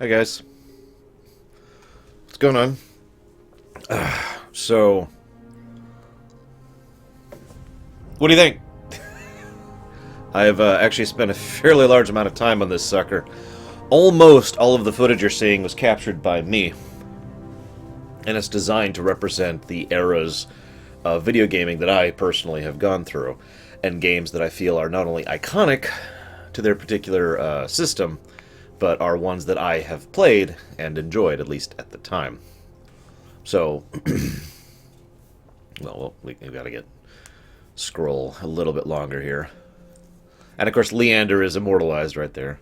Hi guys, what's going on? So, what do you think? I have actually spent a fairly large amount of time on this sucker. Almost all of the footage you're seeing was captured by me, and it's designed to represent the eras of video gaming that I personally have gone through, and games that I feel are not only iconic to their particular system, but are ones that I have played and enjoyed, at least at the time. So, well, we've got to scroll a little bit longer here. And of course, Leander is immortalized right there.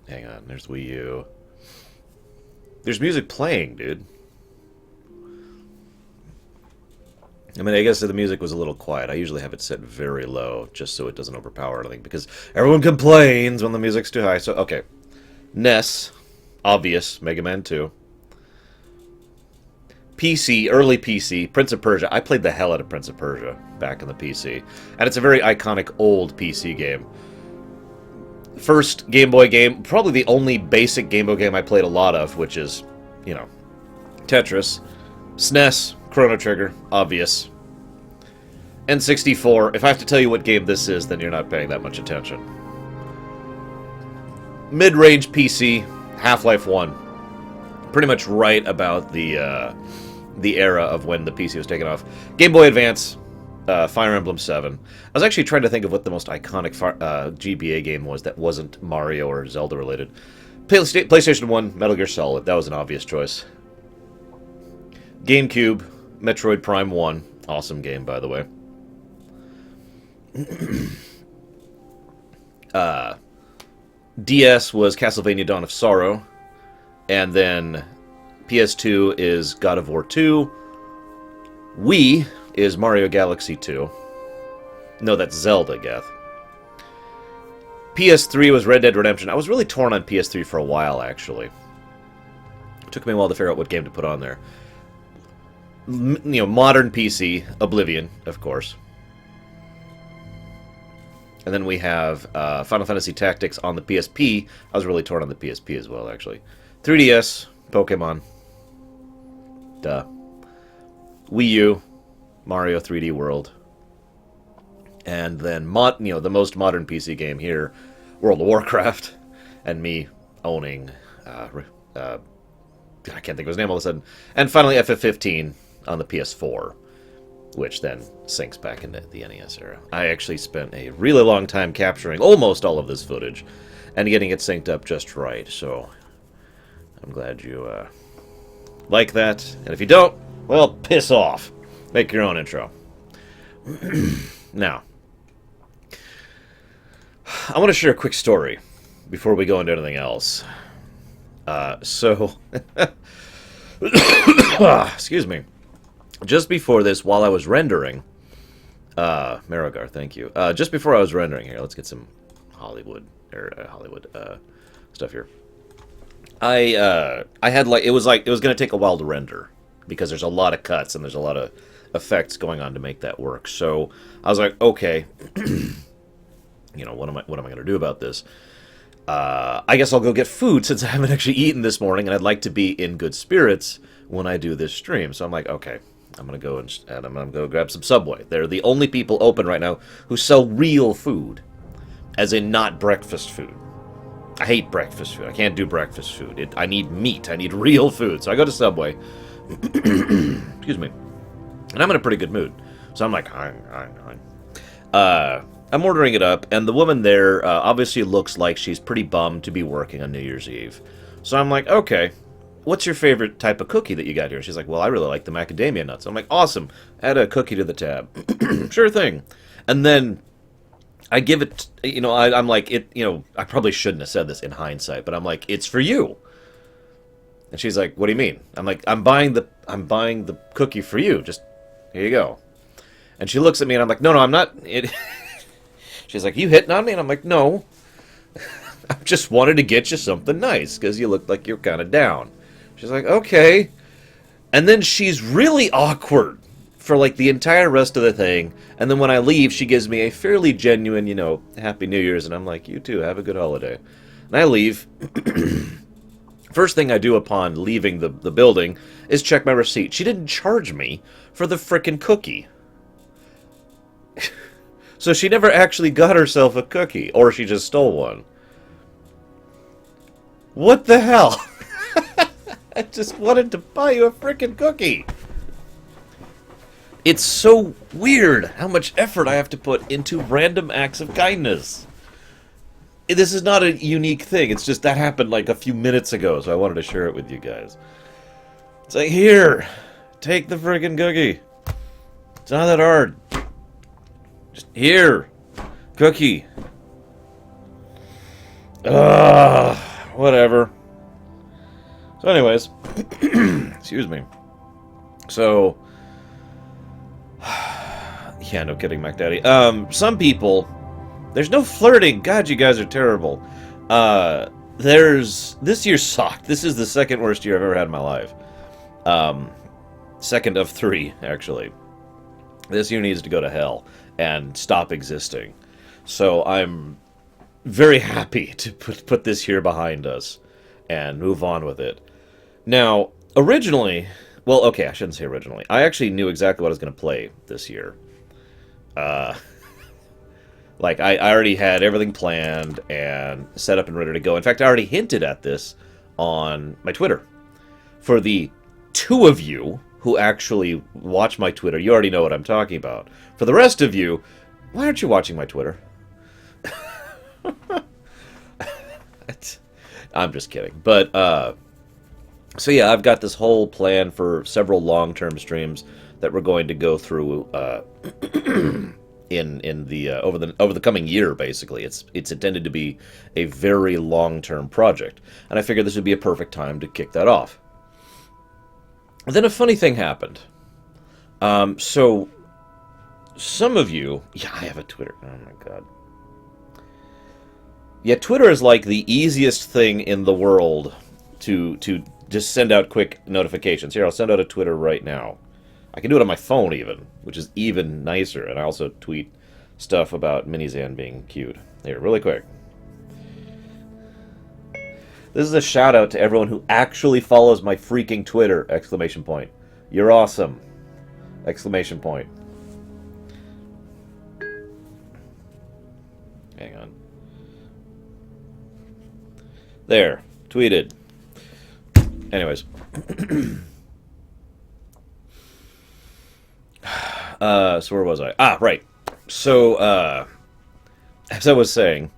Hang on, there's Wii U. There's music playing, dude. I mean, I guess the music was a little quiet. I usually have it set very low, just so it doesn't overpower anything, because everyone complains when the music's too high. So, okay. NES, obvious, Mega Man 2. PC, early PC, Prince of Persia. I played the hell out of Prince of Persia back in the PC. And it's a very iconic old PC game. First Game Boy game, probably the only basic Game Boy game I played a lot of, which is, you know, Tetris. SNES, Chrono Trigger, obvious. N64, if I have to tell you what game this is, then you're not paying that much attention. Mid-range PC, Half-Life 1. Pretty much right about the era of when the PC was taken off. Game Boy Advance, Fire Emblem 7. I was actually trying to think of what the most iconic GBA game was that wasn't Mario or Zelda related. PlayStation 1, Metal Gear Solid. That was an obvious choice. GameCube, Metroid Prime 1. Awesome game, by the way. DS was Castlevania Dawn of Sorrow. And then PS2 is God of War 2. Wii is Mario Galaxy 2. No, that's Zelda, Geth. PS3 was Red Dead Redemption. I was really torn on PS3 for a while, actually. It took me a while to figure out what game to put on there. Modern PC, Oblivion, of course. And then we have Final Fantasy Tactics on the PSP. I was really torn on the PSP as well, actually. 3DS, Pokemon. Duh. Wii U, Mario 3D World. And then, the most modern PC game here, World of Warcraft. And me owning, I can't think of his name all of a sudden. And finally, FF15 on the PS4, which then sinks back into the NES era. I actually spent a really long time capturing almost all of this footage and getting it synced up just right, so I'm glad you like that. And if you don't, well, piss off. Make your own intro. Now, I want to share a quick story before we go into anything else. Excuse me. Just before this, while I was rendering, Marigar, thank you. Just before I was rendering here, let's get some Hollywood stuff here. I had it was going to take a while to render because there's a lot of cuts and there's a lot of effects going on to make that work. So I was like, okay, what am I going to do about this? I guess I'll go get food since I haven't actually eaten this morning, and I'd like to be in good spirits when I do this stream. So I'm like, okay, I'm going to go and I'm going to go grab some Subway. They're the only people open right now who sell real food, as in not breakfast food. I hate breakfast food. I can't do breakfast food. I need meat. I need real food. So I go to Subway. Excuse me. And I'm in a pretty good mood. So I'm like, I'm ordering it up, and the woman there obviously looks like she's pretty bummed to be working on New Year's Eve. So I'm like, okay, what's your favorite type of cookie that you got here? She's like, well, I really like the macadamia nuts. I'm like, awesome. Add a cookie to the tab. Sure thing. And then I give it, I'm like, I probably shouldn't have said this in hindsight, but I'm like, it's for you. And she's like, what do you mean? I'm like, I'm buying the cookie for you. Just, here you go. And she looks at me and I'm like, no, I'm not. She's like, you hitting on me? And I'm like, no. I just wanted to get you something nice because you look like you're kind of down. She's like, okay. And then she's really awkward for like the entire rest of the thing. And then when I leave, she gives me a fairly genuine, Happy New Year's. And I'm like, you too, have a good holiday. And I leave. First thing I do upon leaving the building is check my receipt. She didn't charge me for the frickin' cookie. So she never actually got herself a cookie, or she just stole one. What the hell? I just wanted to buy you a frickin' cookie. It's so weird how much effort I have to put into random acts of kindness. This is not a unique thing. It's just that happened like a few minutes ago, so I wanted to share it with you guys. It's like, here, take the frickin' cookie. It's not that hard. Just here, cookie. Whatever. So anyways, excuse me. So, yeah, no kidding, Mac Daddy. Some people, there's no flirting. God, you guys are terrible. This year sucked. This is the second worst year I've ever had in my life. Second of 3, actually. This year needs to go to hell and stop existing. So I'm very happy to put this here behind us and move on with it. Now, originally, well, okay, I shouldn't say originally. I actually knew exactly what I was going to play this year. Like, I already had everything planned and set up and ready to go. In fact, I already hinted at this on my Twitter. For the 2 of you who actually watch my Twitter, you already know what I'm talking about. For the rest of you, why aren't you watching my Twitter? I'm just kidding. But, so yeah, I've got this whole plan for several long-term streams that we're going to go through in the over the coming year. Basically, it's intended to be a very long-term project, and I figured this would be a perfect time to kick that off. And then a funny thing happened. So some of you, yeah, I have a Twitter. Oh my god. Yeah, Twitter is like the easiest thing in the world to just send out quick notifications. Here, I'll send out a Twitter right now. I can do it on my phone even, which is even nicer. And I also tweet stuff about Minizan being cute. Here, really quick. This is a shout out to everyone who actually follows my freaking Twitter! Exclamation point. You're awesome! Exclamation point. Hang on. There. Tweeted. Anyways. So where was I? Ah, right. So, as I was saying,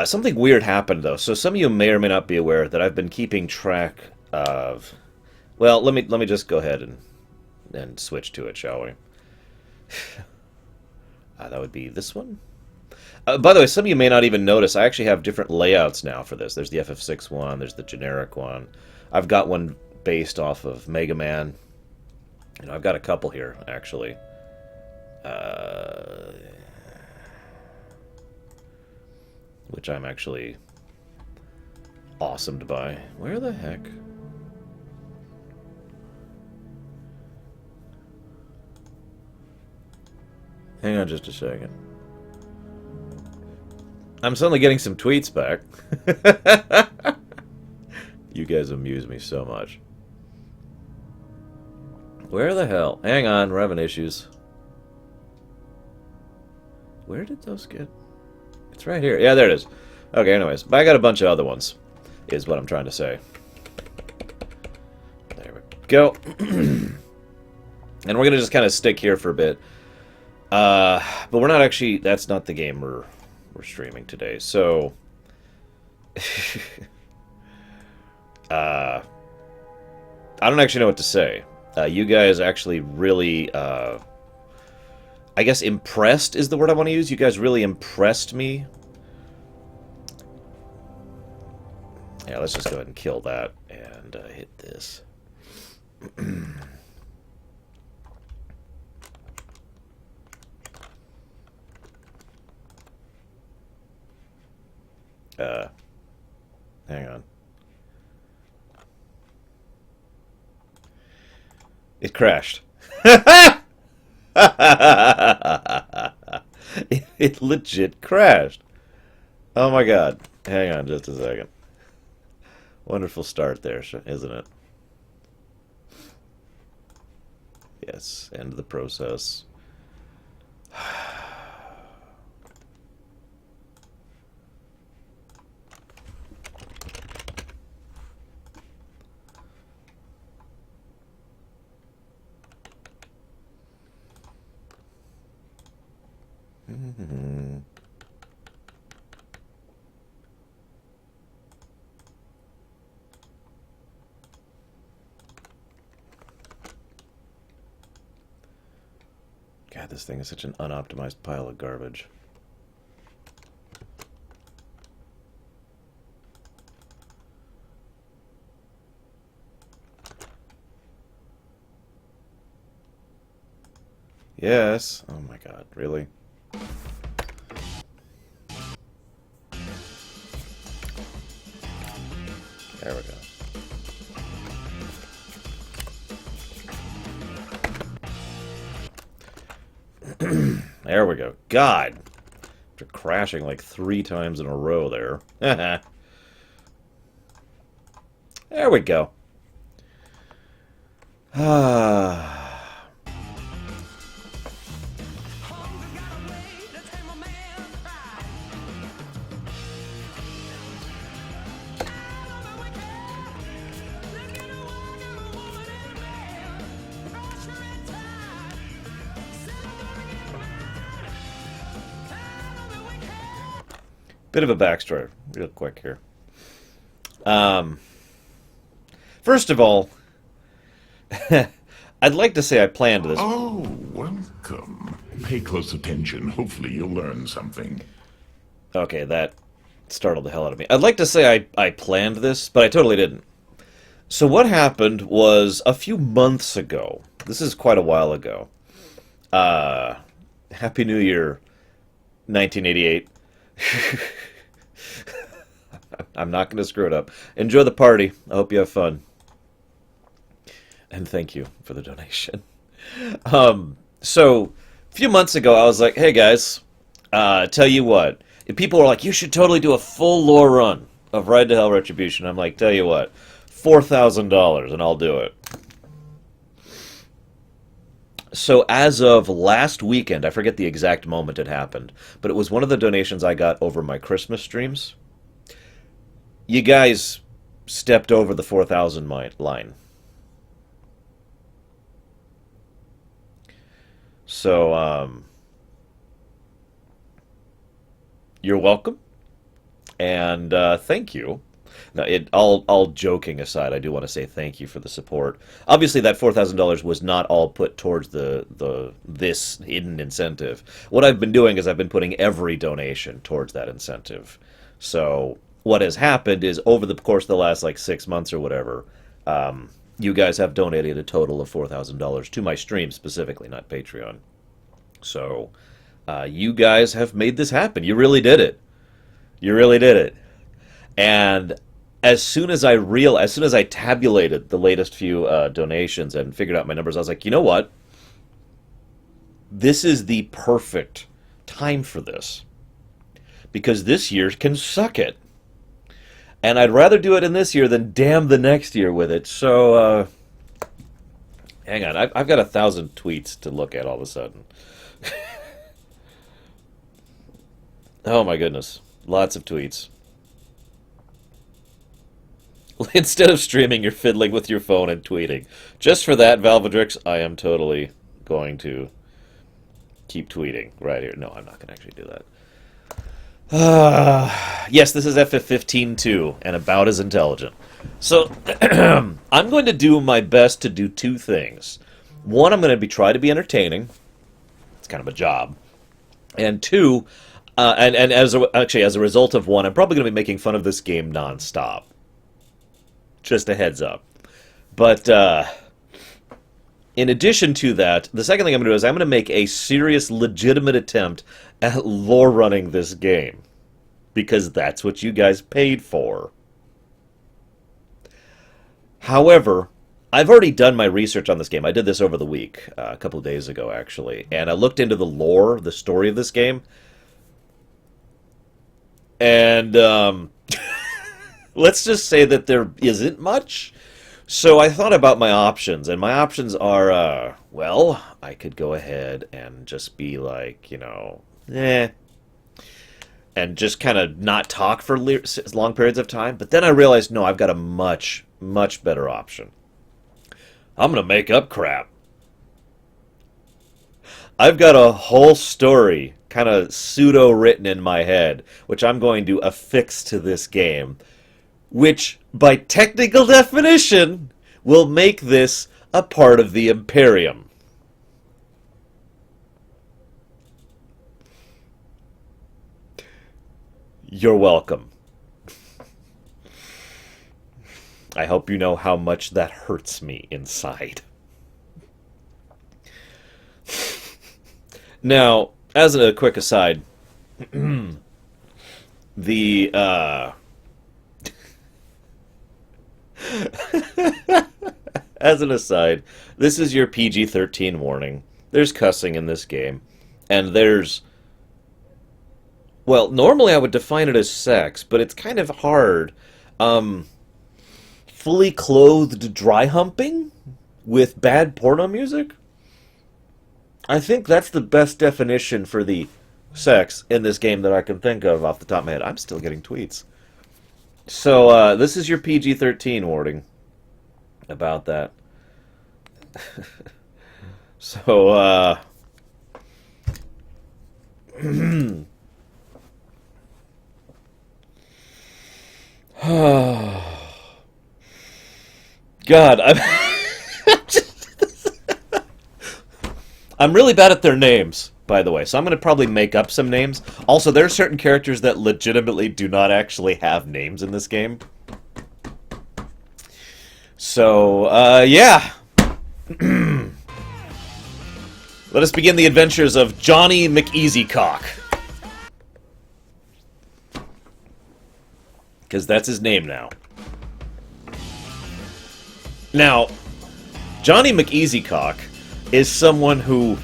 something weird happened, though. So some of you may or may not be aware that I've been keeping track of... Well, let me just go ahead and switch to it, shall we? That would be this one. By the way, some of you may not even notice, I actually have different layouts now for this. There's the FF6 one, there's the generic one. I've got one based off of Mega Man. You know, I've got a couple here, actually. Which I'm actually awesome to buy. Where the heck? Hang on just a second. I'm suddenly getting some tweets back. You guys amuse me so much. Where the hell? Hang on, we're having issues. Where did those get... It's right here. Yeah, there it is. Okay, anyways. But I got a bunch of other ones, is what I'm trying to say. There we go. And we're going to just kind of stick here for a bit. But we're not actually... That's not the game we're streaming today. So... I don't actually know what to say. You guys actually really... I guess impressed is the word I want to use. You guys really impressed me. Yeah, let's just go ahead and kill that and hit this. Hang on. It crashed. It legit crashed. Oh my god. Hang on just a second. Wonderful start there, isn't it? Yes, end of the process. God, this thing is such an unoptimized pile of garbage. Yes. Oh my god, really? There we go. There we go. God! After crashing like 3 times in a row there. There we go. Ah. Bit of a backstory, real quick here. Um, First of all, I'd like to say I planned this. Oh, welcome. Pay close attention. Hopefully you'll learn something. Okay, that startled the hell out of me. I'd like to say I planned this, but I totally didn't. So what happened was a few months ago. This is quite a while ago. Happy New Year, 1988. I'm not going to screw it up. Enjoy the party. I hope you have fun. And thank you for the donation. So, a few months ago, I was like, hey guys, tell you what. If people were like, you should totally do a full lore run of Ride to Hell Retribution. I'm like, tell you what, $4,000 and I'll do it. So as of last weekend, I forget the exact moment it happened, but it was one of the donations I got over my Christmas streams. You guys stepped over the 4,000 line. So, you're welcome, and thank you. Now, all joking aside, I do want to say thank you for the support. Obviously, that $4,000 was not all put towards this hidden incentive. What I've been doing is I've been putting every donation towards that incentive. So what has happened is over the course of the last like 6 months or whatever, you guys have donated a total of $4,000 to my stream specifically, not Patreon. So you guys have made this happen. You really did it. You really did it. And as soon as I tabulated the latest few donations and figured out my numbers, I was like, you know what? This is the perfect time for this. Because this year can suck it. And I'd rather do it in this year than damn the next year with it. So, hang on. I've got 1,000 tweets to look at all of a sudden. Oh my goodness. Lots of tweets. Instead of streaming, you're fiddling with your phone and tweeting. Just for that, Valvedrix, I am totally going to keep tweeting right here. No, I'm not going to actually do that. Yes, this is FF15 too, and about as intelligent. So, I'm going to do my best to do two things. One, I'm going to try to be entertaining. It's kind of a job. And two, and as a result of one, I'm probably going to be making fun of this game nonstop. Just a heads up. But in addition to that, the second thing I'm going to do is I'm going to make a serious, legitimate attempt at lore running this game. Because that's what you guys paid for. However, I've already done my research on this game. I did this over the week, a couple of days ago, actually. And I looked into the lore, the story of this game. And let's just say that there isn't much. So I thought about my options, and my options are, well, I could go ahead and just be like, you know, and just kind of not talk for long periods of time. But then I realized, no, I've got a much, much better option. I'm going to make up crap. I've got a whole story kind of pseudo-written in my head, which I'm going to affix to this game, which, by technical definition, will make this a part of the Imperium. You're welcome. I hope you know how much that hurts me inside. Now, as a quick aside, the as an aside, this is your PG-13 warning. There's cussing in this game, and there's, well, normally I would define it as sex, but it's kind of hard. Fully clothed dry humping with bad porno music? I think that's the best definition for the sex in this game that I can think of off the top of my head. I'm still getting tweets. So, this is your PG-13 warning about that. So, God, I'm really bad at their names, by the way, so I'm going to probably make up some names. Also, there are certain characters that legitimately do not actually have names in this game. So, yeah. Let us begin the adventures of Johnny McEasycock. Because that's his name now. Now, Johnny McEasycock is someone who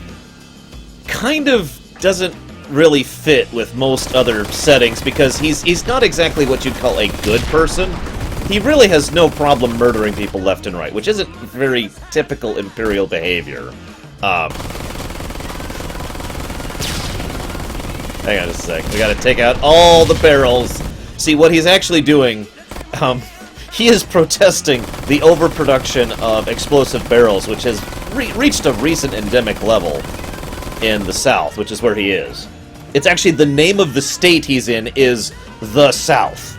kind of doesn't really fit with most other settings because he's not exactly what you'd call a good person. He really has no problem murdering people left and right, which isn't very typical Imperial behavior. Hang on just a sec. We gotta take out all the barrels. See, what he's actually doing, he is protesting the overproduction of explosive barrels, which has reached a recent endemic level in the South, which is where he is. It's actually the name of the state he's in is the South.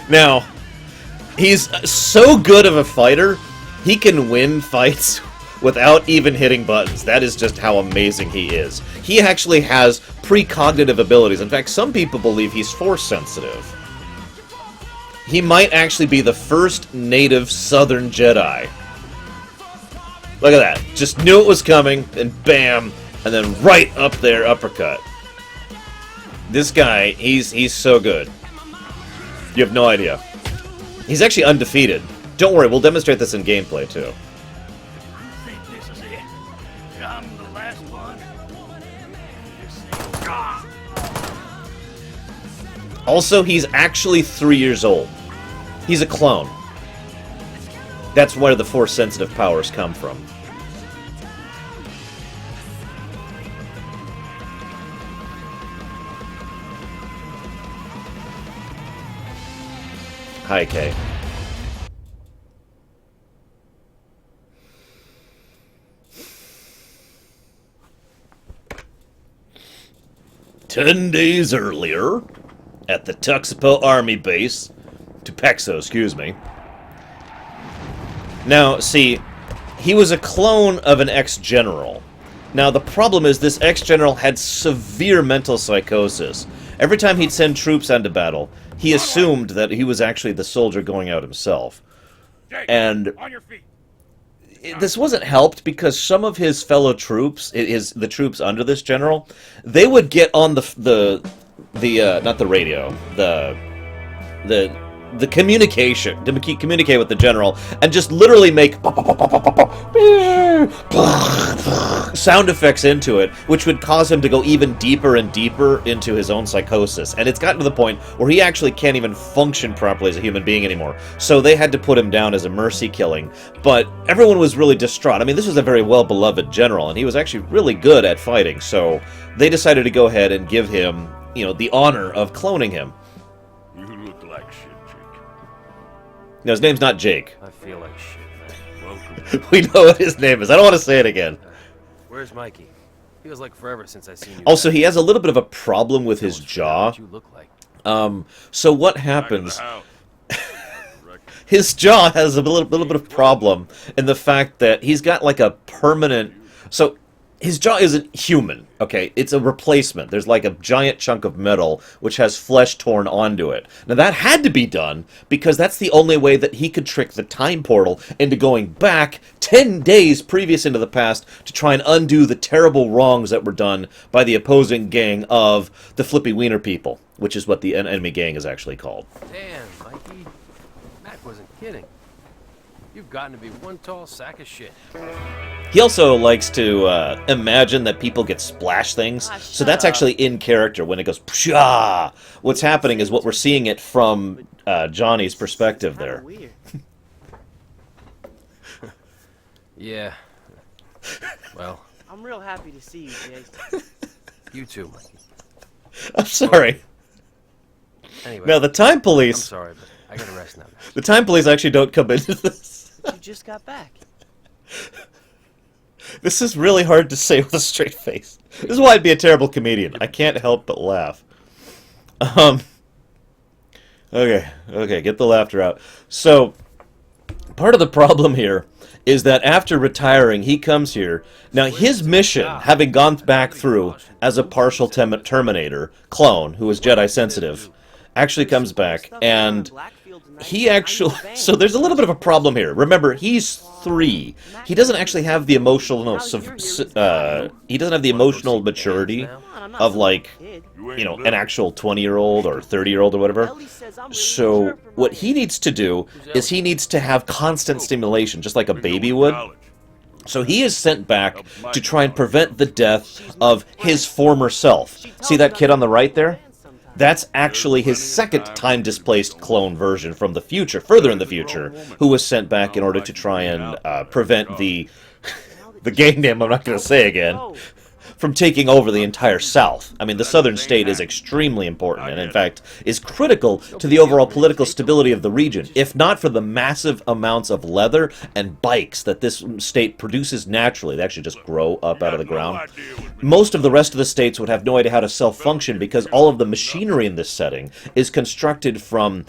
Now, he's so good of a fighter, he can win fights without even hitting buttons. That is just how amazing he is. He actually has precognitive abilities. In fact, some people believe he's force-sensitive. He might actually be the first native Southern Jedi. Look at that. Just knew it was coming, and bam, and then right up there, uppercut. This guy, he's so good. You have no idea. He's actually undefeated. Don't worry, we'll demonstrate this in gameplay, too. This is it. I'm the last one. Also, he's actually 3 years old. He's a clone. That's where the Force-sensitive powers come from. Hi, Kay. "10 days earlier, at the Tuxedo Army Base, Tupexo, excuse me." Now, see, he was a clone of an ex-general. Now, the problem is this ex-general had severe mental psychosis. Every time he'd send troops into battle, he assumed that he was actually the soldier going out himself. And On your feet. this wasn't helped because some of his fellow troops, the troops under this general, they would get on the not the radio, the communication, to communicate with the general, and just literally make sound effects into it, which would cause him to go even deeper and deeper into his own psychosis. And it's gotten to the point where he actually can't even function properly as a human being anymore. So they had to put him down as a mercy killing. But everyone was really distraught. I mean, this was a very well-beloved general, and he was actually really good at fighting. So they decided to go ahead and give him, you know, the honor of cloning him. You look like shit, Jake. No, his name's not Jake. I feel like shit, man. Welcome. We know what his name is. I don't want to say it again. Where's Mikey? Feels like forever since I seen you. Also, back. he has a little bit of a problem with his Almost forgot jaw. what you look like. So what Back in the happens? house. His jaw has a little bit of problem in the fact that he's got like a permanent. So his jaw isn't human. Okay, it's a replacement. There's like a giant chunk of metal which has flesh torn onto it. Now that had to be done because that's the only way that he could trick the time portal into going back 10 days previous into the past to try and undo the terrible wrongs that were done by the opposing gang of the Flippy Wiener people, which is what the enemy gang is actually called. Damn, Mikey. Mac wasn't kidding. You've gotten to be one tall sack of shit. He also likes to imagine that people get splash things, so that's actually in character when it goes psha. What's happening is what we're seeing it from Johnny's perspective there. Weird. Yeah. Well, I'm real happy to see you, Jake. you too, Mikey. I'm sorry. Anyway, Now the time I'm police, sorry, but I gotta rest now. Man. the time police actually don't come into this. You just got back. This is really hard to say with a straight face. This is why I'd be a terrible comedian. I can't help but laugh. Okay, get the laughter out. So, part of the problem here is that after retiring, he comes here. Now, his mission, having gone back through as a partial Terminator clone, who is Jedi sensitive, actually comes back, and he actually... So there's a little bit of a problem here. Remember, he's 3. He doesn't actually have the emotional... he doesn't have the emotional maturity of, like, you know, an actual 20-year-old or 30-year-old or whatever. So what he needs to do is he needs to have constant stimulation, just like a baby would. So he is sent back to try and prevent the death of his former self. See that kid on the right there? That's actually his second time-displaced clone version from the future, further in the future, who was sent back in order to try and prevent the gang name I'm not going to say again, from taking over the entire South. I mean, the southern state is extremely important, and in fact, is critical to the overall political stability of the region. If not for the massive amounts of leather and bikes that this state produces naturally, they actually just grow up out of the ground, most of the rest of the states would have no idea how to self-function because all of the machinery in this setting is constructed from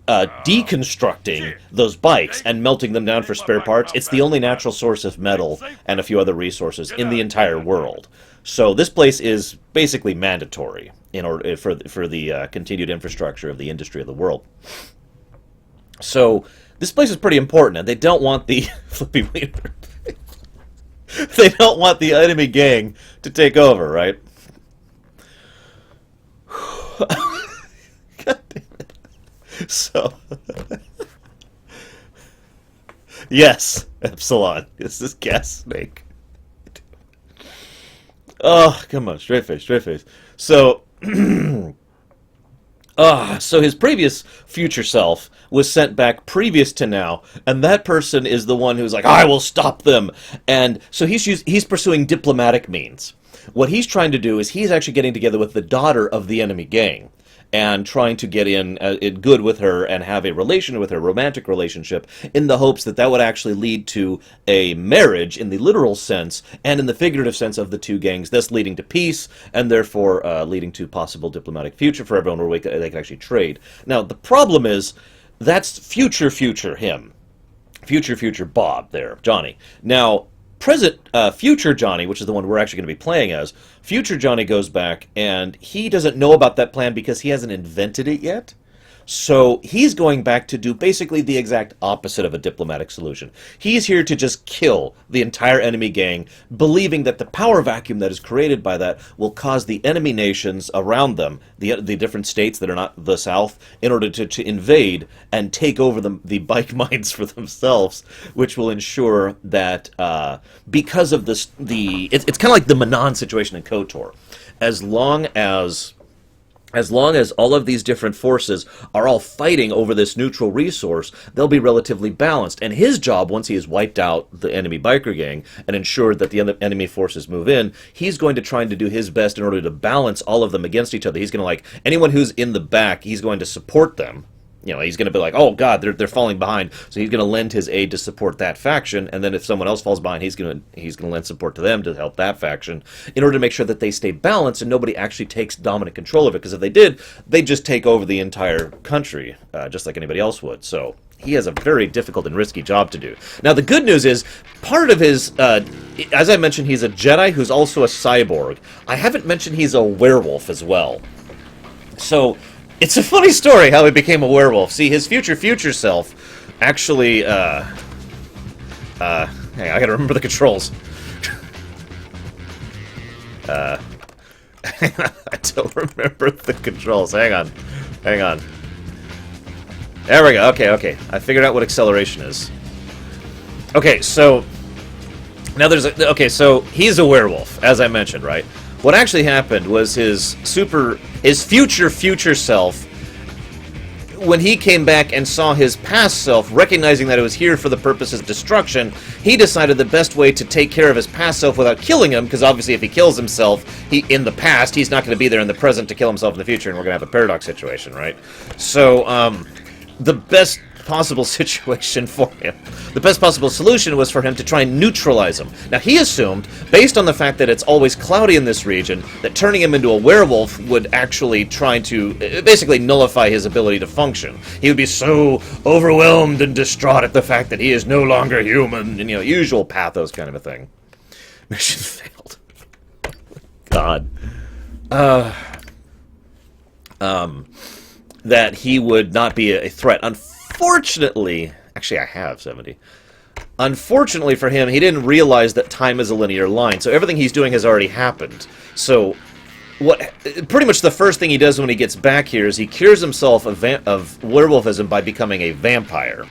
deconstructing those bikes and melting them down for spare parts. It's the only natural source of metal and a few other resources in the entire world. So this place is basically mandatory in order for the continued infrastructure of the industry of the world. So this place is pretty important, and they don't want the Flippy Wiener. They don't want the enemy gang to take over, right? God damn it. So, yes, Epsilon. This is Gas Snake. Oh, come on, straight face, straight face. So, so his previous future self was sent back previous to now, and that person is the one who's like, I will stop them. And so he's pursuing diplomatic means. What he's trying to do is he's actually getting together with the daughter of the enemy gang and trying to get in good with her and have a relation with her, romantic relationship, in the hopes that that would actually lead to a marriage in the literal sense and in the figurative sense of the two gangs, thus leading to peace and therefore leading to possible diplomatic future for everyone where they can actually trade. Now, the problem is that's future him. Future Bob there, Johnny. Now, future Johnny, which is the one we're actually going to be playing as, future Johnny goes back, and he doesn't know about that plan because he hasn't invented it yet. So he's going back to do basically the exact opposite of a diplomatic solution. He's here to just kill the entire enemy gang, believing that the power vacuum that is created by that will cause the enemy nations around them, the different states that are not the South, in order to invade and take over the bike mines for themselves, which will ensure that because of this, it's kind of like the Manon situation in KOTOR. As long as all of these different forces are all fighting over this neutral resource, they'll be relatively balanced. And his job, once he has wiped out the enemy biker gang and ensured that the enemy forces move in, he's going to try to do his best in order to balance all of them against each other. He's going to, like, anyone who's in the back, he's going to support them. You know, he's going to be like, oh, God, they're falling behind. So he's going to lend his aid to support that faction. And then if someone else falls behind, he's going to lend support to them to help that faction in order to make sure that they stay balanced and nobody actually takes dominant control of it. Because if they did, they'd just take over the entire country, just like anybody else would. So he has a very difficult and risky job to do. Now, the good news is, part of his, as I mentioned, he's a Jedi who's also a cyborg. I haven't mentioned he's a werewolf as well. So it's a funny story how he became a werewolf. See, his future self actually, hang on, I gotta remember the controls. I don't remember the controls. Hang on. There we go. Okay. I figured out what acceleration is. Okay, so now so he's a werewolf, as I mentioned, right? What actually happened was his future self, when he came back and saw his past self, recognizing that it was here for the purposes of destruction, he decided the best way to take care of his past self without killing him, because obviously if he kills himself in the past, he's not going to be there in the present to kill himself in the future, and we're going to have a paradox situation, right? So, the best possible situation for him. The best possible solution was for him to try and neutralize him. Now, he assumed, based on the fact that it's always cloudy in this region, that turning him into a werewolf would actually try to basically nullify his ability to function. He would be so overwhelmed and distraught at the fact that he is no longer human, and, usual pathos kind of a thing. Mission failed. God. That he would not be a threat. Unfortunately, actually I have 70. Unfortunately for him, he didn't realize that time is a linear line, so everything he's doing has already happened. So, pretty much the first thing he does when he gets back here is he cures himself of werewolfism by becoming a vampire.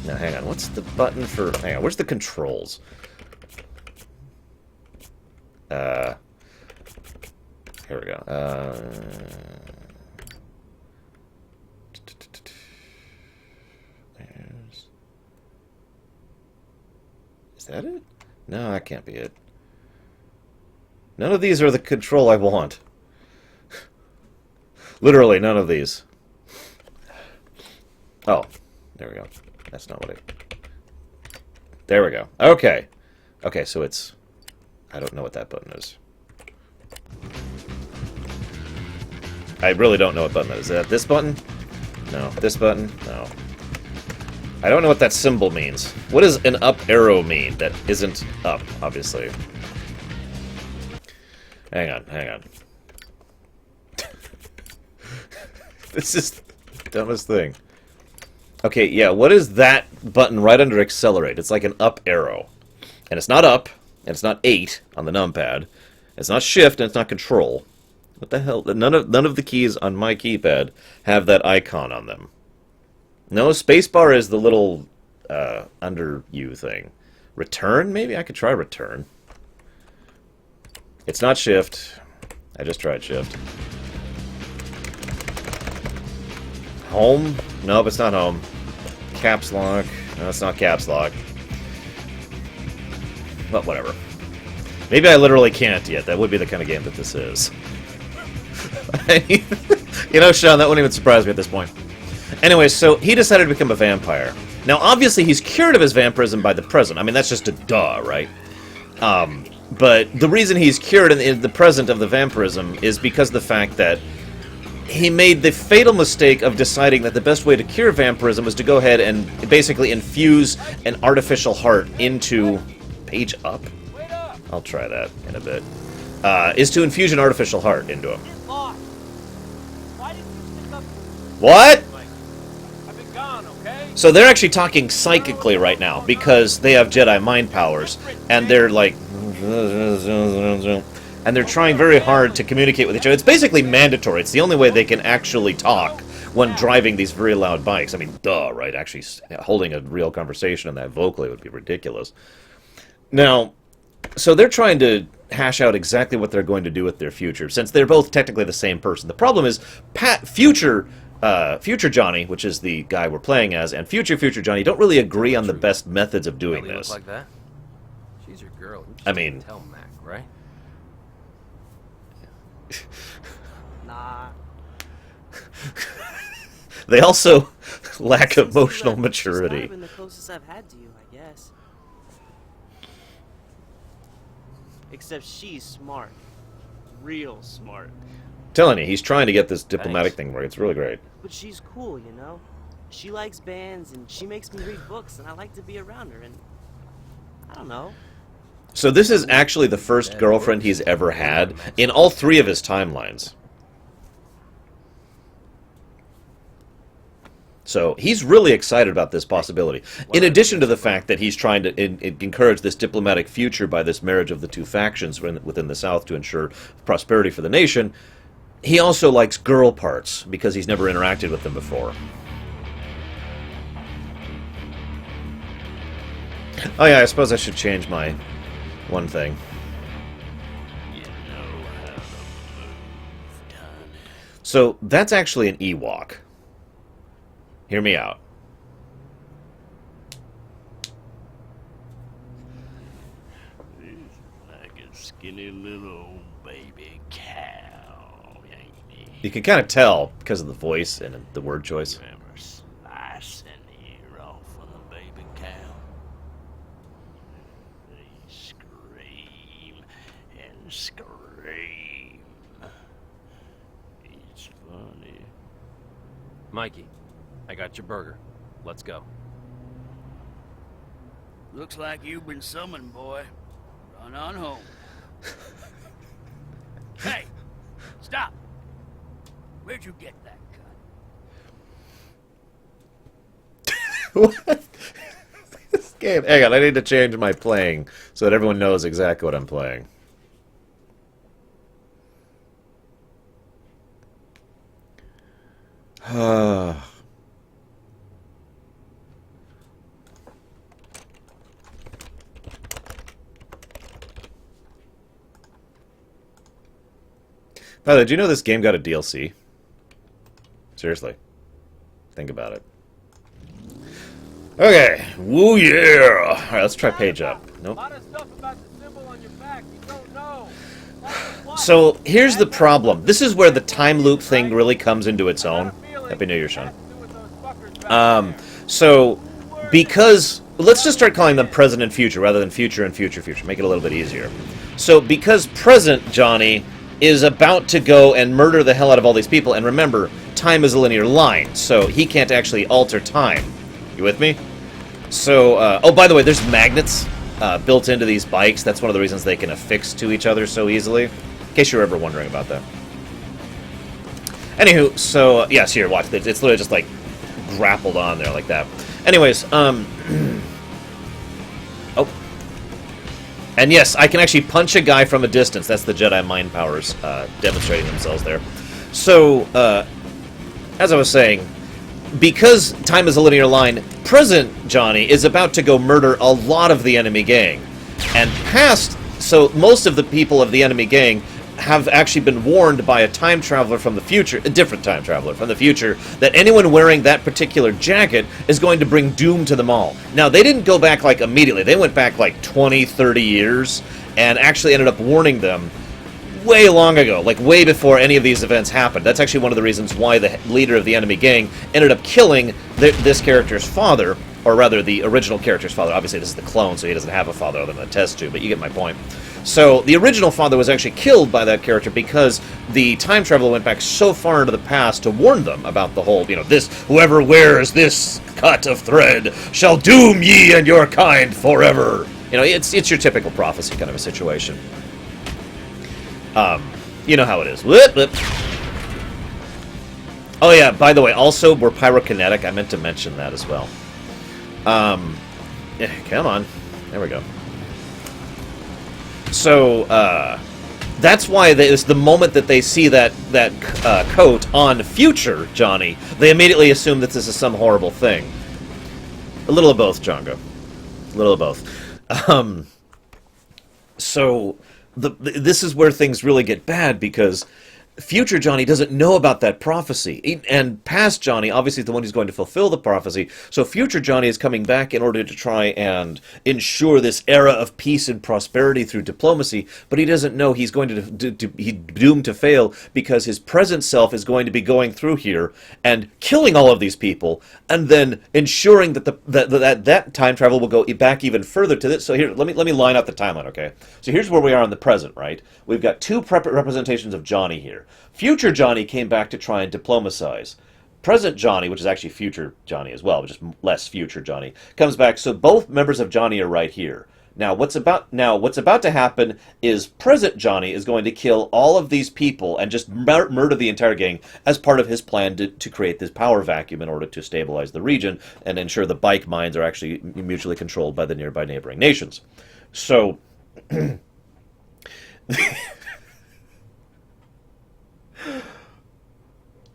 Now, hang on, what's the button for... Hang on, where's the controls? Here we go. Is that it? No, that can't be it. None of these are the control I want. Literally, none of these. Oh, there we go. That's not what it... There we go. Okay. Okay, so it's... I don't know what that button is. I really don't know what button that is. Is that this button? No. This button? No. I don't know what that symbol means. What does an up arrow mean that isn't up, obviously? Hang on, hang on. This is the dumbest thing. Okay, yeah, what is that button right under accelerate? It's like an up arrow. And it's not up, and it's not 8 on the numpad. It's not shift, and it's not control. What the hell? None of the keys on my keypad have that icon on them. No, spacebar is the little under U thing. Return? Maybe I could try return. It's not shift. I just tried shift. Home? Nope, it's not home. Caps lock? No, it's not caps lock. But whatever. Maybe I literally can't yet. That would be the kind of game that this is. You know, Sean, that wouldn't even surprise me at this point. Anyway, so he decided to become a vampire. Now, obviously, he's cured of his vampirism by the present. I mean, that's just a duh, right? But the reason he's cured in the present of the vampirism is because of the fact that he made the fatal mistake of deciding that the best way to cure vampirism was to go ahead and basically infuse an artificial heart into... Page up? I'll try that in a bit. Is to infuse an artificial heart into him. What? I've been gone, okay? So they're actually talking psychically right now because they have Jedi mind powers, and they're like... And they're trying very hard to communicate with each other. It's basically mandatory. It's the only way they can actually talk when driving these very loud bikes. I mean, duh, right? Actually, holding a real conversation in that vocally would be ridiculous. Now, so they're trying to hash out exactly what they're going to do with their future, since they're both technically the same person. The problem is, future Johnny, which is the guy we're playing as, and future Johnny don't really agree on the best methods of doing Really this. look like that? She's your girl. You just I mean... tell Mac, right? Nah. They also lack emotional She's maturity. not even the closest I've had to you, I guess. Except she's smart. Real smart. Telling you, he's trying to get this diplomatic Thanks. thing where it's really great. But she's cool, you know? She likes bands, and she makes me read books, and I like to be around her, and... I don't know. So this is actually the first girlfriend he's ever had in all 3 of his timelines. So he's really excited about this possibility. In addition to the fact that he's trying to encourage this diplomatic future by this marriage of the 2 factions within the South to ensure prosperity for the nation, he also likes girl parts because he's never interacted with them before. Oh yeah, I suppose I should change my one thing. So that's actually an Ewok. Hear me out. Like a skinny little old baby cow, ain't he? You can kind of tell because of the voice and the word choice. Remember slicing the ear off of the baby cow? They scream and scream. It's funny. Mikey, I got your burger. Let's go. Looks like you've been summoned, boy. Run on home. Hey, stop. Where'd you get that gun? What? This game. Hang on, I need to change my playing so that everyone knows exactly what I'm playing. By the way, do you know this game got a DLC? Seriously. Think about it. Okay. Woo yeah! Alright, let's try page up. Nope. So, here's the problem. This is where the time loop thing really comes into its own. Happy New Year, Sean. So, because... Let's just start calling them present and future rather than future and future. Make it a little bit easier. So, because present Johnny is about to go and murder the hell out of all these people, and remember, time is a linear line, so he can't actually alter time. You with me? So, oh, by the way, there's magnets built into these bikes. That's one of the reasons they can affix to each other so easily, in case you're ever wondering about that. Anywho, so, yes, here, watch. It's literally just, like, grappled on there like that. Anyways, oh. And yes, I can actually punch a guy from a distance. That's the Jedi mind powers demonstrating themselves there. So, as I was saying, because time is a linear line, present Johnny is about to go murder a lot of the enemy gang. And past, so most of the people of the enemy gang have actually been warned by a time traveler from the future, a different time traveler from the future, that anyone wearing that particular jacket is going to bring doom to them all. Now, they didn't go back, like, immediately. They went back, like, 20, 30 years, and actually ended up warning them way long ago, like, way before any of these events happened. That's actually one of the reasons why the leader of the enemy gang ended up killing this character's father, or rather, the original character's father. Obviously, this is the clone, so he doesn't have a father other than a test tube, but you get my point. So, the original father was actually killed by that character because the time traveler went back so far into the past to warn them about the whole, you know, this, whoever wears this cut of thread shall doom ye and your kind forever. You know, it's your typical prophecy kind of a situation. You know how it is. Whoop, whoop. Oh yeah, by the way, also, we're pyrokinetic. I meant to mention that as well. Yeah, come on. There we go. So, that's why it's the moment that they see that coat on future Johnny, they immediately assume that this is some horrible thing. A little of both, Django. A little of both. So, this is where things really get bad, because future Johnny doesn't know about that prophecy. And past Johnny, obviously, is the one who's going to fulfill the prophecy. So future Johnny is coming back in order to try and ensure this era of peace and prosperity through diplomacy. But he doesn't know he's going to he's doomed to fail, because his present self is going to be going through here and killing all of these people, and then ensuring that that time travel will go back even further to this. So here, let me line up the timeline, okay? So here's where we are in the present, right? We've got two representations of Johnny here. Future Johnny came back to try and diplomatize. Present Johnny, which is actually future Johnny as well, but just less future Johnny, comes back. So both members of Johnny are right here. Now, what's about to happen is present Johnny is going to kill all of these people and just murder the entire gang as part of his plan to create this power vacuum in order to stabilize the region and ensure the bike mines are actually mutually controlled by the nearby neighboring nations. So...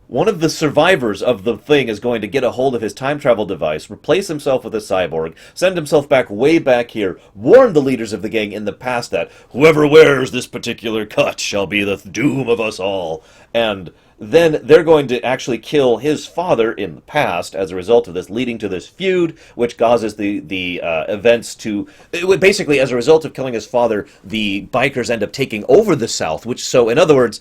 One of the survivors of the thing is going to get a hold of his time travel device, replace himself with a cyborg, send himself way back here, warn the leaders of the gang in the past that whoever wears this particular cut shall be the doom of us all. And then they're going to actually kill his father in the past as a result of this, leading to this feud, which causes the events to... Basically, as a result of killing his father, the bikers end up taking over the South, which, so, in other words,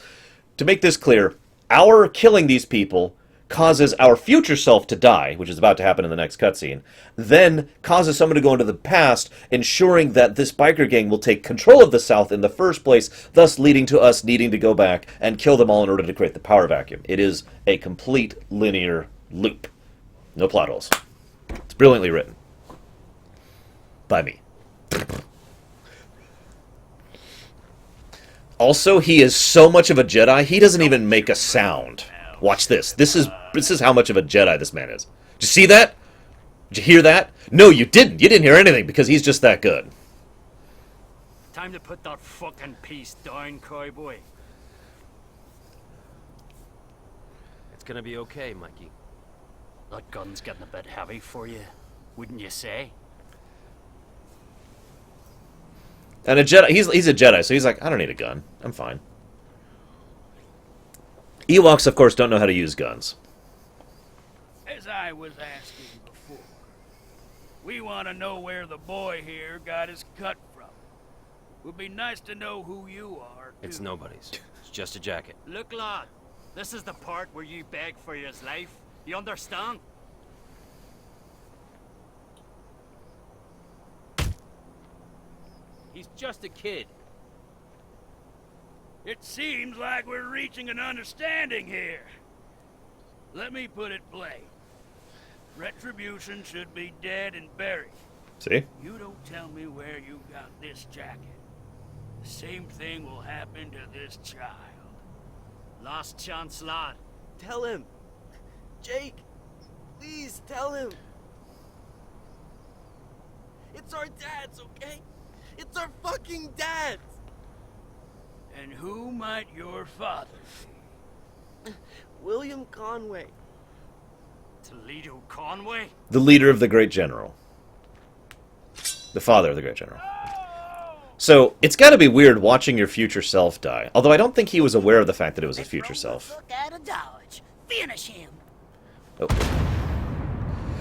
to make this clear, our killing these people causes our future self to die, which is about to happen in the next cutscene, then causes someone to go into the past, ensuring that this biker gang will take control of the South in the first place, thus leading to us needing to go back and kill them all in order to create the power vacuum. It is a complete linear loop. No plot holes. It's brilliantly written. By me. Also, he is so much of a Jedi, he doesn't even make a sound. Watch this. This is how much of a Jedi this man is. Did you see that? Did you hear that? No, you didn't. You didn't hear anything because he's just that good. Time to put that fucking piece down, cowboy. It's gonna be okay, Mikey. That gun's getting a bit heavy for you, wouldn't you say? And a Jedi, he's a Jedi, so he's like, I don't need a gun. I'm fine. Ewoks, of course, don't know how to use guns. As I was asking before, we want to know where the boy here got his cut from. Would be nice to know who you are, too. It's nobody's. It's just a jacket. Look, lad, this is the part where you beg for his life. You understand? He's just a kid. It seems like we're reaching an understanding here. Let me put it plain. Retribution should be dead and buried. See? You don't tell me where you got this jacket. The same thing will happen to this child. Last chance, lad. Tell him. Jake, please tell him. It's our dads, okay? It's our fucking dads! And who might your father be? William Conway. Toledo Conway? The leader of the Great General. The father of the Great General. So, it's got to be weird watching your future self die. Although I don't think he was aware of the fact that it was his future self. Look out of Dodge. Finish him. Oh.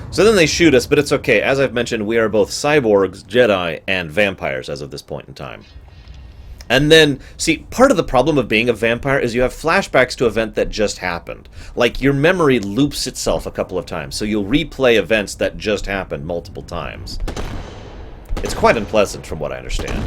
So then they shoot us, but it's okay. As I've mentioned, we are both cyborgs, Jedi, and vampires as of this point in time. And then, see, part of the problem of being a vampire is you have flashbacks to an event that just happened. Like, your memory loops itself a couple of times, so you'll replay events that just happened multiple times. It's quite unpleasant, from what I understand.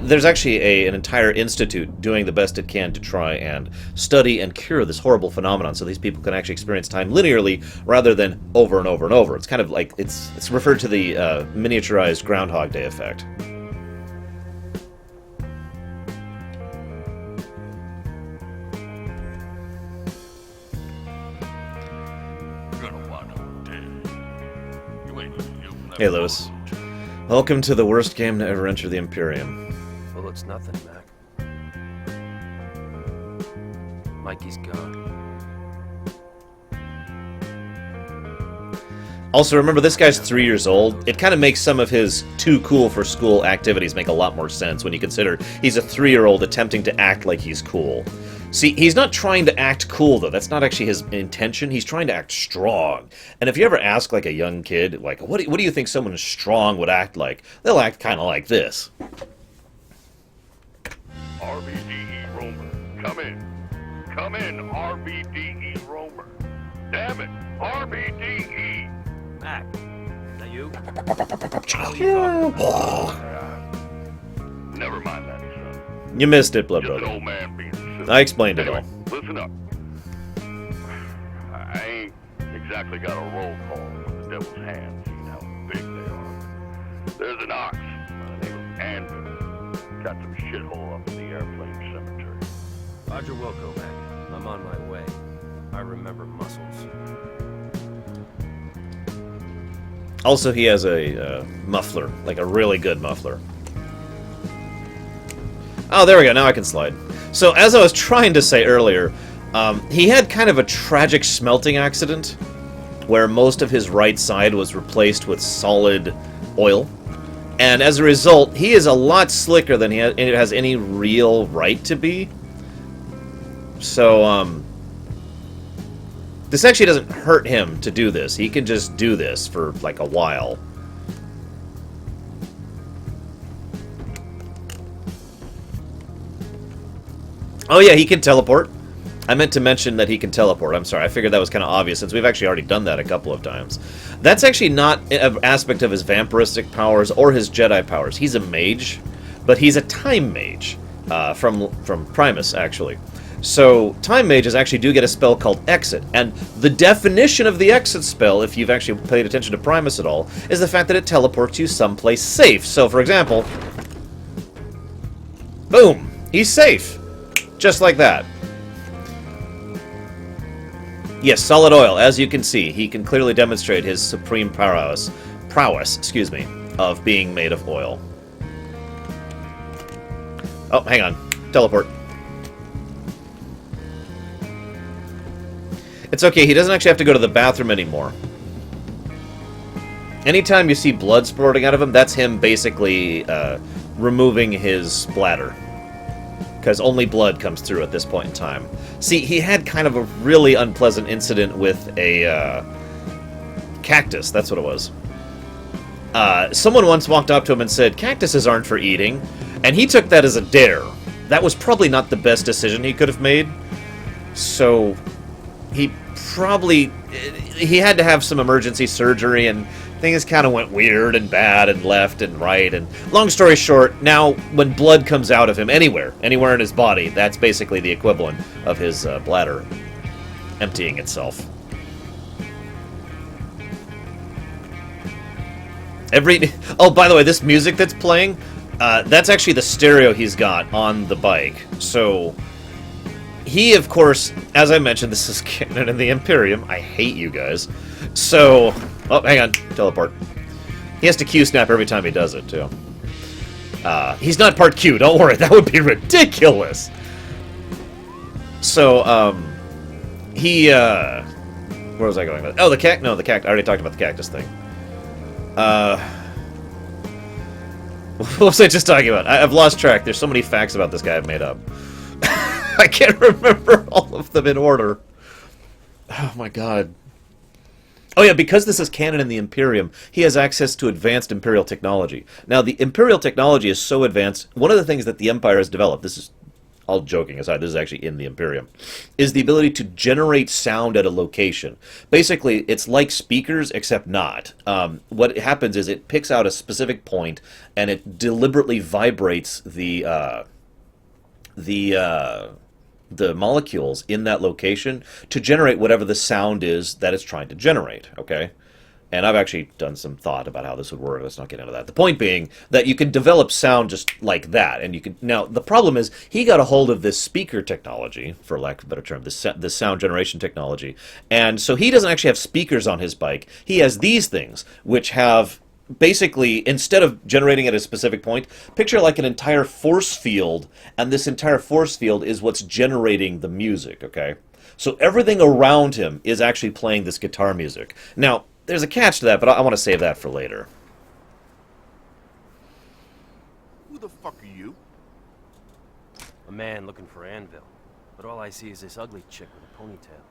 There's actually an entire institute doing the best it can to try and study and cure this horrible phenomenon, so these people can actually experience time linearly rather than over and over and over. It's kind of like it's referred to the miniaturized Groundhog Day effect. Hey, Lewis. Welcome to the worst game to ever enter the Imperium. Well, it's nothing, Mac. Mikey's gone. Also, remember, this guy's 3 years old. It kind of makes some of his too cool for school activities make a lot more sense when you consider he's a 3-year-old attempting to act like he's cool. See, he's not trying to act cool, though. That's not actually his intention. He's trying to act strong. And if you ever ask, like, a young kid, like, what do you think someone strong would act like? They'll act kind of like this. RBDE Romer, come in. Come in, RBDE Romer. Damn it, RBDE. Mac, is that you? Never mind that, son. You missed it, Blood Just an Brother. old man being silly. I explained it all. Anyway, listen up. I ain't exactly got a roll call for the devil's hands, seeing how big they are. There's an ox by the name of Andrew. Got some shithole up in the airplane cemetery. Roger Wilco, Mac. I'm on my way. I remember muscles. Also, he has a muffler, like a really good muffler. Oh, there we go. Now I can slide. So, as I was trying to say earlier, he had kind of a tragic smelting accident where most of his right side was replaced with solid oil. And as a result, he is a lot slicker than he has any real right to be. So, this actually doesn't hurt him to do this. He can just do this for, like, a while. Oh yeah, he can teleport. I meant to mention that he can teleport. I'm sorry, I figured that was kind of obvious since we've actually already done that a couple of times. That's actually not an aspect of his vampiristic powers or his Jedi powers. He's a mage, but he's a time mage from Primus, actually. So, time mages actually do get a spell called Exit, and the definition of the Exit spell, if you've actually paid attention to Primus at all, is the fact that it teleports you someplace safe. So, for example, boom, he's safe. Just like that. Yes, solid oil, as you can see, he can clearly demonstrate his supreme prowess, of being made of oil. Oh, hang on. Teleport. It's okay, he doesn't actually have to go to the bathroom anymore. Anytime you see blood spurting out of him, that's him basically removing his bladder. Because only blood comes through at this point in time. See, he had kind of a really unpleasant incident with a cactus, that's what it was. Someone once walked up to him and said, "Cactuses aren't for eating," and he took that as a dare. That was probably not the best decision he could have made. So, he had to have some emergency surgery, and things kind of went weird and bad and left and right, and long story short, now when blood comes out of him anywhere in his body, that's basically the equivalent of his bladder emptying itself. Oh, by the way, this music that's playing, that's actually the stereo he's got on the bike. So, he, of course, as I mentioned, this is canon in the Imperium. I hate you guys. So, oh, hang on, teleport. He has to Q-snap every time he does it, too. He's not part Q, don't worry, that would be ridiculous. So, where was I going with it? Oh, the cactus, I already talked about the cactus thing. What was I just talking about? I've lost track. There's so many facts about this guy I've made up. I can't remember all of them in order. Oh my god. Oh yeah, because this is canon in the Imperium, he has access to advanced Imperial technology. Now, the Imperial technology is so advanced, one of the things that the Empire has developed, this is all joking aside, this is actually in the Imperium, is the ability to generate sound at a location. Basically, it's like speakers, except not. What happens is it picks out a specific point, and it deliberately vibrates the molecules in that location to generate whatever the sound is that it's trying to generate, okay? And I've actually done some thought about how this would work. Let's not get into that. The point being that you can develop sound just like that, and you can... Now, the problem is, he got a hold of this speaker technology, for lack of a better term, this sound generation technology, and so he doesn't actually have speakers on his bike. He has these things, which have... Basically, instead of generating at a specific point, picture like an entire force field, and this entire force field is what's generating the music, okay? So everything around him is actually playing this guitar music. Now, there's a catch to that, but I want to save that for later. Who the fuck are you? A man looking for Anvil, but all I see is this ugly chick with a ponytail.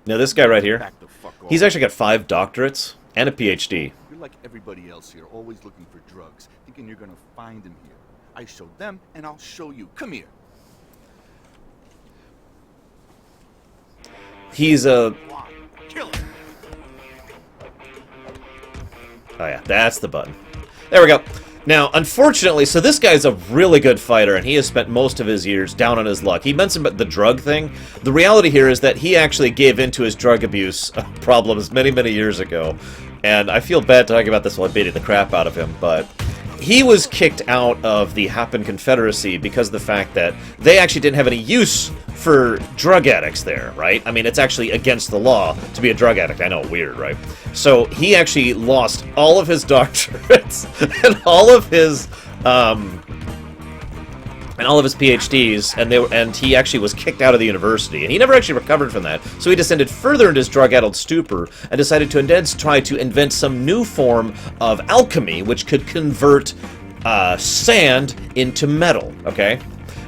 Now, this guy right here, Back the fuck off. he's actually got 5 doctorates and a PhD. You're like everybody else here, always looking for drugs, thinking you're gonna find them here. I showed them, and I'll show you. Come here. He's a... Kill him. Oh yeah, that's the button. There we go. Now, unfortunately, so this guy's a really good fighter, and he has spent most of his years down on his luck. He mentioned about the drug thing. The reality here is that he actually gave in to his drug abuse problems many, many years ago. And I feel bad talking about this while beating the crap out of him, but he was kicked out of the Happen Confederacy because of the fact that they actually didn't have any use for drug addicts there, right? I mean, it's actually against the law to be a drug addict. I know, weird, right? So he actually lost all of his doctorates and all of his PhDs, and he actually was kicked out of the university, and he never actually recovered from that. So he descended further into his drug-addled stupor and decided to instead try to invent some new form of alchemy, which could convert sand into metal. Okay.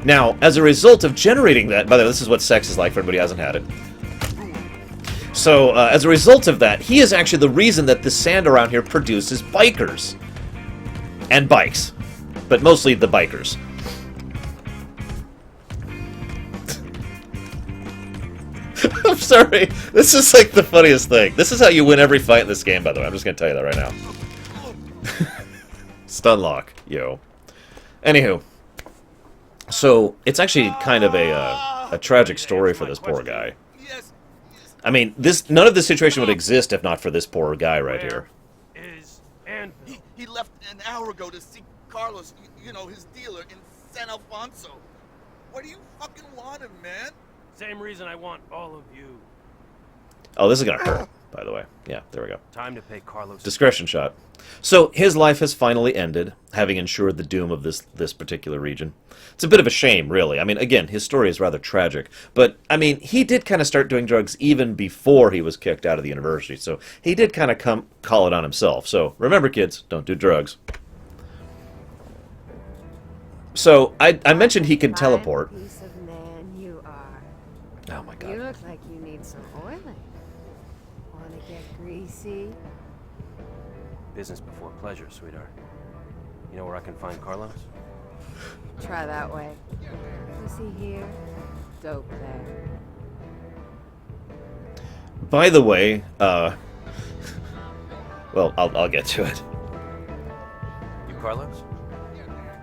Now, as a result of generating that, by the way, this is what sex is like for anybody who hasn't had it. So, as a result of that, he is actually the reason that the sand around here produces bikers and bikes, but mostly the bikers. I'm sorry. This is like the funniest thing. This is how you win every fight in this game, by the way. I'm just going to tell you that right now. Stun lock, yo. Anywho. So, it's actually kind of a tragic story for this poor guy. I mean, none of this situation would exist if not for this poor guy right here. Is Anvil? He left an hour ago to see Carlos, you know, his dealer in San Alfonso. What do you fucking want him, man? Same reason I want all of you. Oh, this is gonna hurt, by the way. Yeah, there we go. Time to pay Carlos. Discretion shot. So, his life has finally ended, having ensured the doom of this particular region. It's a bit of a shame, really. I mean, again, his story is rather tragic. But, I mean, he did kind of start doing drugs even before he was kicked out of the university. So, he did kind of call it on himself. So, remember, kids, don't do drugs. So, I mentioned he could teleport. Fine piece of man you are. Oh, my God. You look like you need some oiling. Wanna get greasy? Business before pleasure, sweetheart. You know where I can find Carlos? Try that way. Pussy here, dope there. By the way, well, I'll get to it. You Carlos?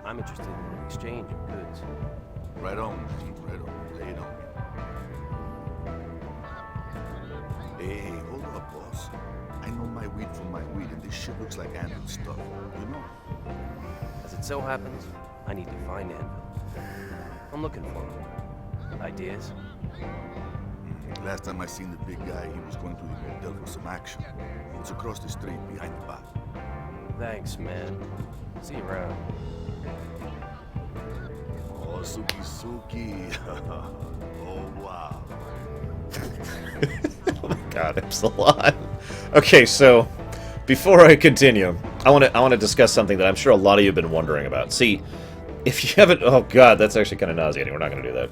I'm interested in an exchange of goods. Right on, G, right on. Lay it on. Hey, hold up, boss. I know my weed from my weed, and this shit looks like Anvil stuff, you know? As it so happens, I need to find Anvil. I'm looking for him. Ideas? Last time I seen the big guy, he was going to the motel for some action. It's across the street behind the bar. Thanks, man. See you around. Oh, Suki Suki. Oh, wow. Oh my God, Epsilon. Okay, so before I continue, I want to discuss something that I'm sure a lot of you have been wondering about. See, if you haven't, oh God, that's actually kind of nauseating. We're not going to do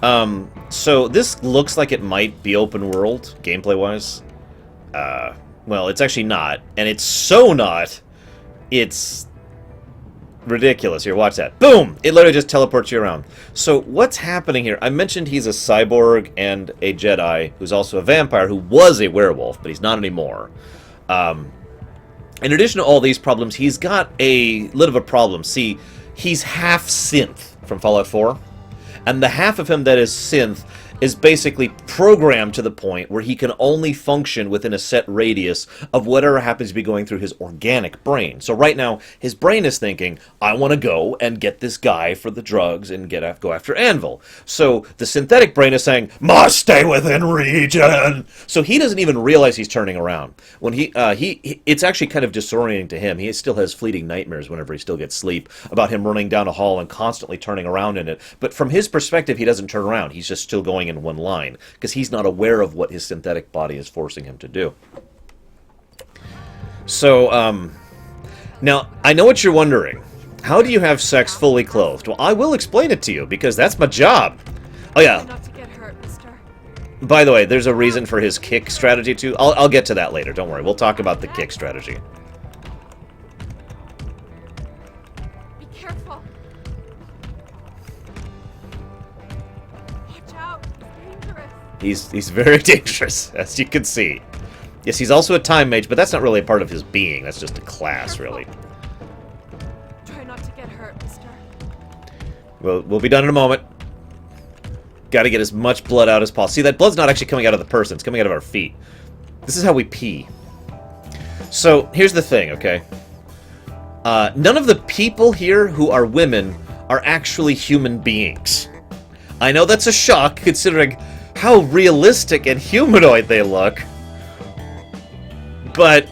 that. So this looks like it might be open world gameplay wise. Well, it's actually not, and it's so not. It's ridiculous. Here, watch that. Boom! It literally just teleports you around. So what's happening here? I mentioned he's a cyborg and a Jedi who's also a vampire who was a werewolf, but he's not anymore. In addition to all these problems, he's got a little of a problem. See, he's half synth from Fallout 4, and the half of him that is synth is basically programmed to the point where he can only function within a set radius of whatever happens to be going through his organic brain. So right now, his brain is thinking, I want to go and get this guy for the drugs and go after Anvil. So the synthetic brain is saying, must stay within region! So he doesn't even realize he's turning around. When it's actually kind of disorienting to him. He still has fleeting nightmares whenever he still gets sleep about him running down a hall and constantly turning around in it. But from his perspective, he doesn't turn around. He's just still going in one line because he's not aware of what his synthetic body is forcing him to do. So, now, I know what you're wondering. How do you have sex fully clothed? Well, I will explain it to you because that's my job. Oh, yeah. Not to get hurt, mister. By the way, there's a reason for his kick strategy, too. I'll get to that later. Don't worry. We'll talk about the kick strategy. Be careful. Watch out. It's dangerous. He's very dangerous, as you can see. Yes, he's also a time mage, but that's not really a part of his being. That's just a class, really. Try not to get hurt, mister. We'll be done in a moment. Got to get as much blood out as possible. See, that blood's not actually coming out of the person. It's coming out of our feet. This is how we pee. So, here's the thing, okay? None of the people here who are women are actually human beings. I know that's a shock, considering how realistic and humanoid they look. But,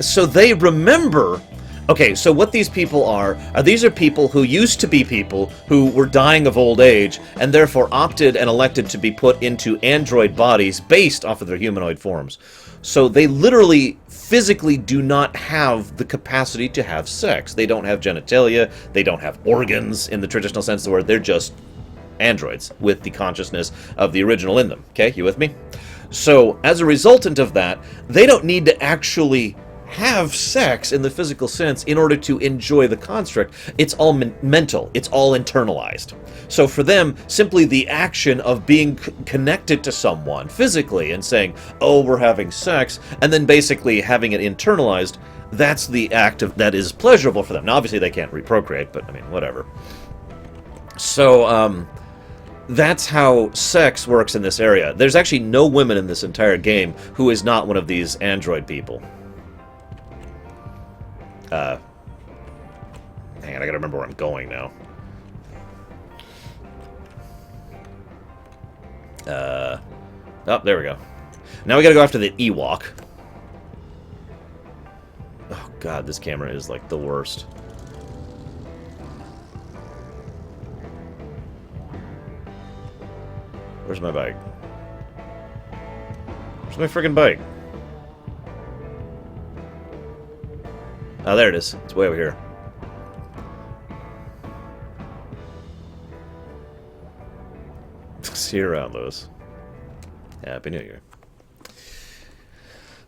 so they remember... Okay, so what these people are these are people who used to be people who were dying of old age, and therefore opted and elected to be put into android bodies based off of their humanoid forms. So they literally, physically do not have the capacity to have sex. They don't have genitalia, they don't have organs in the traditional sense of the word, they're just androids with the consciousness of the original in them. Okay, you with me? So, as a resultant of that, they don't need to actually have sex in the physical sense in order to enjoy the construct. It's all mental. It's all internalized. So for them, simply the action of being connected to someone physically and saying, oh, we're having sex, and then basically having it internalized, that's the act that is pleasurable for them. Now, obviously, they can't reprocreate, but, I mean, whatever. So, that's how sex works in this area. There's actually no women in this entire game who is not one of these android people. Hang on, I gotta remember where I'm going now. Oh, there we go. Now we gotta go after the Ewok. Oh god, this camera is like the worst. Where's my bike? Where's my friggin' bike? Oh, there it is. It's way over here. See you around, Lewis. Happy New Year.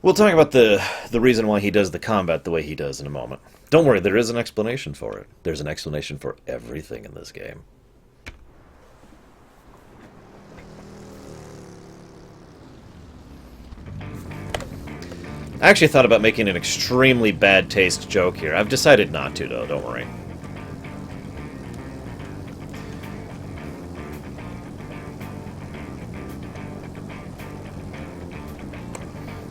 We'll talk about the reason why he does the combat the way he does in a moment. Don't worry, there is an explanation for it. There's an explanation for everything in this game. I actually thought about making an extremely bad taste joke here. I've decided not to, though. Don't worry.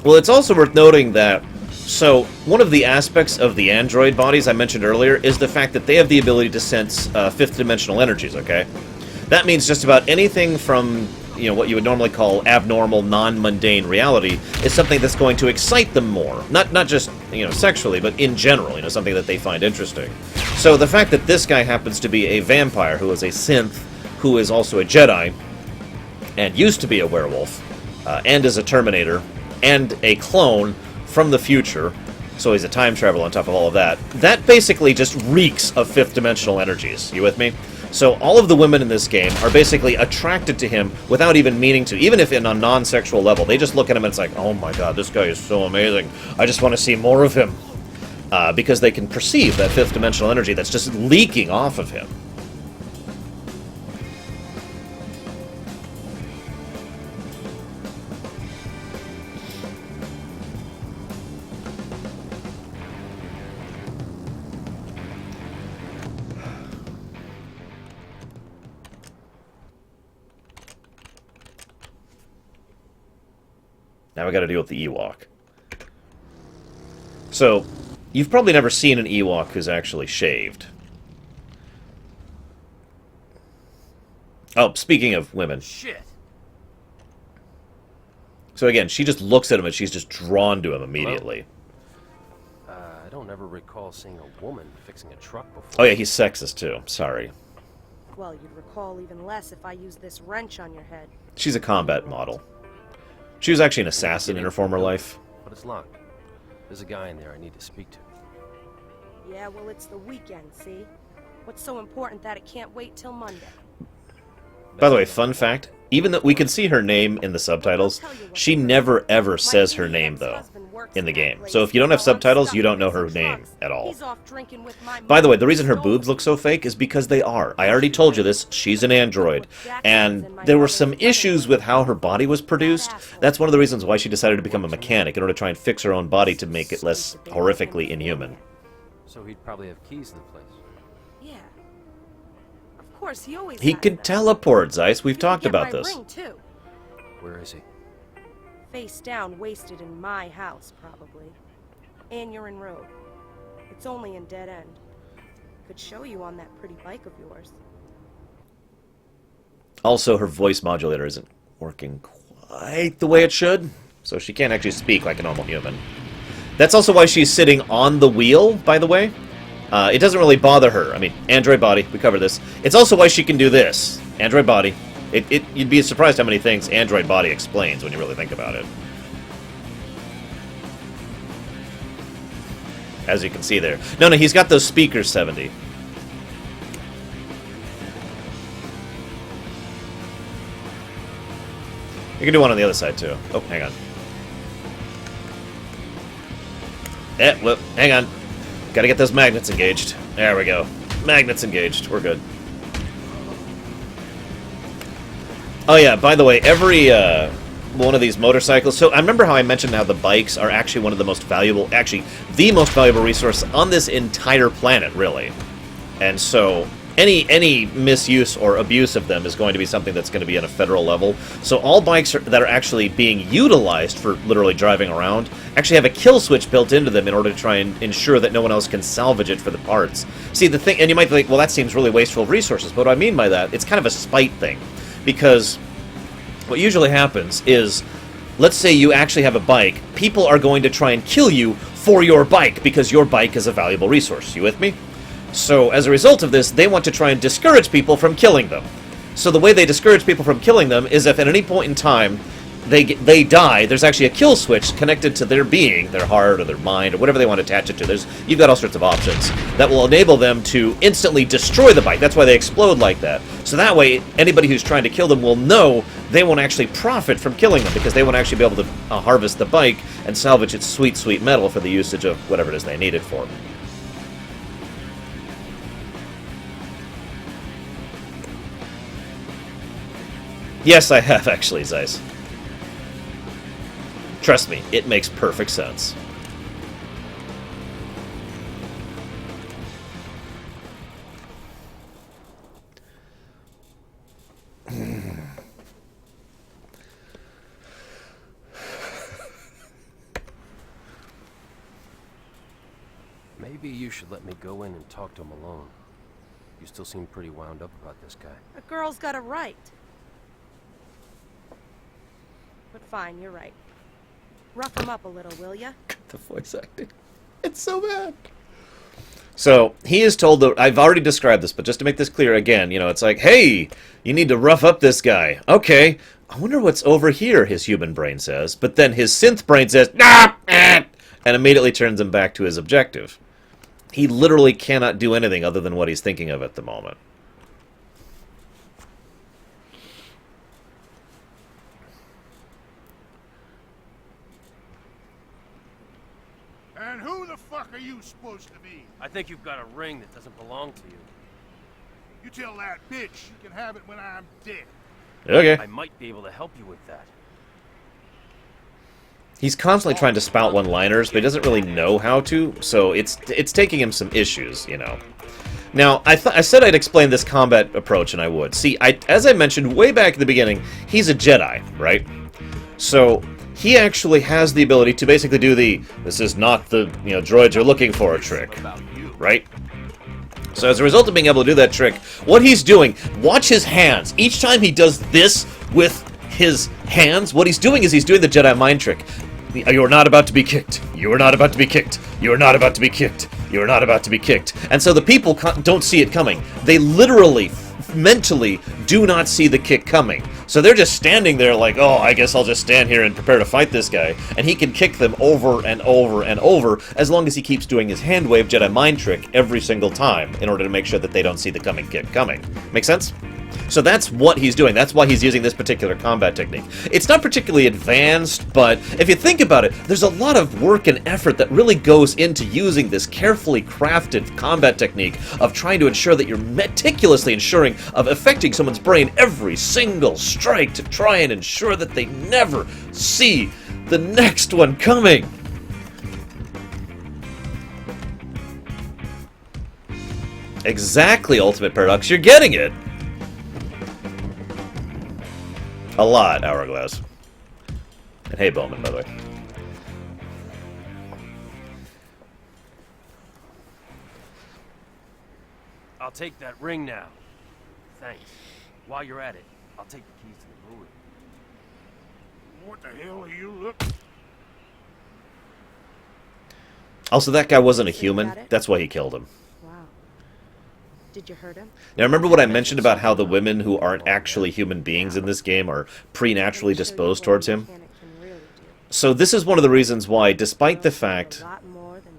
Well, it's also worth noting that, so, one of the aspects of the android bodies I mentioned earlier is the fact that they have the ability to sense fifth-dimensional energies, okay? That means just about anything from, you know, what you would normally call abnormal, non-mundane reality is something that's going to excite them more. Not just, you know, sexually, but in general, you know, something that they find interesting. So the fact that this guy happens to be a vampire who is a synth, who is also a Jedi, and used to be a werewolf, and is a Terminator, and a clone from the future, so he's a time traveler on top of all of that, that basically just reeks of fifth-dimensional energies. You with me? So all of the women in this game are basically attracted to him without even meaning to, even if in a non-sexual level. They just look at him and it's like, oh my god, this guy is so amazing. I just want to see more of him. Because they can perceive that fifth-dimensional energy that's just leaking off of him. Now we gotta deal with the Ewok. So, you've probably never seen an Ewok who's actually shaved. Oh, speaking of women. Shit. So again, she just looks at him and she's just drawn to him immediately. I don't ever recall seeing a woman fixing a truck before. Oh yeah, he's sexist too. Sorry. Well, you'd recall even less if I used this wrench on your head. She's a combat model. She was actually an assassin in her former life. But it's locked. There's a guy in there I need to speak to. Yeah, well, it's the weekend, see? What's so important that it can't wait till Monday? By the way, fun fact, even though we can see her name in the subtitles, she never ever says her name, though, in the game. So if you don't have subtitles, you don't know her name at all. By the way, the reason her boobs look so fake is because they are. I already told you this, she's an android. And there were some issues with how her body was produced. That's one of the reasons why she decided to become a mechanic, in order to try and fix her own body to make it less horrifically inhuman. So he'd probably have keys to the place. Yeah. Of course, he always He has can them. teleport, Zeiss. We've You talked can get about my this. ring, too. Where is he? Face down, wasted in my house, probably. Anurin Road. It's only in Dead End. Could show you on that pretty bike of yours. Also, her voice modulator isn't working quite the way it should, so she can't actually speak like a normal human. That's also why she's sitting on the wheel, by the way. It doesn't really bother her. I mean, android body, we covered this. It's also why she can do this. Android body. You'd be surprised how many things android body explains when you really think about it. As you can see there. No, he's got those speakers 70. You can do one on the other side, too. Oh, hang on. Well, hang on. Gotta get those magnets engaged. There we go. Magnets engaged. We're good. Oh yeah, by the way, every one of these motorcycles... So I remember how I mentioned how the bikes are actually one of the most valuable... Actually, the most valuable resource on this entire planet, really. And so any misuse or abuse of them is going to be something that's going to be at a federal level. So all bikes that are actually being utilized for literally driving around actually have a kill switch built into them in order to try and ensure that no one else can salvage it for the parts. See, the thing... And you might think, well, that seems really wasteful of resources. But what I mean by that, it's kind of a spite thing. Because what usually happens is, let's say you actually have a bike, people are going to try and kill you for your bike because your bike is a valuable resource. You with me? So as a result of this, they want to try and discourage people from killing them. So the way they discourage people from killing them is if at any point in time they die, there's actually a kill switch connected to their being, their heart or their mind or whatever they want to attach it to. You've got all sorts of options that will enable them to instantly destroy the bike. That's why they explode like that. So that way, anybody who's trying to kill them will know they won't actually profit from killing them because they won't actually be able to harvest the bike and salvage its sweet, sweet metal for the usage of whatever it is they need it for. Yes, I have actually, Zeiss. Trust me, it makes perfect sense. Maybe you should let me go in and talk to him alone. You still seem pretty wound up about this guy. A girl's got a right. But fine, you're right. Rough him up a little, will ya? The voice acting. It's so bad. So, he is told that... I've already described this, but just to make this clear again, you know, it's like, hey, you need to rough up this guy. Okay, I wonder what's over here, his human brain says. But then his synth brain says, nah, and immediately turns him back to his objective. He literally cannot do anything other than what he's thinking of at the moment. And who the fuck are you supposed to be? I think you've got a ring that doesn't belong to you. You tell that bitch she can have it when I'm dead. Okay. I might be able to help you with that. He's constantly trying to spout one-liners, but he doesn't really know how to, so it's taking him some issues, you know. Now, I said I'd explain this combat approach, and I would. See, as I mentioned way back at the beginning, he's a Jedi, right? So he actually has the ability to basically do the "this is not the droids you're looking for" trick, right? So as a result of being able to do that trick, what he's doing, watch his hands. Each time he does this with his hands, what he's doing is he's doing the Jedi mind trick. You are not about to be kicked. You are not about to be kicked. You are not about to be kicked. You are not about to be kicked. And so the people don't see it coming. They literally, mentally, do not see the kick coming. So they're just standing there like, oh, I guess I'll just stand here and prepare to fight this guy. And he can kick them over and over and over as long as he keeps doing his hand wave Jedi mind trick every single time in order to make sure that they don't see the coming kick coming. Make sense? So that's what he's doing. That's why he's using this particular combat technique. It's not particularly advanced, but if you think about it, there's a lot of work and effort that really goes into using this carefully crafted combat technique of trying to ensure that you're meticulously ensuring of affecting someone's brain every single strike to try and ensure that they never see the next one coming. Exactly, Ultimate Paradox. You're getting it. A lot, Hourglass. And hey, Bowman, by the way. I'll take that ring now. Thanks. While you're at it, I'll take the keys to the Lorerun. What the hell are you looking? Also, that guy wasn't a human. That's why he killed him. Wow. Did you hurt him? Now, remember what I mentioned about how the women who aren't actually human beings in this game are preternaturally disposed towards him? So this is one of the reasons why, despite the fact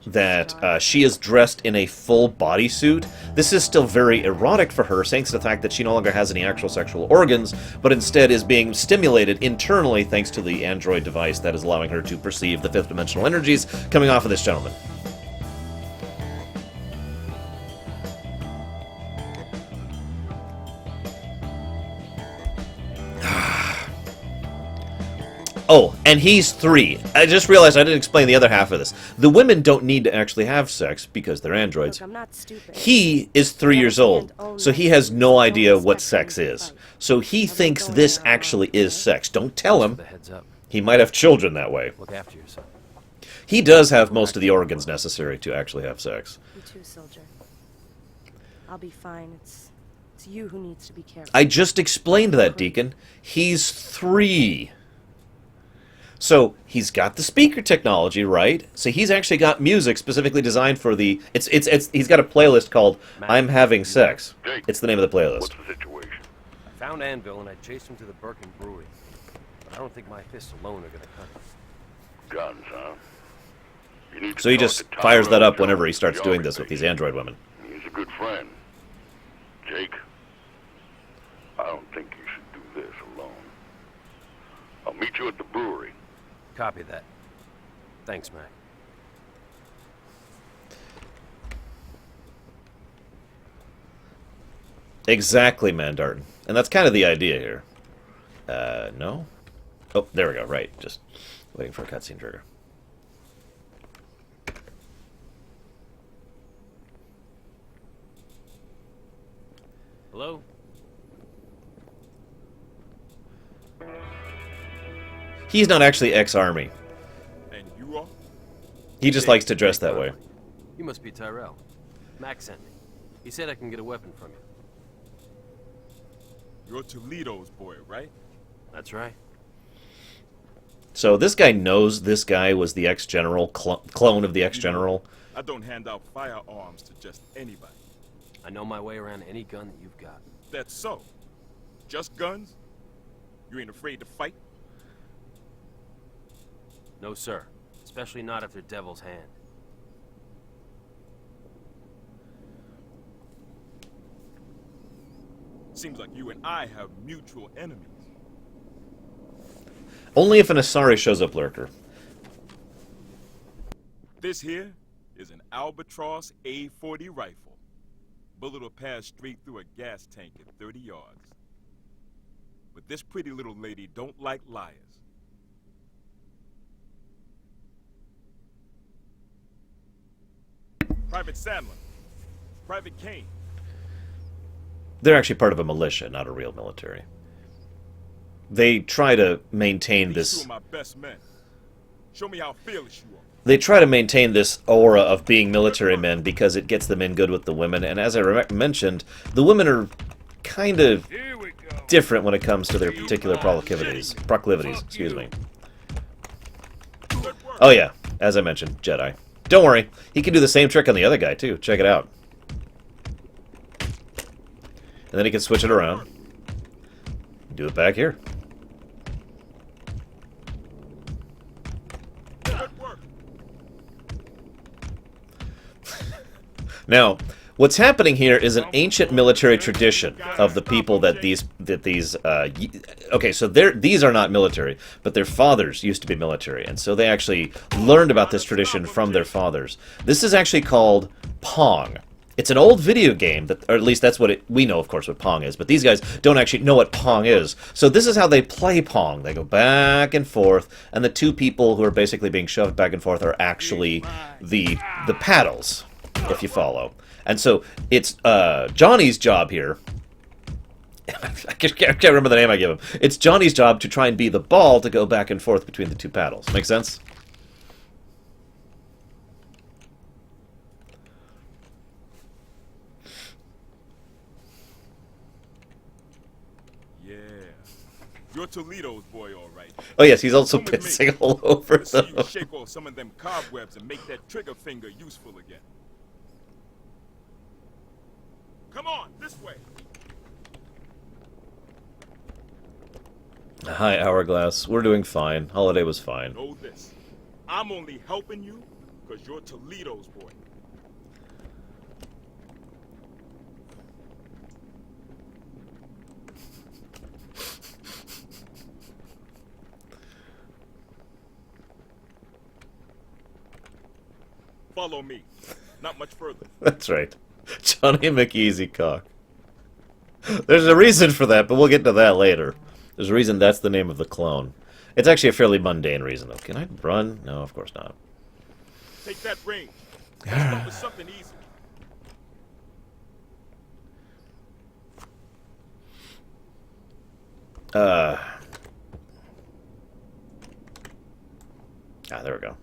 that she is dressed in a full bodysuit. This is still very erotic for her, thanks to the fact that she no longer has any actual sexual organs, but instead is being stimulated internally thanks to the android device that is allowing her to perceive the fifth dimensional energies coming off of this gentleman. Oh, and he's 3. I just realized I didn't explain the other half of this. The women don't need to actually have sex because they're androids. Look, I'm not stupid. He is 3 years old, so he has no idea what sex is. So he thinks this actually is sex. Don't tell him. The heads up. He might have children that way. Look after yourself. He does have most of the organs necessary to actually have sex. You too, soldier. I'll be fine. It's you who needs to be careful. I just explained that, Deacon. He's 3. So he's got the speaker technology, right? So he's actually got music specifically designed for the. He's got a playlist called "I'm Having Sex." It's the name of the playlist. What's the situation? I found Anvil and I chased him to the Birkin Brewery. But I don't think my fists alone are gonna cut it. Guns, huh? You need to So he talk just to Tyler fires that up Jones, whenever he starts the doing this with these organization. android women. He's a good friend. Jake, I don't think you should do this alone. I'll meet you at the brewery. Copy that. Thanks, Mac. Exactly, Mandartin. And that's kind of the idea here. No? Oh, there we go, right. Just waiting for a cutscene trigger. Hello? He's not actually ex-army. And you are? He just likes to dress that way. You must be Tyrell. Mac sent me. He said I can get a weapon from you. You're Toledo's boy, right? That's right. So this guy knows this guy was the ex-general, clone of the ex-general. I don't hand out firearms to just anybody. I know my way around any gun that you've got. That's so. Just guns? You ain't afraid to fight? No, sir. Especially not if they're Devil's Hand. Seems like you and I have mutual enemies. Only if an Asari shows up, Lurker. This here is an Albatross A40 rifle. Bullet will pass straight through a gas tank at 30 yards. But this pretty little lady don't like liars. Private Sandler. Private Kane. They're actually part of a militia, not a real military. They try to maintain These two this... are my best men. Show me how fearless you are. They try to maintain this aura of being military men because it gets them in good with the women. And as I mentioned, the women are kind of Here we go. different when it comes to their particular proclivities. Excuse me. Oh yeah, as I mentioned, Jedi. Don't worry, he can do the same trick on the other guy too. Check it out. And then he can switch it around. Do it back here. Now, what's happening here is an ancient military tradition of the people that these okay, so these are not military, but their fathers used to be military, and so they actually learned about this tradition from their fathers. This is actually called Pong. It's an old video game, or at least that's what we know, of course, what Pong is, but these guys don't actually know what Pong is. So this is how they play Pong. They go back and forth, and the two people who are basically being shoved back and forth are actually the paddles, if you follow. And so it's Johnny's job here. I can't remember the name I give him. It's Johnny's job to try and be the ball to go back and forth between the two paddles. Make sense? Yeah. You're Toledo's boy, all right. Oh yes, he's also Come with me. pissing all over Let's see you them. shake off some of them cobwebs and make that trigger finger useful again. Come on, this way. Hi, Hourglass. We're doing fine. Holiday was fine. Know this. I'm only helping you because you're Toledo's boy. Follow me. Not much further. That's right. Johnny McEasy cock. There's a reason for that, but we'll get to that later. There's a reason that's the name of the clone. It's actually a fairly mundane reason, though. Can I run? No, of course not. Take that range. Let's start with something easy. There we go.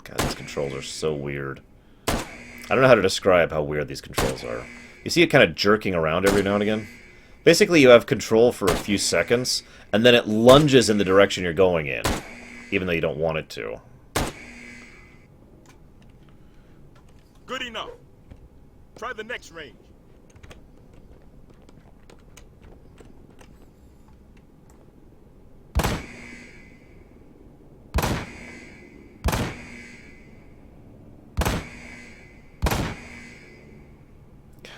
God, these controls are so weird. I don't know how to describe how weird these controls are. You see it kind of jerking around every now and again? Basically, you have control for a few seconds, and then it lunges in the direction you're going in, even though you don't want it to. Good enough. Try the next range.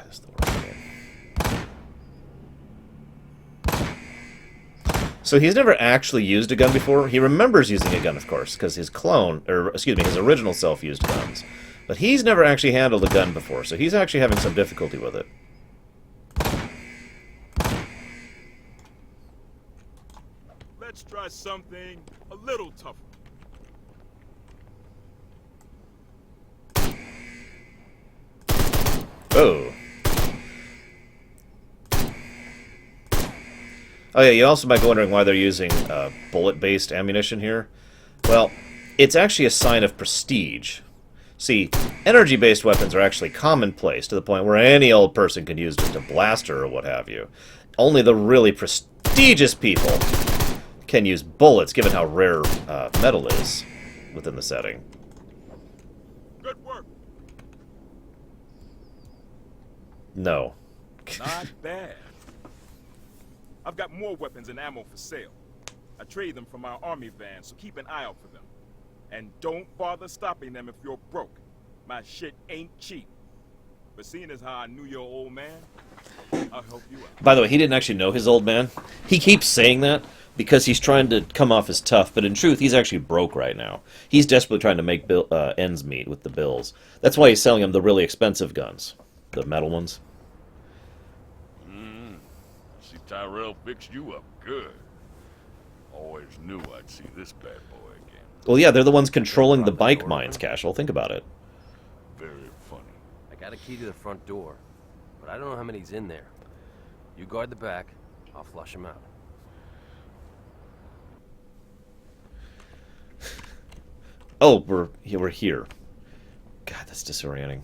That's the worst game. So he's never actually used a gun before. He remembers using a gun, of course, because his clone, or excuse me, his original self used guns. But he's never actually handled a gun before, so he's actually having some difficulty with it. Let's try something a little tougher. Oh. Oh yeah, you also might be wondering why they're using bullet-based ammunition here. Well, it's actually a sign of prestige. See, energy-based weapons are actually commonplace to the point where any old person can use just a blaster or what have you. Only the really prestigious people can use bullets, given how rare metal is within the setting. Good work. No. Not bad. I've got more weapons and ammo for sale. I trade them from our army van, so keep an eye out for them. And don't bother stopping them if you're broke. My shit ain't cheap. But seeing as how I knew your old man, I'll help you out. By the way, he didn't actually know his old man. He keeps saying that because he's trying to come off as tough, but in truth, he's actually broke right now. He's desperately trying to make ends meet with the bills. That's why he's selling him the really expensive guns. The metal ones. See, Tyrell fixed you up good. Always knew I'd see this bad boy again. Well, yeah, they're the ones controlling the bike mines, Cashel. Think about it. Very funny. I got a key to the front door, but I don't know how many's in there. You guard the back, I'll flush them out. Oh, we're here. God, that's disorienting.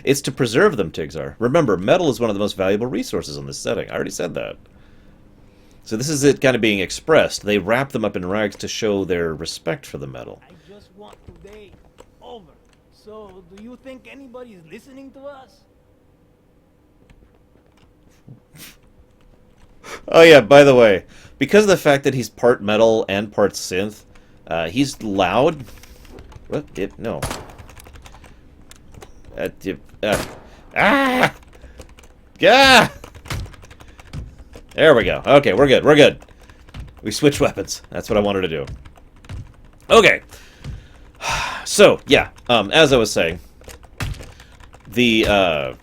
It's to preserve them, Tigzar. Remember, metal is one of the most valuable resources in this setting. I already said that. So this is it kind of being expressed. They wrap them up in rags to show their respect for the metal. I just want today over. So, do you think anybody is listening to us? Oh yeah, by the way, because of the fact that he's part metal and part synth, he's loud. What? No. Ah! Yeah! There we go. Okay, we're good. We're good. We switched weapons. That's what I wanted to do. Okay. So, yeah, as I was saying, the, oh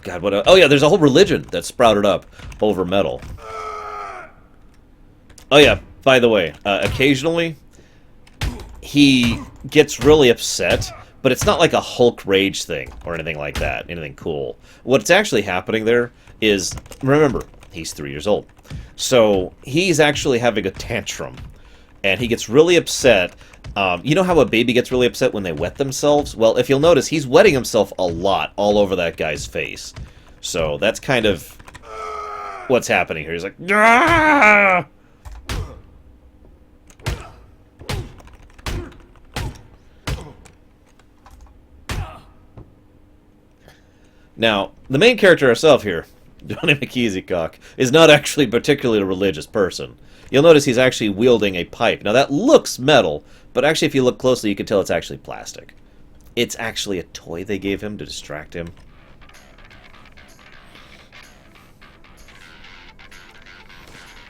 god, what, oh yeah, there's a whole religion that sprouted up over metal. Oh yeah, by the way, occasionally, he gets really upset, but it's not like a Hulk rage thing or anything like that, anything cool. What's actually happening there is, remember, he's 3 years old. So he's actually having a tantrum, and he gets really upset. You know how a baby gets really upset when they wet themselves? Well, if you'll notice, he's wetting himself a lot all over that guy's face. So that's kind of what's happening here. He's like, "Ah!" Now, the main character herself here, Johnny McEasycock, is not actually a particularly religious person. You'll notice he's actually wielding a pipe. Now, that looks metal, but actually if you look closely, you can tell it's actually plastic. It's actually a toy they gave him to distract him.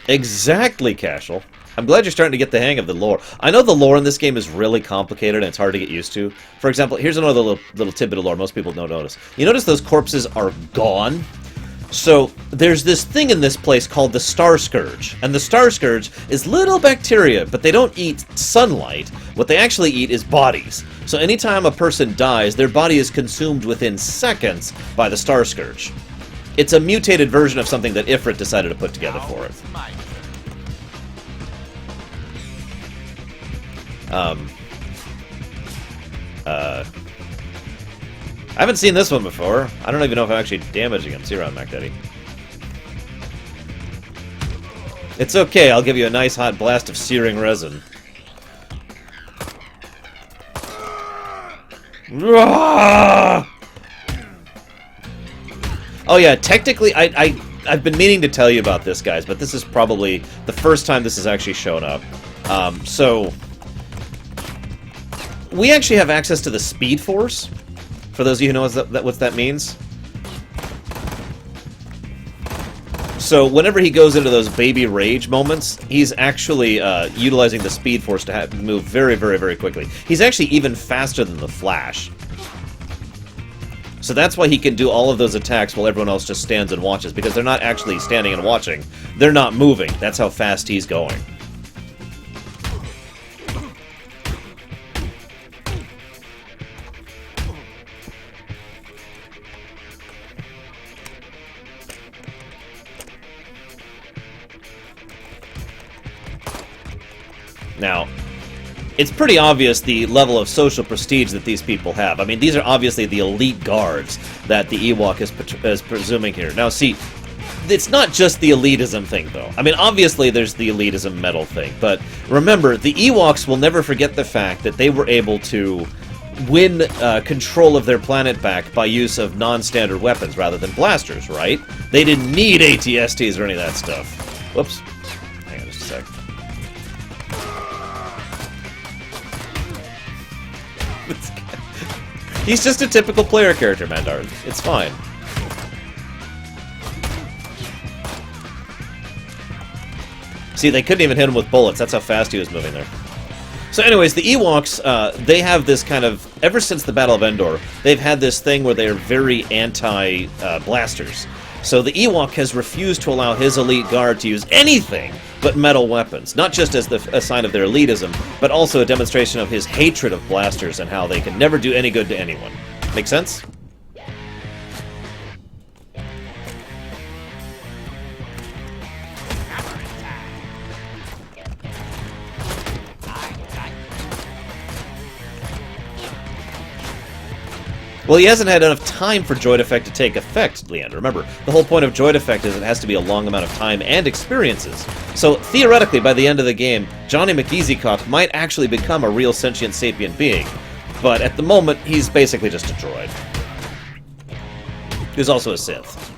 Exactly, Cashel. I'm glad you're starting to get the hang of the lore. I know the lore in this game is really complicated and it's hard to get used to. For example, here's another little tidbit of lore most people don't notice. You notice those corpses are gone? So, there's this thing in this place called the Star Scourge. And the Star Scourge is little bacteria, but they don't eat sunlight. What they actually eat is bodies. So anytime a person dies, their body is consumed within seconds by the Star Scourge. It's a mutated version of something that Ifrit decided to put together for it. I haven't seen this one before. I don't even know if I'm actually damaging him. See you around, Mac Daddy. It's okay, I'll give you a nice hot blast of searing resin. Oh yeah, technically, I've been meaning to tell you about this, guys, but this is probably the first time this has actually shown up. So, we actually have access to the Speed Force, for those of you who know what that means. So, whenever he goes into those baby rage moments, he's actually utilizing the Speed Force to move very, very, very quickly. He's actually even faster than the Flash. So that's why he can do all of those attacks while everyone else just stands and watches, because they're not actually standing and watching. They're not moving. That's how fast he's going. Now, it's pretty obvious the level of social prestige that these people have. I mean, these are obviously the elite guards that the Ewok is presuming here. Now, see, it's not just the elitism thing, though. I mean, obviously there's the elitism metal thing, but remember, the Ewoks will never forget the fact that they were able to win control of their planet back by use of non-standard weapons rather than blasters, right? They didn't need ATSTs or any of that stuff. Whoops. Hang on just a sec. He's just a typical player character, Mandar. It's fine. See, they couldn't even hit him with bullets. That's how fast he was moving there. So anyways, the Ewoks, they have this kind of... Ever since the Battle of Endor, they've had this thing where they are very anti-blasters. So the Ewok has refused to allow his elite guard to use anything but metal weapons. Not just as a sign of their elitism, but also a demonstration of his hatred of blasters and how they can never do any good to anyone. Make sense? Well, he hasn't had enough time for Droid Effect to take effect, Leander. Remember, the whole point of Droid Effect is it has to be a long amount of time and experiences. So, theoretically, by the end of the game, Johnny McEasycock might actually become a real sentient sapient being. But at the moment, he's basically just a droid. He's also a Sith.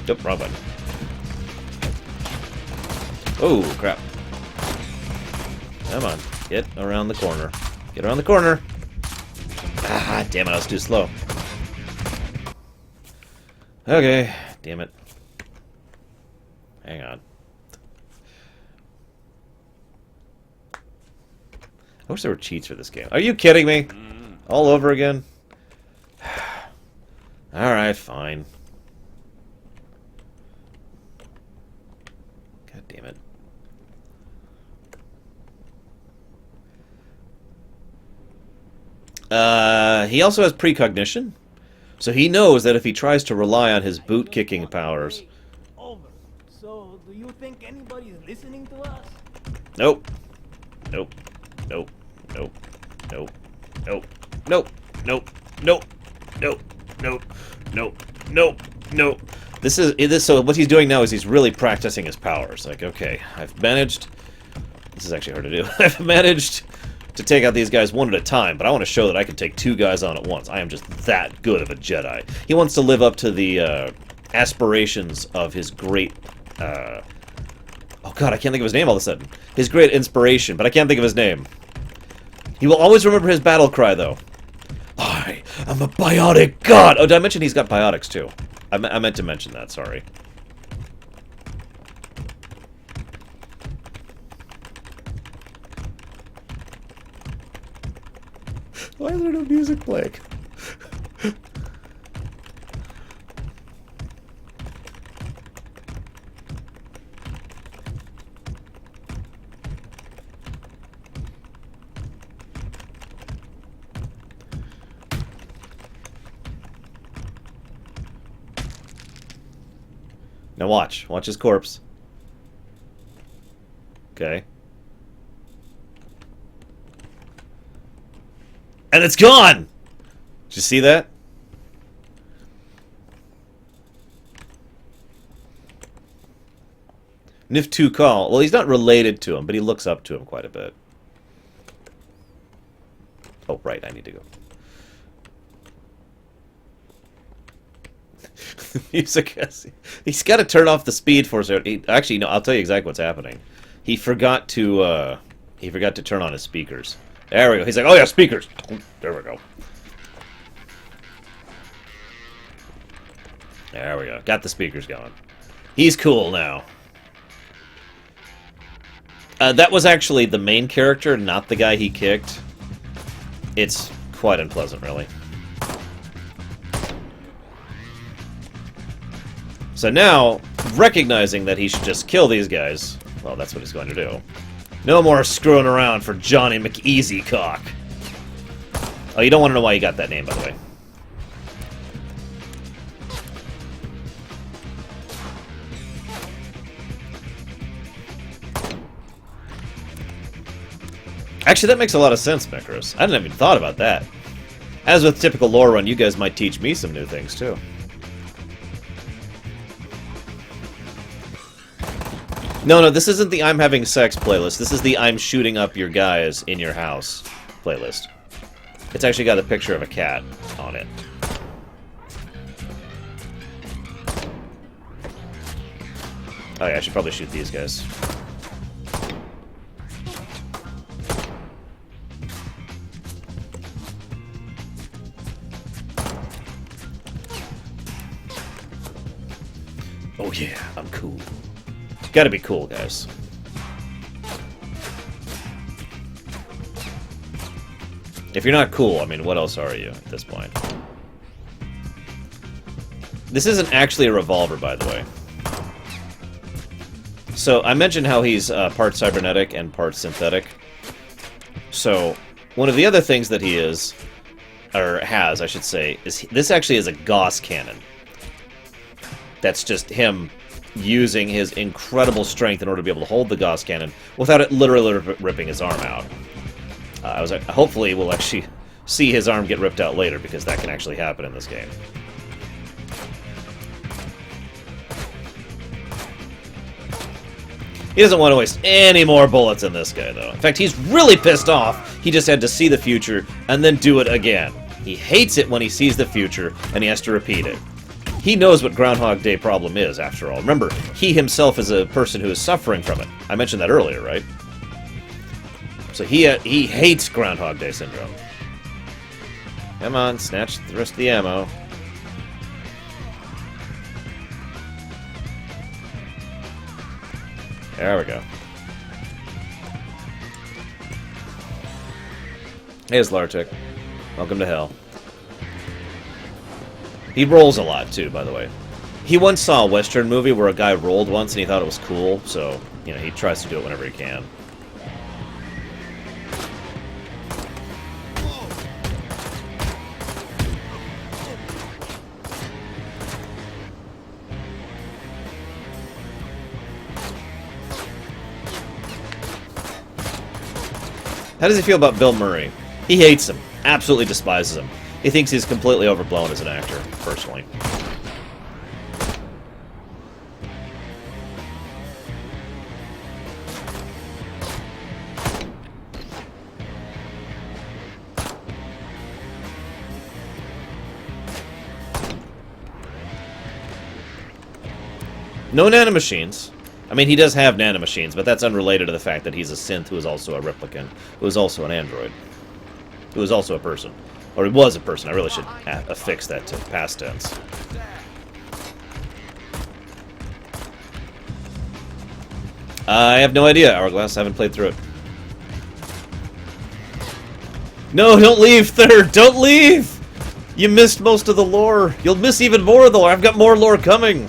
Nope, wrong button. Oh, crap. Come on. Get around the corner. Get around the corner! Ah, damn it, I was too slow. Okay, damn it. Hang on. I wish there were cheats for this game. Are you kidding me? All over again? Alright, fine. God damn it. He also has precognition, so he knows that if he tries to rely on his boot-kicking powers... Over. So, do you think anybody is listening to us? Nope. Nope. Nope. Nope. Nope. Nope. Nope. Nope. Nope. Nope. Nope. Nope. Nope. Nope. So what he's doing now is he's really practicing his powers. Like, okay, I've managed... This is actually hard to do. I've managed to take out these guys one at a time, but I want to show that I can take 2 guys on at once. I am just that good of a Jedi. He wants to live up to the aspirations of his great... oh god, I can't think of his name all of a sudden. His great inspiration, but I can't think of his name. He will always remember his battle cry, though. I am a biotic god! Oh, did I mention he's got biotics, too? I meant to mention that, sorry. Why is there no music playing? Now watch. Watch his corpse. Okay. And it's gone! Did you see that? Nif 2 Call. Well, he's not related to him, but he looks up to him quite a bit. Oh, right. I need to go. The music has... He's got to turn off the speed force. Actually, no, I'll tell you exactly what's happening. He forgot to turn on his speakers. There we go. He's like, oh yeah, speakers. There we go. There we go. Got the speakers going. He's cool now. That was actually the main character, not the guy he kicked. It's quite unpleasant, really. So now, recognizing that he should just kill these guys, well, that's what he's going to do. No more screwing around for Johnny McEasycock. Oh, you don't want to know why he got that name, by the way. Actually, that makes a lot of sense, Micros. I didn't even thought about that. As with typical Lorerun, you guys might teach me some new things, too. No, this isn't the I'm having sex playlist. This is the I'm shooting up your guys in your house playlist. It's actually got a picture of a cat on it. Oh yeah, I should probably shoot these guys. Oh yeah, I'm cool. Gotta be cool, guys. If you're not cool, I mean, what else are you at this point? This isn't actually a revolver, by the way. So, I mentioned how he's part cybernetic and part synthetic. So, one of the other things that he is, or has, I should say, is this actually is a Gauss cannon. That's just him using his incredible strength in order to be able to hold the Gauss cannon without it literally ripping his arm out. Hopefully we'll actually see his arm get ripped out later, because that can actually happen in this game. He doesn't want to waste any more bullets in this guy, though. In fact, he's really pissed off. He just had to see the future and then do it again. He hates it when he sees the future and he has to repeat it. He knows what Groundhog Day problem is, after all. Remember, he himself is a person who is suffering from it. I mentioned that earlier, right? So he hates Groundhog Day syndrome. Come on, snatch the rest of the ammo. There we go. Hey, it's Lartic. Welcome to hell. He rolls a lot, too, by the way. He once saw a Western movie where a guy rolled once and he thought it was cool, so, you know, he tries to do it whenever he can. How does he feel about Bill Murray? He hates him. Absolutely despises him. He thinks he's completely overblown as an actor, personally. No nanomachines. I mean, he does have nanomachines, but that's unrelated to the fact that he's a synth who is also a replicant, who is also an android, who is also a person. Or he was a person. I really should affix that to past tense. I have no idea, Hourglass. I haven't played through it. No, don't leave, Third! Don't leave! You missed most of the lore. You'll miss even more of the lore. I've got more lore coming.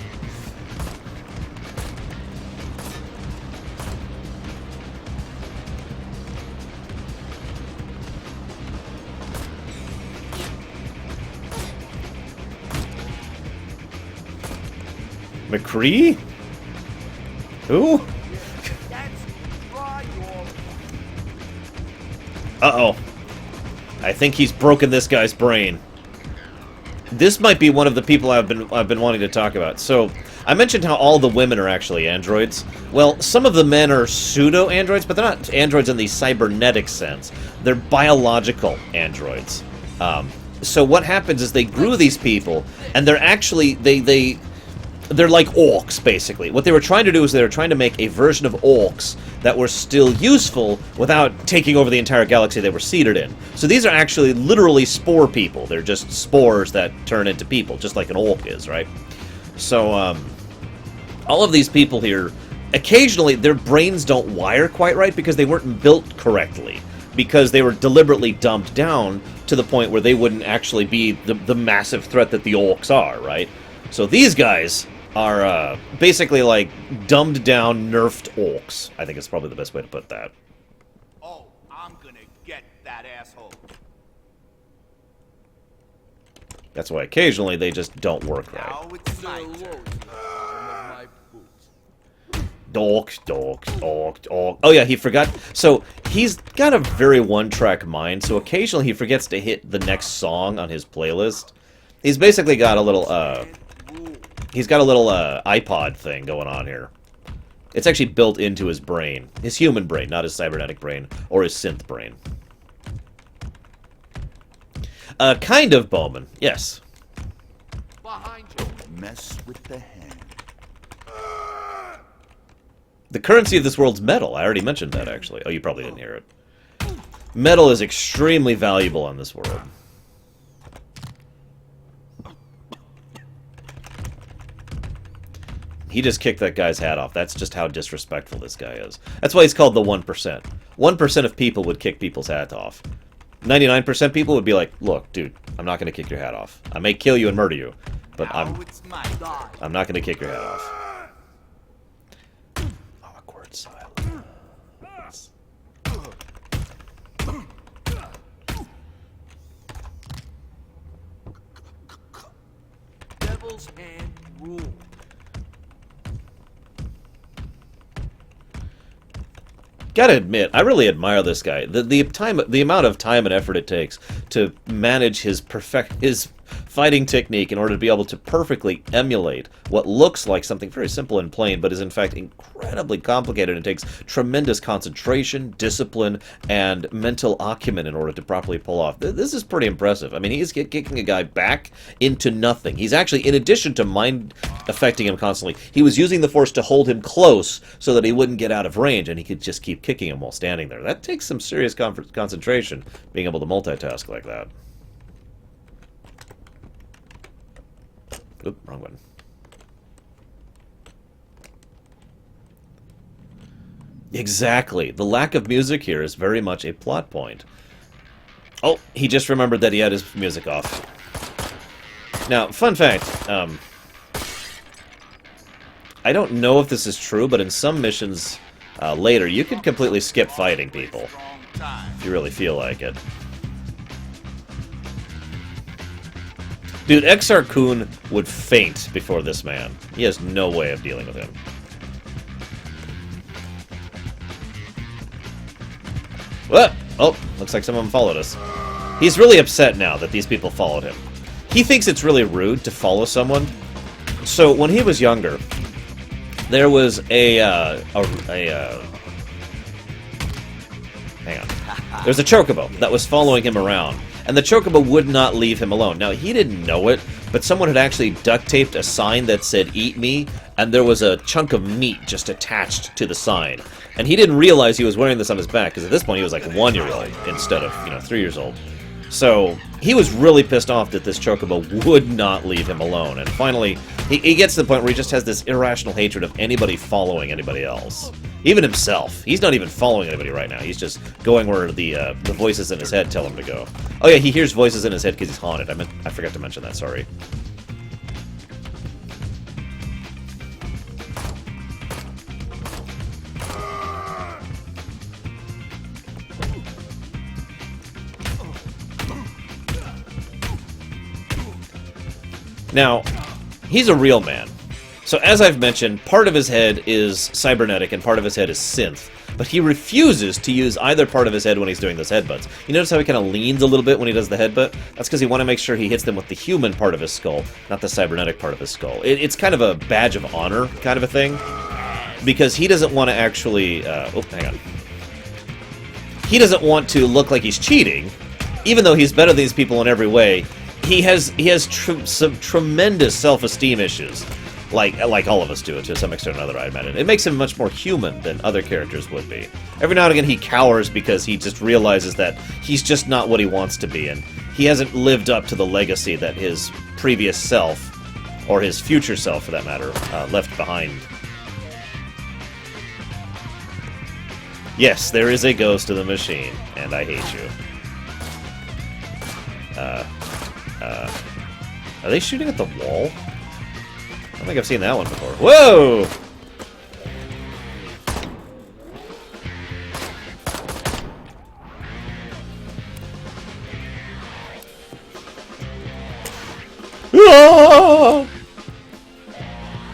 McCree? Who? Uh-oh. I think he's broken this guy's brain. This might be one of the people I've been wanting to talk about. So, I mentioned how all the women are actually androids. Well, some of the men are pseudo-androids, but they're not androids in the cybernetic sense. They're biological androids. So what happens is they grew these people, and they're actually... They're like orcs, basically. What they were trying to do is they were trying to make a version of orcs that were still useful without taking over the entire galaxy they were seated in. So these are actually literally spore people. They're just spores that turn into people, just like an orc is, right? So, all of these people here, occasionally their brains don't wire quite right because they weren't built correctly. Because they were deliberately dumbed down to the point where they wouldn't actually be the massive threat that the orcs are, right? So these guys are basically like dumbed down, nerfed orcs. I think it's probably the best way to put that. Oh, I'm gonna get that asshole. That's why occasionally they just don't work right. Now it's my turn. Dork. Oh yeah, he forgot. So he's got a very one-track mind, so occasionally he forgets to hit the next song on his playlist. He's basically got a little, iPod thing going on here. It's actually built into his brain. His human brain, not his cybernetic brain, or his synth brain. Kind of, Bowman. Yes. Behind you. Mess with the hand. The currency of this world's metal. I already mentioned that, actually. Oh, you probably didn't hear it. Metal is extremely valuable on this world. He just kicked that guy's hat off. That's just how disrespectful this guy is. That's why he's called the 1%. 1% of people would kick people's hats off. 99% people would be like, look, dude, I'm not going to kick your hat off. I may kill you and murder you, but I'm not going to kick your hat off. Awkward silence. Devil's hand rule. Gotta admit, I really admire this guy. The amount of time and effort it takes to manage his fighting technique in order to be able to perfectly emulate what looks like something very simple and plain, but is in fact incredibly complicated and takes tremendous concentration, discipline, and mental acumen in order to properly pull off. This is pretty impressive. I mean, he's kicking a guy back into nothing. He's actually, in addition to mind affecting him constantly, he was using the Force to hold him close so that he wouldn't get out of range, and he could just keep kicking him while standing there. That takes some serious concentration, being able to multitask like that. Oop, wrong one. Exactly. The lack of music here is very much a plot point. Oh, he just remembered that he had his music off. Now, fun fact, I don't know if this is true, but in some missions later, you can completely skip fighting people, if you really feel like it. Dude, Exar Kun would faint before this man. He has no way of dealing with him. What? Oh, looks like some of them followed us. He's really upset now that these people followed him. He thinks it's really rude to follow someone. So when he was younger, there was hang on. There's a chocobo that was following him around, and the chocobo would not leave him alone. Now, he didn't know it, but someone had actually duct taped a sign that said, "Eat me," and there was a chunk of meat just attached to the sign. And he didn't realize he was wearing this on his back, because at this point he was like 1-year-old instead of, 3 years old. So he was really pissed off that this chocobo would not leave him alone. And finally, he gets to the point where he just has this irrational hatred of anybody following anybody else. Even himself. He's not even following anybody right now. He's just going where the voices in his head tell him to go. Oh yeah, he hears voices in his head because he's haunted. I forgot to mention that, sorry. Now, he's a real man. So as I've mentioned, part of his head is cybernetic and part of his head is synth. But he refuses to use either part of his head when he's doing those headbutts. You notice how he kind of leans a little bit when he does the headbutt? That's because he wants to make sure he hits them with the human part of his skull, not the cybernetic part of his skull. It's kind of a badge of honor kind of a thing. Because he doesn't want to actually... hang on. He doesn't want to look like he's cheating, even though he's better than these people in every way. He has some tremendous self-esteem issues, like all of us do to some extent or another, I imagine. It makes him much more human than other characters would be. Every now and again he cowers because he just realizes that he's just not what he wants to be, and he hasn't lived up to the legacy that his previous self, or his future self for that matter, left behind. Yes, there is a ghost of the machine, and I hate you. Are they shooting at the wall? I don't think I've seen that one before. Whoa! Ah!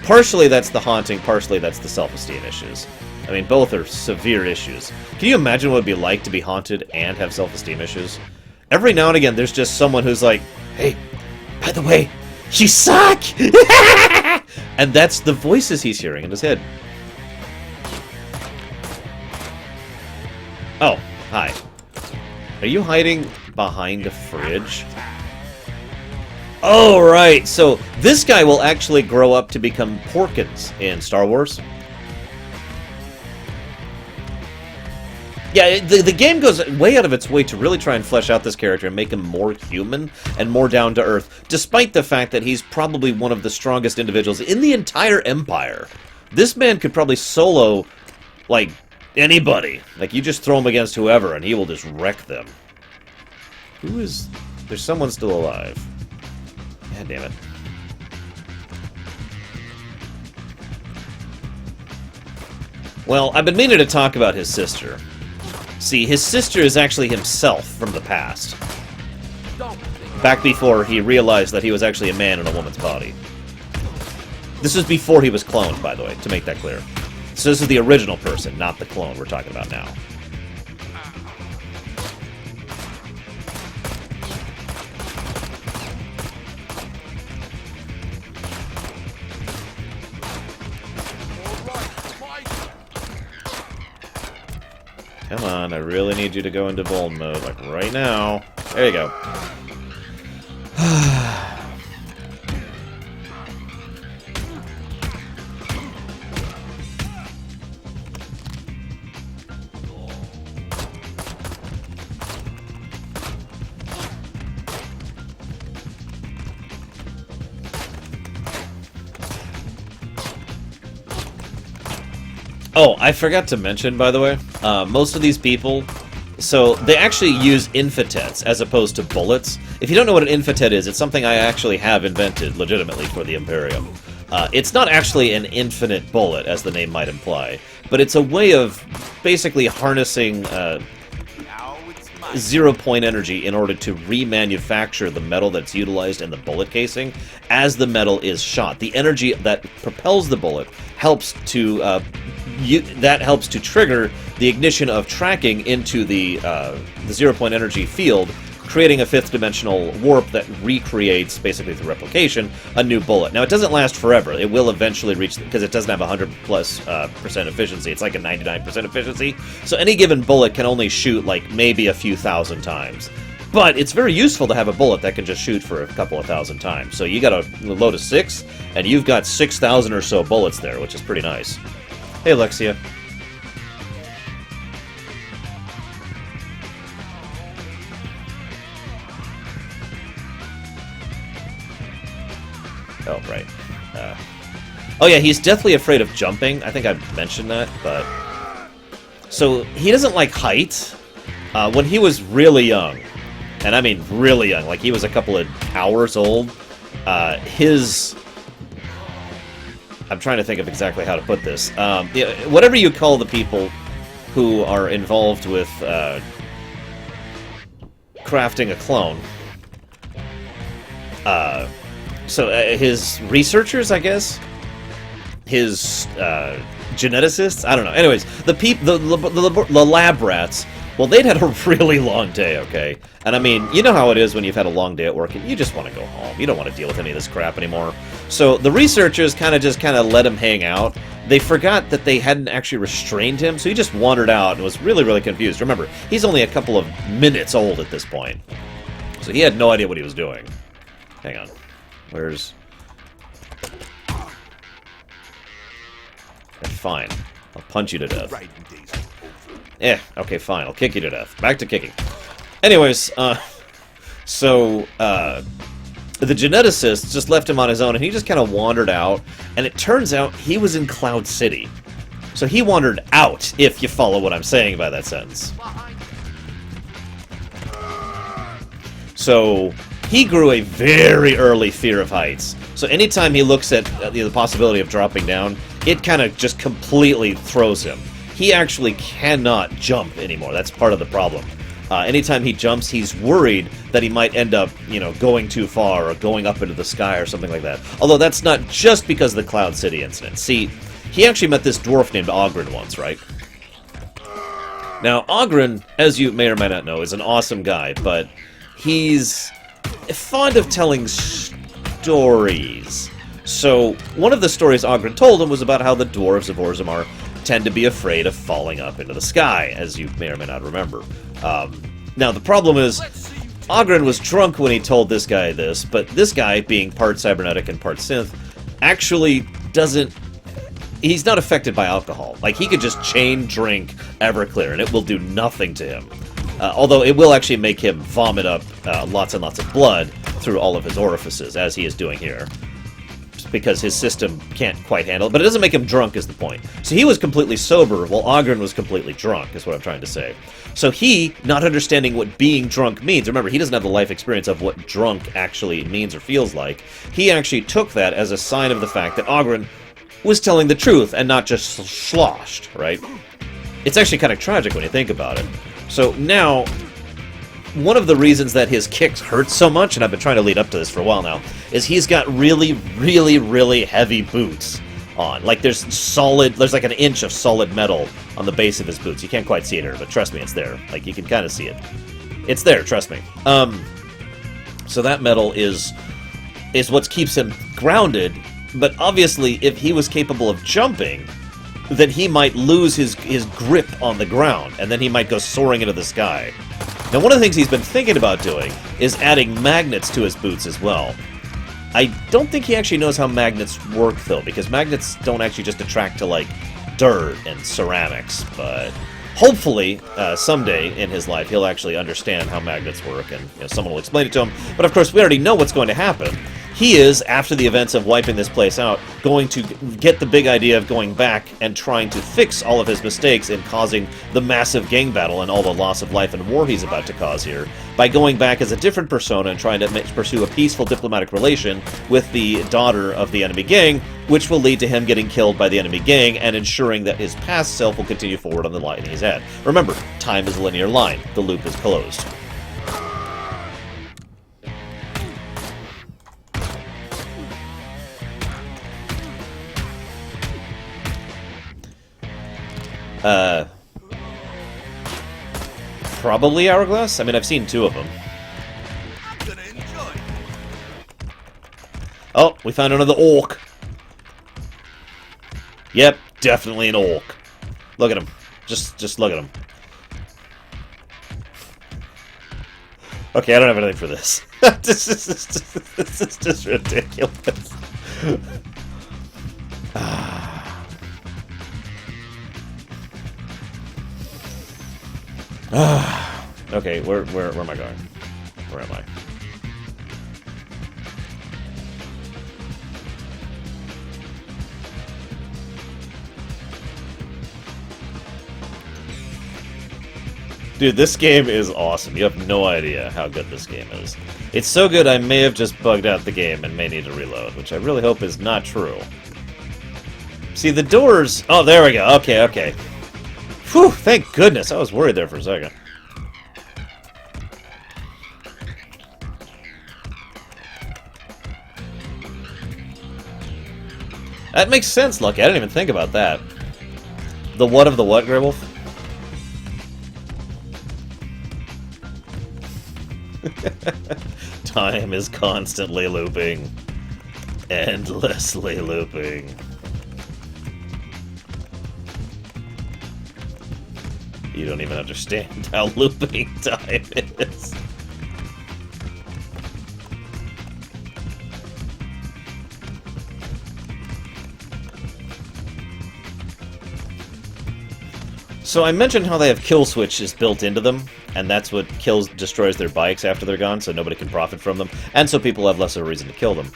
Partially that's the haunting, partially that's the self-esteem issues. I mean, both are severe issues. Can you imagine what it would be like to be haunted and have self-esteem issues? Every now and again, there's just someone who's like, "Hey, by the way, you suck!" And that's the voices he's hearing in his head. Oh, hi. Are you hiding behind a fridge? Oh, right. So this guy will actually grow up to become Porkins in Star Wars. Yeah, the game goes way out of its way to really try and flesh out this character and make him more human and more down to earth, despite the fact that he's probably one of the strongest individuals in the entire Empire. This man could probably solo, like, anybody. Like, you just throw him against whoever and he will just wreck them. Who is... There's someone still alive. God damn it. Well, I've been meaning to talk about his sister. See, his sister is actually himself from the past. Back before he realized that he was actually a man in a woman's body. This was before he was cloned, by the way, to make that clear. So this is the original person, not the clone we're talking about now. Come on, I really need you to go into bold mode, like right now. There you go. Oh, I forgot to mention, by the way, most of these people, so they actually use infitets as opposed to bullets. If you don't know what an infitet is, it's something I actually have invented legitimately for the Imperium. It's not actually an infinite bullet, as the name might imply, but it's a way of basically harnessing zero-point energy in order to remanufacture the metal that's utilized in the bullet casing as the metal is shot. The energy that propels the bullet helps to trigger the ignition of tracking into the 0-point energy field, creating a fifth-dimensional warp that recreates, basically through replication, a new bullet. Now, it doesn't last forever. It will eventually reach, because it doesn't have 100+% efficiency. It's like a 99% efficiency. So any given bullet can only shoot, like, maybe a few thousand times. But it's very useful to have a bullet that can just shoot for a couple of thousand times. So you got a load of 6, and you've got 6,000 or so bullets there, which is pretty nice. Hey, Alexia. Oh, right. Oh, yeah, he's deathly afraid of jumping. I think I mentioned that, but... So, he doesn't like height. When he was really young, and I mean really young, like he was a couple of hours old, his... I'm trying to think of exactly how to put this. Whatever you call the people who are involved with crafting a clone. So his researchers, I guess? His geneticists? I don't know. Anyways, the lab rats, well, they'd had a really long day, okay? And I mean, you know how it is when you've had a long day at work and you just want to go home. You don't want to deal with any of this crap anymore. So the researchers kind of let him hang out. They forgot that they hadn't actually restrained him, so he just wandered out and was really, really confused. Remember, he's only a couple of minutes old at this point. So he had no idea what he was doing. Hang on. Where's... Fine. I'll punch you to death. Okay, fine. I'll kick you to death. Back to kicking. Anyways, the geneticists just left him on his own, and he just kind of wandered out, and it turns out he was in Cloud City. So he wandered out, if you follow what I'm saying by that sentence. So he grew a very early fear of heights. So anytime he looks at the possibility of dropping down, it kind of just completely throws him. He actually cannot jump anymore. That's part of the problem. Anytime he jumps, he's worried that he might end up, going too far or going up into the sky or something like that. Although that's not just because of the Cloud City incident. See, he actually met this dwarf named Ogren once, right? Now, Ogren, as you may or may not know, is an awesome guy, but he's fond of telling stories. So, one of the stories Ogren told him was about how the dwarves of Orzammar tend to be afraid of falling up into the sky, as you may or may not remember. Now, the problem is, Ogren was drunk when he told this guy this, but this guy, being part cybernetic and part synth, actually doesn't... He's not affected by alcohol. Like, he could just chain drink Everclear, and it will do nothing to him. Although it will actually make him vomit up lots and lots of blood through all of his orifices, as he is doing here. Because his system can't quite handle it. But it doesn't make him drunk, is the point. So he was completely sober, while Ogren was completely drunk, is what I'm trying to say. So he, not understanding what being drunk means, remember, he doesn't have the life experience of what drunk actually means or feels like, he actually took that as a sign of the fact that Ogren was telling the truth and not just sloshed, right? It's actually kind of tragic when you think about it. So now, one of the reasons that his kicks hurt so much, and I've been trying to lead up to this for a while now, is he's got really, really, really heavy boots on. Like, there's like an inch of solid metal on the base of his boots. You can't quite see it here, but trust me, it's there. Like, you can kind of see it. It's there, trust me. So that metal is what keeps him grounded, but obviously, if he was capable of jumping, then he might lose his grip on the ground, and then he might go soaring into the sky. Now, one of the things he's been thinking about doing is adding magnets to his boots as well. I don't think he actually knows how magnets work, though, because magnets don't actually just attract to, like, dirt and ceramics, but hopefully, someday in his life, he'll actually understand how magnets work, and someone will explain it to him. But, of course, we already know what's going to happen. He is, after the events of wiping this place out, going to get the big idea of going back and trying to fix all of his mistakes in causing the massive gang battle and all the loss of life and war he's about to cause here, by going back as a different persona and trying to pursue a peaceful diplomatic relation with the daughter of the enemy gang, which will lead to him getting killed by the enemy gang and ensuring that his past self will continue forward on the line he's at. Remember, time is a linear line. The loop is closed. Probably Hourglass? I mean, I've seen 2 of them. I'm gonna enjoy it. Oh, we found another orc. Yep, definitely an orc. Look at him. Just look at him. Okay, I don't have anything for this. This is just ridiculous. Okay, where am I going? Where am I? Dude, this game is awesome. You have no idea how good this game is. It's so good I may have just bugged out the game and may need to reload, which I really hope is not true. See, the doors... Oh, there we go. Okay, okay. Whew, thank goodness. I was worried there for a second. That makes sense, Lucky. I didn't even think about that. The what of the what, Grey Wolf? Time is constantly looping. Endlessly looping. You don't even understand how looping time is. So I mentioned how they have kill switches built into them, and that's what destroys their bikes after they're gone, so nobody can profit from them, and so people have less of a reason to kill them.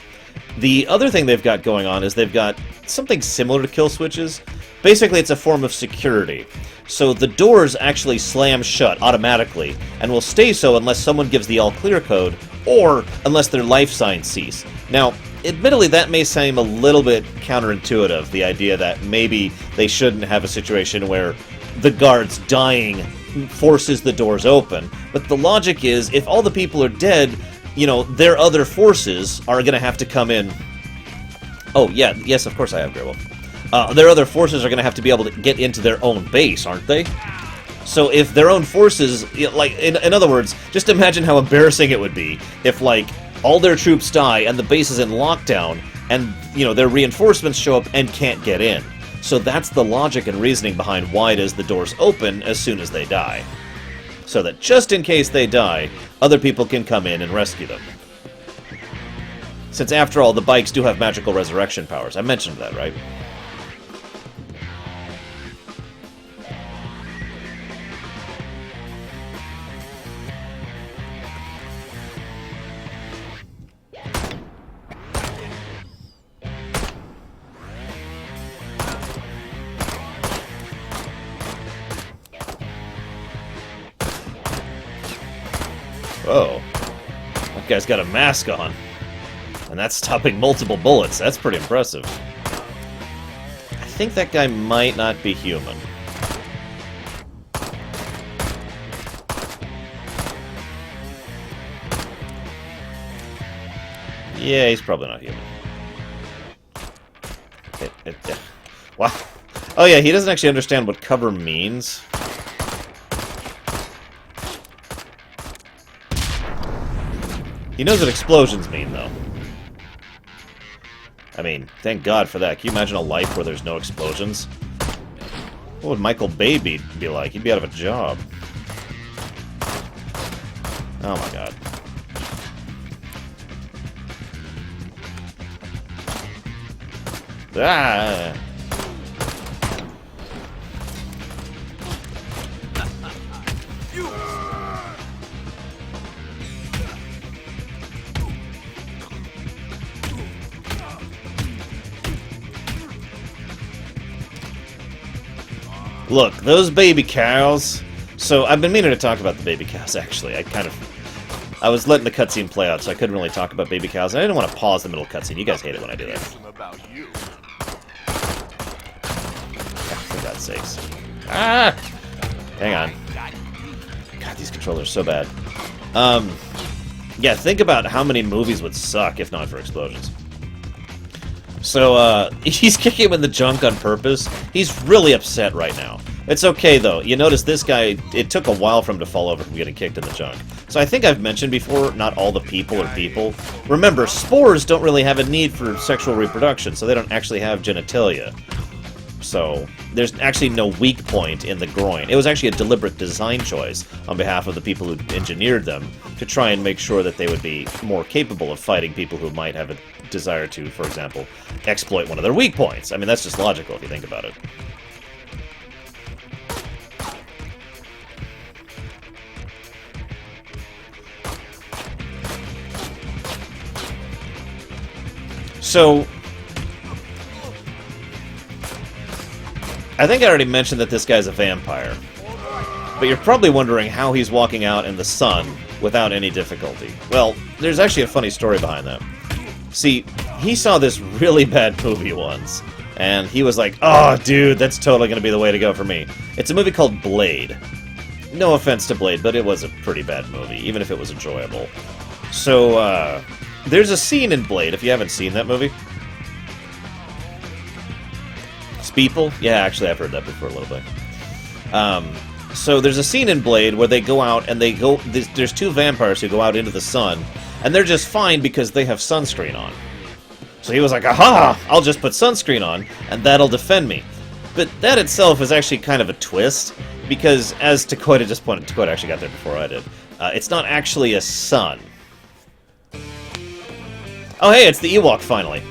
The other thing they've got going on is they've got something similar to kill switches. Basically, it's a form of security. So the doors actually slam shut automatically, and will stay so unless someone gives the all-clear code, or unless their life signs cease. Now, admittedly, that may seem a little bit counterintuitive, the idea that maybe they shouldn't have a situation where the guards dying forces the doors open. But the logic is, if all the people are dead, you know, their other forces are going to have to come in. Oh, yeah, yes, of course I have Grey Wolf. Their other forces are going to have to be able to get into their own base, aren't they? So if their own forces, like, in other words, just imagine how embarrassing it would be if, like, all their troops die and the base is in lockdown, and, you know, their reinforcements show up and can't get in. So that's the logic and reasoning behind why it is the doors open as soon as they die. So that just in case they die, other people can come in and rescue them. Since after all, the bikes do have magical resurrection powers. I mentioned that, right? Whoa. That guy's got a mask on. And that's stopping multiple bullets. That's pretty impressive. I think that guy might not be human. Yeah, he's probably not human. Wow. Oh yeah, he doesn't actually understand what cover means. He knows what explosions mean, though. I mean, thank God for that. Can you imagine a life where there's no explosions? What would Michael Bay be like? He'd be out of a job. Oh my God. Ah! Look, those baby cows. So, I've been meaning to talk about the baby cows, actually. I was letting the cutscene play out, so I couldn't really talk about baby cows. And I didn't want to pause the middle of cutscene. You guys hate it when I do that. For God's sakes. Ah! Hang on. God, these controllers are so bad. Yeah, think about how many movies would suck if not for explosions. So, he's kicking him in the junk on purpose. He's really upset right now. It's okay, though. You notice this guy, it took a while for him to fall over from getting kicked in the junk. So I think I've mentioned before, not all the people are people. Remember, spores don't really have a need for sexual reproduction, so they don't actually have genitalia. So there's actually no weak point in the groin. It was actually a deliberate design choice on behalf of the people who engineered them to try and make sure that they would be more capable of fighting people who might have a desire to, for example, exploit one of their weak points. I mean, that's just logical if you think about it. So, I think I already mentioned that this guy's a vampire. But you're probably wondering how he's walking out in the sun without any difficulty. Well, there's actually a funny story behind that. See, he saw this really bad movie once, and he was like, "Oh, dude, that's totally going to be the way to go for me." It's a movie called Blade. No offense to Blade, but it was a pretty bad movie, even if it was enjoyable. So, there's a scene in Blade, if you haven't seen that movie. Speeple? Yeah, actually, I've heard that before a little bit. So there's a scene in Blade where they go out and there's two vampires who go out into the sun, and they're just fine because they have sunscreen on. So he was like, "Aha! I'll just put sunscreen on, and that'll defend me." But that itself is actually kind of a twist, because as Takoida just pointed, Takoida actually got there before I did, it's not actually a sun. Oh hey, it's the Ewok finally.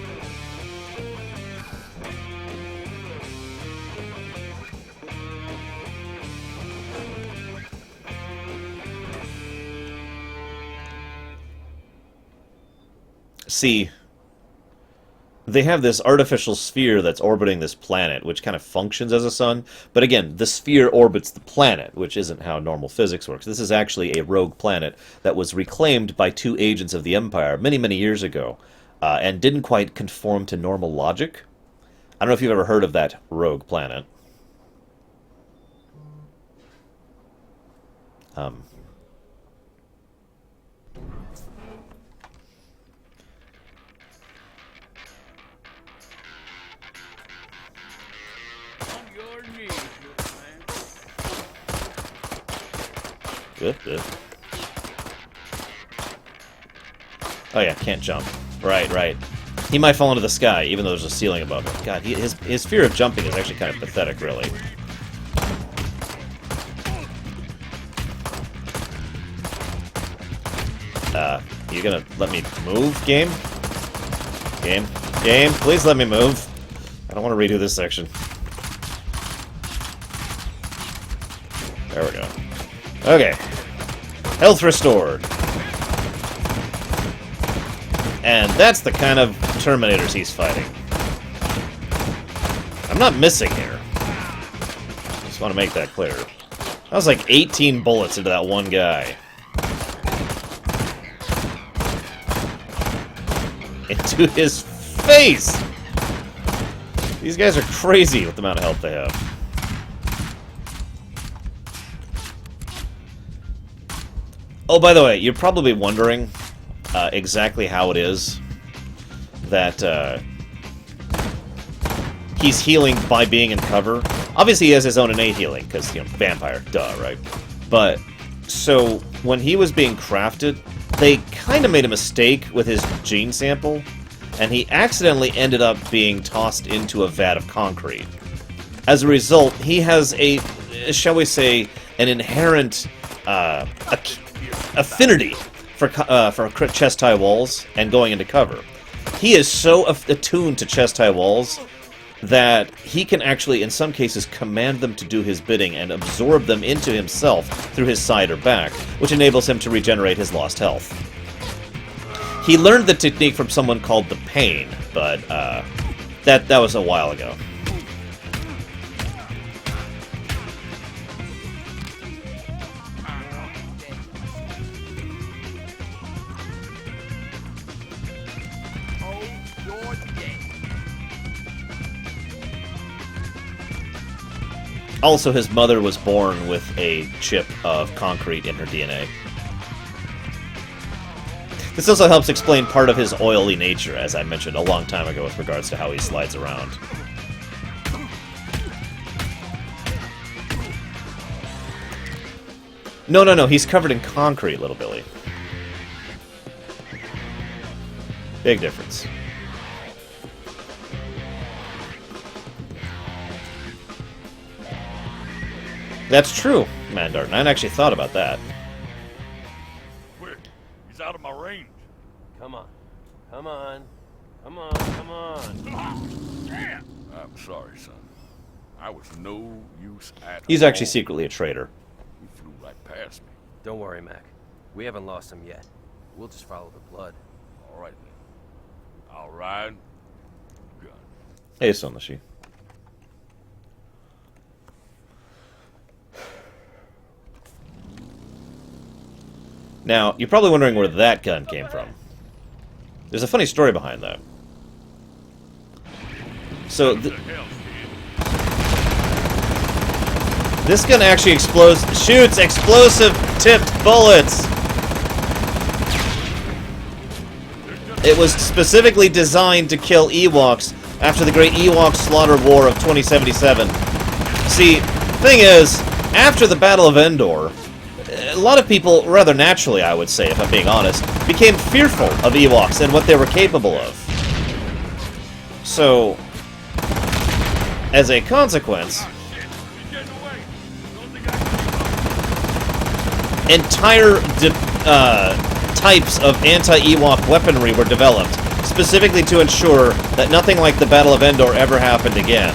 See, they have this artificial sphere that's orbiting this planet, which kind of functions as a sun. But again, the sphere orbits the planet, which isn't how normal physics works. This is actually a rogue planet that was reclaimed by two agents of the Empire many, many years ago, and didn't quite conform to normal logic. I don't know if you've ever heard of that rogue planet. Oh yeah, can't jump. Right. He might fall into the sky, even though there's a ceiling above him. God, his fear of jumping is actually kind of pathetic, really. You gonna let me move, game? Game, please let me move. I don't want to redo this section. There we go. Okay. Health restored. And that's the kind of Terminators he's fighting. I'm not missing here. Just want to make that clear. That was like 18 bullets into that one guy. Into his face! These guys are crazy with the amount of health they have. Oh, by the way, you're probably wondering exactly how it is that he's healing by being in cover. Obviously, he has his own innate healing, because, you know, vampire, duh, right? But, so, when he was being crafted, they kind of made a mistake with his gene sample, and he accidentally ended up being tossed into a vat of concrete. As a result, he has a, shall we say, an inherent affinity for chest-high walls and going into cover. He is so attuned to chest-high walls that he can actually, in some cases, command them to do his bidding and absorb them into himself through his side or back, which enables him to regenerate his lost health. He learned the technique from someone called the Pain, but that was a while ago. Also, his mother was born with a chip of concrete in her DNA. This also helps explain part of his oily nature, as I mentioned a long time ago with regards to how he slides around. No, he's covered in concrete, little Billy. Big difference. That's true, Mandartin. I hadn't actually thought about that. Quick, he's out of my range. Come on. Come on. Come on, come on. Damn! I'm sorry, son. I was no use at He's all. actually secretly a traitor. He flew right past me. Don't worry, Mac. We haven't lost him yet. We'll just follow the blood. All right, then. I'll ride. Gun. Hey, Sonashi. Now, you're probably wondering where that gun came from. There's a funny story behind that. So, this gun actually shoots explosive tipped bullets. It was specifically designed to kill Ewoks after the Great Ewok Slaughter War of 2077. See, thing is, after the Battle of Endor, a lot of people, rather naturally I would say, if I'm being honest, became fearful of Ewoks and what they were capable of. So, as a consequence, entire types of anti-Ewok weaponry were developed, specifically to ensure that nothing like the Battle of Endor ever happened again.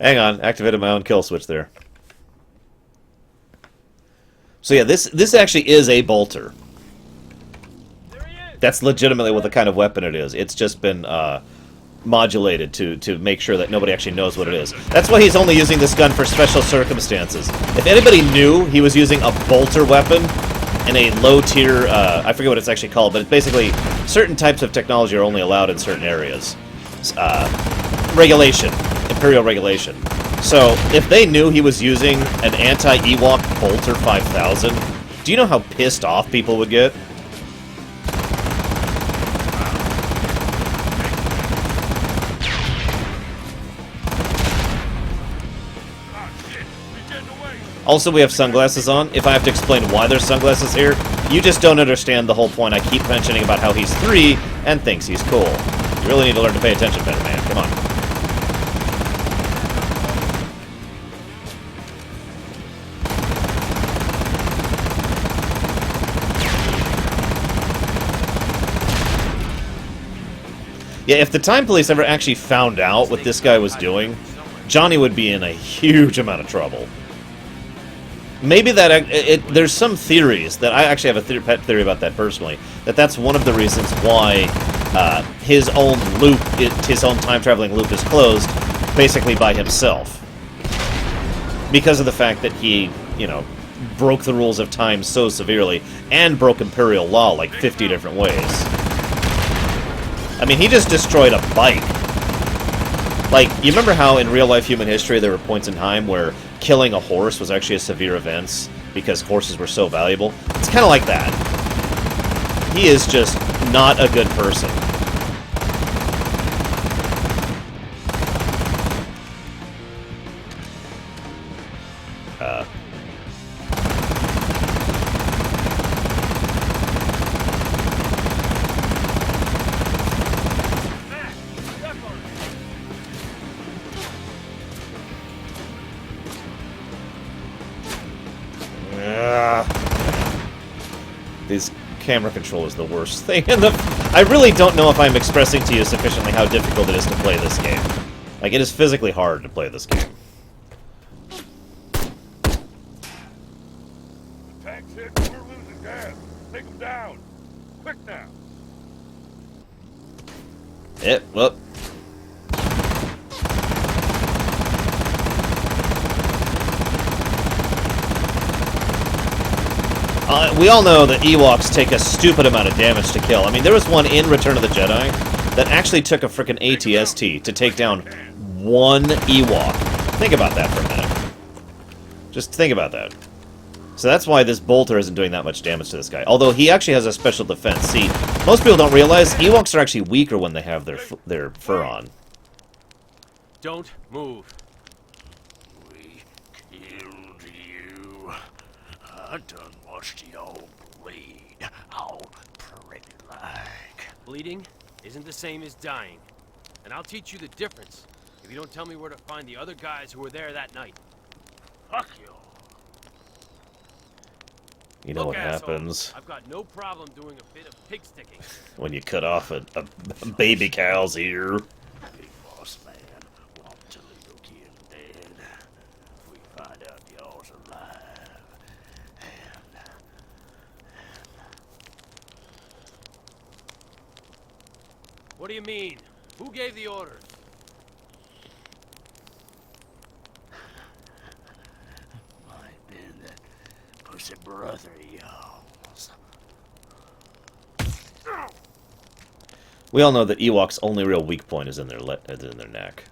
Hang on, activated my own kill switch there. So yeah, this actually is a bolter. That's legitimately what the kind of weapon it is. It's just been modulated to make sure that nobody actually knows what it is. That's why he's only using this gun for special circumstances. If anybody knew he was using a bolter weapon in a low-tier, I forget what it's actually called, but it's basically certain types of technology are only allowed in certain areas. Regulation. Imperial regulation. So, if they knew he was using an anti-Ewok Bolter 5000, do you know how pissed off people would get? Also, we have sunglasses on. If I have to explain why there's sunglasses here, you just don't understand the whole point I keep mentioning about how he's 3 and thinks he's cool. You really need to learn to pay attention better, man. Come on. Yeah, if the Time Police ever actually found out what this guy was doing, Johnny would be in a huge amount of trouble. Maybe that there's some theories that I actually have a pet theory about that personally. That's one of the reasons why his own loop, his own time-traveling loop, is closed, basically by himself, because of the fact that he, you know, broke the rules of time so severely and broke Imperial law like 50 different ways. I mean, he just destroyed a bike. Like, you remember how in real-life human history there were points in time where killing a horse was actually a severe event because horses were so valuable? It's kind of like that. He is just not a good person. This camera control is the worst thing in the... I really don't know if I'm expressing to you sufficiently how difficult it is to play this game. Like, it is physically hard to play this game. The tank's hit. We're losing gas. Take them down. Quick now. Well... we all know that Ewoks take a stupid amount of damage to kill. I mean, there was one in Return of the Jedi that actually took a frickin' ATST to take down one Ewok. Think about that for a minute. Just think about that. So that's why this bolter isn't doing that much damage to this guy. Although he actually has a special defense. See, most people don't realize Ewoks are actually weaker when they have their fur on. Don't move. We killed you. I done watched y'all bleed. All pretty like. Bleeding isn't the same as dying. And I'll teach you the difference if you don't tell me where to find the other guys who were there that night. Fuck you. You know Look, what asshole, happens I've got no problem doing a bit of pig sticking. when you cut off a baby cow's ear. Big boss man want to little kid dead. If we find out y'all's alive. What do you mean? Who gave the orders? Might been that pussy brother of y'all's. We all know that Ewok's only real weak point is in their neck.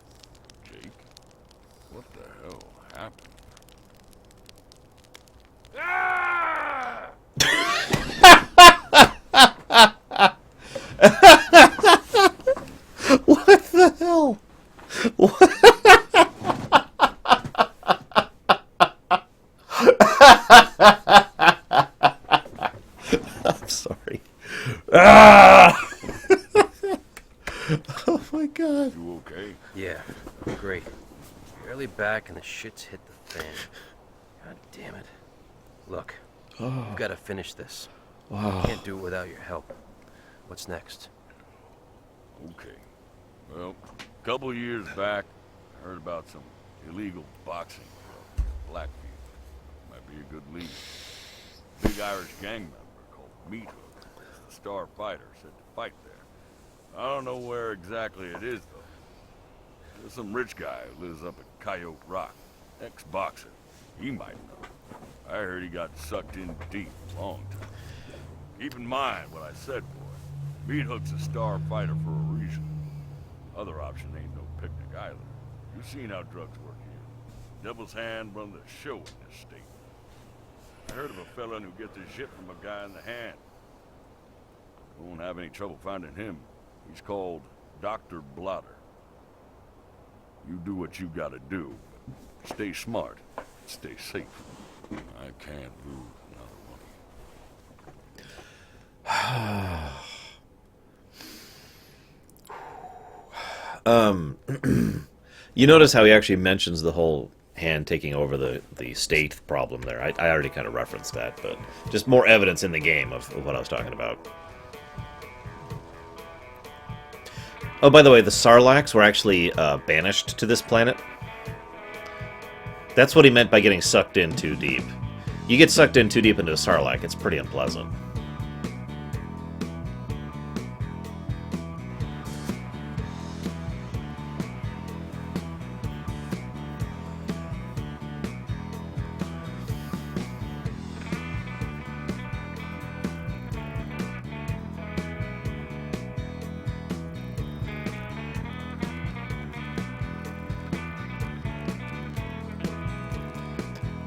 Jake, what the hell happened? What the hell? What? I'm sorry. Ah! Oh my god. You okay? Yeah, great. Barely back and the shit's hit the fan. God damn it. Look, we've got to finish this. Wow. Can't do it without your help. What's next? Okay. Well, a couple years back, I heard about some illegal boxing club in Blackfield. Might be a good lead. Big Irish gang member called Meat Hook, the star fighter, said to fight there. I don't know where exactly it is, though. There's some rich guy who lives up at Coyote Rock, ex-boxer. He might know. I heard he got sucked in deep a long time. Keep in mind what I said, boy. Meat Hook's a star fighter for a reason. Other option ain't no picnic either. You've seen how drugs work here. Devil's hand run the show in this state. I heard of a fella who gets his shit from a guy in the hand. Won't have any trouble finding him. He's called Dr. Blotter. You do what you gotta do, but stay smart, stay safe. I can't lose another one. You notice how he actually mentions the whole hand taking over the state problem there. I already kind of referenced that, but just more evidence in the game of what I was talking about. Oh, by the way, the Sarlaccs were actually banished to this planet. That's what he meant by getting sucked in too deep. You get sucked in too deep into a Sarlacc, it's pretty unpleasant.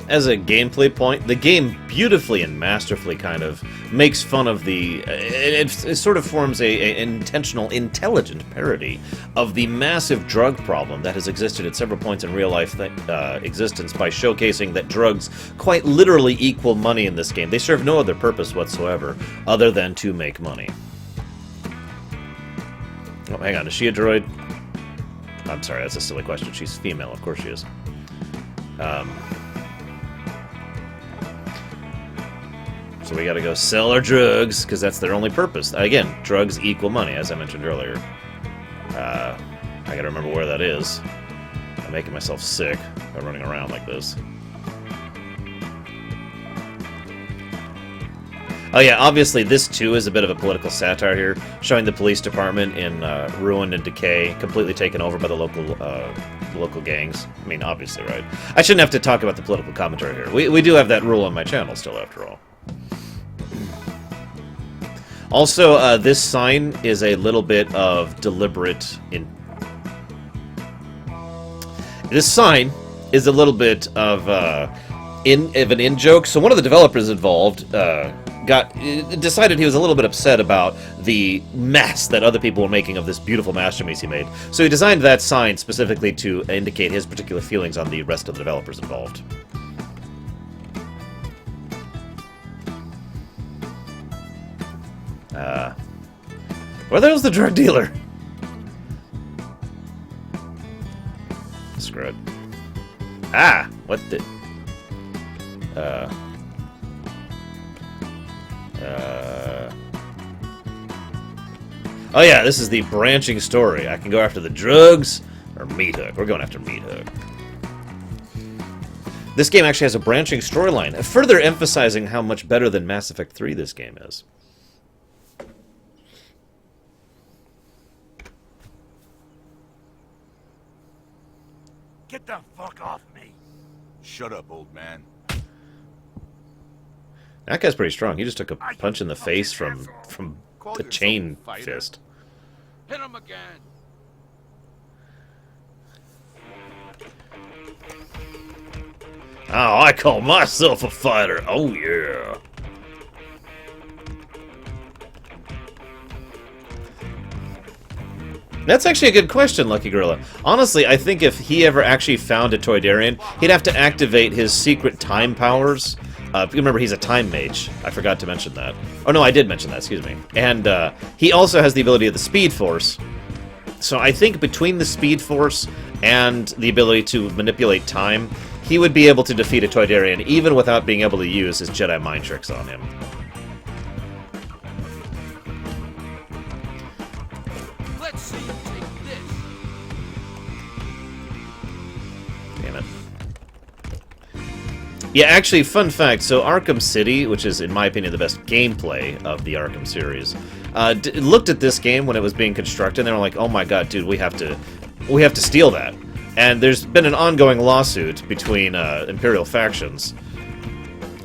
As a gameplay point, the game beautifully and masterfully kind of makes fun of the... It sort of forms an intentional, intelligent parody of the massive drug problem that has existed at several points in real-life existence by showcasing that drugs quite literally equal money in this game. They serve no other purpose whatsoever other than to make money. Oh, hang on, is she a droid? I'm sorry, that's a silly question. She's female, of course she is. So we gotta go sell our drugs, because that's their only purpose. Again, drugs equal money, as I mentioned earlier. I gotta remember where that is. I'm making myself sick by running around like this. Oh yeah, obviously this too is a bit of a political satire here, showing the police department in ruin and decay, completely taken over by the local gangs. I mean, obviously, right? I shouldn't have to talk about the political commentary here. We do have that rule on my channel still, after all. Also, this sign is a little bit of deliberate... This sign is a little bit of an in joke. So one of the developers involved decided he was a little bit upset about the mess that other people were making of this beautiful masterpiece he made. So he designed that sign specifically to indicate his particular feelings on the rest of the developers involved. Where the hell's the drug dealer? Screw it. Ah! What the... Oh yeah, this is the branching story. I can go after the drugs or Meat Hook. We're going after Meat Hook. This game actually has a branching storyline, further emphasizing how much better than Mass Effect 3 this game is. Get the fuck off me. Shut up, old man. That guy's pretty strong. He just took a punch in the face from the chain fist. Hit him again. Oh, I call myself a fighter. Oh, yeah. That's actually a good question, Lucky Gorilla. Honestly, I think if he ever actually found a Toydarian, he'd have to activate his secret time powers. Remember, he's a time mage. I forgot to mention that. Oh, no, I did mention that, excuse me. And he also has the ability of the Speed Force. So I think between the Speed Force and the ability to manipulate time, he would be able to defeat a Toydarian even without being able to use his Jedi mind tricks on him. Let's see you take this. Damn it. Yeah, actually, fun fact, so Arkham City, which is, in my opinion, the best gameplay of the Arkham series, looked at this game when it was being constructed, and they were like, oh my god, dude, we have to steal that. And there's been an ongoing lawsuit between Imperial factions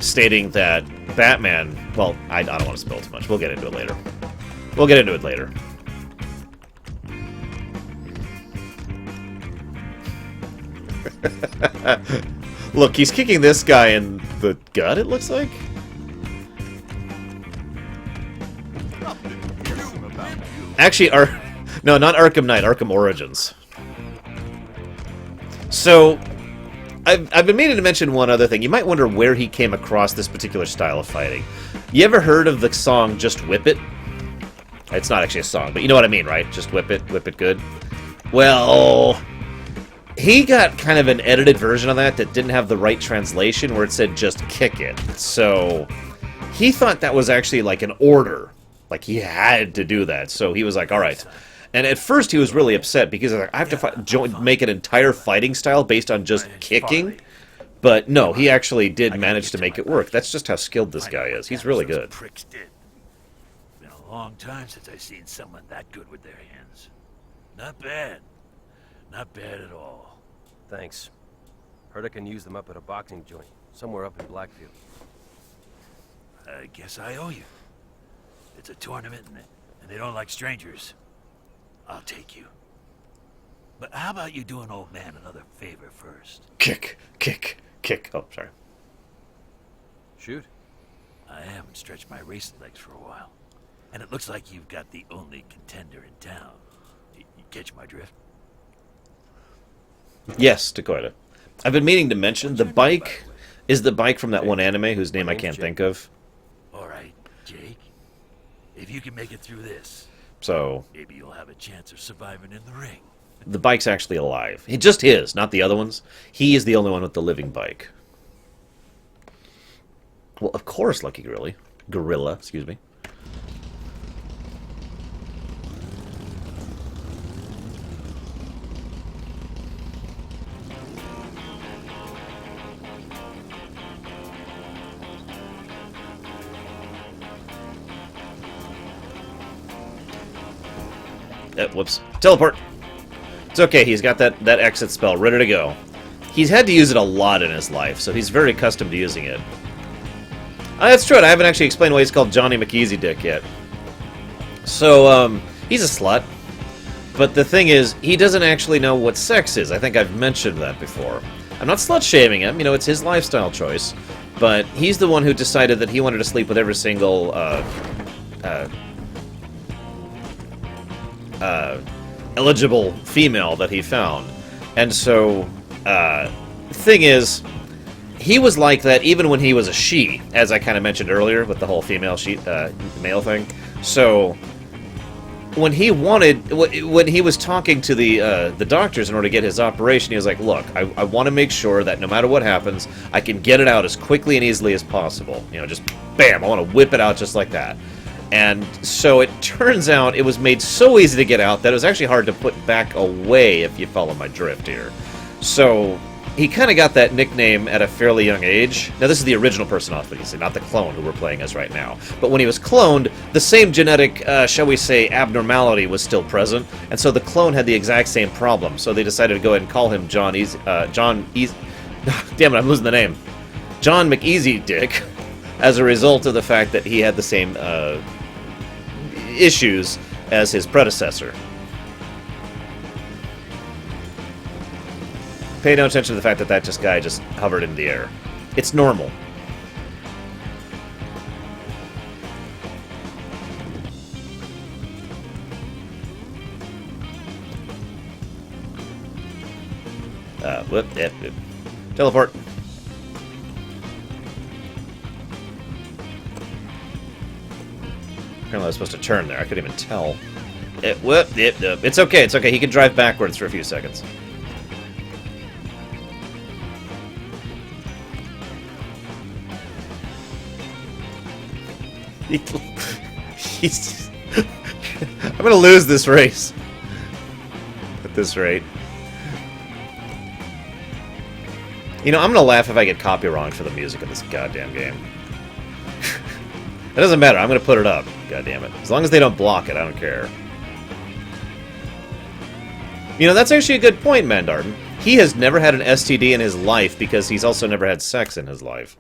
stating that Batman... Well, I don't want to spill too much. We'll get into it later. We'll get into it later. Look, he's kicking this guy in the gut, it looks like? Actually, no, not Arkham Knight, Arkham Origins. So, I've been meaning to mention one other thing. You might wonder where he came across this particular style of fighting. You ever heard of the song Just Whip It? It's not actually a song, but you know what I mean, right? Just whip it good. Well, he got kind of an edited version of that didn't have the right translation, where it said just kick it. So, he thought that was actually like an order. Like, he had to do that. So he was like, alright. And at first he was really upset because like, I have to make an entire fighting style based on just kicking. But no, he actually did manage to make it work. That's just how skilled this guy is. He's really good. Pricks did. Been a long time since I've seen someone that good with their hands. Not bad. Not bad at all. Thanks. Heard I can use them up at a boxing joint, somewhere up in Blackfield. I guess I owe you. It's a tournament, and they don't like strangers. I'll take you. But how about you do an old man another favor first? Kick, kick, kick. Oh, sorry. Shoot. I haven't stretched my racing legs for a while. And it looks like you've got the only contender in town. You catch my drift? Yes, Dakota. I've been meaning to mention, the bike is the bike from that one anime whose name I can't think of. Alright, Jake. If you can make it through this, so maybe you'll have a chance of surviving in the ring. The bike's actually alive. Just his, not the other ones. He is the only one with the living bike. Well, of course, Lucky Gorilla, excuse me. Whoops. Teleport! It's okay, he's got that exit spell ready to go. He's had to use it a lot in his life, so he's very accustomed to using it. That's true, I haven't actually explained why he's called Johnny McEasy Dick yet. So, he's a slut. But the thing is, he doesn't actually know what sex is. I think I've mentioned that before. I'm not slut-shaming him, you know, it's his lifestyle choice. But he's the one who decided that he wanted to sleep with every single, eligible female that he found. And so, thing is, he was like that even when he was a she, as I kind of mentioned earlier with the whole female male thing. So when he was talking to the doctors in order to get his operation, he was like, "Look, I want to make sure that no matter what happens, I can get it out as quickly and easily as possible. You know, just bam, I want to whip it out just like that." And so it turns out it was made so easy to get out that it was actually hard to put back away, if you follow my drift here. So he kind of got that nickname at a fairly young age. Now, this is the original person, obviously, not the clone who we're playing as right now. But when he was cloned, the same genetic, shall we say, abnormality was still present, and so the clone had the exact same problem. So they decided to go ahead and call him John Damn it, I'm losing the name. John McEasy Dick, as a result of the fact that he had the same issues as his predecessor. Pay no attention to the fact that that guy just hovered in the air. It's normal. Teleport. Apparently I was supposed to turn there. I couldn't even tell. It's okay, it's okay. He can drive backwards for a few seconds. I'm gonna lose this race. At this rate. You know, I'm gonna laugh if I get copyrighted for the music of this goddamn game. It doesn't matter, I'm gonna put it up. God damn it. As long as they don't block it, I don't care. You know, that's actually a good point, Mandarden. He has never had an STD in his life because he's also never had sex in his life.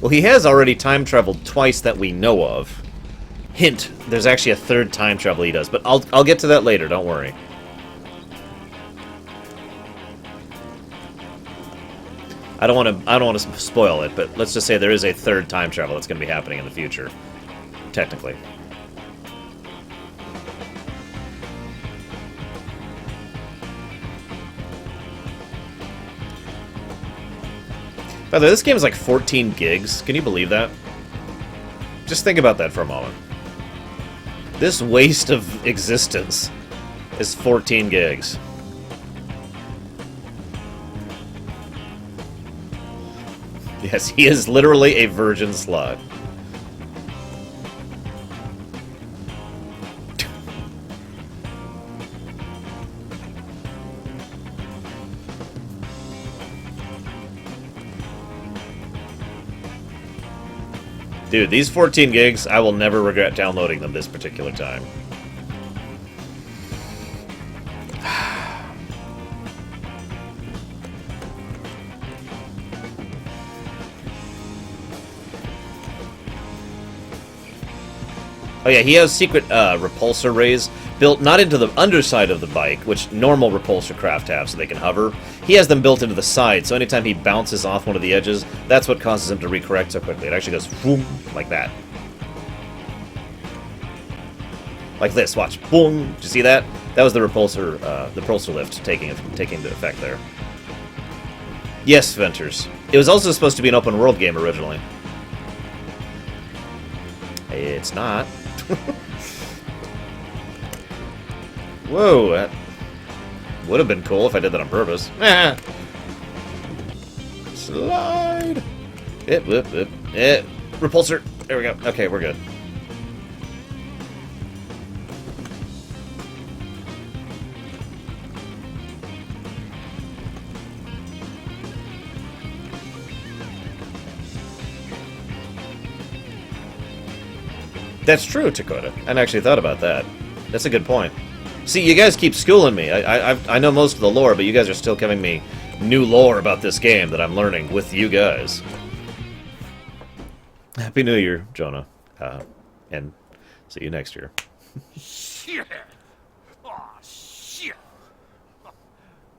Well, he has already time-traveled twice that we know of. Hint, there's actually a third time travel he does, but I'll get to that later, don't worry. I don't want to spoil it, but let's just say there is a third time travel that's going to be happening in the future, technically. By the way, this game is like 14 gigs. Can you believe that? Just think about that for a moment. This waste of existence is 14 gigs. Yes, he is literally a virgin slut. Dude, these 14 gigs, I will never regret downloading them this particular time. Oh yeah, he has secret repulsor rays built not into the underside of the bike, which normal repulsor craft have so they can hover. He has them built into the side, so anytime he bounces off one of the edges, that's what causes him to recorrect so quickly. It actually goes boom, like that. Like this, watch. Boom! Did you see that? That was the repulsor lift taking into effect there. Yes, Venters. It was also supposed to be an open world game originally. It's not. Whoa, that would have been cool if I did that on purpose. Slide! Repulsor! There we go. Okay, we're good. That's true, Dakota. I hadn't actually thought about that. That's a good point. See, you guys keep schooling me. I know most of the lore, but you guys are still giving me new lore about this game that I'm learning with you guys. Happy New Year, Jonah. And see you next year. Shit! Oh, shit!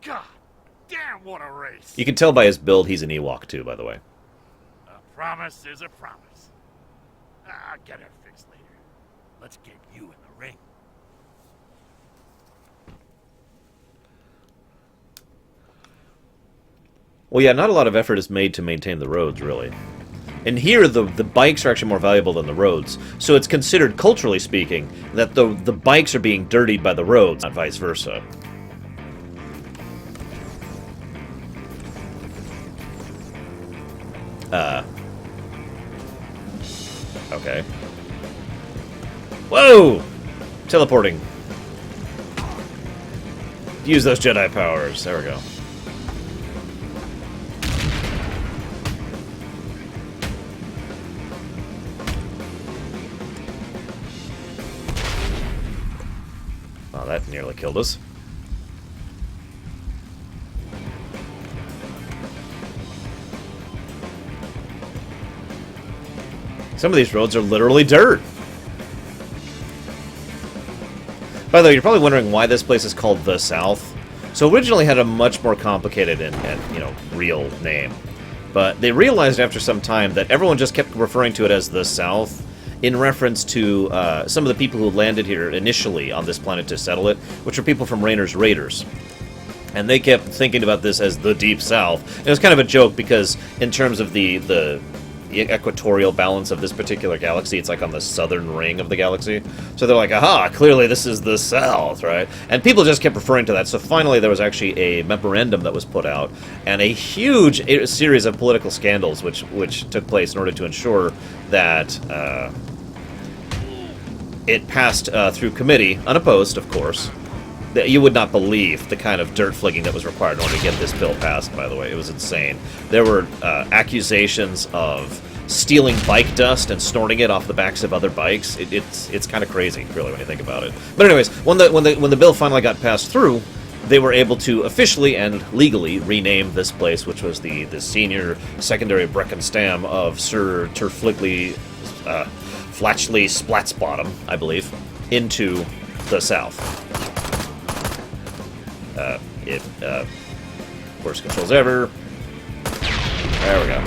God damn, what a race! You can tell by his build he's an Ewok too, by the way. A promise is a promise. I'll get her fixed later. Let's get you in the ring. Well, yeah, not a lot of effort is made to maintain the roads, really. And here, the bikes are actually more valuable than the roads. So it's considered, culturally speaking, that the bikes are being dirtied by the roads, not vice versa. Okay. Whoa! Teleporting. Use those Jedi powers. There we go. Oh, that nearly killed us. Some of these roads are literally dirt. By the way, you're probably wondering why this place is called The South. So originally had a much more complicated and you know, real name. But they realized after some time that everyone just kept referring to it as The South in reference to some of the people who landed here initially on this planet to settle it, which are people from Raynor's Raiders. And they kept thinking about this as the Deep South. And it was kind of a joke because in terms of the equatorial balance of this particular galaxy, it's like on the southern ring of the galaxy. So they're like, aha, clearly this is the South, right? And people just kept referring to that. So finally there was actually a memorandum that was put out and a huge series of political scandals which took place in order to ensure that it passed through committee, unopposed, of course. You would not believe the kind of dirt flicking that was required in order to get this bill passed, by the way. It was insane. There were accusations of stealing bike dust and snorting it off the backs of other bikes. It's kind of crazy, really, when you think about it. But anyways, when the bill finally got passed through, they were able to officially and legally rename this place, which was the senior secondary Breckenstam of Sir Turflickley Flatchley Splatsbottom, I believe, into the South. Worst controls ever. There we go.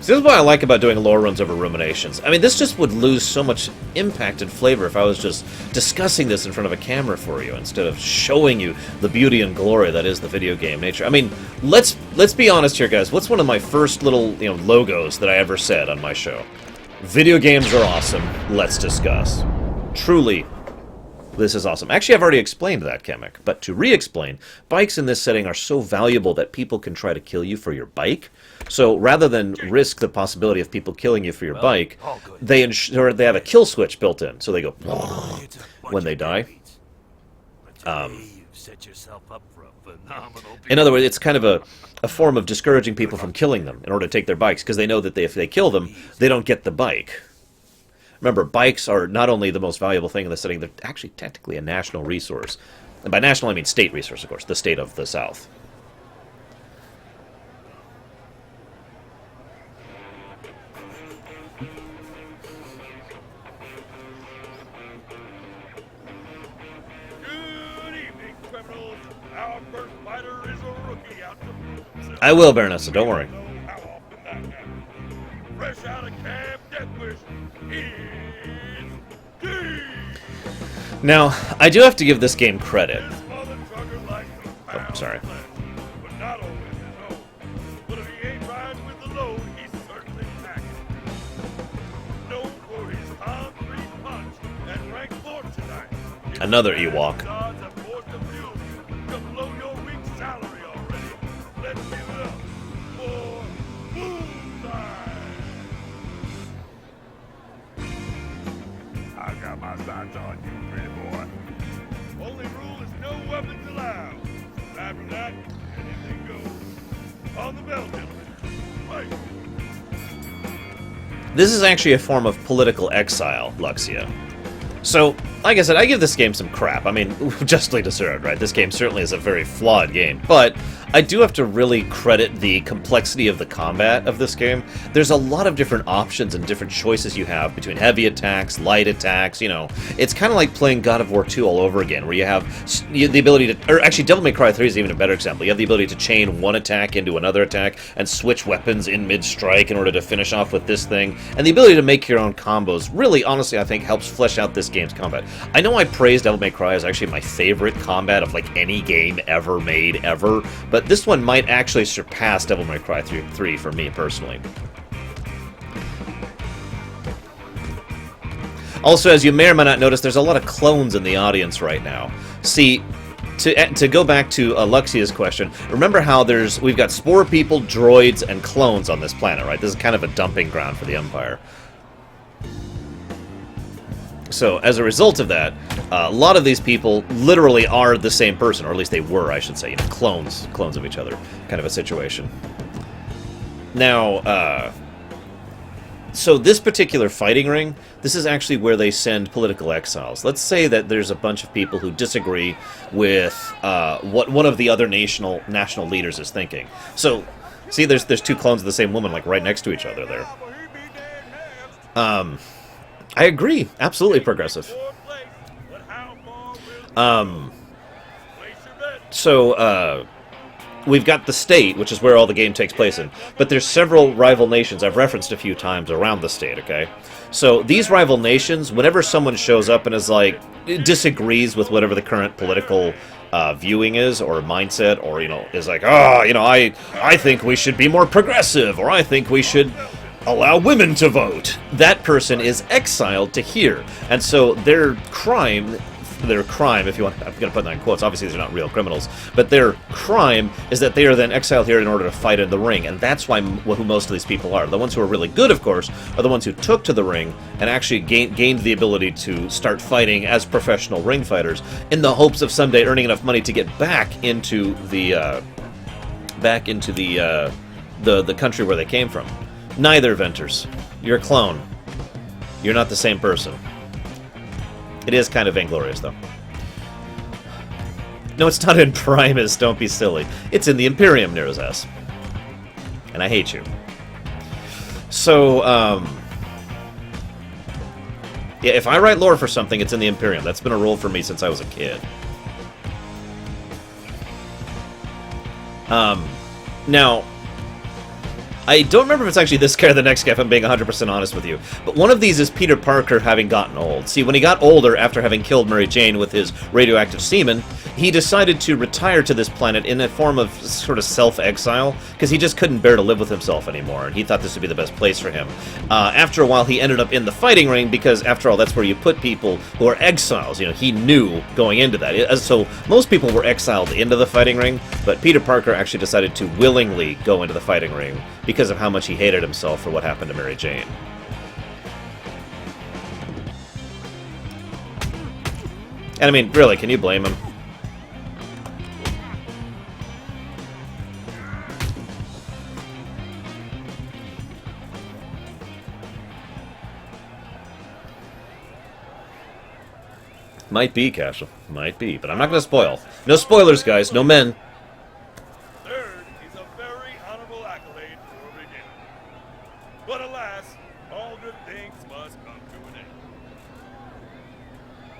So this is what I like about doing lore runs over ruminations. I mean, this just would lose so much impact and flavor if I was just discussing this in front of a camera for you instead of showing you the beauty and glory that is the video game nature. I mean, let's be honest here, guys. What's one of my first little logos that I ever said on my show? Video games are awesome. Let's discuss. Truly, this is awesome. Actually, I've already explained that, Kamek, but to re-explain, bikes in this setting are so valuable that people can try to kill you for your bike. So rather than risk the possibility of people killing you for your bike, they have a kill switch built in. So they go when they die. In other words, it's kind of a form of discouraging people from killing them in order to take their bikes, because they know that if they kill them, they don't get the bike. Remember, bikes are not only the most valuable thing in the setting, they're actually technically a national resource. And by national, I mean state resource, of course, the state of the South. I will, Baronessa, don't worry. Fresh out of camp, death wish. Now, I do have to give this game credit. Oh, sorry. But not always his own. But if he ain't riding with the load, he's certainly packing. Known for his concrete punch and rank 4 tonight. Another Ewok. I got my sights on you, pretty boy. Only rule is no weapons allowed. After that, anything goes. On the bell, gentlemen. Fight. This is actually a form of political exile, Luxia. So, like I said, I give this game some crap. I mean, justly deserved, right? This game certainly is a very flawed game, but I do have to really credit the complexity of the combat of this game. There's a lot of different options and different choices you have between heavy attacks, light attacks, you know. It's kind of like playing God of War 2 all over again, where you have the ability to... Or actually, Devil May Cry 3 is even a better example. You have the ability to chain one attack into another attack and switch weapons in mid-strike in order to finish off with this thing. And the ability to make your own combos really, honestly, I think helps flesh out this game's combat. I know I praise Devil May Cry as actually my favorite combat of, like, any game ever made, ever, but this one might actually surpass Devil May Cry 3 for me, personally. Also, as you may or may not notice, there's a lot of clones in the audience right now. See, to go back to Alexia's question, remember how we've got spore people, droids, and clones on this planet, right? This is kind of a dumping ground for the Empire. So, as a result of that, a lot of these people literally are the same person, or at least they were, I should say, you know, clones of each other, kind of a situation. Now, so this particular fighting ring, this is actually where they send political exiles. Let's say that there's a bunch of people who disagree with what one of the other national leaders is thinking. So, see, there's two clones of the same woman, like, right next to each other there. I agree. Absolutely progressive. So, we've got the state, which is where all the game takes place in. But there's several rival nations I've referenced a few times around the state, okay? So, these rival nations, whenever someone shows up and is like, disagrees with whatever the current political viewing is, or mindset, or, you know, is like, you know, I think we should be more progressive, or I think we should allow women to vote. That person is exiled to here. And so their crime, if you want, I'm going to put that in quotes, obviously they're not real criminals, but their crime is that they are then exiled here in order to fight in the ring, and that's who most of these people are. The ones who are really good, of course, are the ones who took to the ring and actually gained the ability to start fighting as professional ring fighters in the hopes of someday earning enough money to get back into the country where they came from. Neither, Venters. You're a clone. You're not the same person. It is kind of vainglorious, though. No, it's not in Primus, don't be silly. It's in the Imperium, Nero's ass. And I hate you. So, yeah, if I write lore for something, it's in the Imperium. That's been a rule for me since I was a kid. Now, I don't remember if it's actually this guy or the next guy, if I'm being 100% honest with you. But one of these is Peter Parker having gotten old. See, when he got older after having killed Mary Jane with his radioactive semen, he decided to retire to this planet in a form of sort of self-exile, because he just couldn't bear to live with himself anymore, and he thought this would be the best place for him. After a while, he ended up in the fighting ring, because, after all, that's where you put people who are exiles. You know, he knew going into that. So most people were exiled into the fighting ring, but Peter Parker actually decided to willingly go into the fighting ring because of how much he hated himself for what happened to Mary Jane. And I mean, really, can you blame him? Might be, Castle. Might be, but I'm not going to spoil. No spoilers, guys. No men. Third is a very honorable accolade for a beginner. But alas, all good things must come to an end.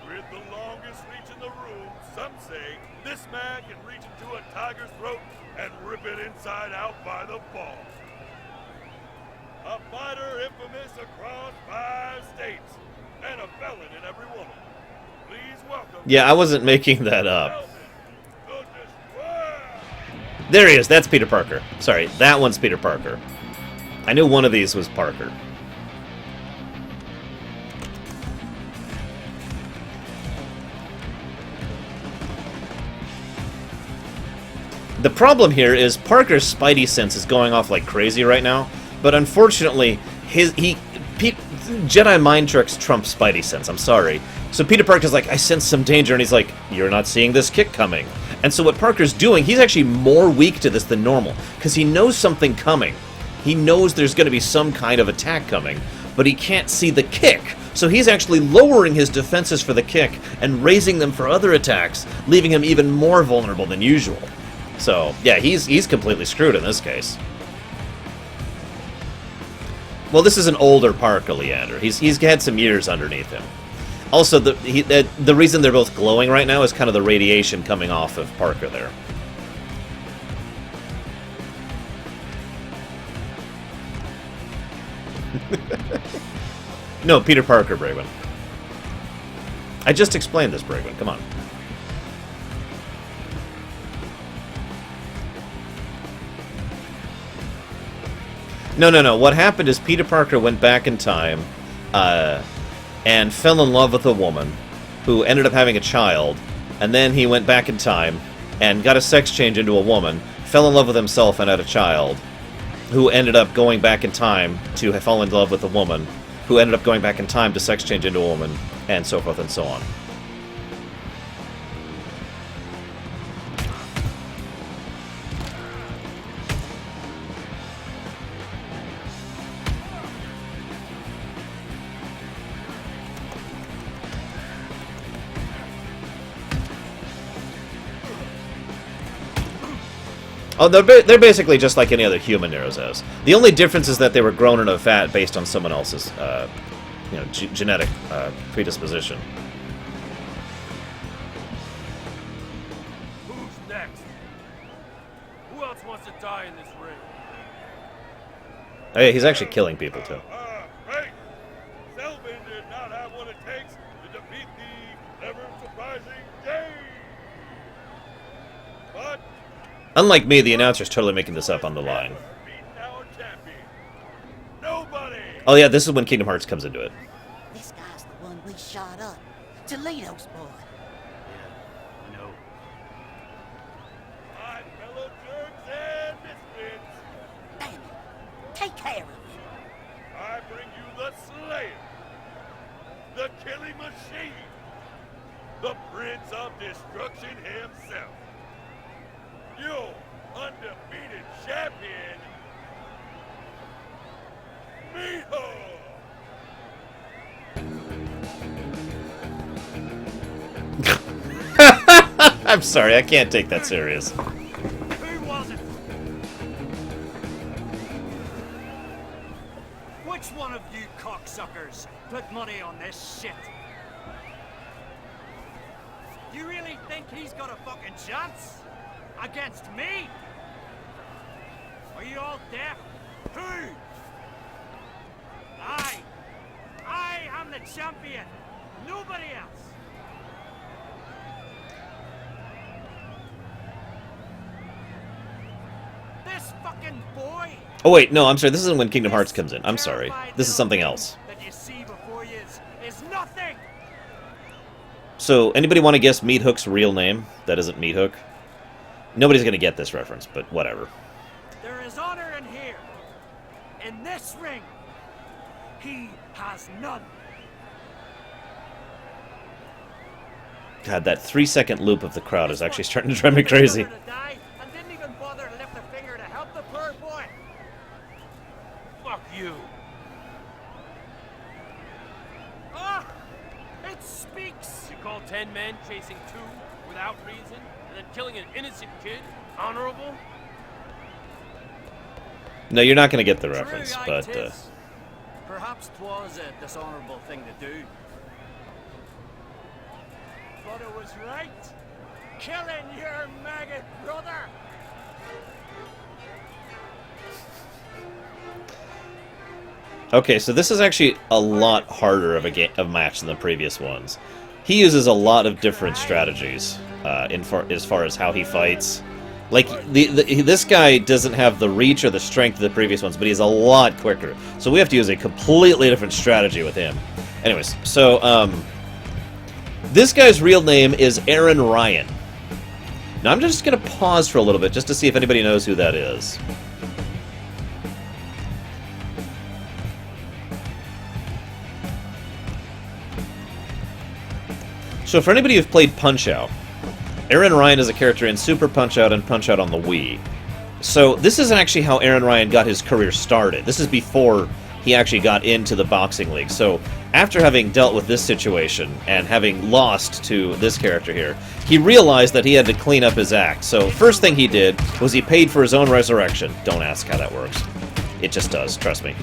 With the longest reach in the room, some say this man can reach into a tiger's throat and rip it inside out by the ball. A fighter infamous across 5 states, and a felon in every woman. Please welcome. Yeah, I wasn't making that up. There he is. That's Peter Parker. Sorry, that one's Peter Parker. I knew one of these was Parker. The problem here is Parker's Spidey sense is going off like crazy right now, but unfortunately, Jedi mind tricks trump Spidey sense. I'm sorry. So Peter Parker's like, I sense some danger, and he's like, you're not seeing this kick coming. And so what Parker's doing, he's actually more weak to this than normal, because he knows something coming. He knows there's going to be some kind of attack coming, but he can't see the kick. So he's actually lowering his defenses for the kick and raising them for other attacks, leaving him even more vulnerable than usual. So, yeah, he's completely screwed in this case. Well, this is an older Parker, Leander. He's had some years underneath him. Also, the reason they're both glowing right now is kind of the radiation coming off of Parker there. No, Peter Parker, Braven. I just explained this, Braven. Come on. No. What happened is Peter Parker went back in time and fell in love with a woman who ended up having a child, and then he went back in time and got a sex change into a woman, fell in love with himself and had a child, who ended up going back in time to fall in love with a woman, who ended up going back in time to sex change into a woman, and so forth and so on. Oh, they're basically just like any other human Nero's has. The only difference is that they were grown in a vat based on someone else's, genetic predisposition. Who's next? Who else wants to die in this ring? Hey, he's actually killing people too. Right. Selvin did not have what it takes to defeat the ever-surprising Dave. But Unlike me, the announcer's totally making this up on the line. Oh yeah, this is when Kingdom Hearts comes into it. This guy's the one we shot up. Toledo's boy. Yeah, I know. My fellow jerks and misfits, Damn it. Take care of it. I bring you the Slayer, the killing machine, the Prince of Destruction himself. Your undefeated champion, Miho! I'm sorry, I can't take that serious. Who was it? Which one of you cocksuckers put money on this shit? You really think he's got a fucking chance? Against me? Are you all deaf? Who? I am the champion. Nobody else. This fucking boy. Oh wait, no, I'm sorry, this isn't when Kingdom Hearts comes in. I'm sorry. This is something else. That you see before you is nothing. So, anybody want to guess Meat Hook's real name? That isn't Meat Hook. Nobody's gonna get this reference, but whatever. There is honor in here. In this ring, he has none. God, that 3-second loop of the crowd is actually starting to drive me crazy. And didn't even bother to lift a finger to help the poor boy. Fuck you! Ah! It speaks! You call 10 men chasing 2 without reason, and then killing an innocent kid honorable? No, you're not gonna get the reference, but Perhaps 'twas a dishonorable thing to do. But it was right. Killing your maggot brother. okay, so this is actually a lot harder of a match than the previous ones. He uses a lot of different strategies as far as how he fights. Like, this guy doesn't have the reach or the strength of the previous ones, but he's a lot quicker. So we have to use a completely different strategy with him. Anyways, so, this guy's real name is Aaron Ryan. Now I'm just going to pause for a little bit just to see if anybody knows who that is. So for anybody who's played Punch-Out, Aaron Ryan is a character in Super Punch-Out and Punch-Out on the Wii. So this is actually how Aaron Ryan got his career started. This is before he actually got into the boxing league. So after having dealt with this situation and having lost to this character here, he realized that he had to clean up his act. So first thing he did was he paid for his own resurrection. Don't ask how that works. It just does, trust me.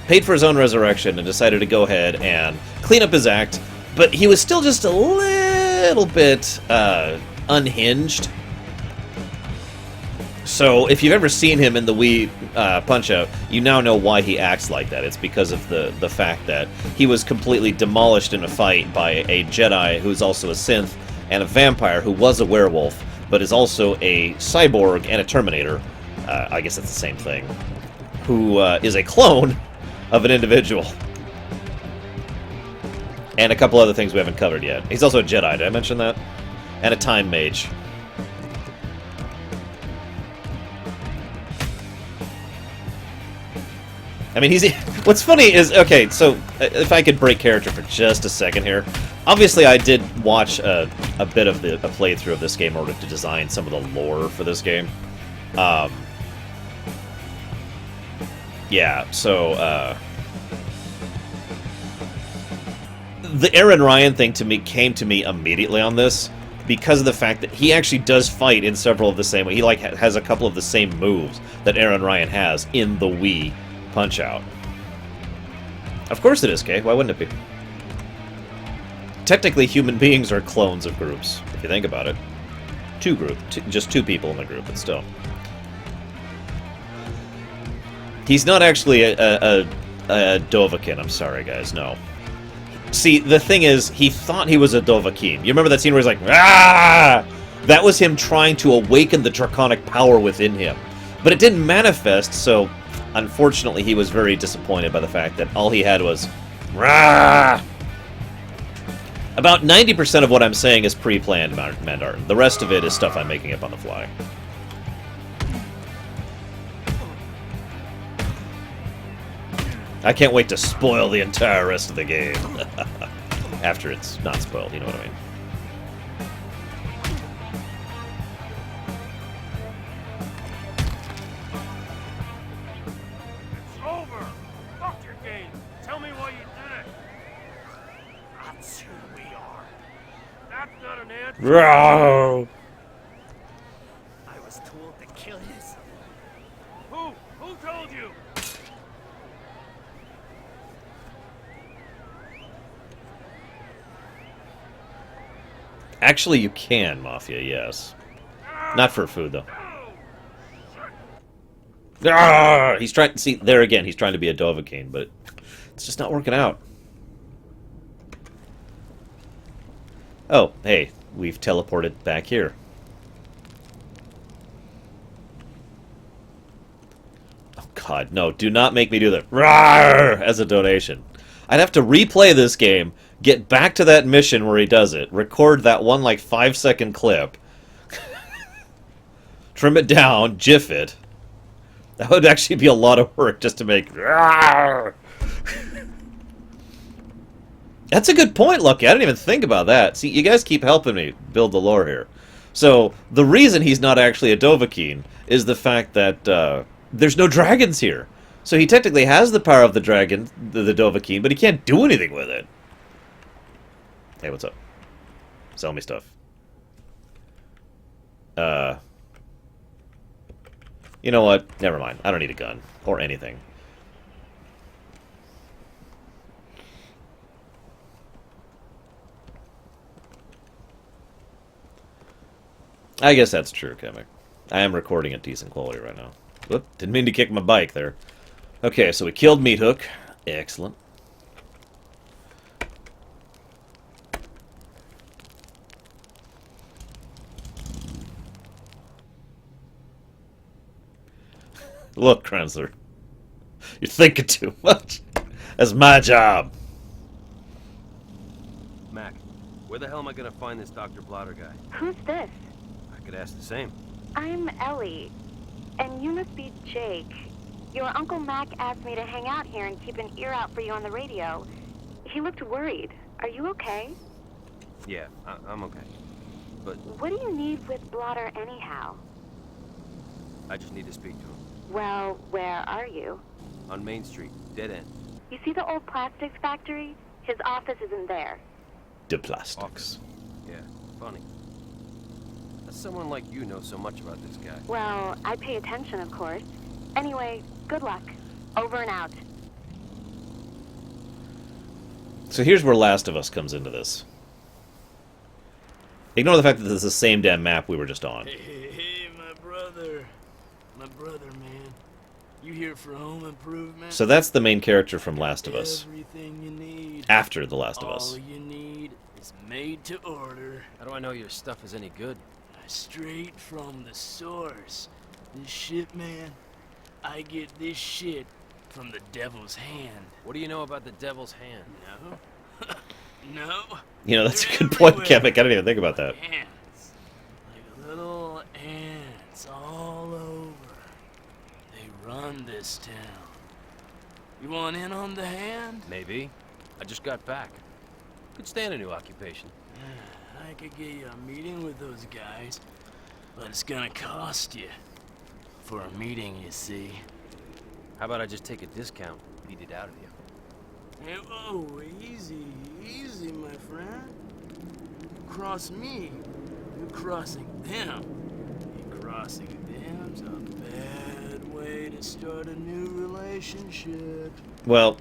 Paid for his own resurrection and decided to go ahead and clean up his act, but he was still just a little bit unhinged. So if you've ever seen him in the Wii Punch-Out, you now know why he acts like that. It's because of the fact that he was completely demolished in a fight by a Jedi who's also a synth, and a vampire who was a werewolf, but is also a cyborg and a Terminator. I guess it's the same thing. Who is a clone of an individual. And a couple other things we haven't covered yet. He's also a Jedi, did I mention that? And a Time Mage. I mean, what's funny is, okay, so if I could break character for just a second here. Obviously, I did watch a bit of a playthrough of this game in order to design some of the lore for this game. Yeah, so, the Aaron Ryan thing came to me immediately on this, because of the fact that he actually does fight in several of the same... He, like, has a couple of the same moves that Aaron Ryan has in the Wii Punch-Out. Of course it is, Kay. Why wouldn't it be? Technically, human beings are clones of groups, if you think about it. Just two people in the group, but still. He's not actually a Dovahkiin. I'm sorry, guys. No. See, the thing is, he thought he was a Dovahkiin. You remember that scene where he's like, "Ah!" That was him trying to awaken the draconic power within him. But it didn't manifest, so unfortunately he was very disappointed by the fact that all he had was, "Rah!" About 90% of what I'm saying is pre-planned, Mandartin. The rest of it is stuff I'm making up on the fly. I can't wait to spoil the entire rest of the game. After it's not spoiled, you know what I mean. It's over. Fuck your game. Tell me why you did it. That's who we are. That's not an answer. Row. I was told to kill his. Who? Who told you? Actually, you can, Mafia, yes. Not for food, though. Ah! He's trying... See, there again, he's trying to be a Dovahkiin, but it's just not working out. Oh, hey, we've teleported back here. Oh, God, no, do not make me do that. Rawr! As a donation. I'd have to replay this game, get back to that mission where he does it, record that one, like, 5-second clip, trim it down, GIF it. That would actually be a lot of work just to make... Rawr! That's a good point, Lucky. I didn't even think about that. See, you guys keep helping me build the lore here. So, the reason he's not actually a Dovahkiin is the fact that there's no dragons here. So he technically has the power of the dragon, the Dovahkiin, but he can't do anything with it. Hey, what's up? Sell me stuff. You know what? Never mind. I don't need a gun. Or anything. I guess that's true, Kamek. I am recording at decent quality right now. Whoop, didn't mean to kick my bike there. Okay, so we killed Meat Hook. Excellent. Look, Krensler. You're thinking too much. That's my job. Mac, where the hell am I gonna find this Dr. Blotter guy? Who's this? I could ask the same. I'm Ellie, and you must be Jake. Your Uncle Mac asked me to hang out here and keep an ear out for you on the radio. He looked worried. Are you okay? Yeah, I'm okay. But What do you need with Blotter anyhow? I just need to speak to him. Well, where are you? On Main Street, dead end. You see the old plastics factory? His office is in there. De plastics. Yeah, funny. How someone like you knows so much about this guy? Well, I pay attention, of course. Anyway, good luck. Over and out. So here's where Last of Us comes into this. Ignore the fact that this is the same damn map we were just on. Hey, my brother. My brother, man. You here for home improvement? So that's the main character from Last of Us. Everything you need. After The Last of Us. All you need is made to order. How do I know your stuff is any good? Straight from the source. This shit, man. I get this shit from the devil's hand. What do you know about the devil's hand? No? No? You know, that's a They're good point, everywhere. Kemek. I didn't even think about that. Ants. Like little ants all over. They run this town. You want in on the hand? Maybe. I just got back. Could stand a new occupation. I could get you a meeting with those guys, but it's gonna cost you. For a meeting, you see. How about I just take a discount, beat it out of you? Hey, whoa, easy, easy, my friend. You cross me, you're crossing them. And crossing them's a bad way to start a new relationship. Well,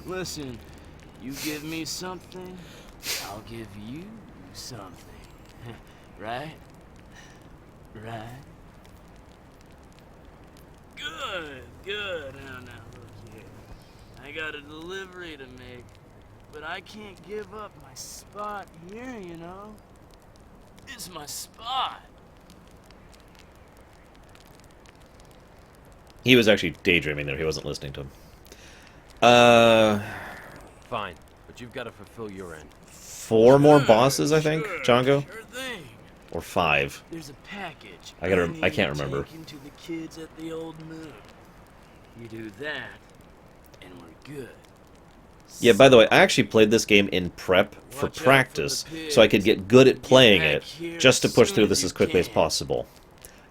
Listen, you give me something, I'll give you something. Right? Right? Good, good. Now, look here. I got a delivery to make, but I can't give up my spot here, you know? It's my spot. he was actually daydreaming there. He wasn't listening to him. Fine, but you've got to fulfill your end. 4 more bosses, I think, Django? Sure thing. Or 5. There's a package. I can't remember. Taken to the kids at the old moon. You do that, and we're good. Yeah, by the way, I actually played this game in prep for practice, so I could get good at playing it, just to push through this as quickly as possible.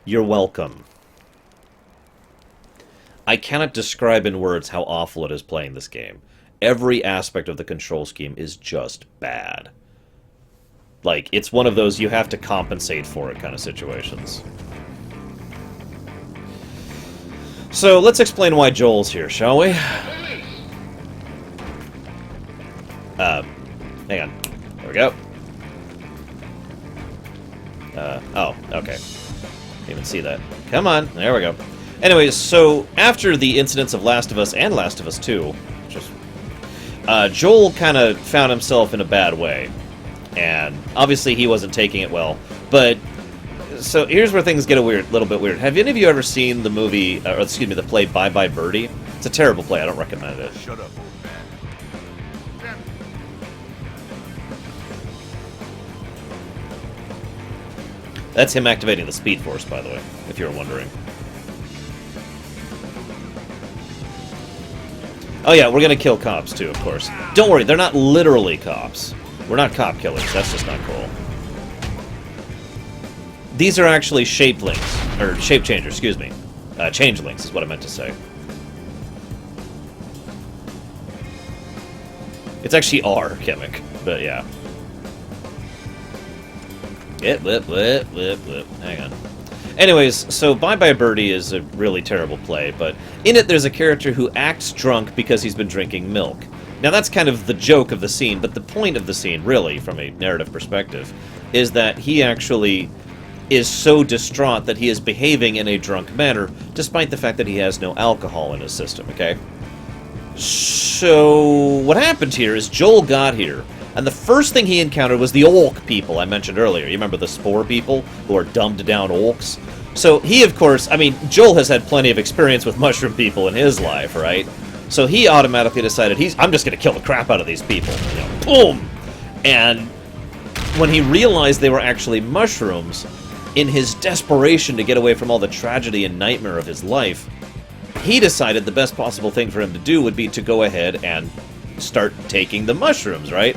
You're welcome. I cannot describe in words how awful it is playing this game. Every aspect of the control scheme is just bad. Like, it's one of those you have to compensate for it kind of situations. So, let's explain why Joel's here, shall we? Hang on. There we go. Oh, okay. Didn't even see that. Come on, there we go. Anyways, so after the incidents of Last of Us and Last of Us 2, Joel kind of found himself in a bad way. And obviously he wasn't taking it well. But, so here's where things get a little bit weird. Have any of you ever seen the movie, or excuse me, the play Bye Bye Birdie? It's a terrible play, I don't recommend it. Shut up, old man. That's him activating the Speed Force, by the way, if you were wondering. Oh yeah, we're gonna kill cops too, of course. Don't worry, they're not literally cops. We're not cop killers, that's just not cool. These are actually shapelings, or shape changers, excuse me. Changelings is what I meant to say. It's actually R, Kemek, but yeah. Hang on. Anyways, so Bye Bye Birdie is a really terrible play, but in it there's a character who acts drunk because he's been drinking milk. Now that's kind of the joke of the scene, but the point of the scene, really, from a narrative perspective, is that he actually is so distraught that he is behaving in a drunk manner, despite the fact that he has no alcohol in his system, okay? So, what happened here is Joel got here, and the first thing he encountered was the Olk people I mentioned earlier. You remember the Spore people, who are dumbed-down Olks? So he, of course, I mean, Joel has had plenty of experience with mushroom people in his life, right? So he automatically decided, I'm just going to kill the crap out of these people. You know, boom! And when he realized they were actually mushrooms, in his desperation to get away from all the tragedy and nightmare of his life, he decided the best possible thing for him to do would be to go ahead and start taking the mushrooms, right?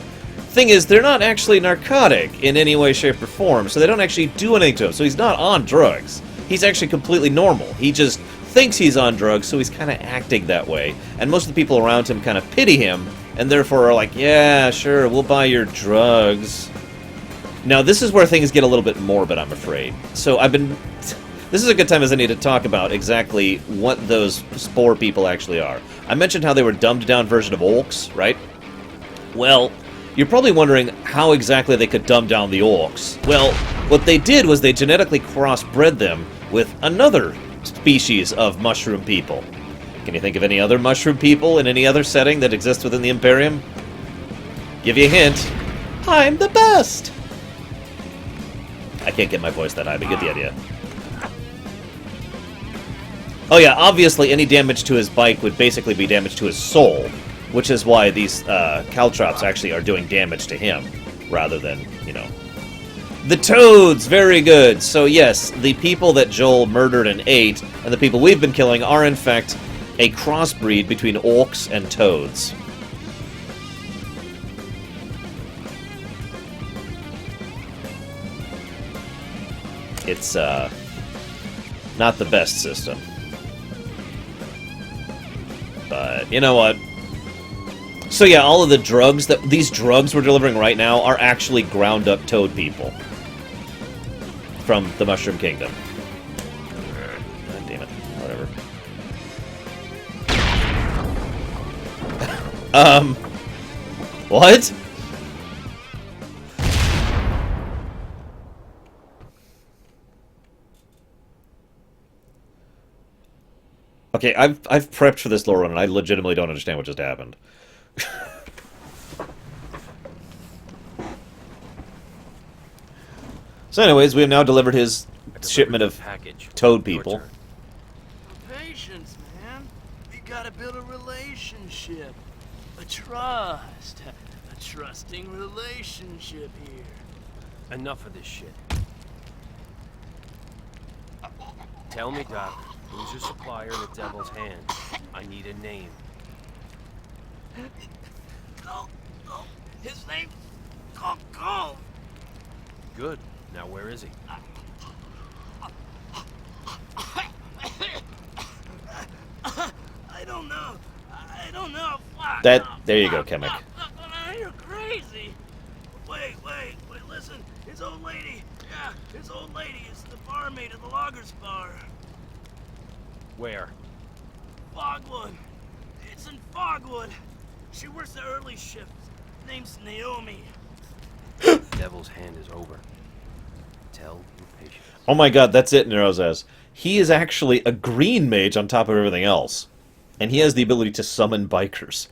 Thing is, they're not actually narcotic in any way, shape, or form, so they don't actually do anything to him. So he's not on drugs. He's actually completely normal. He just thinks he's on drugs, so he's kind of acting that way. And most of the people around him kind of pity him, and therefore are like, yeah, sure, we'll buy your drugs. Now, this is where things get a little bit morbid, I'm afraid. So this is a good time as any to talk about exactly what those spore people actually are. I mentioned how they were dumbed-down version of orcs, right? Well, you're probably wondering how exactly they could dumb down the orcs. Well, what they did was they genetically crossbred them with another species of mushroom people. Can you think of any other mushroom people in any other setting that exists within the Imperium? Give you a hint. I'm the best! I can't get my voice that high, but get the idea. Oh yeah, obviously any damage to his bike would basically be damage to his soul, which is why these caltrops actually are doing damage to him, rather than, you know... The toads! Very good! So yes, the people that Joel murdered and ate, and the people we've been killing, are in fact a crossbreed between orcs and toads. It's, not the best system. But, you know what? So yeah, all of the drugs that these drugs we're delivering right now are actually ground-up toad people. From the Mushroom Kingdom. God damn it. Whatever. What? Okay, I've prepped for this lore run, and I legitimately don't understand what just happened. So anyways, we have now delivered his shipment of toad people. Patience, man. We gotta build a relationship. A trust. A trusting relationship here. Enough of this shit. Tell me, Doc, who's your supplier in the Devil's Hand? I need a name. His name's Coco. Good. Now where is he? I don't know. I don't know. Fuck. There you go, Kemek. You're crazy. Wait, listen. His old lady. Yeah, his old lady is the barmaid at the Loggers Bar. Where? Fogwood. It's in Fogwood. She works the early shift. Name's Naomi. Devil's Hand is over. Tell your patience. Oh my god, that's it, Nero says. He is actually a green mage on top of everything else. And he has the ability to summon bikers.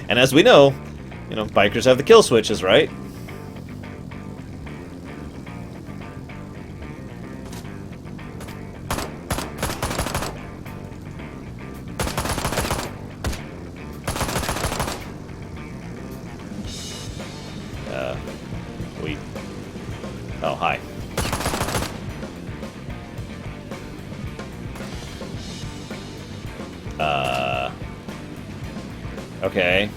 And as we know, you know, bikers have the kill switches, right? Oh, hi. Okay.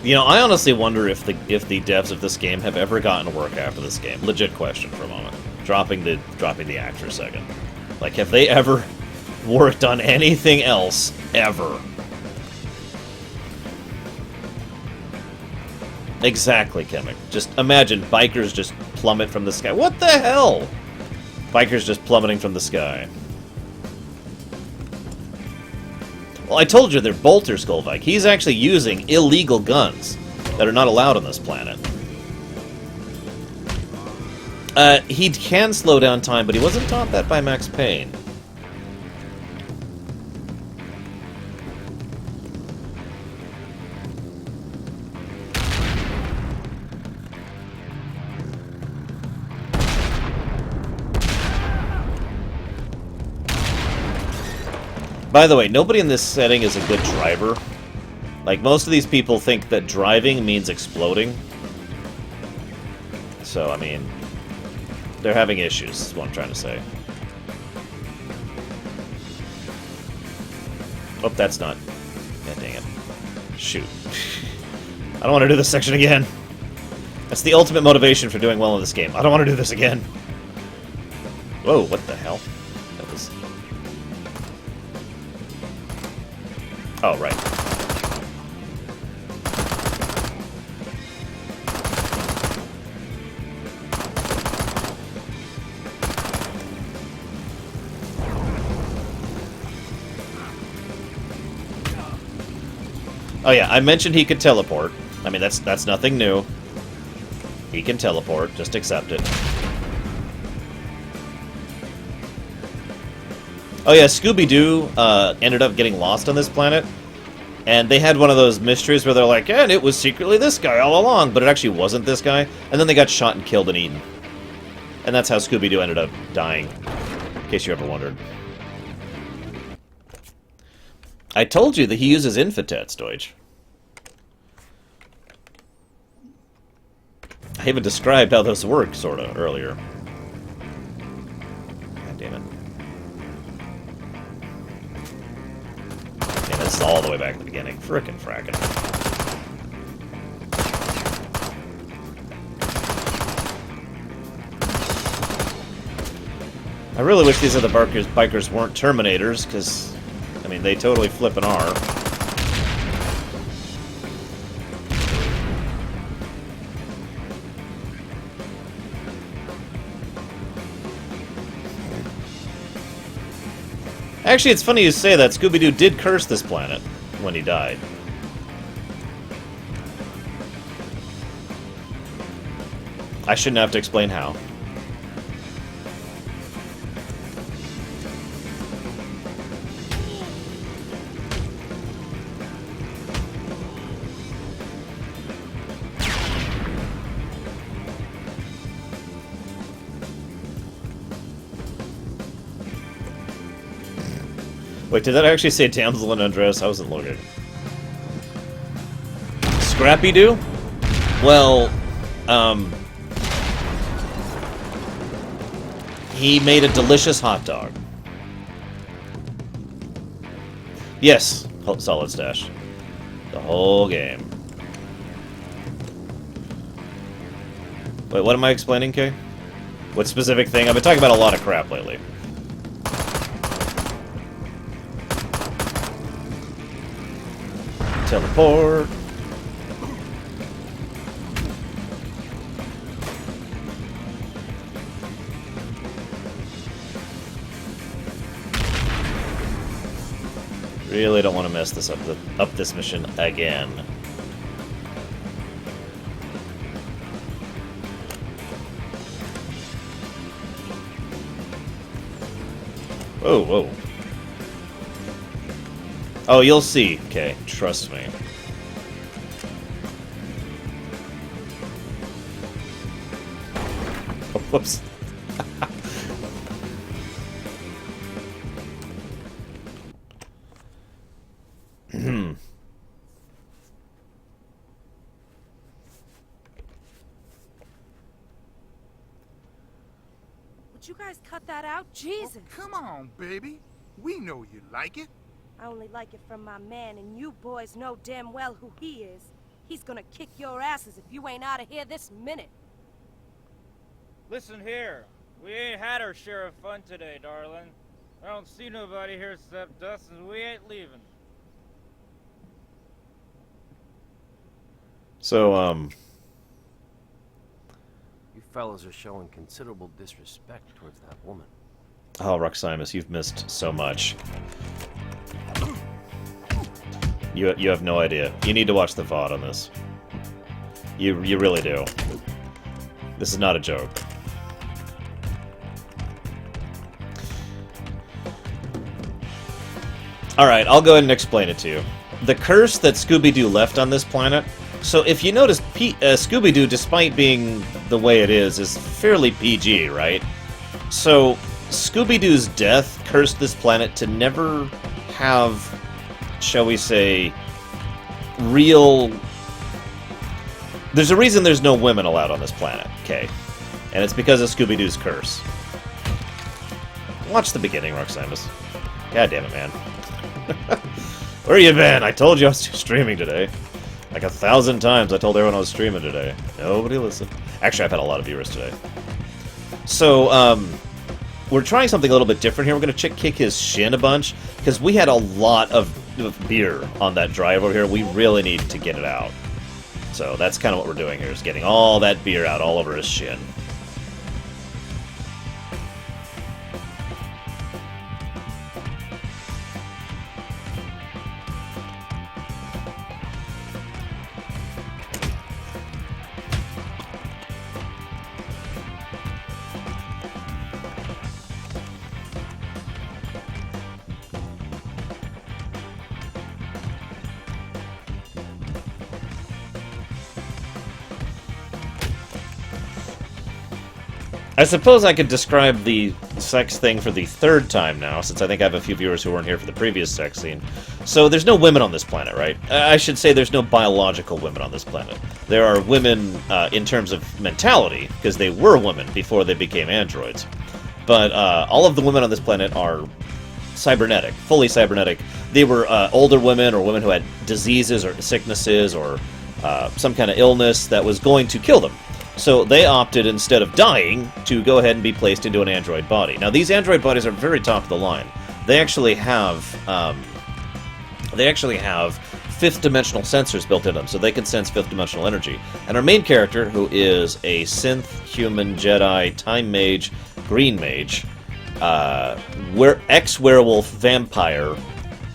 You know, I honestly wonder if the devs of this game have ever gotten work after this game. Legit question for a moment. Dropping the act for a second. Like, have they ever worked on anything else ever? Exactly, Kemek. Just imagine bikers just plummet from the sky. What the hell? Bikers just plummeting from the sky. Well, I told you they're Bolter Skullvike. He's actually using illegal guns that are not allowed on this planet. He can slow down time, but he wasn't taught that by Max Payne. By the way, nobody in this setting is a good driver. Like, most of these people think that driving means exploding. So, I mean, they're having issues, is what I'm trying to say. Oh, that's not... God dang it. Shoot. I don't want to do this section again. That's the ultimate motivation for doing well in this game. I don't want to do this again. Whoa, what the hell? That was... Oh, right. Oh yeah, I mentioned he could teleport. I mean, that's nothing new. He can teleport, just accept it. Oh yeah, Scooby-Doo ended up getting lost on this planet. And they had one of those mysteries where they're like, and it was secretly this guy all along, but it actually wasn't this guy. And then they got shot and killed and eaten. And that's how Scooby-Doo ended up dying, in case you ever wondered. I told you that he uses infitats, Deutsch. I even described how those work, sorta, earlier. God damn it. Damn, it's all the way back at the beginning. Frickin' frackin'. I really wish these other bikers weren't Terminators, because... I mean, they totally flippin' are. Actually, it's funny you say that. Scooby-Doo did curse this planet when he died. I shouldn't have to explain how. Wait, did that actually say damsel in undress? I wasn't looking. Scrappy-Doo? Well, he made a delicious hot dog. Yes, solid stash. The whole game. Wait, what am I explaining, Kay? What specific thing? I've been talking about a lot of crap lately. Teleport. Really don't want to mess this up this mission again. Whoa, whoa. Oh, you'll see. Okay, trust me. Oh, whoops. Would you guys cut that out? Jesus! Oh, come on, baby. We know you like it. I only like it from my man, and you boys know damn well who he is. He's gonna kick your asses if you ain't out of here this minute. Listen here. We ain't had our share of fun today, darling. I don't see nobody here except us, and we ain't leaving. So, You fellas are showing considerable disrespect towards that woman. Oh, Roximus, you've missed so much. You have no idea. You need to watch the VOD on this. You really do. This is not a joke. Alright, I'll go ahead and explain it to you. The curse that Scooby-Doo left on this planet... So if you notice, Scooby-Doo, despite being the way it is fairly PG, right? So, Scooby-Doo's death cursed this planet to never have, shall we say, real... There's a reason there's no women allowed on this planet, okay? And it's because of Scooby-Doo's curse. Watch the beginning, Roximus. God damn it, man. Where you been? I told you I was streaming today. Like 1,000 times I told everyone I was streaming today. Nobody listened. Actually, I've had a lot of viewers today. So, we're trying something a little bit different here. We're going to kick his shin a bunch, because we had a lot of beer on that drive over here. We really need to get it out. So that's kind of what we're doing here, is getting all that beer out all over his shin. I suppose I could describe the sex thing for the third time now, since I think I have a few viewers who weren't here for the previous sex scene. So there's no women on this planet, right? I should say there's no biological women on this planet. There are women in terms of mentality, because they were women before they became androids. But all of the women on this planet are cybernetic, fully cybernetic. They were older women or women who had diseases or sicknesses or some kind of illness that was going to kill them. So they opted, instead of dying, to go ahead and be placed into an android body. Now, these android bodies are very top of the line. They actually have fifth-dimensional sensors built into them, so they can sense fifth-dimensional energy. And our main character, who is a synth, human, Jedi, time mage, green mage, ex-werewolf vampire,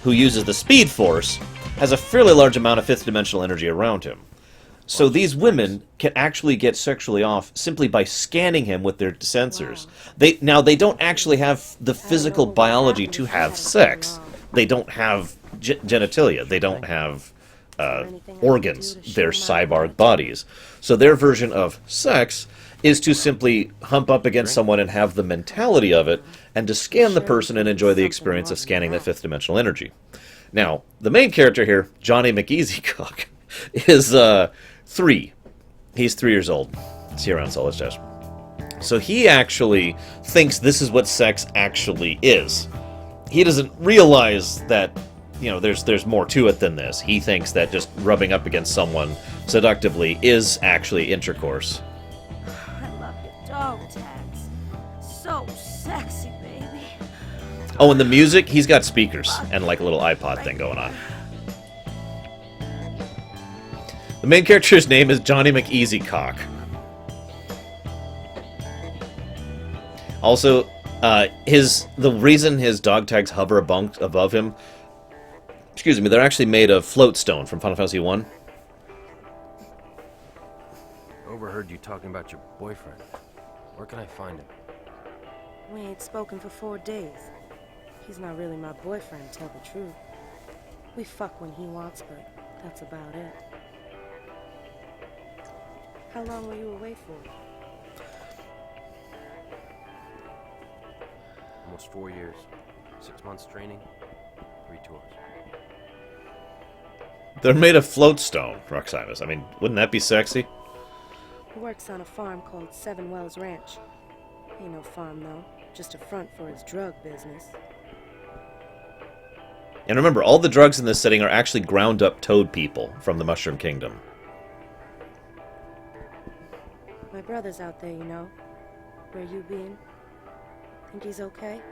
who uses the Speed Force, has a fairly large amount of fifth-dimensional energy around him. So these women can actually get sexually off simply by scanning him with their sensors. Wow. They don't actually have the physical biology to have sex. They don't have genitalia. They don't have organs. They're cyborg bodies. So their version of sex is to simply hump up against someone and have the mentality of it, and to scan the person and enjoy the experience of scanning that fifth-dimensional energy. Now, the main character here, Johnny McEasycock, is 3. He's 3 years old. See around Solid's Chest. So he actually thinks this is what sex actually is. He doesn't realize that, you know, there's more to it than this. He thinks that just rubbing up against someone seductively is actually intercourse. I love your dog tags. So sexy, baby. Oh, and the music, he's got speakers and like a little iPod thing going on. The main character's name is Johnny McEasycock. Also, the reason his dog tags hover above him, excuse me, they're actually made of float stone from Final Fantasy 1. Overheard you talking about your boyfriend. Where can I find him? We ain't spoken for 4 days. He's not really my boyfriend, tell the truth. We fuck when he wants, but that's about it. How long were you away for? Almost 4 years. 6 months training, 3 tours. They're made of float stone, Roximus. I mean, wouldn't that be sexy? He works on a farm called Seven Wells Ranch. Ain't no farm, though. Just a front for his drug business. And remember, all the drugs in this setting are actually ground-up toad people from the Mushroom Kingdom. My brother's out there, you know. Where you been? Think he's okay?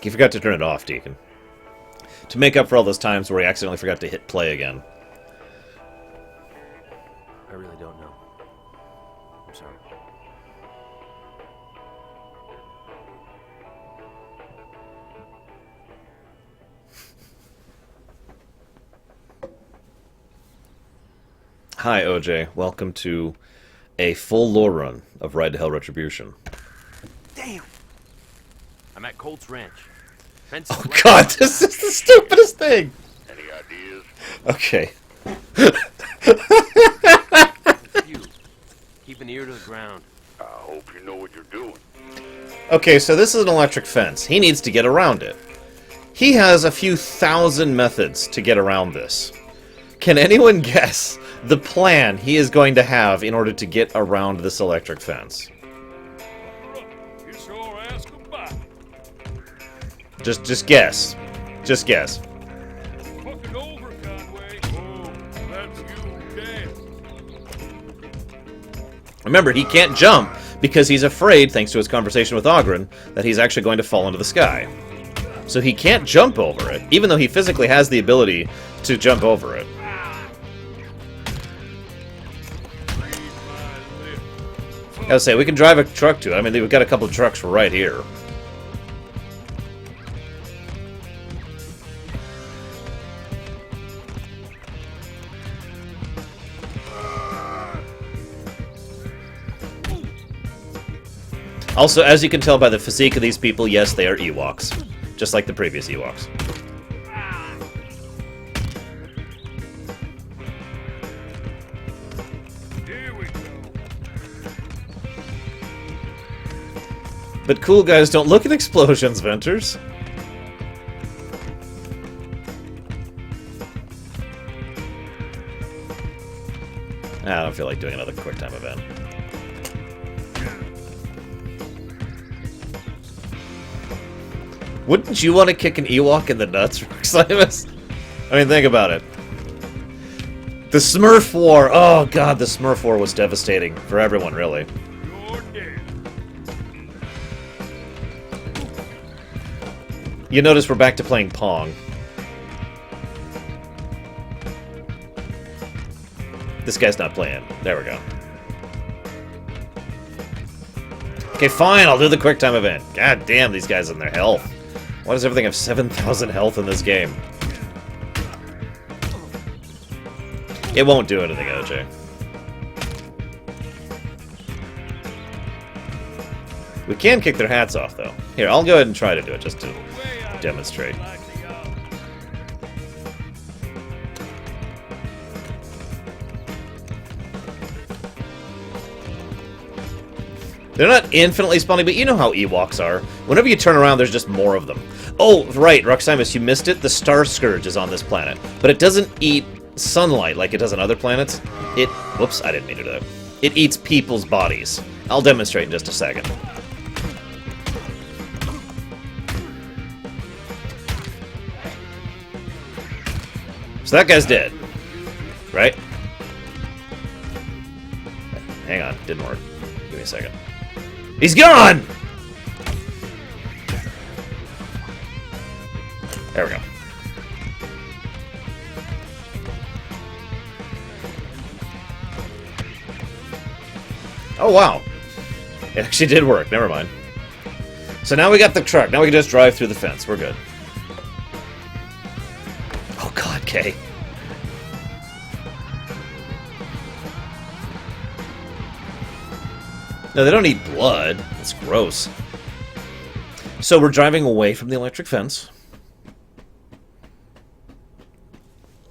He forgot to turn it off, Deacon. To make up for all those times where he accidentally forgot to hit play again. I really don't know. I'm sorry. Hi, OJ. Welcome to a full lore run of Ride to Hell Retribution. Damn! I'm at Colt's Ranch. Oh god, this is the stupidest thing! Any ideas? Okay. Keep an ear to the ground. I hope you know what you're doing. Okay, so this is an electric fence. He needs to get around it. He has a few thousand methods to get around this. Can anyone guess the plan he is going to have in order to get around this electric fence? Just guess. Just guess. Fucking overkill. Remember, he can't jump because he's afraid, thanks to his conversation with Ogren, that he's actually going to fall into the sky. So he can't jump over it, even though he physically has the ability to jump over it. I gotta say, we can drive a truck to it. I mean, we've got a couple of trucks right here. Also, as you can tell by the physique of these people, yes, they are Ewoks. Just like the previous Ewoks. But cool guys don't look at explosions, Venters. I don't feel like doing another QuickTime event. Wouldn't you want to kick an Ewok in the nuts, Roximus? I mean, think about it. The Smurf War! Oh god, the Smurf War was devastating for everyone, really. You notice we're back to playing Pong. This guy's not playing. There we go. Okay, fine, I'll do the QuickTime event. God damn, these guys and their health. Why does everything have 7,000 health in this game? It won't do anything, OJ. We can kick their hats off, though. Here, I'll go ahead and try to do it, just to demonstrate. They're not infinitely spawning, but you know how Ewoks are. Whenever you turn around, there's just more of them. Oh, right, Roximus, you missed it. The Star Scourge is on this planet. But it doesn't eat sunlight like it does on other planets. It... Whoops, I didn't mean to do that. It eats people's bodies. I'll demonstrate in just a second. So that guy's dead. Right? Hang on, didn't work. Give me a second. He's gone! There we go. Oh, wow. It actually did work. Never mind. So now we got the truck. Now we can just drive through the fence. We're good. Oh, God, Kay. No, they don't eat blood. That's gross. So we're driving away from the electric fence.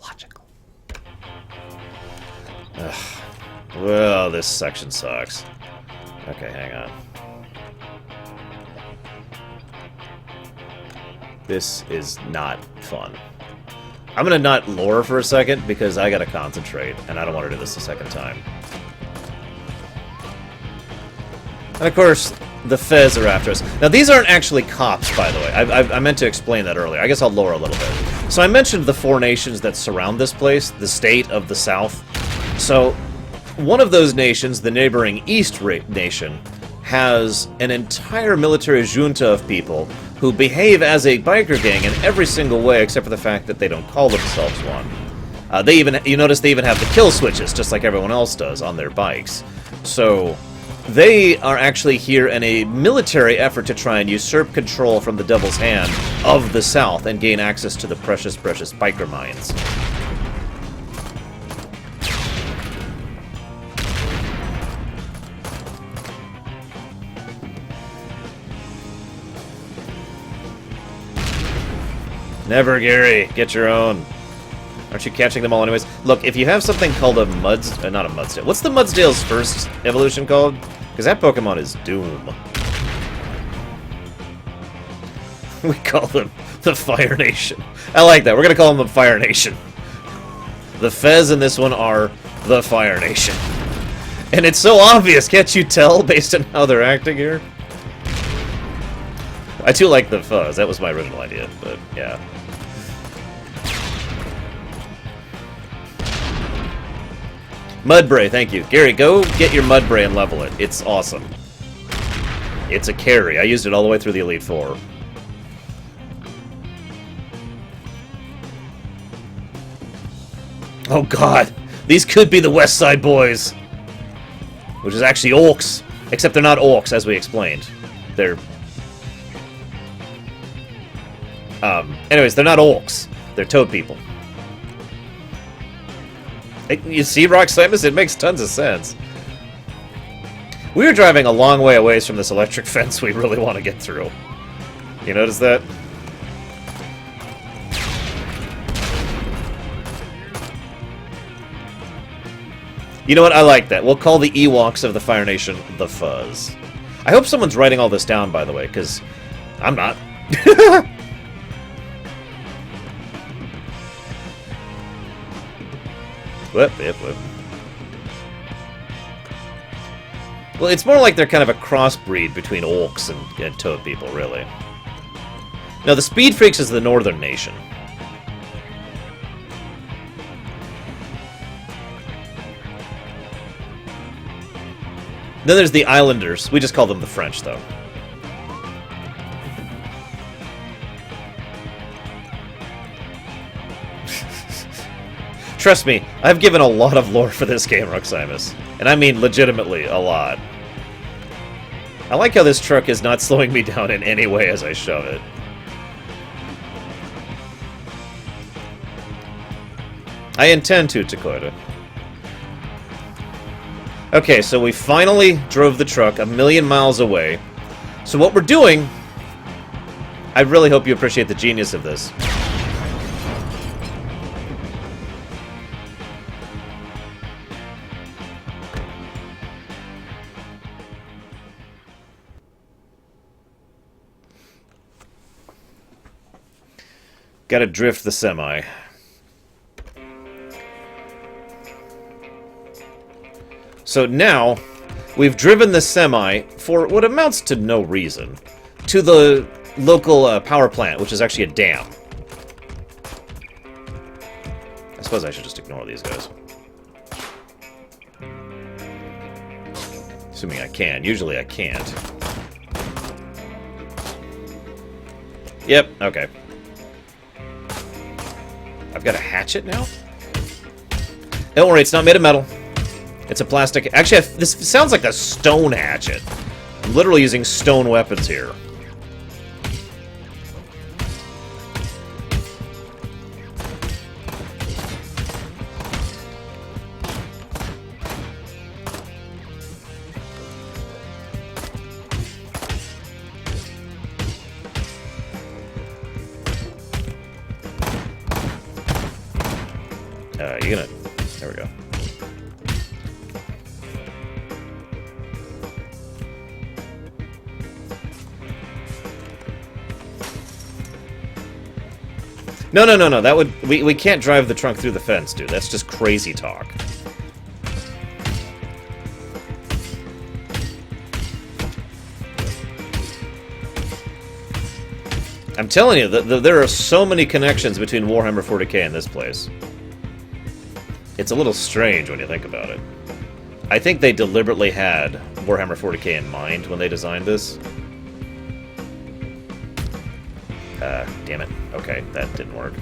Logical. Ugh. Well, this section sucks. Okay, hang on. This is not fun. I'm gonna not lore for a second because I gotta concentrate, and I don't want to do this a second time. And of course, the Fez are after us. Now, these aren't actually cops, by the way. I meant to explain that earlier. I guess I'll lore a little bit. So I mentioned the 4 nations that surround this place, the state of the South. So, one of those nations, the neighboring East Nation, has an entire military junta of people who behave as a biker gang in every single way except for the fact that they don't call themselves one. You notice they even have the kill switches, just like everyone else does, on their bikes. So... they are actually here in a military effort to try and usurp control from the Devil's Hand of the South and gain access to the precious, precious biker mines. Never, Gary. Get your own. Aren't you catching them all anyways? Look, if you have something called a not a Mudsdale. What's the Mudsdale's first evolution called? Because that Pokemon is Doom. We call them the Fire Nation. I like that. We're going to call them the Fire Nation. The Fez in this one are the Fire Nation. And it's so obvious, can't you tell, based on how they're acting here? I do like the fuzz. That was my original idea, but yeah. Mudbray, thank you. Gary, go get your Mudbray and level it. It's awesome. It's a carry. I used it all the way through the Elite Four. Oh god, these could be the West Side Boys. Which is actually orcs. Except they're not orcs, as we explained. They're... anyways, they're not orcs. They're toad people. You see, Roximus? It makes tons of sense. We were driving a long way away from this electric fence we really want to get through. You notice that? You know what? I like that. We'll call the Ewoks of the Fire Nation the Fuzz. I hope someone's writing all this down, by the way, because I'm not. Whoop, whoop, whoop. Well, it's more like they're kind of a crossbreed between orcs and toad people, really. Now, the Speed Freaks is the northern nation. Then there's the Islanders. We just call them the French, though. Trust me, I've given a lot of lore for this game, Roximus. And I mean legitimately a lot. I like how this truck is not slowing me down in any way as I shove it. I intend to, Dakota. Okay, so we finally drove the truck a million miles away. So what we're doing... I really hope you appreciate the genius of this. Gotta drift the semi. So now, we've driven the semi for what amounts to no reason to the local power plant, which is actually a dam. I suppose I should just ignore these guys. Assuming I can. Usually I can't. Yep, okay. I've got a hatchet now? Don't worry, it's not made of metal. It's a plastic... Actually, this sounds like a stone hatchet. I'm literally using stone weapons here. You're gonna... There we go. No, no, no, no. That would... We can't drive the trunk through the fence, dude. That's just crazy talk. I'm telling you, there are so many connections between Warhammer 40k and this place. It's a little strange when you think about it. I think they deliberately had Warhammer 40k in mind when they designed this. Damn it. Okay, that didn't work.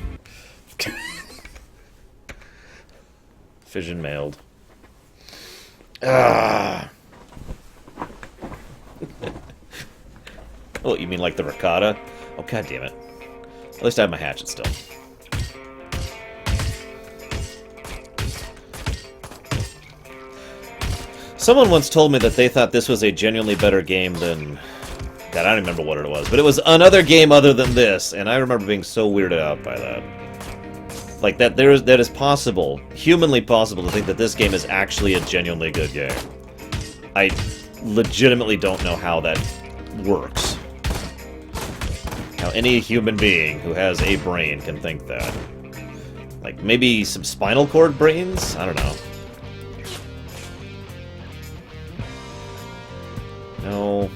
Fission mailed. Ah. Oh, you mean like the ricotta? Oh, god damn it. At least I have my hatchet still. Someone once told me that they thought this was a genuinely better game than... God, I don't remember what it was, but it was another game other than this, and I remember being so weirded out by that. Like, that is possible, humanly possible, to think that this game is actually a genuinely good game. I legitimately don't know how that works. How any human being who has a brain can think that. Like, maybe some spinal cord brains? I don't know. No.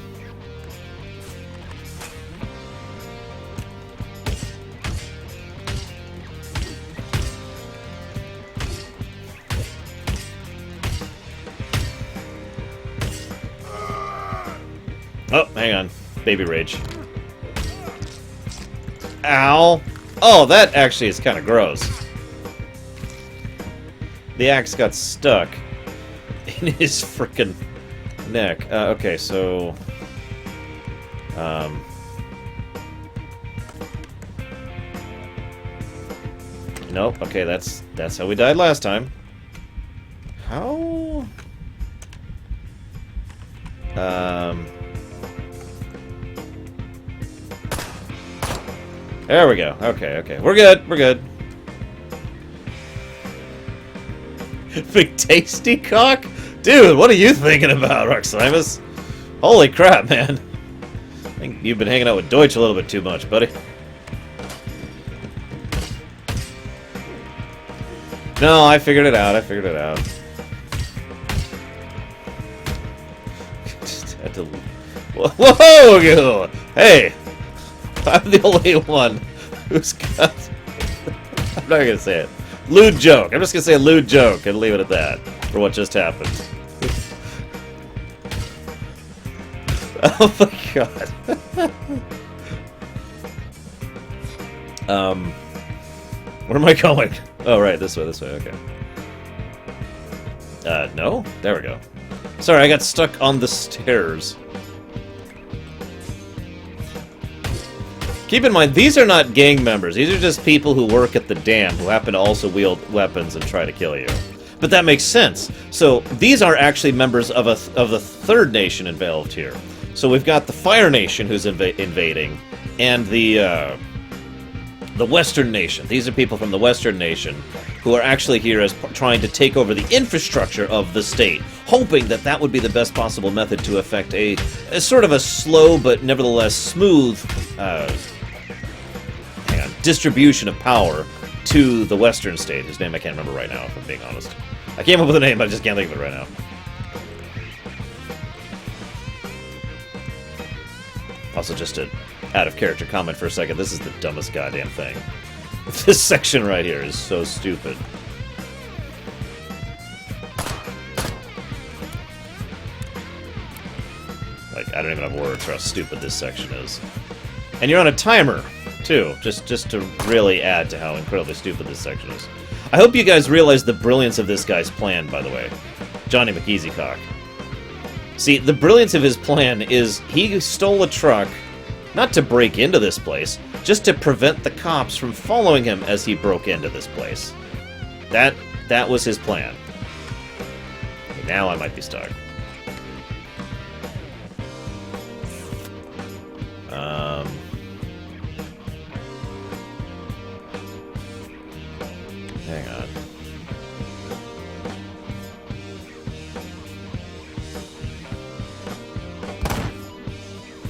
hang on. Baby rage. Ow! Oh, that actually is kind of gross. The axe got stuck in his frickin' neck. Okay, so... Nope, okay, that's how we died last time. How? There we go. Okay. We're good. Big tasty cock? Dude, what are you thinking about, Roximus? Holy crap, man. I think you've been hanging out with Deutsch a little bit too much, buddy. No, I figured it out. Just had to... Whoa! Hey! I'm the only one who's got... I'm not gonna say it. Lewd joke. I'm just gonna say a lewd joke and leave it at that for what just happened. Oh my god. Where am I going? Oh, right, this way, okay. No? There we go. Sorry, I got stuck on the stairs. Keep in mind, these are not gang members. These are just people who work at the dam who happen to also wield weapons and try to kill you. But that makes sense. So, these are actually members of the third nation involved here. So we've got the Fire Nation who's invading, and the Western Nation. These are people from the Western Nation who are actually here as trying to take over the infrastructure of the state, hoping that that would be the best possible method to effect a sort of a slow but nevertheless smooth distribution of power to the Western state, whose name I can't remember right now, if I'm being honest. I came up with a name, I just can't think of it right now. Also, just a out-of-character comment for a second, this is the dumbest goddamn thing. This section right here is so stupid. Like, I don't even have words for how stupid this section is. And you're on a timer, too, just to really add to how incredibly stupid this section is. I hope you guys realize the brilliance of this guy's plan, by the way. Johnny McEasycock. See, the brilliance of his plan is he stole a truck, not to break into this place, just to prevent the cops from following him as he broke into this place. That was his plan. Now I might be stuck. Hang on.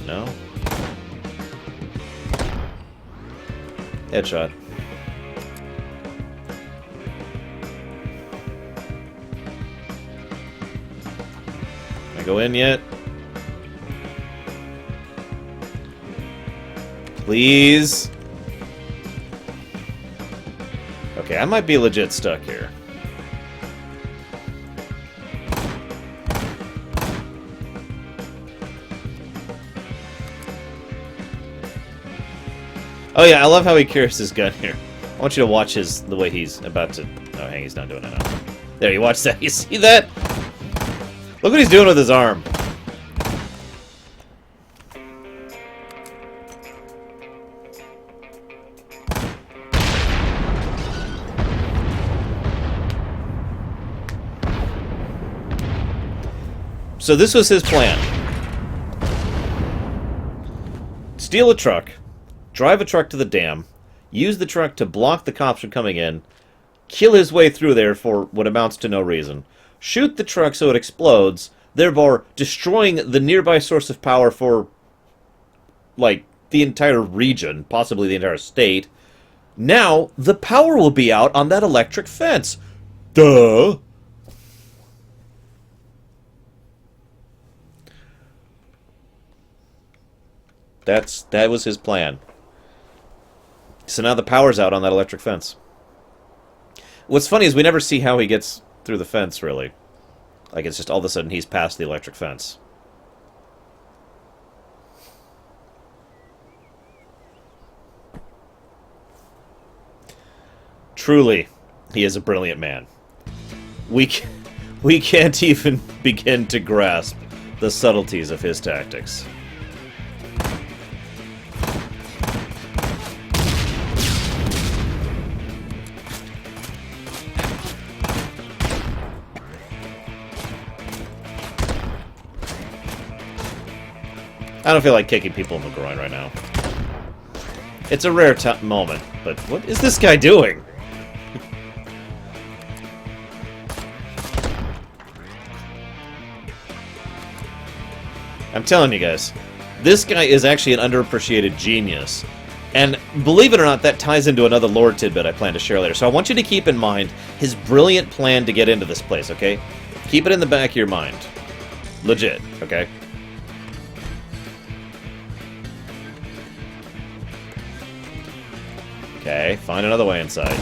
No? Headshot. Can I go in yet? Please? Okay, I might be legit stuck here. Oh yeah, I love how he carries his gun here. I want you to watch the way he's about to... Oh, hang, he's not doing it now. There, you watch that. You see that? Look what he's doing with his arm. So this was his plan. Steal a truck, drive a truck to the dam, use the truck to block the cops from coming in, kill his way through there for what amounts to no reason, shoot the truck so it explodes, thereby destroying the nearby source of power for, like, the entire region, possibly the entire state. Now, the power will be out on that electric fence. Duh! That was his plan. So now the power's out on that electric fence. What's funny is we never see how he gets through the fence, really. Like, it's just all of a sudden he's past the electric fence. Truly, he is a brilliant man. We can't even begin to grasp the subtleties of his tactics. I don't feel like kicking people in the groin right now. It's a rare moment, but what is this guy doing? I'm telling you guys, this guy is actually an underappreciated genius. And believe it or not, that ties into another lore tidbit I plan to share later. So I want you to keep in mind his brilliant plan to get into this place, okay? Keep it in the back of your mind. Legit, okay? Okay, find another way inside.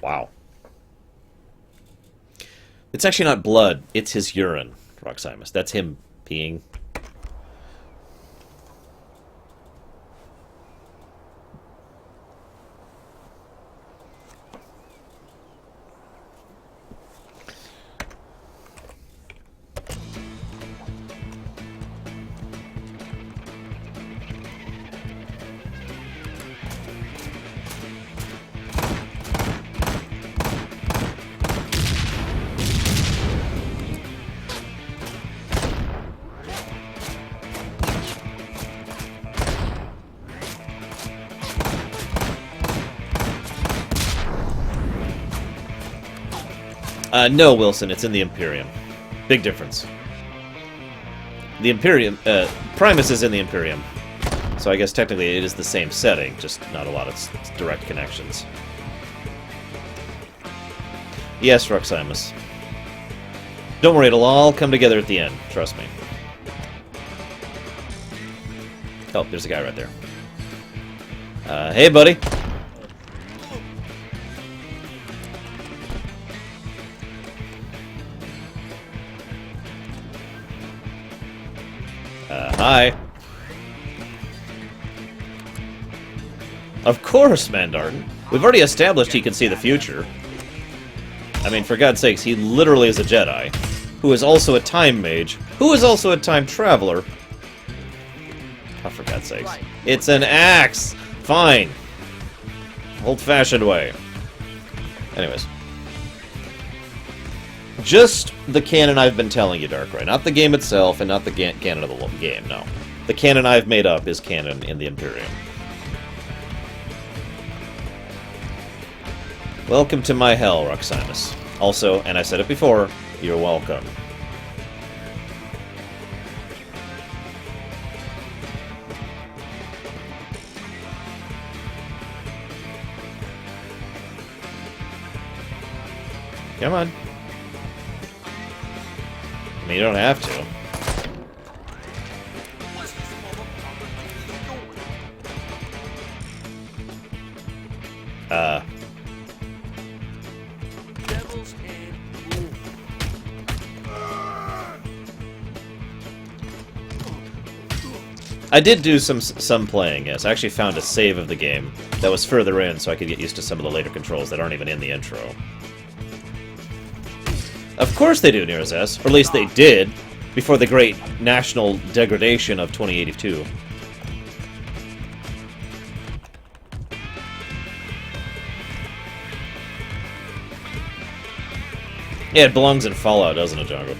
Wow. It's actually not blood, it's his urine, Roximus. That's him peeing. No, Wilson, it's in the Imperium. Big difference. The Imperium, Primus is in the Imperium. So I guess technically it is the same setting, just not a lot of direct connections. Yes, Roximus. Don't worry, it'll all come together at the end, trust me. Oh, there's a guy right there. Hey, buddy. Hi. Of course, Mandartin. We've already established he can see the future. I mean, for God's sakes, he literally is a Jedi, who is also a time mage, who is also a time traveler. Oh, for God's sakes. It's an axe! Fine. Old-fashioned way. Anyways. Just the canon I've been telling you, Darkrai. Not the game itself, and not the canon of the game, no. The canon I've made up is canon in the Imperium. Welcome to my hell, Roximus. Also, and I said it before, you're welcome. Come on. I mean, you don't have to. I did do some playing, yes. I actually found a save of the game that was further in so I could get used to some of the later controls that aren't even in the intro. Of course they do, Near's S. Or at least they did, before the great national degradation of 2082. Yeah, it belongs in Fallout, doesn't it, Jungle?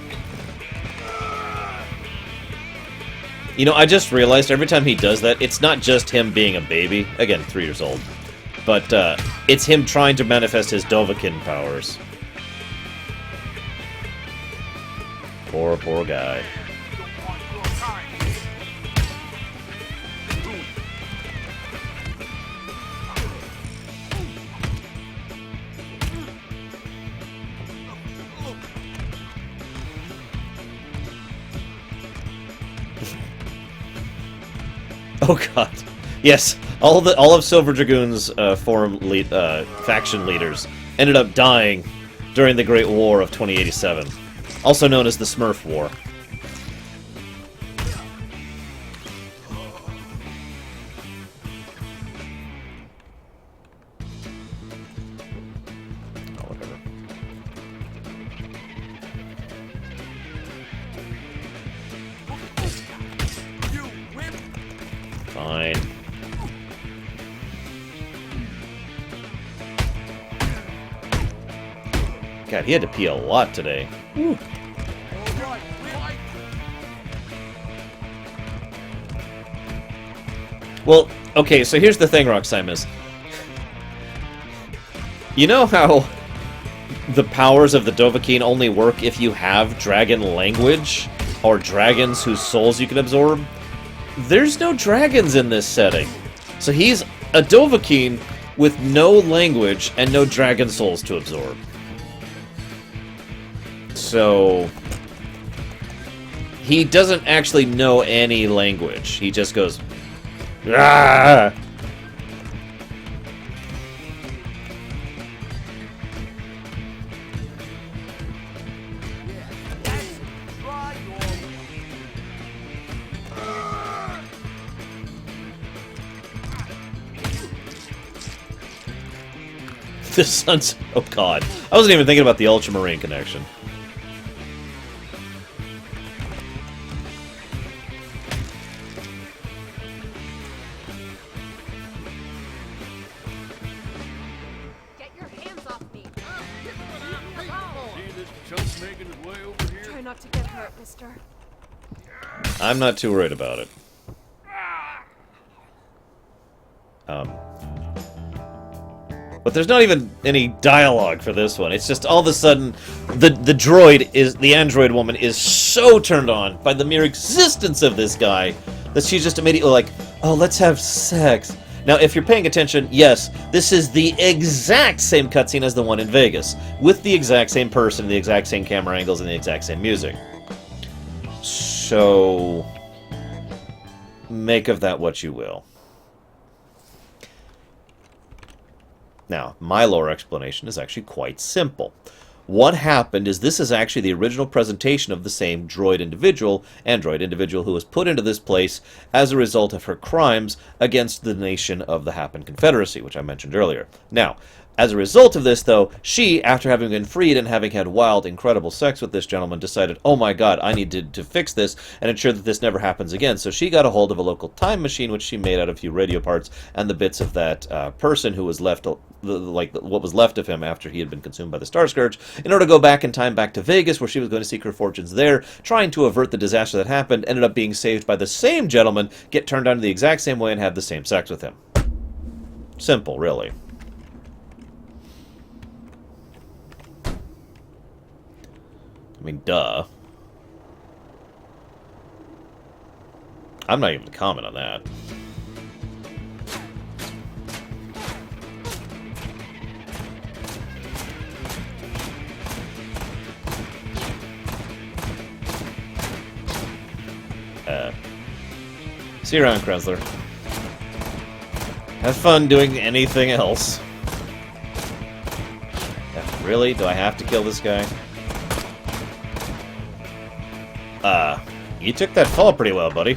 You know, I just realized every time he does that, it's not just him being a baby. Again, 3 years old. But, it's him trying to manifest his Dovahkiin powers. Poor guy. Oh god. Yes, all of Silver Dragoon's faction leaders ended up dying during the Great War of 2087, also known as the Smurf War. God, he had to pee a lot today. Whew. Well, okay, so here's the thing, Roxymus. You know how the powers of the Dovahkiin only work if you have dragon language? Or dragons whose souls you can absorb? There's no dragons in this setting. So he's a Dovahkiin with no language and no dragon souls to absorb. So he doesn't actually know any language. He just goes, "Ah!" The sun's... Oh, God. I wasn't even thinking about the Ultramarine connection. Get your hands off me. Leave me alone. See this chunk making his way over here? Try not to get hurt, mister. I'm not too worried about it. But there's not even any dialogue for this one. It's just all of a sudden, the android woman is so turned on by the mere existence of this guy that she's just immediately like, oh, let's have sex. Now, if you're paying attention, yes, this is the exact same cutscene as the one in Vegas, with the exact same person, the exact same camera angles, and the exact same music. So, make of that what you will. Now, my lore explanation is actually quite simple. What happened is this is actually the original presentation of the same android individual who was put into this place as a result of her crimes against the nation of the Happen Confederacy, which I mentioned earlier. Now, as a result of this, though, she, after having been freed and having had wild, incredible sex with this gentleman, decided, oh my god, I need to fix this and ensure that this never happens again. So she got a hold of a local time machine, which she made out of a few radio parts and the bits of that person who was left, what was left of him after he had been consumed by the Star Scourge, in order to go back in time back to Vegas, where she was going to seek her fortunes there, trying to avert the disaster that happened, ended up being saved by the same gentleman, get turned on the exact same way, and have the same sex with him. Simple, really. I mean, duh. I'm not even going to comment on that. See you around, Kressler. Have fun doing anything else. Really? Do I have to kill this guy? You took that fall pretty well, buddy.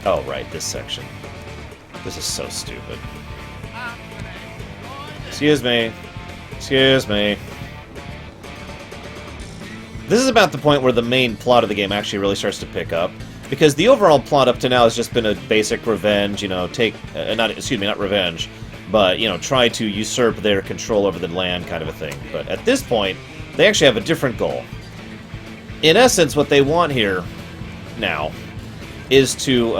Oh, right, this section. This is so stupid. Excuse me. Excuse me. This is about the point where the main plot of the game actually really starts to pick up. Because the overall plot up to now has just been a basic revenge, you know, not revenge, but, you know, try to usurp their control over the land kind of a thing. But at this point, they actually have a different goal. In essence, what they want here, now, is to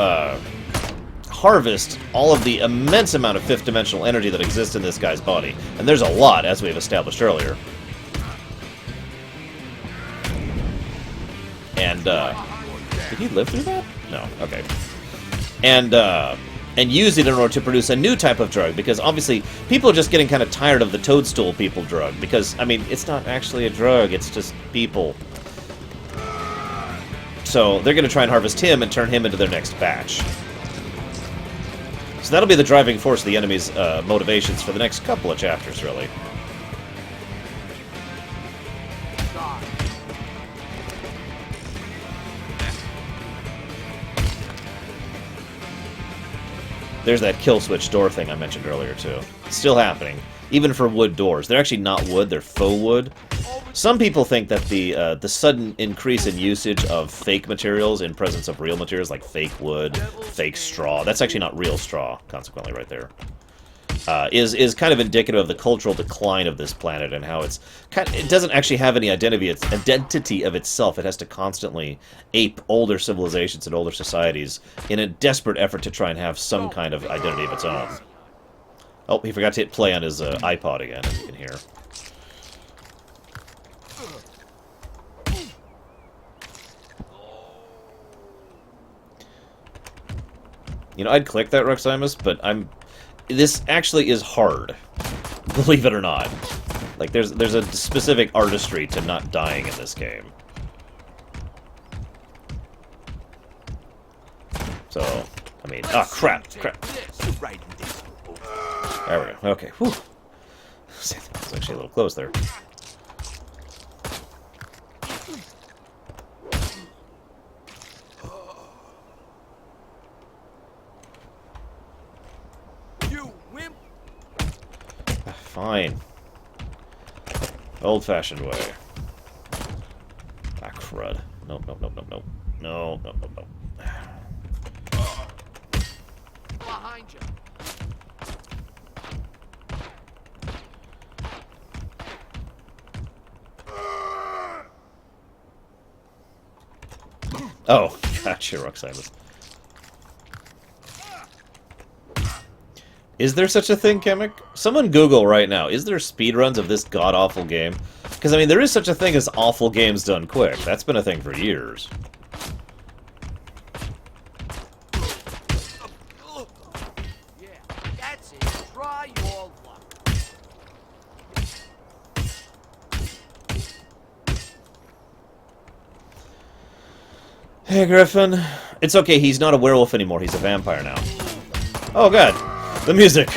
harvest all of the immense amount of fifth-dimensional energy that exists in this guy's body. And there's a lot, as we've established earlier. And, did he live through that? No, okay. And use it in order to produce a new type of drug, because obviously people are just getting kind of tired of the toadstool people drug, because, I mean, it's not actually a drug, it's just people. So they're going to try and harvest him and turn him into their next batch. So that'll be the driving force of the enemy's motivations for the next couple of chapters, really. There's that kill switch door thing I mentioned earlier, too. It's still happening. Even for wood doors. They're actually not wood, they're faux wood. Some people think that the sudden increase in usage of fake materials in presence of real materials, like fake wood, fake straw, that's actually not real straw, consequently, right there, is kind of indicative of the cultural decline of this planet and how it doesn't actually have any identity of itself. It has to constantly ape older civilizations and older societies in a desperate effort to try and have some kind of identity of its own. Oh, he forgot to hit play on his iPod again, as you can hear. You know, I'd click that, Ruximus, but this actually is hard, believe it or not. Like, there's a specific artistry to not dying in this game. So, I mean, oh, crap. There we go. Okay, whew. It's actually a little close there. Fine. Old-fashioned way. Ah, crud. Nope, nope, nope, nope, nope. No, nope, nope, nope. Behind you. Oh, gotcha, Ruximus. Is there such a thing, Kemek? Someone Google right now. Is there speedruns of this god-awful game? Because, I mean, there is such a thing as awful games done quick. That's been a thing for years. Yeah, that's it. Try your luck. Hey, Griffin. It's okay, he's not a werewolf anymore. He's a vampire now. Oh, God. The music!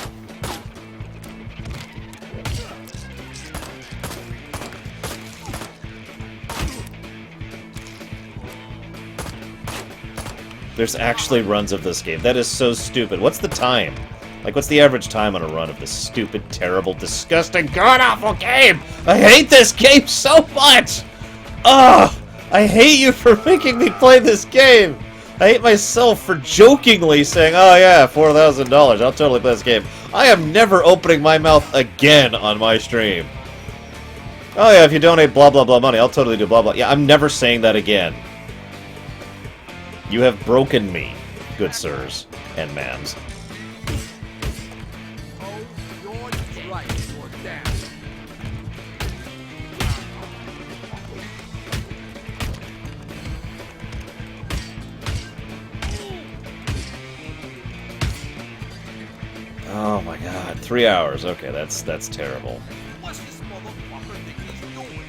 There's actually runs of this game. That is so stupid. What's the time? Like, what's the average time on a run of this stupid, terrible, disgusting, god-awful game? I hate this game so much! Ugh! I hate you for making me play this game! I hate myself for jokingly saying, oh yeah, $4,000, I'll totally play this game. I am never opening my mouth again on my stream. Oh yeah, if you donate blah blah blah money, I'll totally do blah blah. Yeah, I'm never saying that again. You have broken me, good sirs and ma'ams. Oh my god, 3 hours. Okay, that's terrible. What's this motherfucker think he's doing?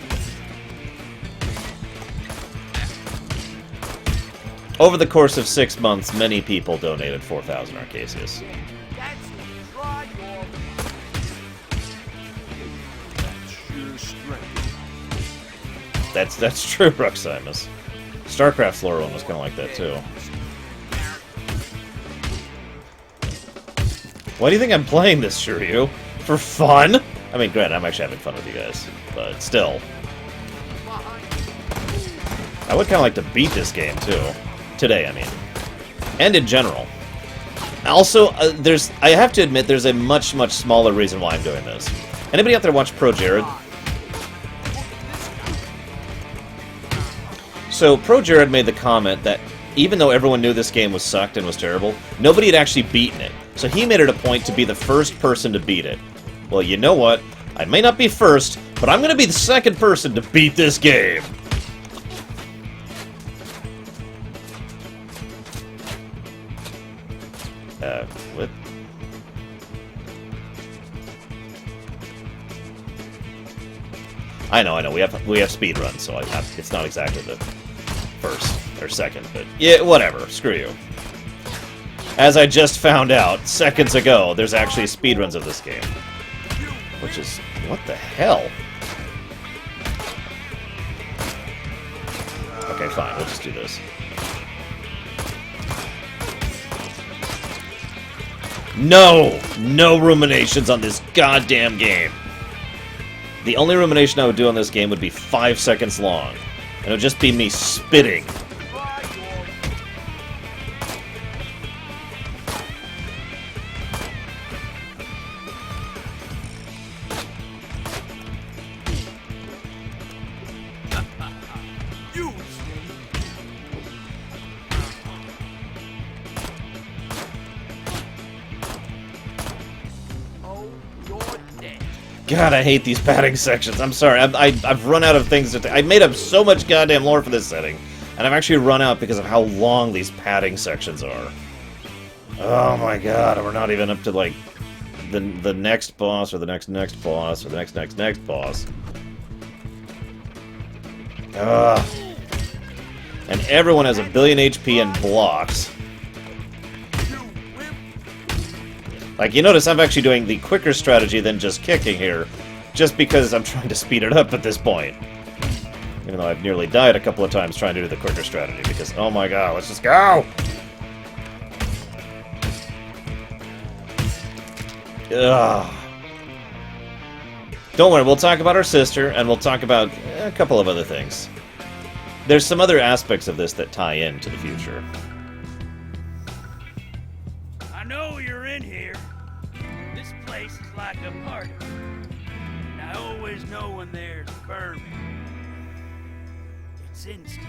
Over the course of 6 months, many people donated 4,000 Arcasius. That's it. Try your luck. That's true, Ruximus. StarCraft's Lorerun was kind of like that too. Why do you think I'm playing this, Shiryu? For fun? I mean, granted, I'm actually having fun with you guys, but still. I would kind of like to beat this game, too. Today, I mean. And in general. Also, I have to admit, there's a much, much smaller reason why I'm doing this. Anybody out there watch Pro Jared? So, Pro Jared made the comment that even though everyone knew this game was sucked and was terrible, nobody had actually beaten it. So he made it a point to be the first person to beat it. Well, you know what? I may not be first, but I'm going to be the second person to beat this game. What? I know. We have speed runs, so it's not exactly the first or second, but yeah, whatever. Screw you. As I just found out seconds ago, there's actually speedruns of this game. Which is... what the hell? Okay, fine, we'll just do this. No! No ruminations on this goddamn game! The only rumination I would do on this game would be 5 seconds long. And it would just be me spitting. God, I hate these padding sections. I'm sorry. I've run out of things to... I made up so much goddamn lore for this setting. And I've actually run out because of how long these padding sections are. Oh my god, we're not even up to, like, the next boss, or the next boss, or the next boss. Ugh. And everyone has a billion HP and blocks. Like, you notice I'm actually doing the quicker strategy than just kicking here, just because I'm trying to speed it up at this point. Even though I've nearly died a couple of times trying to do the quicker strategy, because, oh my god, let's just go! Ugh. Don't worry, we'll talk about our sister, and we'll talk about a couple of other things. There's some other aspects of this that tie into the future. I know you're in here. This place is like a party. And I always know when there's bourbon. It's instant.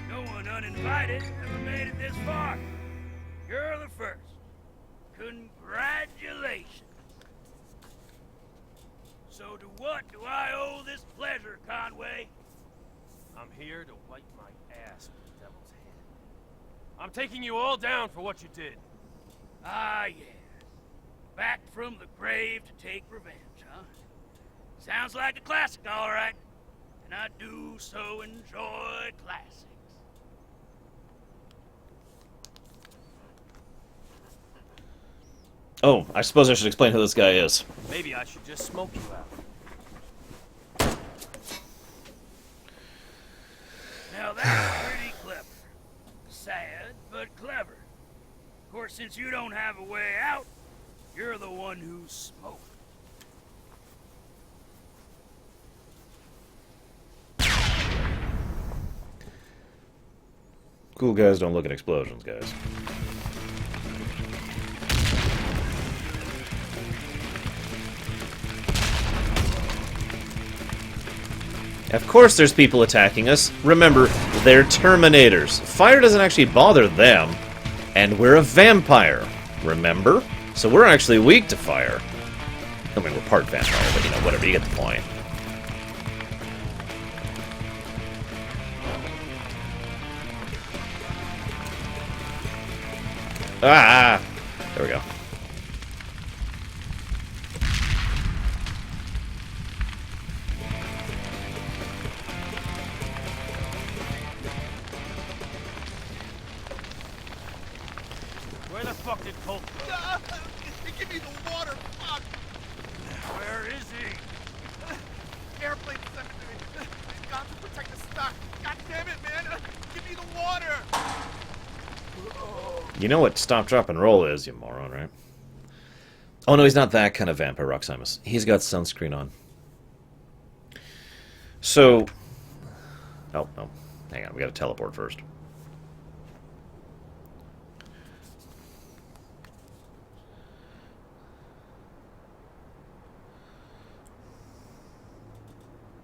No one uninvited ever made it this far. You're the first. Congratulations. So to what do I owe this pleasure, Conway? I'm here to wipe my ass with the devil's hand. I'm taking you all down for what you did. Ah, yes. Back from the grave to take revenge, huh? Sounds like a classic, all right. And I do so enjoy classics. Oh, I suppose I should explain who this guy is. Maybe I should just smoke you out. Now that's pretty clever. Sad, but clever. Of course, since you don't have a way out, you're the one who smoked. Cool guys don't look at explosions, guys. Of course there's people attacking us. Remember, they're Terminators. Fire doesn't actually bother them. And we're a vampire. Remember? So we're actually weak to fire. I mean, we're part vampire, but you know, whatever, you get the point. Ah! There we go. Where the fuck did Colt go? Give me the water, fuck! Where is he? Airplane sent it to me. Got to protect the stock. God damn it, man! Give me the water! You know what stop, drop, and roll is, you moron, right? Oh no, he's not that kind of vampire, Roximus. He's got sunscreen on. So... Oh, no. Hang on, we gotta teleport first.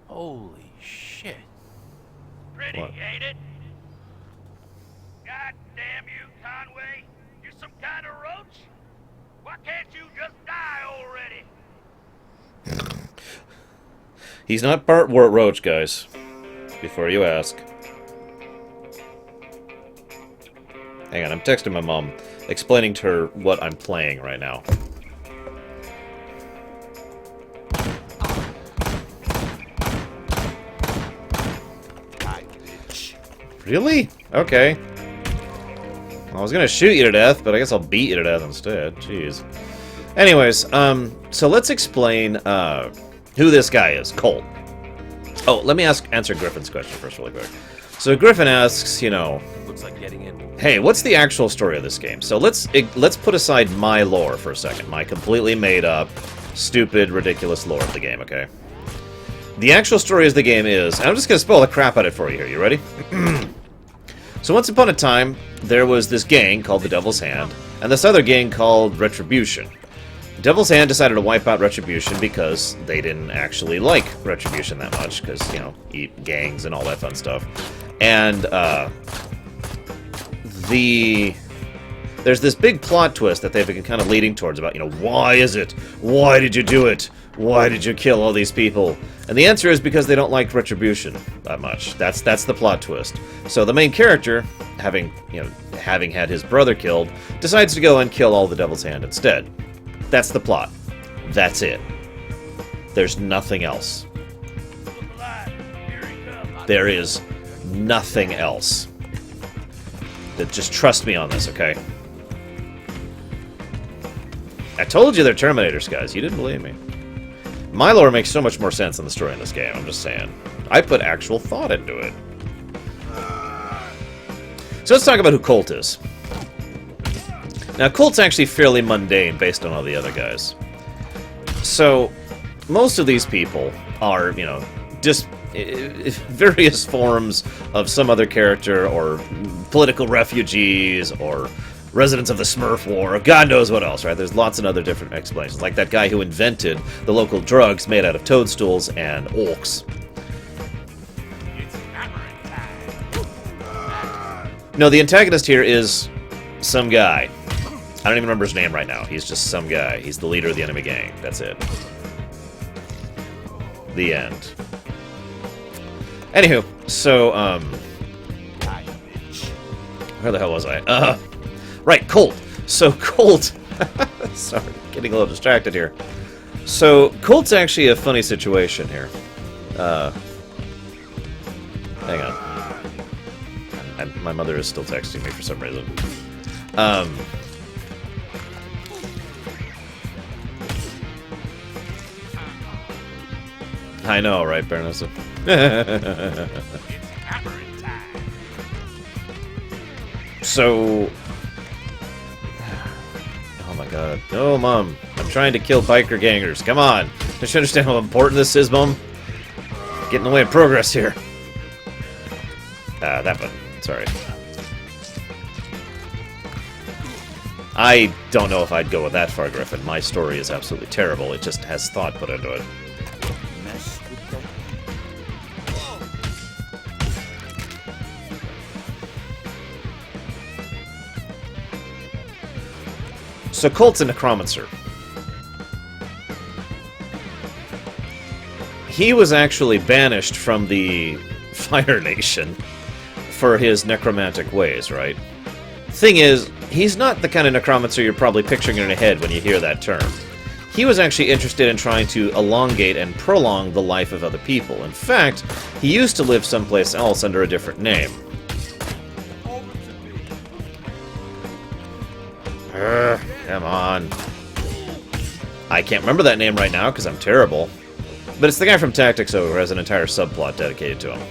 Holy shit. Pretty, What? ain't it? God damn you, Conway. You some kind of roach? Why can't you just die already? He's not Bart Wart Roach, guys. Before you ask. Hang on, I'm texting my mom, explaining to her what I'm playing right now. Really? Okay. Well, I was gonna shoot you to death, but I guess I'll beat you to death instead. Jeez. Anyways, so let's explain, who this guy is, Colt. Oh, let me answer Griffin's question first really quick. So Griffin asks, you know... Looks like getting in. Hey, what's the actual story of this game? So let's put aside my lore for a second. My completely made up, stupid, ridiculous lore of the game, okay? The actual story of the game is... I'm just going to spoil the crap out of it for you here. You ready? So once upon a time, there was this gang called the Devil's Hand, and this other gang called Retribution. Devil's Hand decided to wipe out Retribution because they didn't actually like Retribution that much, because, you know, eat gangs and all that fun stuff. And, there's this big plot twist that they've been kind of leading towards about, you know, why is it? Why did you do it? Why did you kill all these people? And the answer is because they don't like Retribution that much. That's the plot twist. So the main character, having had his brother killed, decides to go and kill all the Devil's Hand instead. That's the plot. That's it. There's nothing else. There is nothing else. Just trust me on this, okay? I told you they're Terminators, guys. You didn't believe me. My lore makes so much more sense than the story in this game, I'm just saying. I put actual thought into it. So let's talk about who Colt is. Now, Colt's actually fairly mundane based on all the other guys. So, most of these people are, you know, just various forms of some other character, or political refugees, or residents of the Smurf War, or God knows what else, right? There's lots of other different explanations, like that guy who invented the local drugs made out of toadstools and orcs. No, the antagonist here is some guy. I don't even remember his name right now. He's just some guy. He's the leader of the enemy gang. That's it. The end. Anywho, so, where the hell was I? Right, Colt. So, Colt... Sorry, getting a little distracted here. So, Colt's actually a funny situation here. Hang on. My mother is still texting me for some reason. I know, right, Baroness? So... Oh my god. No, Mom. I'm trying to kill biker gangers. Come on. Don't you understand how important this is, Mom? Get in the way of progress here. That one. Sorry. I don't know if I'd go with that far, Griffin. My story is absolutely terrible. It just has thought put into it. So Colt's a necromancer. He was actually banished from the Fire Nation for his necromantic ways, right? Thing is, he's not the kind of necromancer you're probably picturing in your head when you hear that term. He was actually interested in trying to elongate and prolong the life of other people. In fact, he used to live someplace else under a different name. Come on. I can't remember that name right now because I'm terrible. But it's the guy from Tactics who has an entire subplot dedicated to him.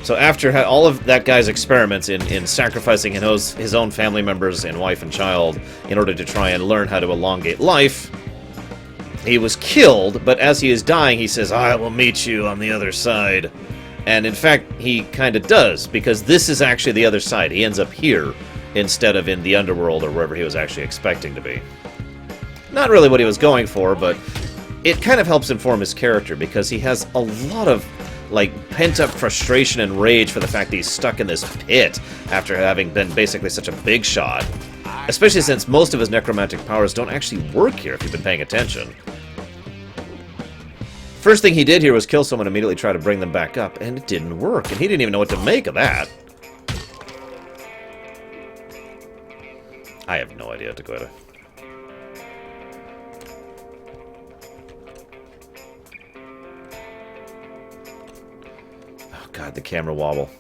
So after all of that guy's experiments in sacrificing his own family members and wife and child in order to try and learn how to elongate life, he was killed, but as he is dying, he says, "I will meet you on the other side." And in fact, he kind of does, because this is actually the other side. He ends up here instead of in the underworld or wherever he was actually expecting to be. Not really what he was going for, but it kind of helps inform his character, because he has a lot of like pent-up frustration and rage for the fact that he's stuck in this pit after having been basically such a big shot. Especially since most of his necromantic powers don't actually work here, if you've been paying attention. First thing he did here was kill someone and immediately try to bring them back up, and it didn't work, and he didn't even know what to make of that. I have no idea, Dakota. Oh god, the camera wobble.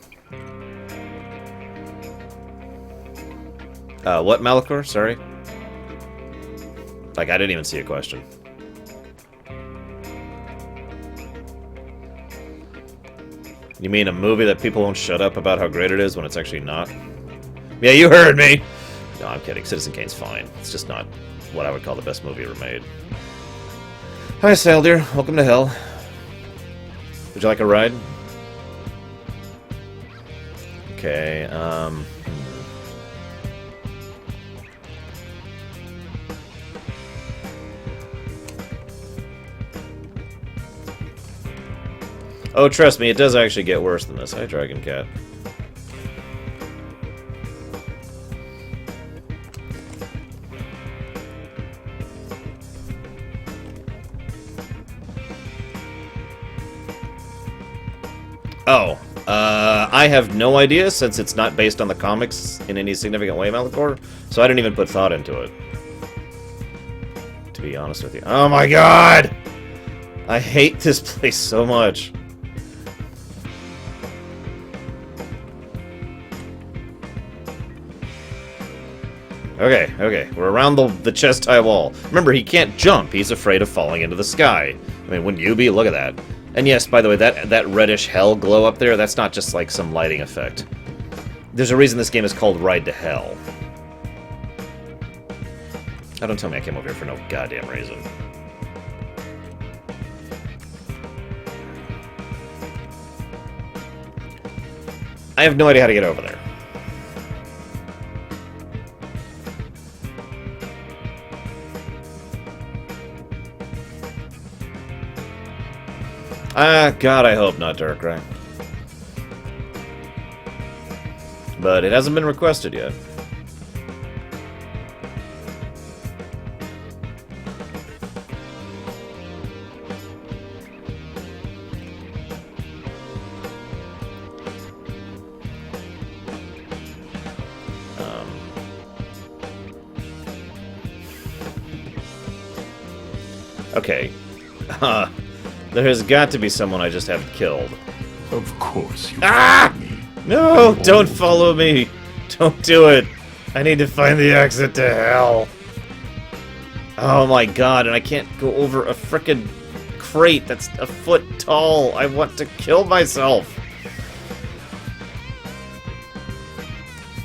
What, Malachor? Sorry? Like, I didn't even see a question. You mean a movie that people won't shut up about how great it is when it's actually not? Yeah, you heard me! No, I'm kidding. Citizen Kane's fine. It's just not what I would call the best movie ever made. Hi, Saldir. Welcome to hell. Would you like a ride? Okay, Oh, trust me, it does actually get worse than this. Hi, Dragon Cat. Oh, I have no idea since it's not based on the comics in any significant way, Malachor, so I didn't even put thought into it. To be honest with you. Oh my god! I hate this place so much. Okay, we're around the chest-high wall. Remember, he can't jump. He's afraid of falling into the sky. I mean, wouldn't you be? Look at that. And yes, by the way, that reddish hell glow up there, that's not just like some lighting effect. There's a reason this game is called Ride to Hell. Oh, don't tell me I came over here for no goddamn reason. I have no idea how to get over there. Ah, God, I hope not, Darkrai. But it hasn't been requested yet. Okay. There has got to be someone I just haven't killed. Of course you me. No, don't follow me. Don't do it. I need to find the exit to hell. Oh my god, and I can't go over a frickin' crate that's a foot tall. I want to kill myself.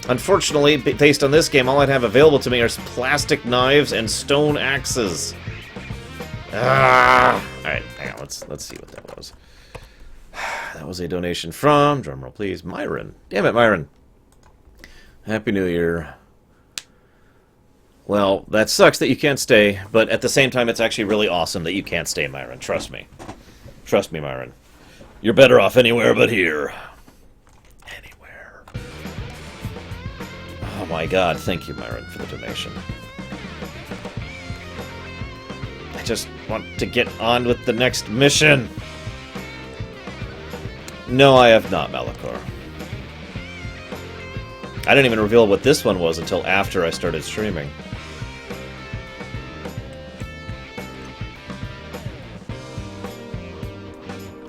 Unfortunately, based on this game, all I'd have available to me are plastic knives and stone axes. Alright, hang on, let's see what that was. That was a donation from, drumroll please, Myron. Damn it, Myron. Happy New Year. Well, that sucks that you can't stay, but at the same time, it's actually really awesome that you can't stay, Myron. Trust me. Trust me, Myron. You're better off anywhere but here. Anywhere. Oh my god, thank you, Myron, for the donation. I just want to get on with the next mission. No, I have not, Malachor. I didn't even reveal what this one was until after I started streaming.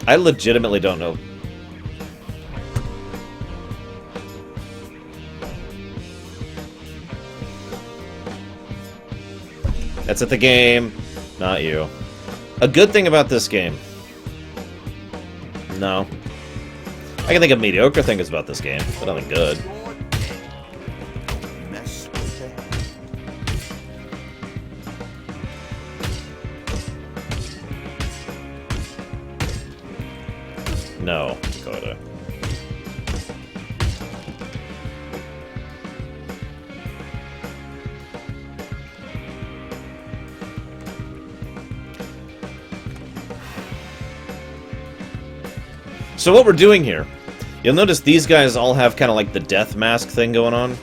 I legitimately don't know. That's at the game. Not you. A good thing about this game. No. I can think of mediocre things about this game, but nothing good. No, Dakota. So what we're doing here, you'll notice these guys all have kind of like the death mask thing going on,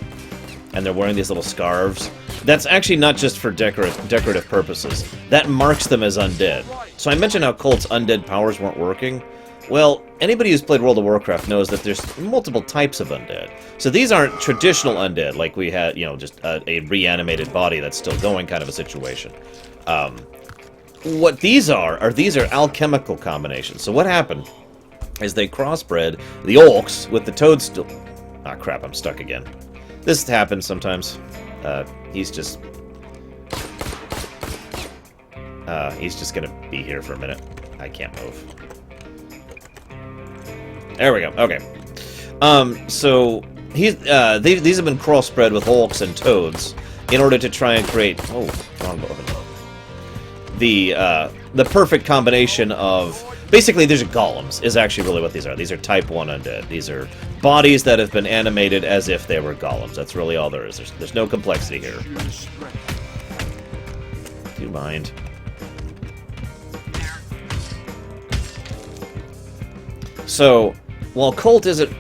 and they're wearing these little scarves. That's actually not just for decorative purposes. That marks them as undead. So I mentioned how Colt's undead powers weren't working. Well, anybody who's played World of Warcraft knows that there's multiple types of undead. So these aren't traditional undead, like we had, you know, just a reanimated body that's still going kind of a situation. What these are alchemical combinations. So what happened is they crossbred the orcs with the toadstool. Ah, crap, I'm stuck again. This happens sometimes. He's just gonna be here for a minute. I can't move. There we go. Okay. So these have been crossbred with orcs and toads, in order to try and create wrong button. The perfect combination of basically these are golems is actually really what these are. These are type 1 undead. These are bodies that have been animated as if they were golems. That's really all there is. There's no complexity here. Do you mind? So, while Colt isn't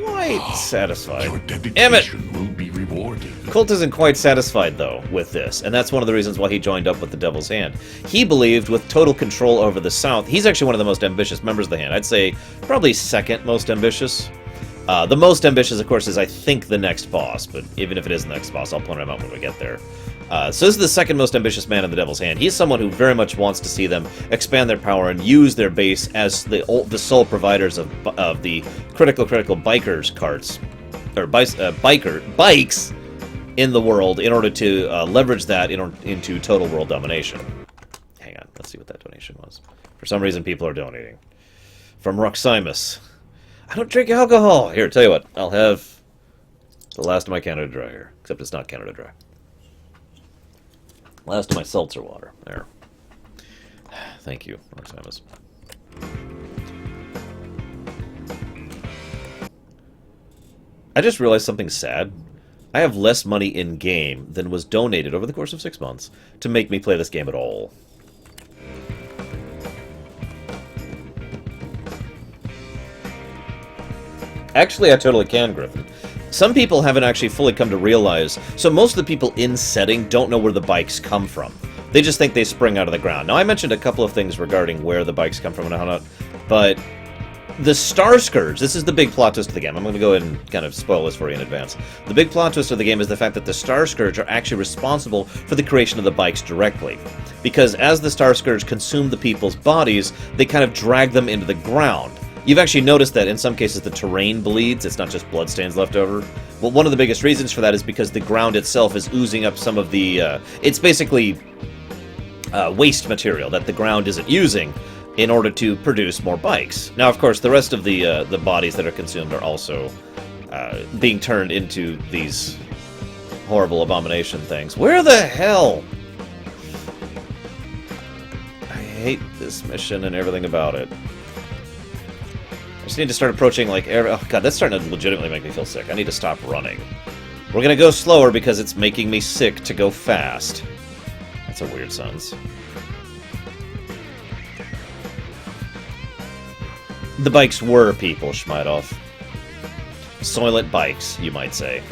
quite satisfied... Your dedication will be rewarded. Colt isn't quite satisfied, though, with this, and that's one of the reasons why he joined up with the Devil's Hand. He believed with total control over the South... He's actually one of the most ambitious members of the Hand. I'd say probably second most ambitious. The most ambitious, of course, is, I think, the next boss, but even if it is the next boss, I'll point him out when we get there. So this is the second most ambitious man in the Devil's Hand. He's someone who very much wants to see them expand their power and use their base as the sole providers of the critical bikers carts, or bikes in the world in order to leverage that into total world domination. Hang on, let's see what that donation was. For some reason, people are donating. From Roximus. I don't drink alcohol! Here, tell you what, I'll have the last of my Canada Dry here. Except it's not Canada Dry. Last of my seltzer water. There. Thank you, Roximus. I just realized something sad. I have less money in-game than was donated over the course of 6 months to make me play this game at all. Actually, I totally can, Griffin. Some people haven't actually fully come to realize... So most of the people in setting don't know where the bikes come from. They just think they spring out of the ground. Now, I mentioned a couple of things regarding where the bikes come from and how not, but... The Star Scourge, this is the big plot twist of the game. I'm going to go ahead and kind of spoil this for you in advance. The big plot twist of the game is the fact that the Star Scourge are actually responsible for the creation of the bikes directly. Because as the Star Scourge consume the people's bodies, they kind of drag them into the ground. You've actually noticed that in some cases the terrain bleeds, it's not just bloodstains left over. Well, one of the biggest reasons for that is because the ground itself is oozing up some of the... it's basically waste material that the ground isn't using in order to produce more bikes. Now, of course, the rest of the bodies that are consumed are also being turned into these horrible abomination things. Where the hell? I hate this mission and everything about it. I just need to start approaching, like, oh god, that's starting to legitimately make me feel sick. I need to stop running. We're gonna go slower because it's making me sick to go fast. That's a weird sentence. The bikes were people, Schmidov. Soylent bikes, you might say.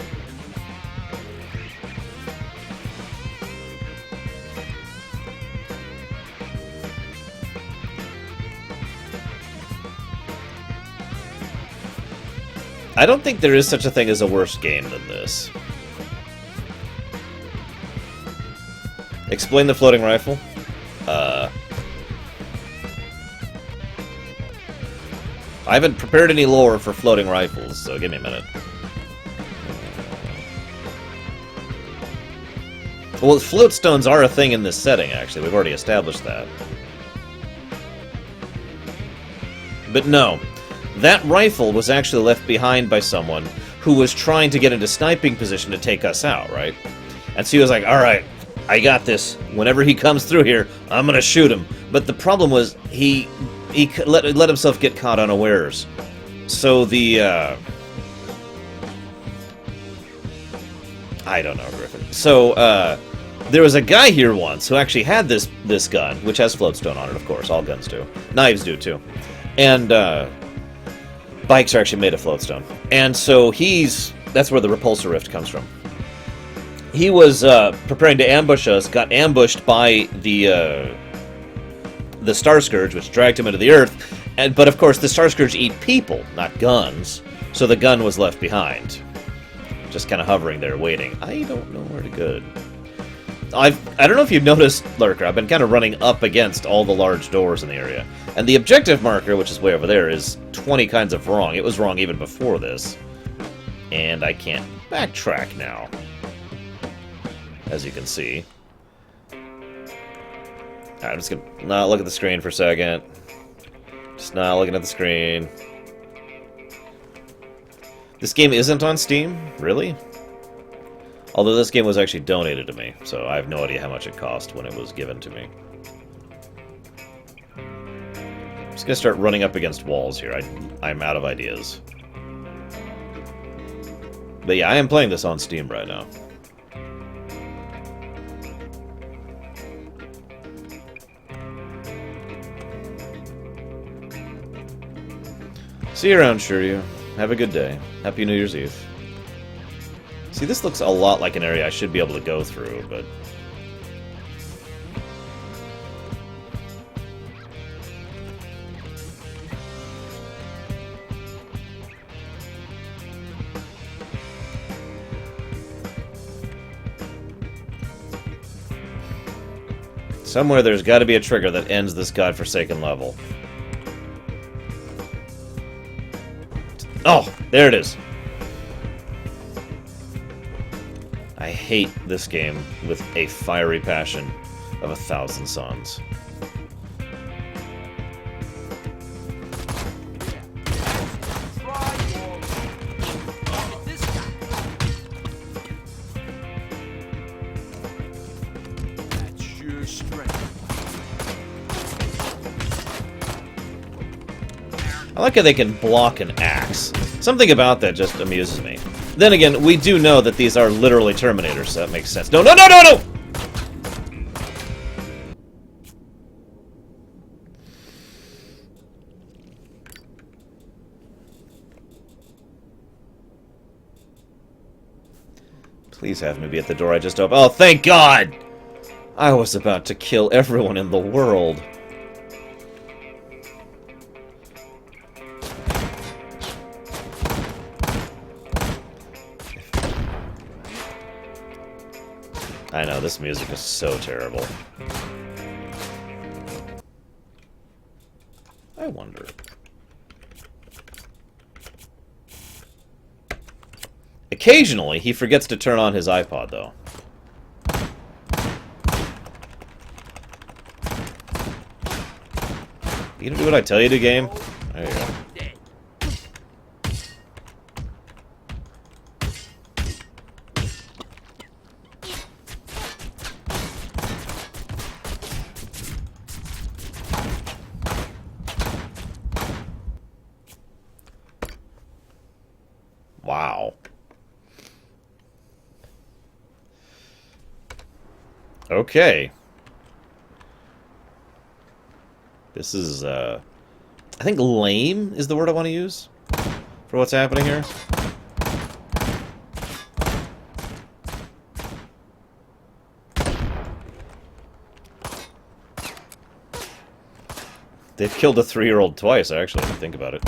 I don't think there is such a thing as a worse game than this. Explain the floating rifle? I haven't prepared any lore for floating rifles, so give me a minute. Well, floatstones are a thing in this setting, actually. We've already established that. But no. That rifle was actually left behind by someone who was trying to get into sniping position to take us out, right? And so he was like, alright, I got this. Whenever he comes through here, I'm gonna shoot him. But the problem was, he let himself get caught unawares. So the, I don't know, Griffin. So, there was a guy here once who actually had this gun, which has floatstone on it, of course. All guns do. Knives do, too. And, bikes are actually made of floatstone. And so that's where the repulsor rift comes from. He was, preparing to ambush us, got ambushed by the Star Scourge, which dragged him into the earth. But of course, the Star Scourge eat people, not guns. So the gun was left behind. Just kind of hovering there, waiting. I don't know where to go. I don't know if you've noticed, Lurker, I've been kind of running up against all the large doors in the area. And the objective marker, which is way over there, is 20 kinds of wrong. It was wrong even before this. And I can't backtrack now. As you can see. I'm just gonna not look at the screen for a second. Just not looking at the screen. This game isn't on Steam? Really? Although this game was actually donated to me, so I have no idea how much it cost when it was given to me. I'm just gonna start running up against walls here. I'm out of ideas. But yeah, I am playing this on Steam right now. See you around, Shiryu. Have a good day. Happy New Year's Eve. See, this looks a lot like an area I should be able to go through, but... somewhere there's got to be a trigger that ends this godforsaken level. Oh, there it is. I hate this game with a fiery passion of 1,000 suns. That's your strength. I like how they can block an axe. Something about that just amuses me. Then again, we do know that these are literally Terminators, so that makes sense. No, no, no, no, no! Please have me be at the door I just opened. Oh, thank God! I was about to kill everyone in the world. I know, this music is so terrible. I wonder. Occasionally, he forgets to turn on his iPod, though. You gonna do what I tell you to, game? There you go. Wow. Okay. This is, I think lame is the word I want to use for what's happening here. They've killed a 3-year-old twice, actually, if you think about it.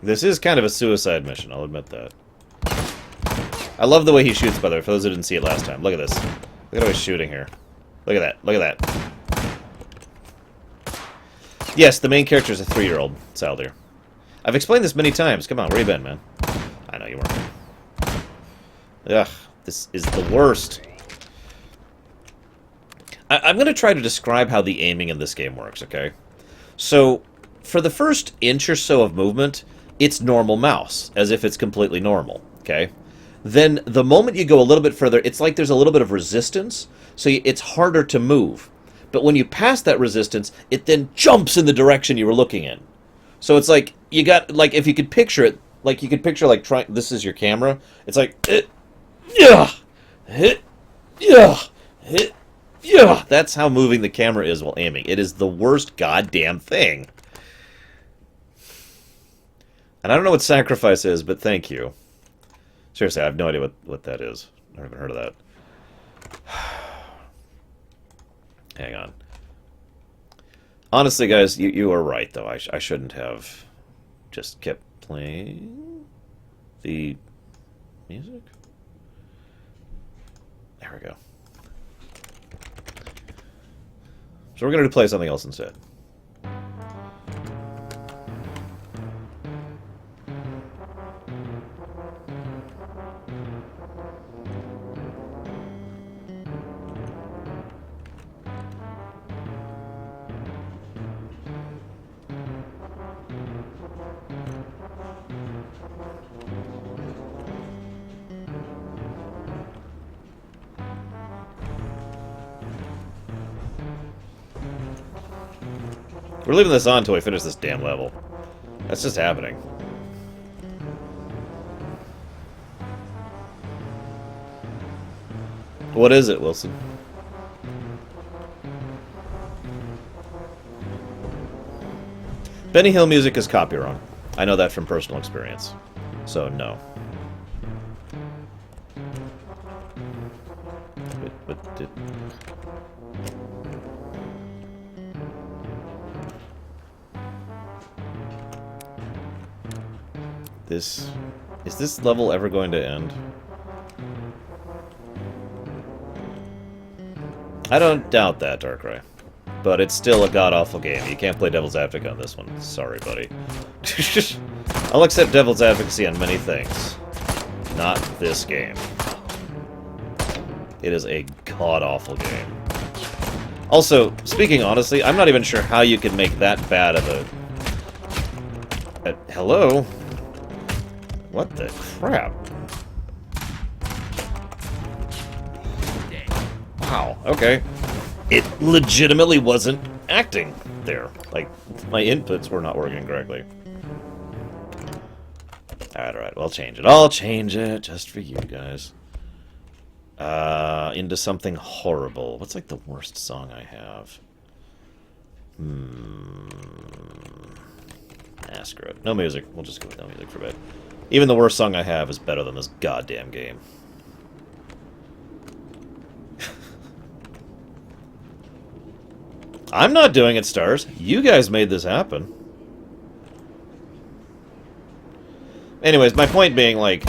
This is kind of a suicide mission, I'll admit that. I love the way he shoots, by the way, for those who didn't see it last time. Look at this. Look at how he's shooting here. Look at that. Look at that. Yes, the main character is a 3-year-old, Saldir. I've explained this many times. Come on, where you been, man? I know you weren't here. Ugh, this is the worst. I'm going to try to describe how the aiming in this game works, okay? So, for the first inch or so of movement, it's normal mouse, as if it's completely normal, okay? Then, the moment you go a little bit further, it's like there's a little bit of resistance, so it's harder to move. But when you pass that resistance, it then jumps in the direction you were looking in. So it's like, you got, like, if you could picture it, like, you could picture, like, this is your camera, it's like, yeah, yeah, yeah. That's how moving the camera is while aiming. It is the worst goddamn thing. And I don't know what sacrifice is, but thank you. Seriously, I have no idea what that is. I've never heard of that. Hang on. Honestly, guys, you are right, though. I shouldn't have just kept playing the Music? There we go. So we're going to play something else instead. We're leaving this on until we finish this damn level. That's just happening. What is it, Wilson? Benny Hill music is copyright. I know that from personal experience. So, no. But did... Is this level ever going to end? I don't doubt that, Darkrai. But it's still a god-awful game. You can't play Devil's Advocate on this one. Sorry, buddy. I'll accept Devil's Advocacy on many things. Not this game. It is a god-awful game. Also, speaking honestly, I'm not even sure how you can make that bad of a... hello? What the crap? Wow, okay. It legitimately wasn't acting there. Like, my inputs were not working correctly. Alright, I'll change it. I'll change it, just for you guys. Into something horrible. What's, like, the worst song I have? Screw it. No music. We'll just go with no music for a bit. Even the worst song I have is better than this goddamn game. I'm not doing it, Stars. You guys made this happen. Anyways, my point being, like,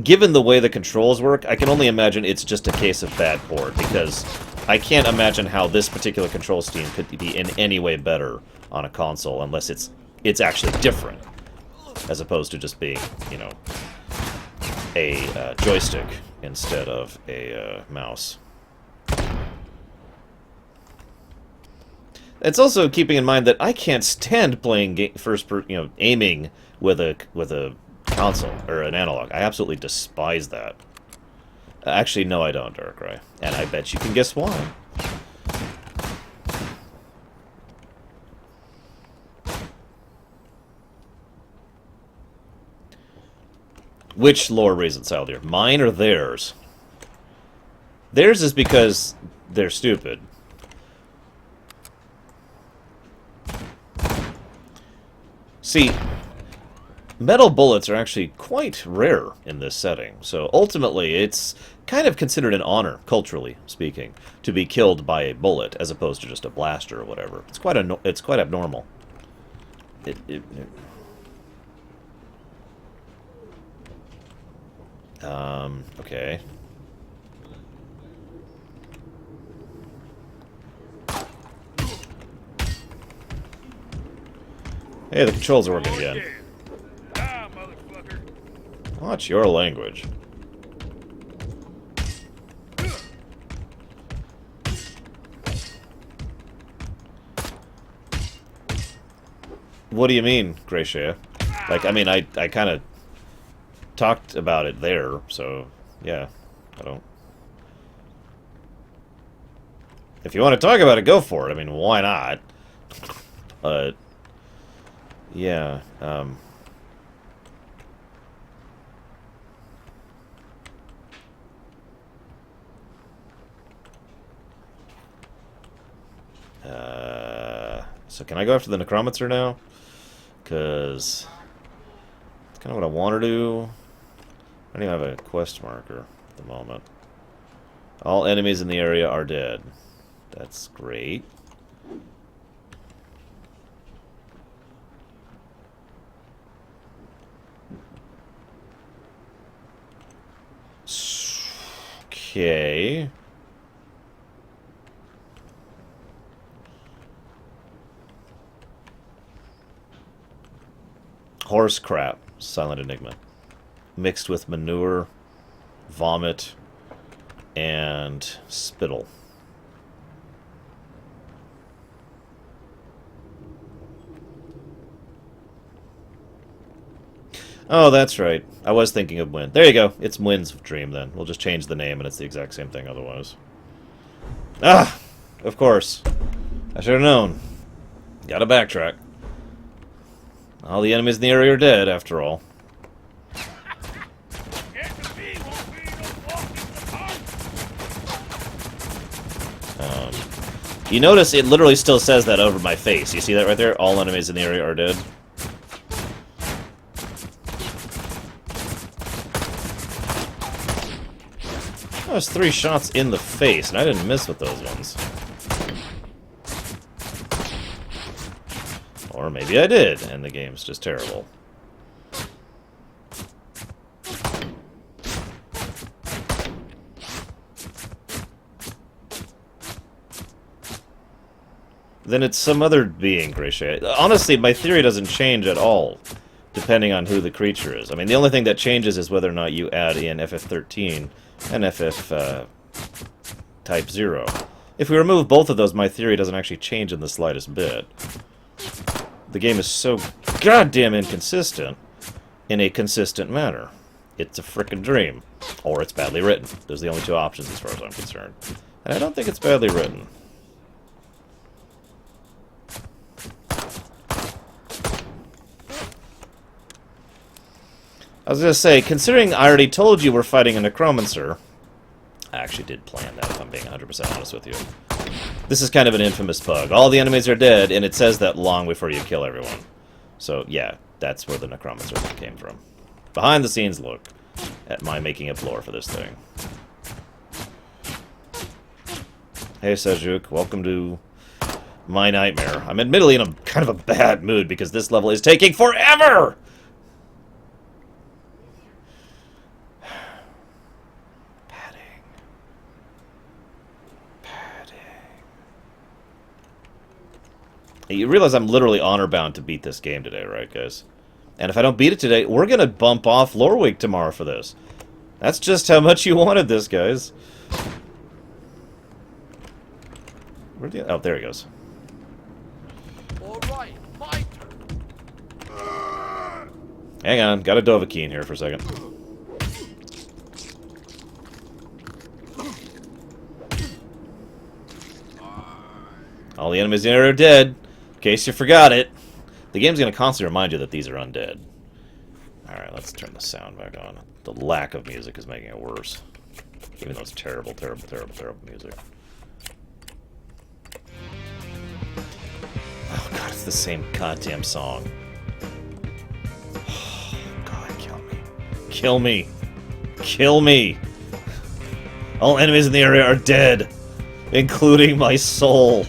given the way the controls work, I can only imagine it's just a case of bad port, because I can't imagine how this particular control scheme could be in any way better on a console, unless it's actually different, as opposed to just being, you know, a joystick instead of a mouse. It's also keeping in mind that I can't stand playing aiming with a console or an analog. I absolutely despise that. Actually, no, I don't, Darkrai, and I bet you can guess why. Which lore reason, Saldir? Mine or theirs? Theirs is because they're stupid. See, metal bullets are actually quite rare in this setting, so ultimately it's kind of considered an honor, culturally speaking, to be killed by a bullet as opposed to just a blaster or whatever. It's quite abnormal. Okay. Hey, the controls are working again. Watch your language. What do you mean, Gracia? Like, I mean, I kind of talked about it there, so, yeah, I don't... If you want to talk about it, go for it. I mean, why not? Yeah, so can I go after the Necromancer now? Because it's kind of what I want to do. I don't even have a quest marker at the moment. All enemies in the area are dead. That's great. Okay. Horse crap, Silent Enigma. Mixed with manure, vomit, and spittle. Oh, that's right. I was thinking of Wynn. There you go. It's Wynn's dream, then. We'll just change the name, and it's the exact same thing otherwise. Ah! Of course. I should have known. Gotta backtrack. All the enemies in the area are dead, after all. You notice it literally still says that over my face. You see that right there? All enemies in the area are dead. That was 3 shots in the face, and I didn't miss with those ones. Or maybe I did, and the game's just terrible. Then it's some other being, Grisha. Honestly, my theory doesn't change at all, depending on who the creature is. I mean, the only thing that changes is whether or not you add in FF13 and FF Type 0. If we remove both of those, my theory doesn't actually change in the slightest bit. The game is so goddamn inconsistent in a consistent manner. It's a frickin' dream. Or it's badly written. Those are the only 2 options as far as I'm concerned. And I don't think it's badly written. I was going to say, considering I already told you we're fighting a Necromancer, I actually did plan that, if I'm being 100% honest with you. This is kind of an infamous bug. All the enemies are dead, and it says that long before you kill everyone. So, yeah, that's where the Necromancer came from. Behind the scenes look at my making up lore for this thing. Hey, Sejuk, welcome to my nightmare. I'm admittedly in a kind of a bad mood because this level is taking forever! You realize I'm literally honor-bound to beat this game today, right, guys? And if I don't beat it today, we're going to bump off Lore Week tomorrow for this. That's just how much you wanted this, guys. Where'd the... Oh, there he goes. All right, my turn. Hang on, got a Dovahkiin here for a second. All the enemies in the area are dead. In case you forgot it. The game's going to constantly remind you that these are undead. Alright, let's turn the sound back on. The lack of music is making it worse. Even though it's terrible, terrible, terrible, terrible music. Oh god, it's the same goddamn song. Oh, god, kill me. Kill me. Kill me. All enemies in the area are dead. Including my soul.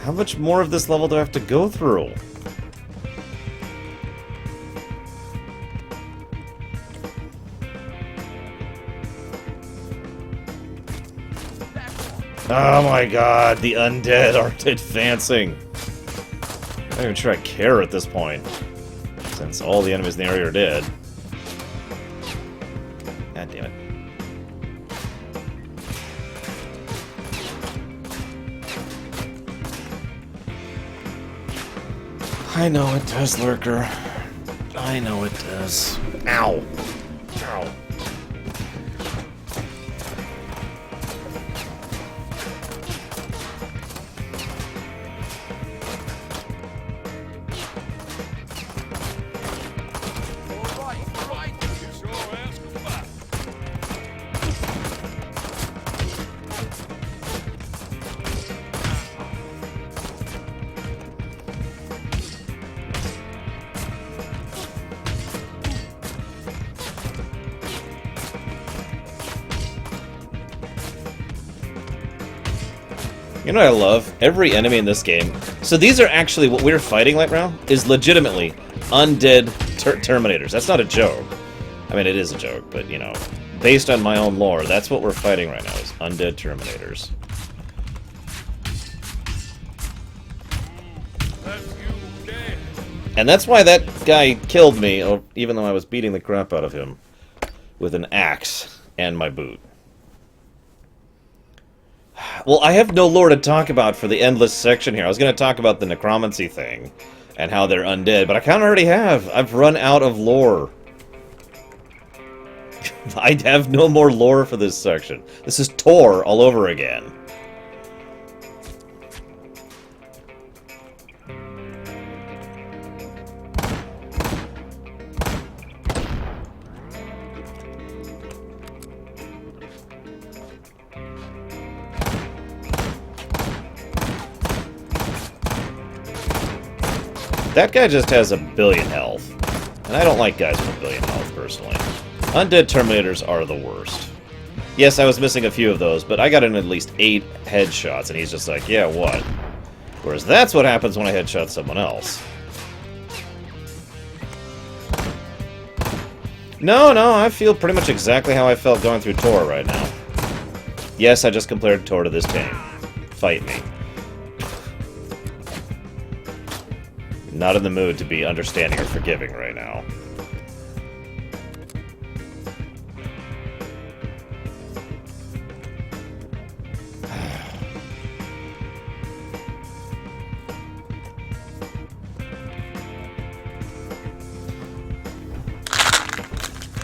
How much more of this level do I have to go through? Oh my god, the undead are advancing. I'm not even sure I care at this point, since all the enemies in the area are dead. God damn it. I know it does, Lurker. I know it does. Ow. Ow. You know what I love? Every enemy in this game. So these are actually, what we're fighting right now, is legitimately undead Terminators. That's not a joke. I mean, it is a joke, but, you know, based on my own lore. That's what we're fighting right now, is undead Terminators. And that's why that guy killed me, even though I was beating the crap out of him with an axe and my boot. Well, I have no lore to talk about for the endless section here. I was going to talk about the necromancy thing and how they're undead, but I kind of already have. I've run out of lore. I have no more lore for this section. This is Tor all over again. That guy just has 1 billion health. And I don't like guys with 1 billion health, personally. Undead Terminators are the worst. Yes, I was missing a few of those, but I got in at least 8 headshots, and he's just like, yeah, what? Whereas that's what happens when I headshot someone else. No, I feel pretty much exactly how I felt going through Tor right now. Yes, I just compared Tor to this game. Fight me. Not in the mood to be understanding or forgiving right now.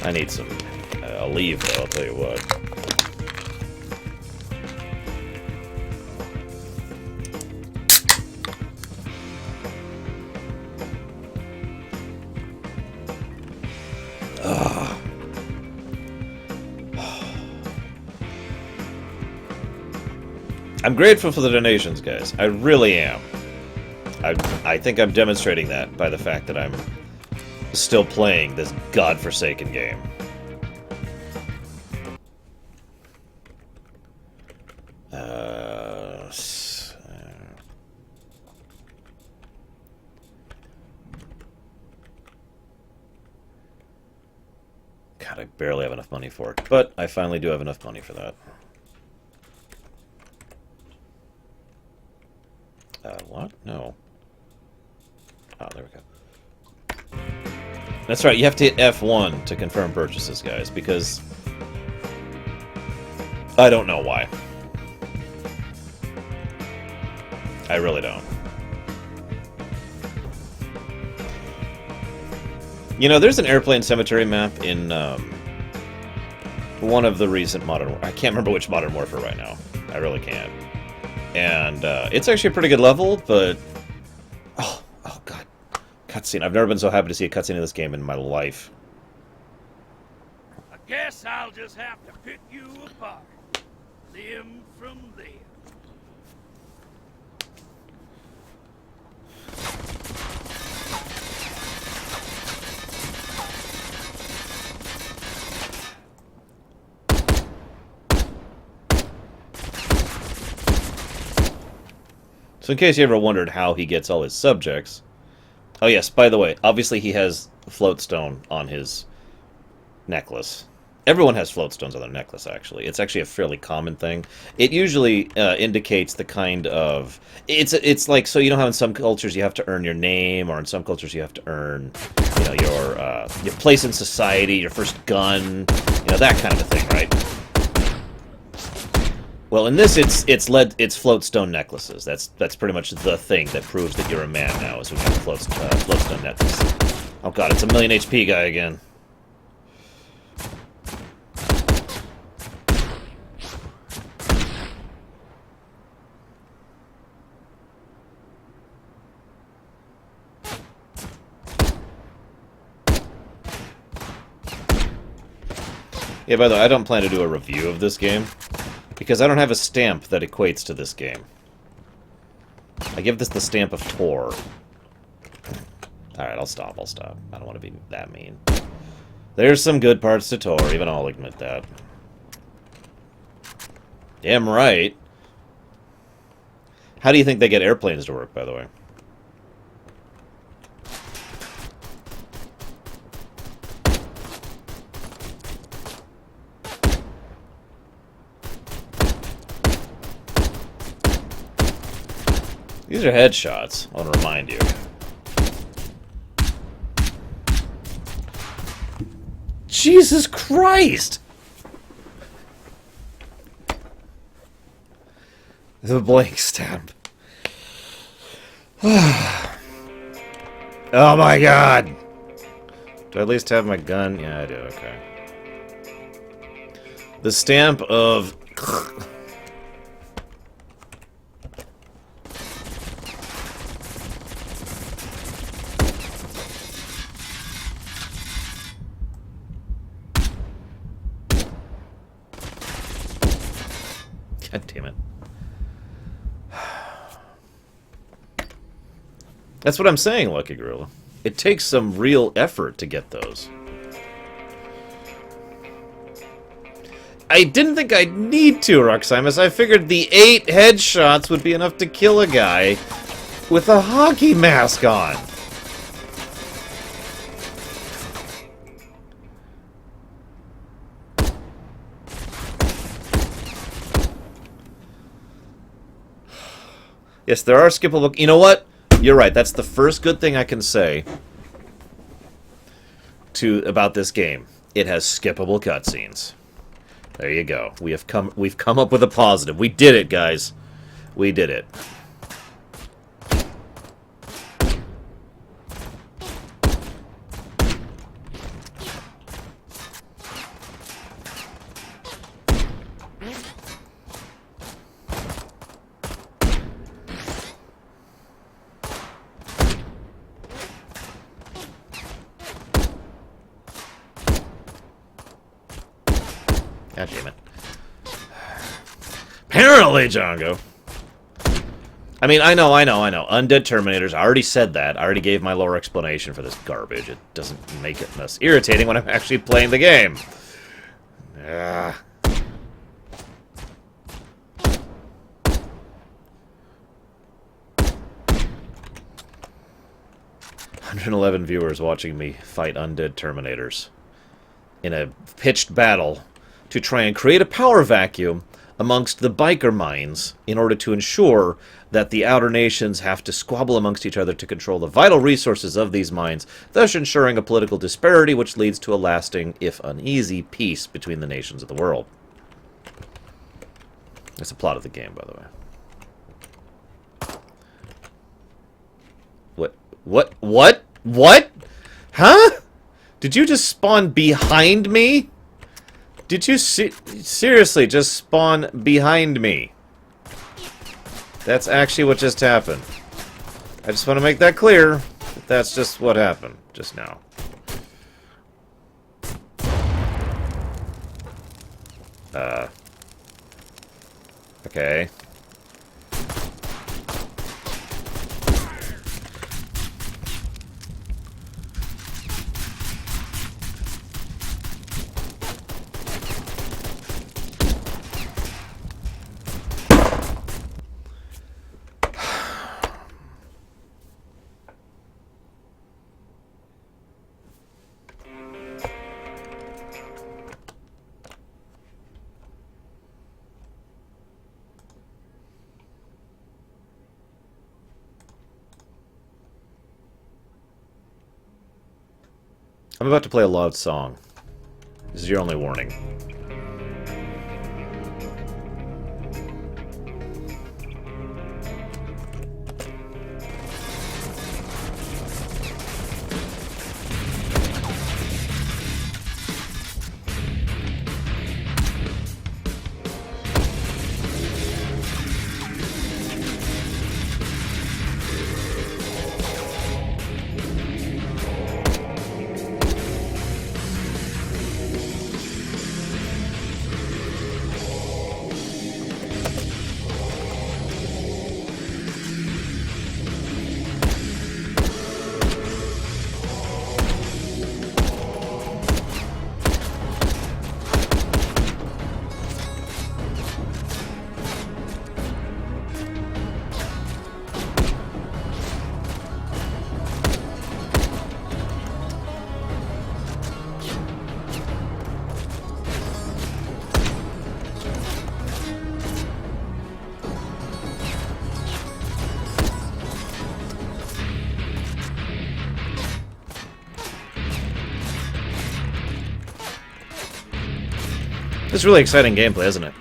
I need some... I'll leave, though, I'll tell you what. I'm grateful for the donations, guys. I really am. I think I'm demonstrating that by the fact that I'm still playing this godforsaken game. God, I barely have enough money for it, but I finally do have enough money for that. What? No. Oh, there we go. That's right, you have to hit F1 to confirm purchases, guys, because... I don't know why. I really don't. You know, there's an airplane cemetery map in one of the recent Modern Warfare. I can't remember which Modern Warfare right now. I really can't. And it's actually a pretty good level, but... Oh god. Cutscene. I've never been so happy to see a cutscene in this game in my life. I guess I'll just have to pick you apart. Limb from limb. So in case you ever wondered how he gets all his subjects... Oh yes, by the way, obviously he has floatstone on his necklace. Everyone has floatstones on their necklace, actually. It's actually a fairly common thing. It usually indicates the kind of... It's like, so you know how in some cultures you have to earn your name, or in some cultures you have to earn, you know, your place in society, your first gun, you know, that kind of a thing, right? Well, in this, it's floatstone necklaces. That's pretty much the thing that proves that you're a man now, is when you have a floatstone necklace. Oh god, it's a 1,000,000 HP guy again. Yeah, by the way, I don't plan to do a review of this game, because I don't have a stamp that equates to this game. I give this the stamp of Tor. Alright, I'll stop. I don't want to be that mean. There's some good parts to Tor, even I'll admit that. Damn right. How do you think they get airplanes to work, by the way? These are headshots, I'll remind you. Jesus Christ! The blank stamp. Oh my god! Do I at least have my gun? Yeah, I do, okay. The stamp of... God damn it. That's what I'm saying, Lucky Gorilla. It takes some real effort to get those. I didn't think I'd need to, Roximus. I figured the 8 headshots would be enough to kill a guy with a hockey mask on. Yes, there are skippable... You know what? You're right. That's the first good thing I can say about this game. It has skippable cutscenes. There you go. We've come up with a positive. We did it, guys. We did it. God damn it. Apparently, Django. I mean, I know. Undead Terminators, I already said that. I already gave my lore explanation for this garbage. It doesn't make it less irritating when I'm actually playing the game. Ah. 111 viewers watching me fight undead Terminators in a pitched battle to try and create a power vacuum amongst the biker mines in order to ensure that the outer nations have to squabble amongst each other to control the vital resources of these mines, thus ensuring a political disparity which leads to a lasting, if uneasy, peace between the nations of the world. That's the plot of the game, by the way. What? Huh? Did you just spawn behind me? Did you seriously just spawn behind me? That's actually what just happened. I just want to make that clear. That's just what happened just now. Okay. I'm about to play a loud song. This is your only warning. It's really exciting gameplay, isn't it?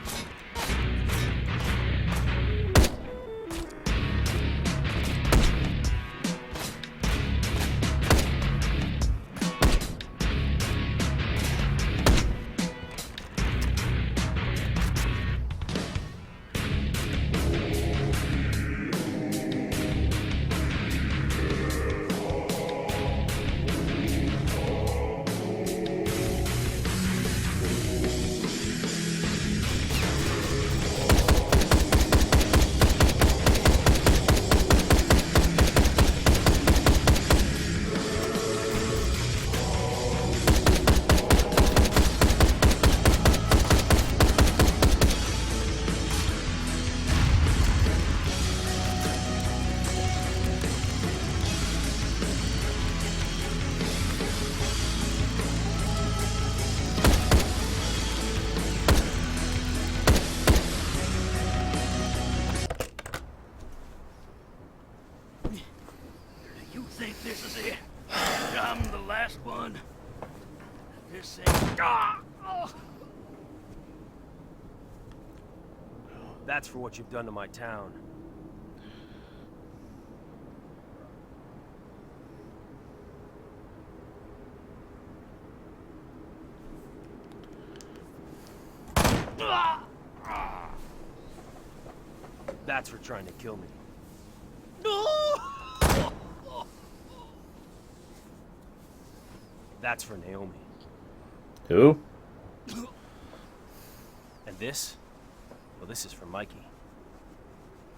You think this is it? I'm the last one. This ain't... Ah! Oh. That's for what you've done to my town. That's for trying to kill me. That's for Naomi. Who? And this? Well, this is for Mikey.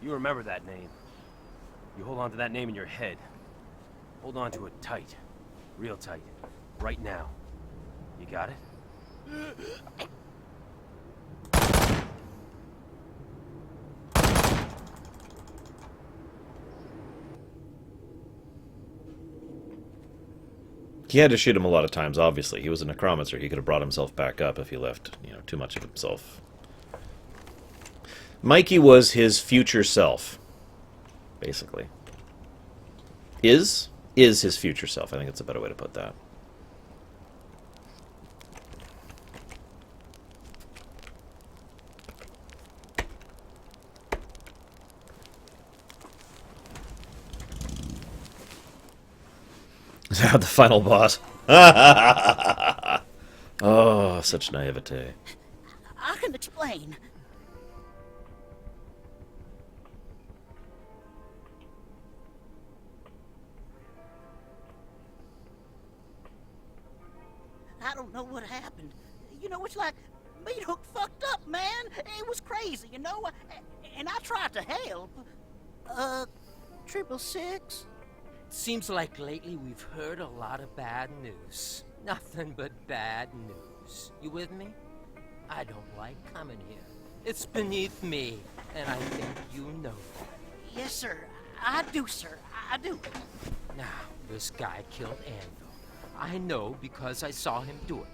You remember that name. You hold on to that name in your head. Hold on to it tight. Real tight. Right now. You got it? He had to shoot him a lot of times, obviously. He was a necromancer. He could have brought himself back up if he left, you know, too much of himself. Mikey was his future self, basically. Is his future self. I think that's a better way to put that. The final boss. Oh, such naivete. I can explain. I don't know what happened. You know, it's like Meat Hook fucked up, man. It was crazy, you know? And I tried to help. 666? Seems like lately we've heard a lot of bad news. Nothing but bad news. You with me? I don't like coming here. It's beneath me, and I think you know that. Yes, sir. I do, sir. I do. Now, this guy killed Anvil. I know because I saw him do it.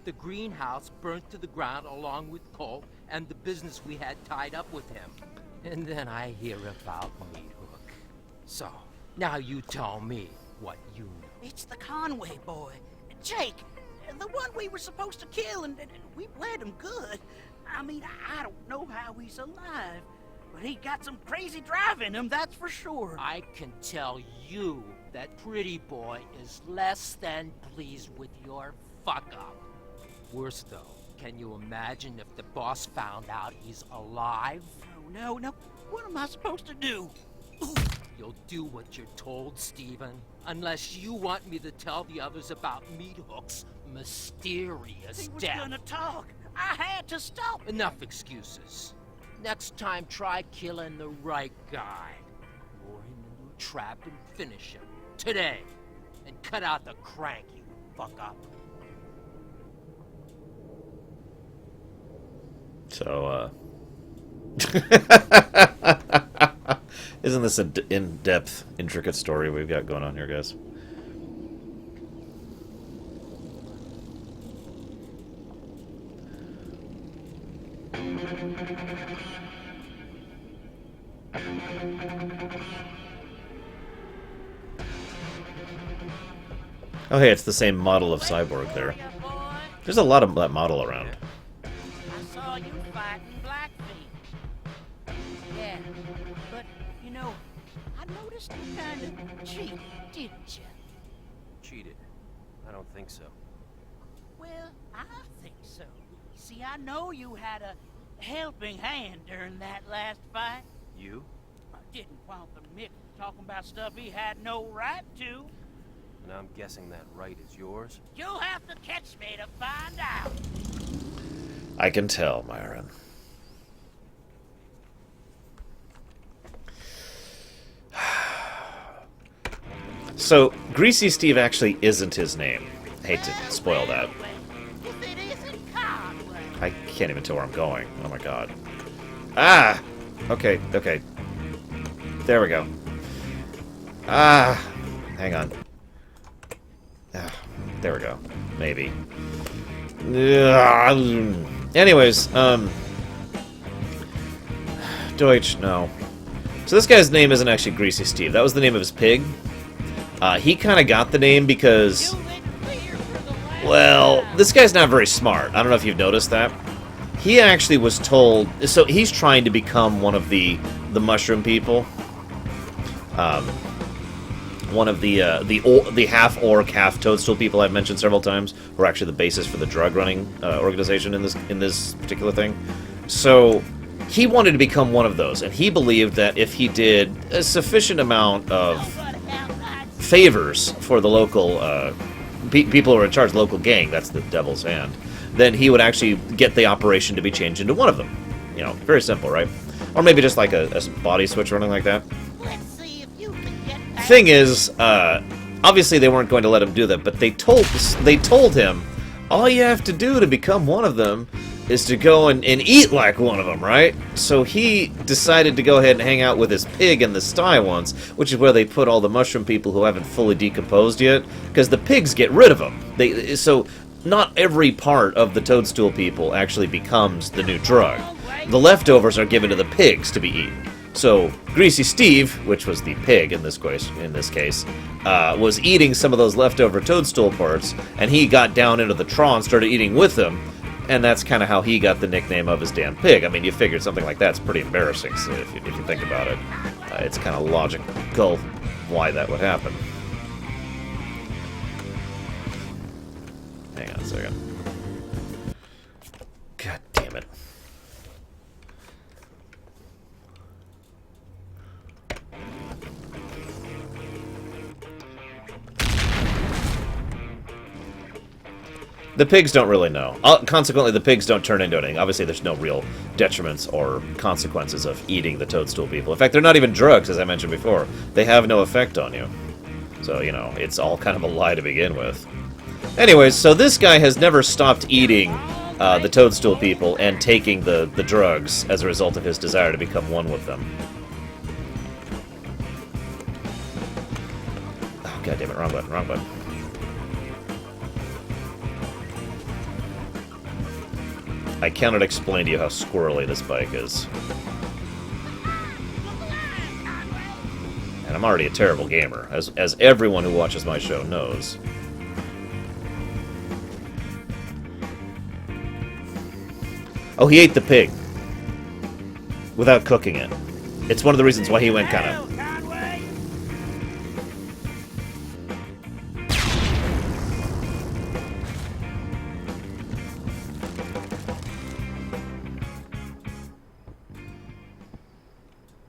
The greenhouse burnt to the ground along with Cole and the business we had tied up with him. And then I hear about Meat Hook. So, now you tell me what you know. It's the Conway boy. Jake, the one we were supposed to kill, and we bled him good. I mean, I don't know how he's alive, but he got some crazy drive in him, that's for sure. I can tell you that Pretty Boy is less than pleased with your fuck-up. Worse though, can you imagine if the boss found out he's alive? No. What am I supposed to do? You'll do what you're told, Stephen. Unless you want me to tell the others about Meat Hook's mysterious He was death. gonna talk. I had to stop him. Enough excuses. Next time, try killing the right guy. Lure him into a trap and finish him. Today. And cut out the crank, you fuck up. So, isn't this an in-depth, intricate story we've got going on here, guys? Oh, hey, it's the same model of Cyborg there. There's a lot of that model around. saw you fighting Blackfeet. Yeah, but, you know, I noticed you kind of cheated, didn't you? Cheated? I don't think so. Well, I think so. See, I know you had a helping hand during that last fight. You? I didn't want the Mick talking about stuff he had no right to. And I'm guessing that right is yours? You'll have to catch me to find out. I can tell, Myron. So, Greasy Steve actually isn't his name. Hate to spoil that. I can't even tell where I'm going. Oh my god. Ah! Okay, okay. There we go. Ah! Hang on. Ah, there we go. Maybe. Anyways, Deutsch, no. So this guy's name isn't actually Greasy Steve. That was the name of his pig. He kind of got the name because... Well, this guy's not very smart. I don't know if you've noticed that. He actually was told... So he's trying to become one of the mushroom people. One of the half-orc, half-toadstool people I've mentioned several times, who are actually the basis for the drug-running organization in this particular thing. So he wanted to become one of those, and he believed that if he did a sufficient amount of favors for the local people who are in charge of the local gang, that's the devil's hand, then he would actually get the operation to be changed into one of them. You know, very simple, right? Or maybe just like a body switch or anything like that. Thing is, obviously they weren't going to let him do that, but they told him, all you have to do to become one of them is to go and eat like one of them, right? So he decided to go ahead and hang out with his pig in the sty once, which is where they put all the mushroom people who haven't fully decomposed yet, because the pigs get rid of them. So not every part of the toadstool people actually becomes the new drug. The leftovers are given to the pigs to be eaten. So Greasy Steve, which was the pig in this case, was eating some of those leftover toadstool parts, and he got down into the trough and started eating with them, and that's kind of how he got the nickname of his damn pig. I mean, you figured something like that's pretty embarrassing, so if you think about it. It's kind of logical why that would happen. Hang on a second. God damn it. The pigs don't really know. Consequently, the pigs don't turn into anything. Obviously, there's no real detriments or consequences of eating the toadstool people. In fact, they're not even drugs, as I mentioned before. They have no effect on you. So, you know, it's all kind of a lie to begin with. Anyways, so this guy has never stopped eating the toadstool people and taking the drugs as a result of his desire to become one with them. Oh, God damn it, wrong button, wrong button. I cannot explain to you how squirrely this bike is. And I'm already a terrible gamer, as everyone who watches my show knows. Oh, he ate the pig. Without cooking it. It's one of the reasons why he went kind of...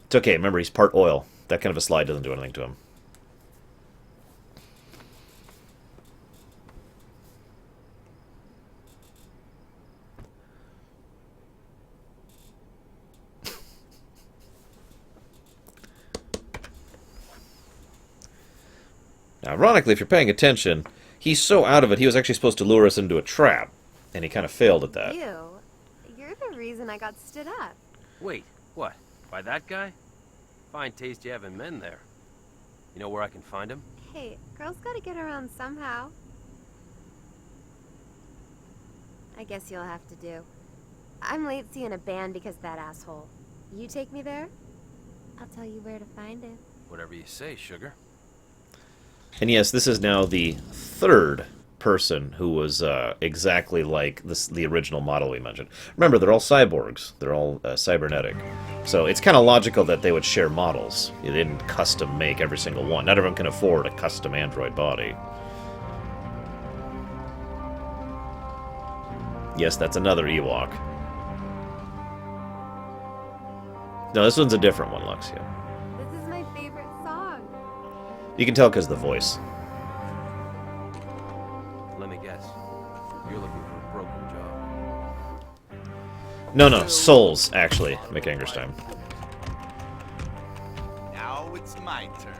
It's okay, remember, he's part oil. That kind of a slide doesn't do anything to him. Now, ironically, if you're paying attention, he's so out of it, he was actually supposed to lure us into a trap. And he kind of failed at that. Ew. You're the reason I got stood up. Wait, what? By that guy? Fine taste you have in men there. You know where I can find him? Hey, girls gotta get around somehow. I guess you'll have to do. I'm late seeing a band because of that asshole. You take me there? I'll tell you where to find it. Whatever you say, sugar. And yes, this is now the third person who was exactly like the original model we mentioned. Remember, they're all cyborgs. They're all cybernetic. So it's kind of logical that they would share models. They didn't custom make every single one. Not everyone can afford a custom android body. Yes, that's another Ewok. No, this one's a different one, Luxia. This is my favorite song. You can tell because of the voice. Let me guess. You're looking for a broken job. No, Souls, actually, McAngerstein. Now it's my turn.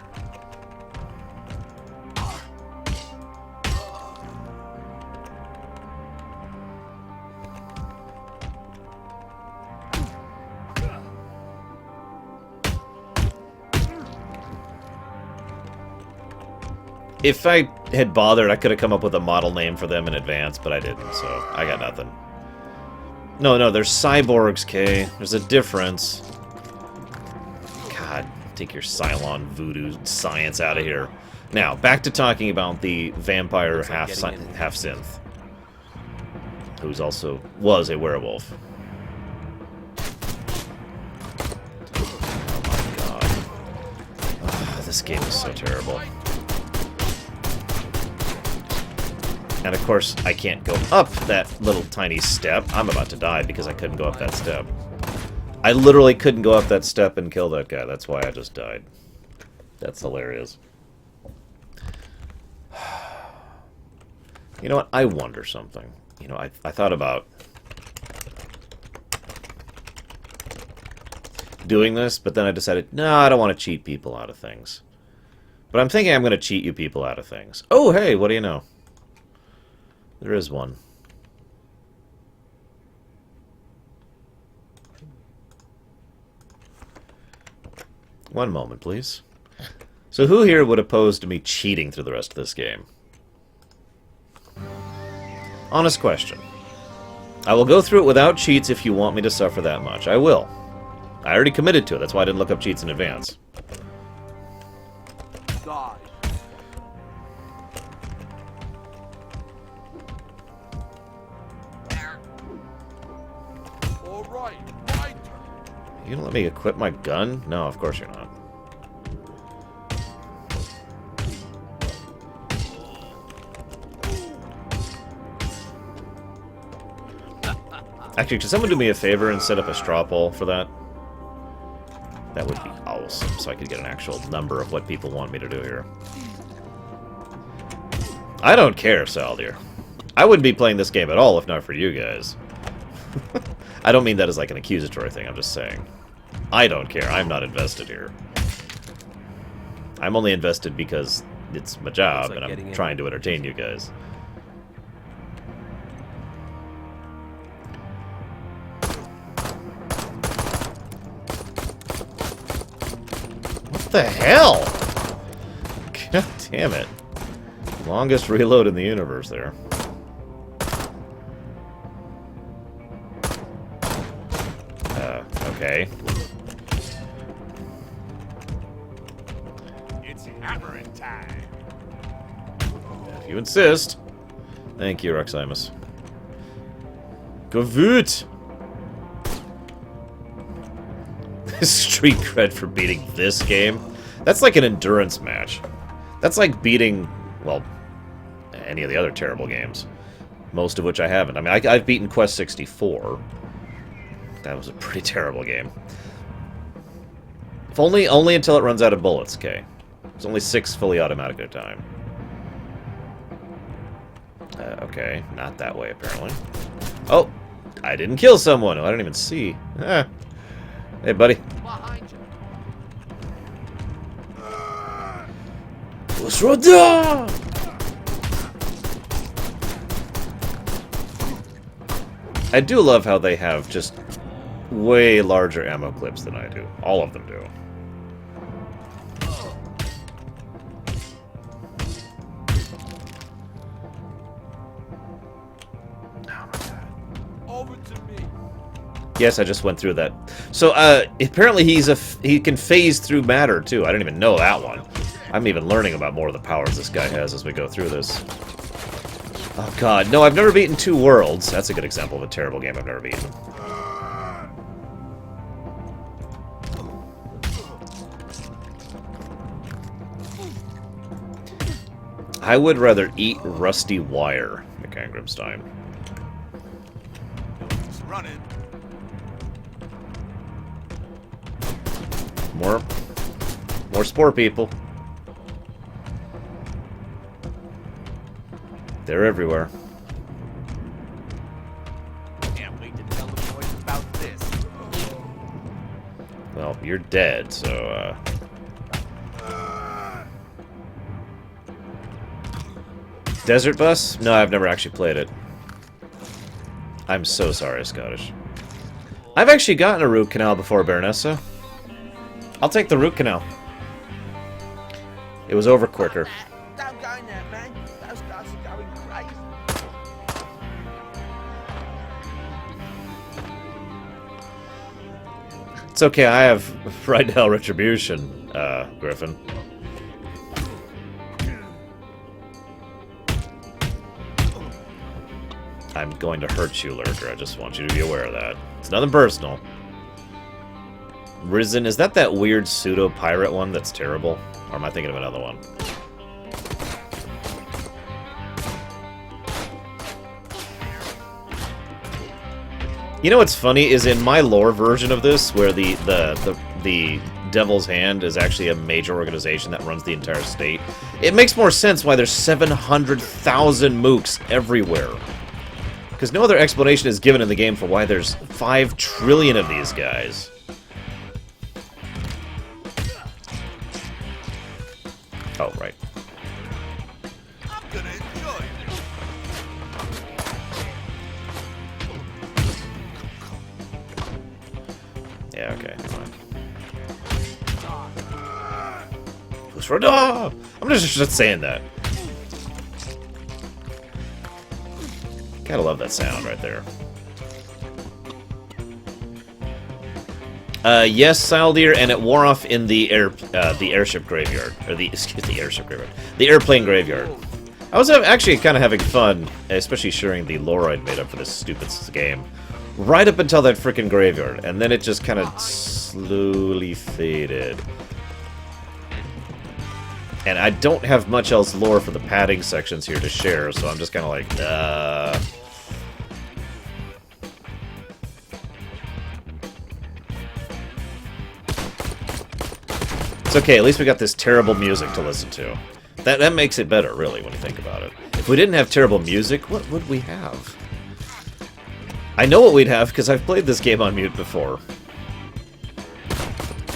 If I had bothered, I could have come up with a model name for them in advance, but I didn't, so I got nothing. No, they're cyborgs, Kay. There's a difference. God, take your Cylon voodoo science out of here. Now, back to talking about the vampire half-synth, who's also was a werewolf. Oh my god. Oh, this game is so terrible. And of course, I can't go up that little tiny step. I'm about to die because I couldn't go up that step. I literally couldn't go up that step and kill that guy. That's why I just died. That's hilarious. You know what? I wonder something. You know, I thought about doing this, but then I decided, no, I don't want to cheat people out of things. But I'm thinking I'm going to cheat you people out of things. Oh, hey, what do you know? There is one. One moment, please. So who here would oppose to me cheating through the rest of this game? Honest question. I will go through it without cheats if you want me to suffer that much. I will. I already committed to it. That's why I didn't look up cheats in advance. Die. You gonna let me equip my gun? No, of course you're not. Actually, could someone do me a favor and set up a straw poll for that? That would be awesome, so I could get an actual number of what people want me to do here. I don't care, Saldir. I wouldn't be playing this game at all if not for you guys. I don't mean that as like an accusatory thing, I'm just saying. I don't care, I'm not invested here. I'm only invested because it's my job and I'm trying to entertain you guys. What the hell? God damn it. Longest reload in the universe there. Okay. It's hammering time. If you insist. Thank you, Roximus. Gavoot! Street cred for beating this game. That's like an endurance match. That's like beating, well, any of the other terrible games. Most of which I haven't. I mean, I've beaten Quest 64. That was a pretty terrible game. If only until it runs out of bullets, okay. There's only 6 fully automatic at a time. Okay, not that way, apparently. Oh! I didn't kill someone! I didn't even see. Ah. Hey, buddy. I do love how they have just way larger ammo clips than I do. All of them do. Over to me. Yes, I just went through that. So, apparently he can phase through matter, too. I didn't even know that one. I'm even learning about more of the powers this guy has as we go through this. Oh god, no, I've never beaten Two Worlds. That's a good example of a terrible game I've never beaten. I would rather eat rusty wire, McAngrimstein. It's running. More spore people. They're everywhere. Can't wait to tell the boys about this. Well, you're dead, so, Desert Bus? No, I've never actually played it. I'm so sorry, Scottish. I've actually gotten a root canal before, Baronessa. I'll take the root canal. It was over quicker. Don't go in there, man. Those guys are going crazy. It's okay, I have right now Retribution, Griffin. I'm going to hurt you, Lurker. I just want you to be aware of that. It's nothing personal. Risen, is that weird pseudo-pirate one that's terrible? Or am I thinking of another one? You know what's funny is in my lore version of this, where the Devil's Hand is actually a major organization that runs the entire state, it makes more sense why there's 700,000 mooks everywhere. Because no other explanation is given in the game for why there's 5 trillion of these guys. Oh, right. I'm gonna enjoy this. Yeah, okay, fine. Pushrada! I'm just saying that. Gotta love that sound right there. Yes, Saldir, and it wore off in the airship graveyard, or the airship graveyard, the airplane graveyard. I was actually kind of having fun, especially sharing the lore I'd made up for this stupid game, right up until that frickin' graveyard, and then it just kind of slowly faded. And I don't have much else lore for the padding sections here to share, so I'm just kind of like, It's okay, at least we got this terrible music to listen to. That makes it better, really, when you think about it. If we didn't have terrible music, what would we have? I know what we'd have, because I've played this game on mute before.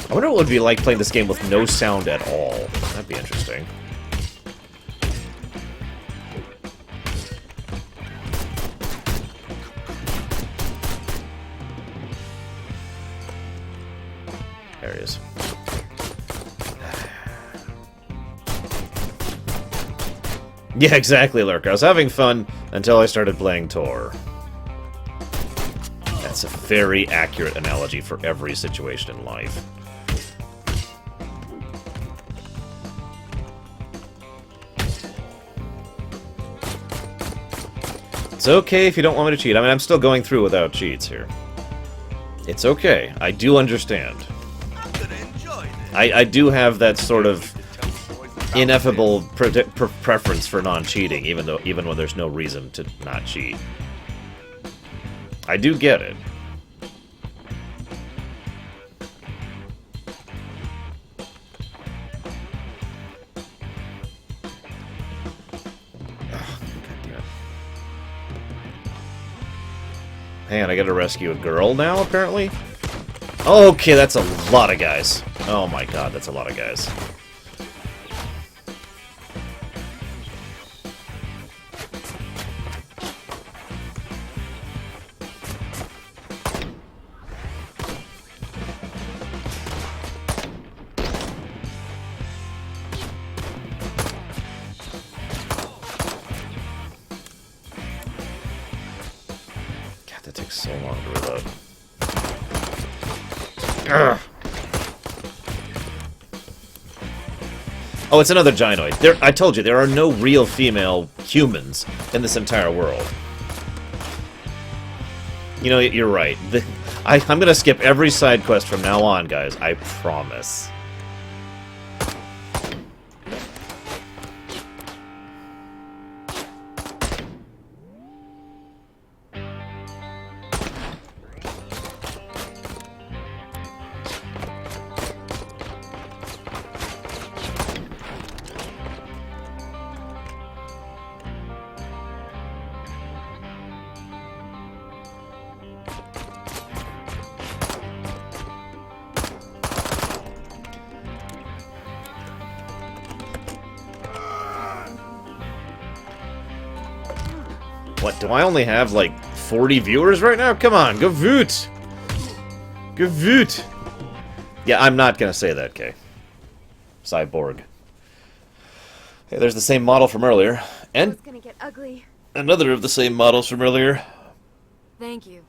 I wonder what it would be like playing this game with no sound at all. That'd be interesting. There he is. Yeah, exactly, Lurker. I was having fun until I started playing Tor. That's a very accurate analogy for every situation in life. It's okay if you don't want me to cheat. I mean, I'm still going through without cheats here. It's okay. I do understand. I'm gonna enjoy this. I do have that sort of ineffable preference for non-cheating, even when there's no reason to not cheat. I do get it. Hang on, I gotta rescue a girl now, apparently? Okay, that's a lot of guys. Oh my god, that's a lot of guys. That takes so long to reload. Ugh. Oh, it's another gynoid. I told you, there are no real female humans in this entire world. You know, you're right. I'm gonna skip every side quest from now on, guys. I promise. What, do I only have, like, 40 viewers right now? Come on, go voot! Go voot! Yeah, I'm not gonna say that, Kay. Cyborg. Hey, there's the same model from earlier. And It's gonna get ugly. another of the same models from earlier. Thank you.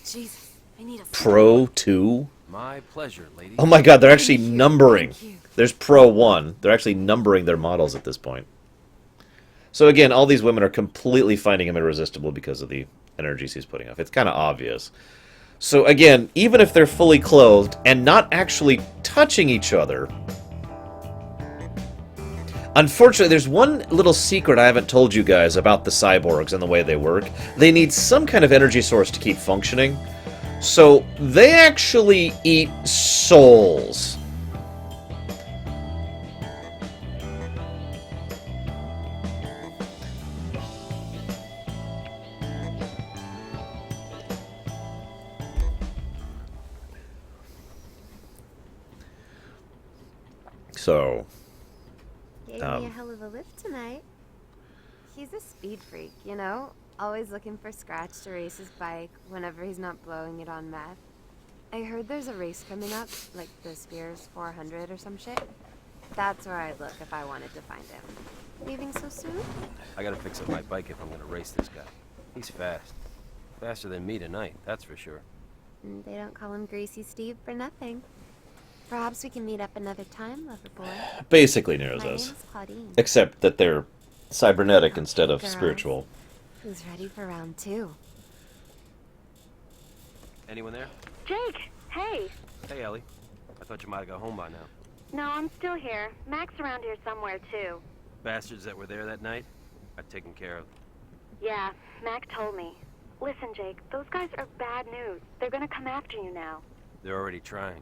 Jesus, I need a Pro 2? My pleasure, lady. Oh my god, they're actually numbering. There's Pro 1. They're actually numbering their models at this point. So again, all these women are completely finding him irresistible because of the energies he's putting off. It's kind of obvious. So again, even if they're fully clothed and not actually touching each other... Unfortunately, there's one little secret I haven't told you guys about the cyborgs and the way they work. They need some kind of energy source to keep functioning. So they actually eat souls. So, Gave me a hell of a lift tonight. He's a speed freak, you know? Always looking for scratch to race his bike whenever he's not blowing it on meth. I heard there's a race coming up, like the Spears 400 or some shit. That's where I'd look if I wanted to find him. Leaving so soon? I gotta fix up my bike if I'm gonna race this guy. He's fast. Faster than me tonight, that's for sure. They don't call him Greasy Steve for nothing. Perhaps we can meet up another time, lover boy. basically Nero's My us. name's Claudine. Except that they're cybernetic instead of Girls. spiritual. Who's ready for round 2? Anyone there? Jake, hey. Hey, Ellie. I thought you might have got home by now. No, I'm still here. Mac's around here somewhere, too. Bastards that were there that night, I've taken care of. Yeah, Mac told me. Listen, Jake, those guys are bad news. They're gonna come after you now. They're already trying.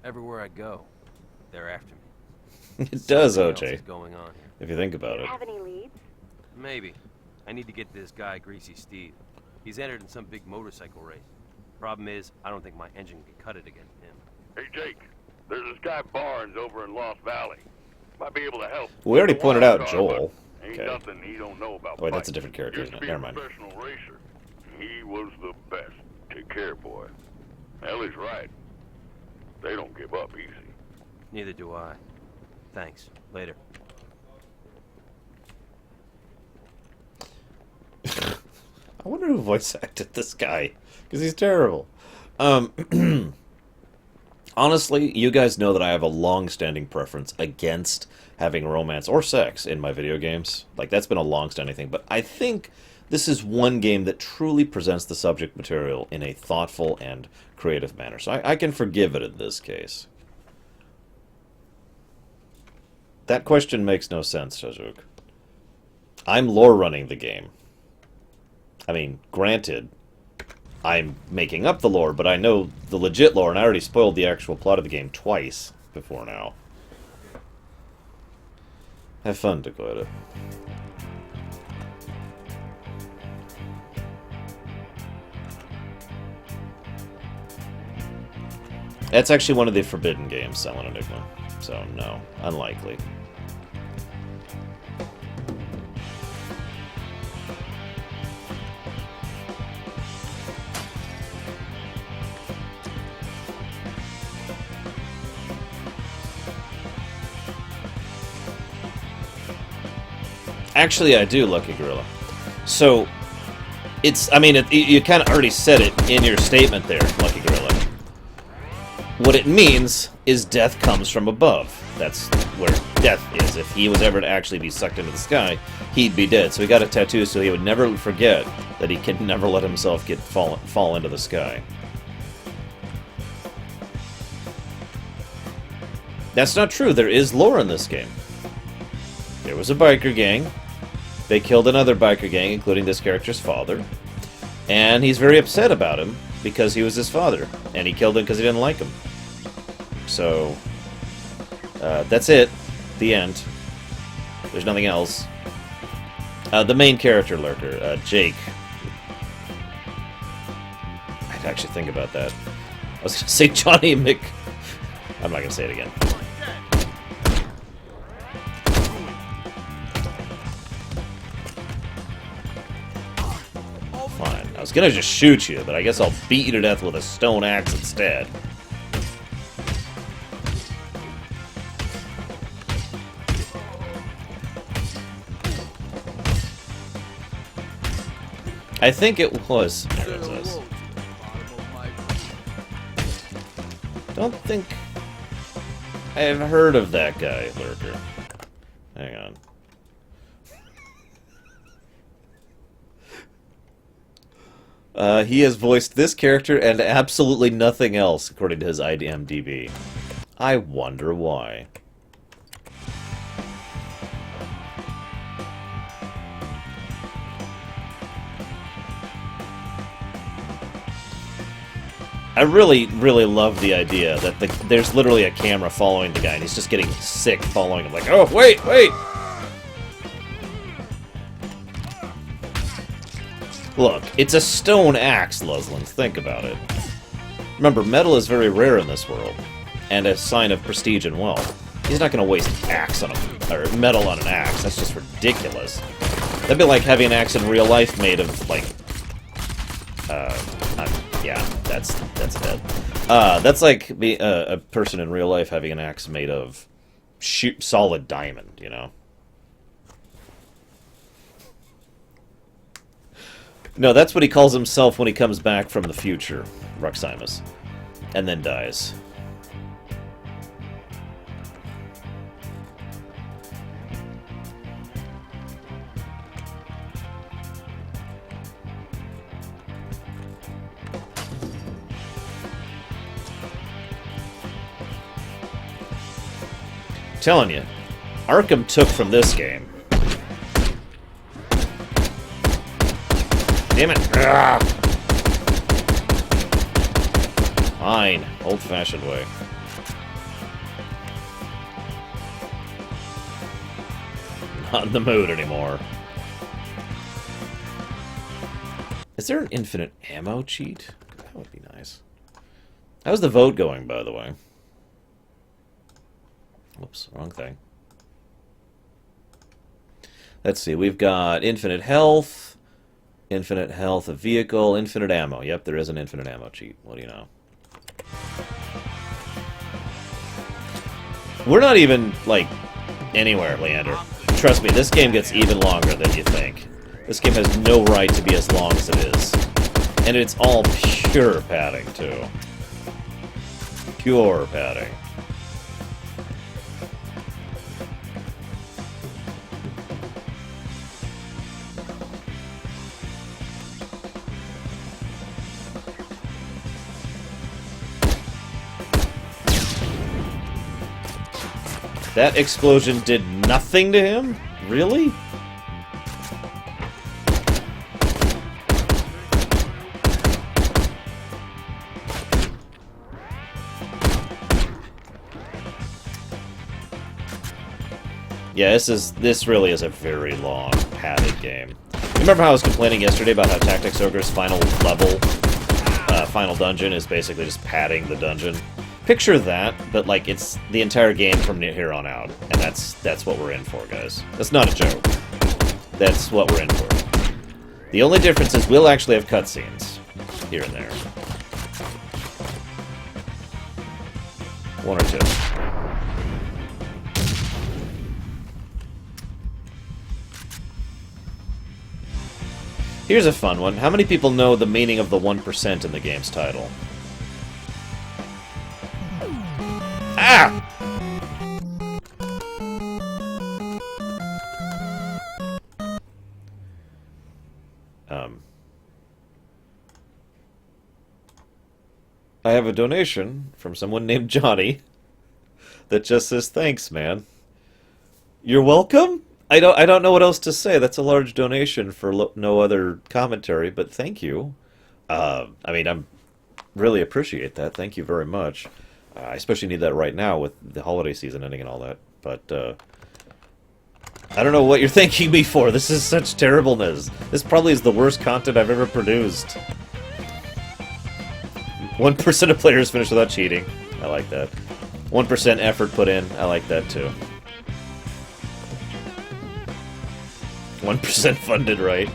Everywhere I go, they're after me. It does, Something else OJ. is going on here. If you think about Do you it. have any leads? Maybe. I need to get this guy, Greasy Steve. He's entered in some big motorcycle race. Problem is, I don't think my engine can cut it against him. Hey, Jake, there's this guy Barnes over in Lost Valley. Might be able to help. We already He's a pointed wild out card, Joel. but Ain't Okay. nothing he don't know about Oh, wait, that's a fighting. different character, Used isn't to it? be Never a mind. professional racer. He was the best. Take care, boy. Ellie's right. They don't give up easy. Neither do I. Thanks. Later. I wonder who voice acted this guy, because he's terrible. Honestly, you guys know that I have a long-standing preference against having romance or sex in my video games. Like, that's been a long-standing thing. But I think this is one game that truly presents the subject material in a thoughtful and creative manner. So I can forgive it in this case. That question makes no sense, Shazuk. I'm lore running the game. I mean, granted, I'm making up the lore, but I know the legit lore, and I already spoiled the actual plot of the game twice before now. Have fun, Dakota. That's actually one of the forbidden games, Silent Enigma. So, no, unlikely. Actually, I do, Lucky Gorilla. So, it's, I mean, you kind of already said it in your statement there, Lucky Gorilla. What it means is death comes from above. That's where death is. If he was ever to actually be sucked into the sky, he'd be dead. So he got a tattoo so he would never forget that he can never let himself fall into the sky. That's not true. There is lore in this game. There was a biker gang. They killed another biker gang, including this character's father. And he's very upset about him because he was his father. And he killed him because he didn't like him. So, that's it. The end. There's nothing else. The main character lurker, Jake. I'd actually think about that. I was going to say Johnny Mc... I'm not going to say it again. Fine. I was going to just shoot you, but I guess I'll beat you to death with a stone axe instead. I think it was. Don't think I've heard of that guy, Lurker. Hang on. He has voiced this character and absolutely nothing else, according to his IMDb. I wonder why. I really, really love the idea that there's literally a camera following the guy, and he's just getting sick following him. Like, oh, wait, wait! Look, it's a stone axe, Lusland. Think about it. Remember, metal is very rare in this world, and a sign of prestige and wealth. He's not going to waste axe on or metal on an axe. That's just ridiculous. That'd be like having an axe in real life made of, like... yeah, that's dead. That's like a person in real life having an axe made of solid diamond, you know? No, that's what he calls himself when he comes back from the future, Ruximus. And then dies. Telling you, Arkham took from this game. Damn it! Ah! Fine, old-fashioned way. Not in the mood anymore. Is there an infinite ammo cheat? That would be nice. How's the vote going, by the way? Whoops, wrong thing. Let's see, we've got infinite health of vehicle, infinite ammo. Yep, there is an infinite ammo cheat. What do you know? We're not even, like, anywhere, Leander. Trust me, this game gets even longer than you think. This game has no right to be as long as it is. And it's all pure padding, too. Pure padding. That explosion did nothing to him? Really? Yeah, this really is a very long, padded game. Remember how I was complaining yesterday about how Tactics Ogre's final level, final dungeon is basically just padding the dungeon? Picture that, but like it's the entire game from here on out, and that's what we're in for, guys. That's not a joke. That's what we're in for. The only difference is we'll actually have cutscenes here and there. One or two. Here's a fun one. How many people know the meaning of the 1% in the game's title? Ah! I have a donation from someone named Johnny that just says, thanks, man. You're welcome? I don't know what else to say. That's a large donation for no other commentary, but thank you. I mean, I'm really appreciate that. Thank you very much. I especially need that right now with the holiday season ending and all that. But, I don't know what you're thanking me for. This is such terribleness. This probably is the worst content I've ever produced. 1% of players finish without cheating. I like that. 1% effort put in. I like that too. 1% funded right.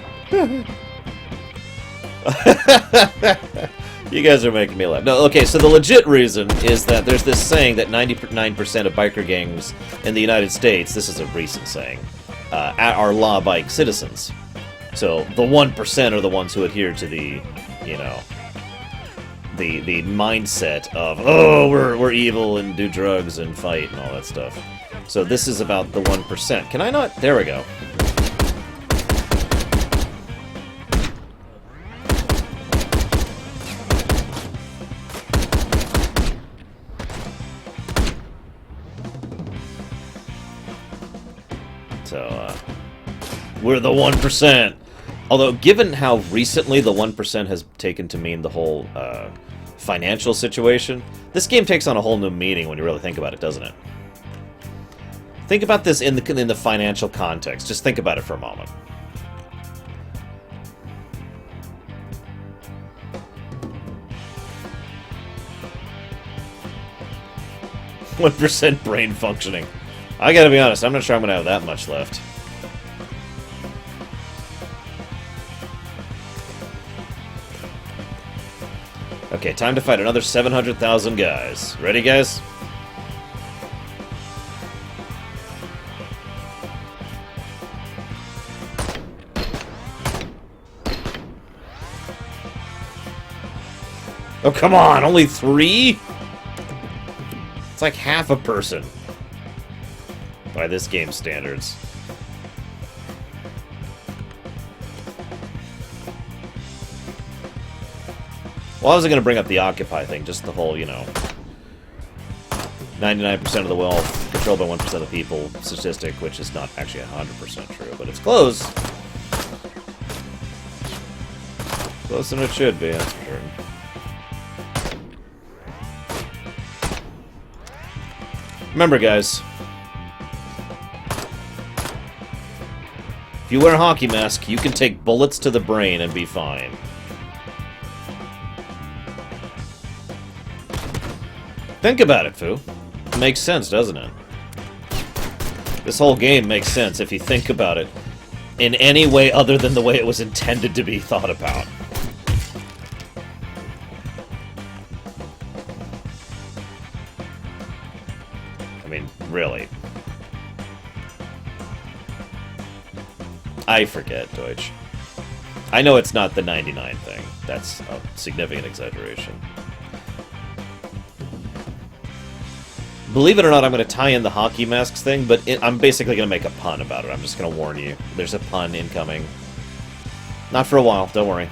You guys are making me laugh. No, okay, so the legit reason is that there's this saying that 99% of biker gangs in the United States, this is a recent saying, are law-abiding citizens. So the 1% are the ones who adhere to the, you know, the mindset of, oh, we're evil and do drugs and fight and all that stuff. So this is about the 1%. Can I not? There we go. So, we're the 1%. Although, given how recently the 1% has taken to mean the whole financial situation, this game takes on a whole new meaning when you really think about it, doesn't it? Think about this in the financial context. Just think about it for a moment. %1 brain functioning. I gotta be honest, I'm not sure I'm gonna have that much left. Okay, time to fight another 700,000 guys. Ready, guys? Oh, come on! Only 3? It's like half a person. By this game's standards. Well, I wasn't going to bring up the Occupy thing, just the whole, you know, 99% of the wealth controlled by 1% of the people statistic, which is not actually 100% true, but it's close. Closer than it should be, that's for sure. Remember, guys, if you wear a hockey mask, you can take bullets to the brain and be fine. Think about it, Foo. It makes sense, doesn't it? This whole game makes sense if you think about it in any way other than the way it was intended to be thought about. I mean, really. I forget, Deutsch. I know it's not the 99 thing. That's a significant exaggeration. Believe it or not, I'm going to tie in the hockey masks thing, but I'm basically going to make a pun about it. I'm just going to warn you. There's a pun incoming. Not for a while, don't worry.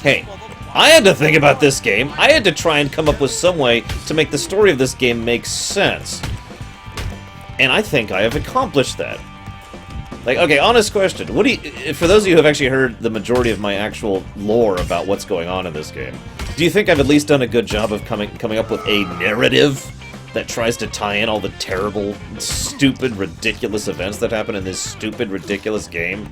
Hey, I had to think about this game. I had to try and come up with some way to make the story of this game make sense. And I think I have accomplished that. Like, okay, honest question. What do you, for those of you who have actually heard the majority of my actual lore about what's going on in this game, do you think I've at least done a good job of coming up with a narrative that tries to tie in all the terrible, stupid, ridiculous events that happen in this stupid, ridiculous game?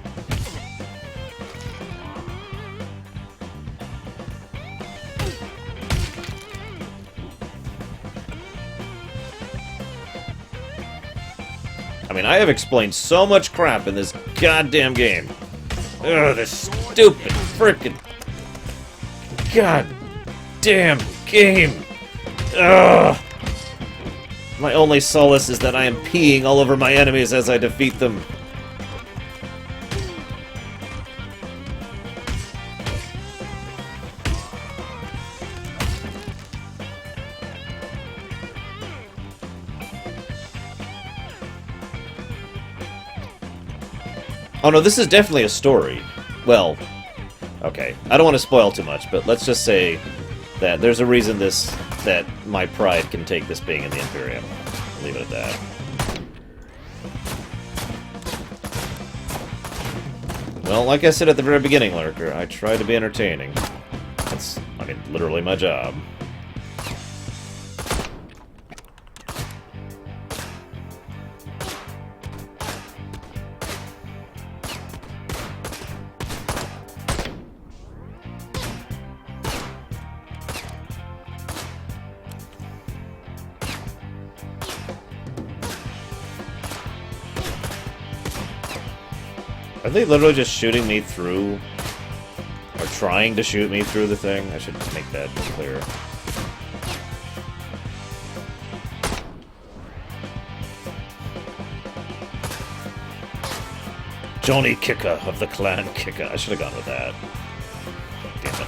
I mean, I have explained so much crap in this goddamn game. Ugh, this stupid frickin' goddamn game. Ugh. My only solace is that I am peeing all over my enemies as I defeat them. Oh no, this is definitely a story. Well, Okay, I don't want to spoil too much, but let's just say that there's a reason that my pride can take this being in the Imperium. I'll leave it at that. Well, like I said at the very beginning, Lurker, I try to be entertaining. That's, I mean, literally my job. Are they literally just shooting me through? Or trying to shoot me through the thing? I should make that clear. Johnny Kicker of the Clan Kicker. I should have gone with that. Damn it.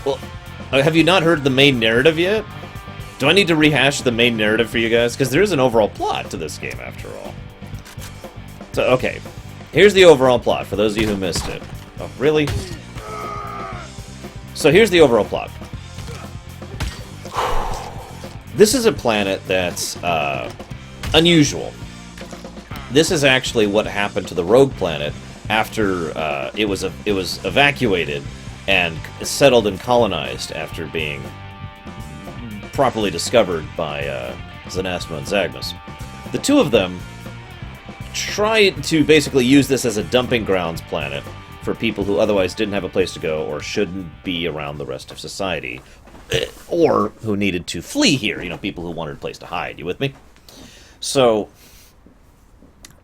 Well, have you not heard the main narrative yet? Do I need to rehash the main narrative for you guys? Because there is an overall plot to this game, after all. So, okay. Here's the overall plot, for those of you who missed it. Oh, really? So here's the overall plot. This is a planet that's unusual. This is actually what happened to the rogue planet after it was evacuated and settled and colonized after being properly discovered by Zanasma and Zagmus. The two of them tried to basically use this as a dumping grounds planet for people who otherwise didn't have a place to go or shouldn't be around the rest of society, or who needed to flee here, you know, people who wanted a place to hide. You with me? So,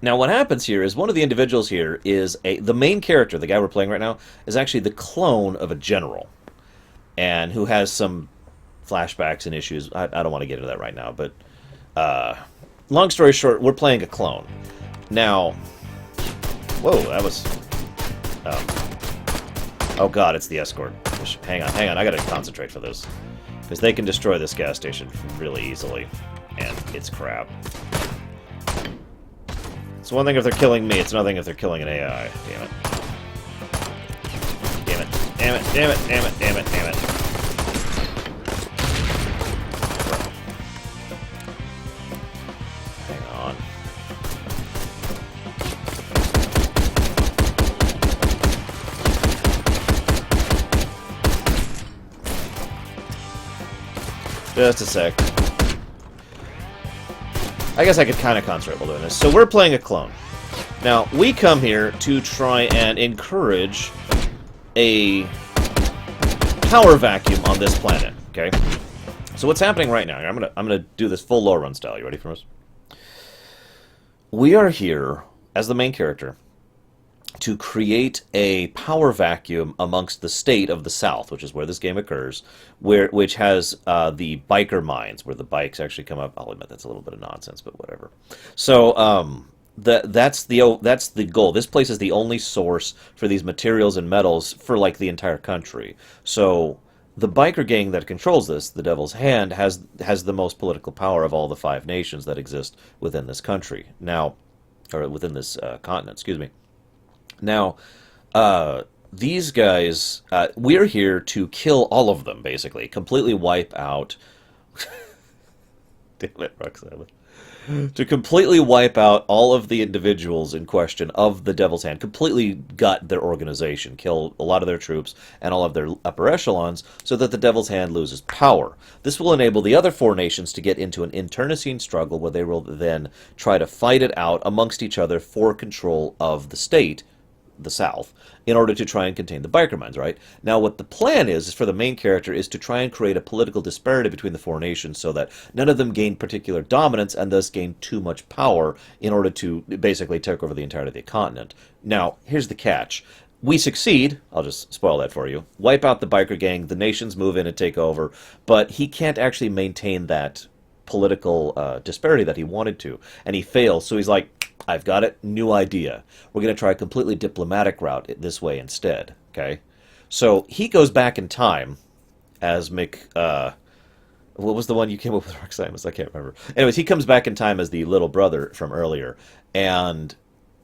now what happens here is one of the individuals here is the main character, the guy we're playing right now, is actually the clone of a general, and who has some flashbacks and issues. I don't want to get into that right now, but long story short, we're playing a clone. Now, whoa, that was... oh god, it's the escort. Hang on, I gotta concentrate for this. Because they can destroy this gas station really easily, and it's crap. It's one thing if they're killing me, it's another thing if they're killing an AI. Damn it. Damn it, damn it, damn it, damn it, damn it, damn it. Just a sec. I guess I could kind of concentrate while doing this. So we're playing a clone. Now, we come here to try and encourage a power vacuum on this planet, okay? So what's happening right now, I'm gonna do this full Lorerun style. You ready for this? We are here, as the main character, to create a power vacuum amongst the state of the South, which is where this game occurs, which has the biker mines, where the bikes actually come up. I'll admit that's a little bit of nonsense, but whatever. So that's the goal. This place is the only source for these materials and metals for like the entire country. So the biker gang that controls this, the Devil's Hand, has the most political power of all the 5 nations that exist within this country now, or within this continent. Excuse me. Now, these guys, we're here to kill all of them, basically. Completely wipe out... Damn it, Roxanne. To completely wipe out all of the individuals in question of the Devil's Hand. Completely gut their organization. Kill a lot of their troops and all of their upper echelons so that the Devil's Hand loses power. This will enable the other 4 nations to get into an internecine struggle where they will then try to fight it out amongst each other for control of the state, the South, in order to try and contain the biker mines, right? Now, what the plan is for the main character is to try and create a political disparity between the 4 nations so that none of them gain particular dominance and thus gain too much power in order to basically take over the entirety of the continent. Now, here's the catch. We succeed, I'll just spoil that for you, wipe out the biker gang, the nations move in and take over, but he can't actually maintain that political disparity that he wanted to, and he fails, so he's like, I've got it, new idea. We're going to try a completely diplomatic route this way instead, okay? So he goes back in time as what was the one you came up with, Roxanne? I can't remember. Anyways, he comes back in time as the little brother from earlier, and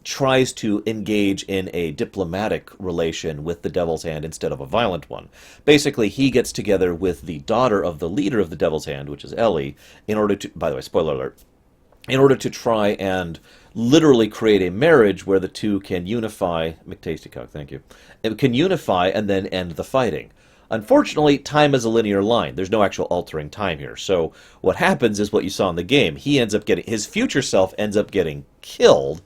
tries to engage in a diplomatic relation with the Devil's Hand instead of a violent one. Basically, he gets together with the daughter of the leader of the Devil's Hand, which is Ellie, in order to, by the way, spoiler alert, in order to try and literally create a marriage where the two can unify, McTastycock, thank you, it can unify and then end the fighting. Unfortunately, time is a linear line. There's no actual altering time here. So what happens is what you saw in the game. He ends up getting, his future self ends up getting killed,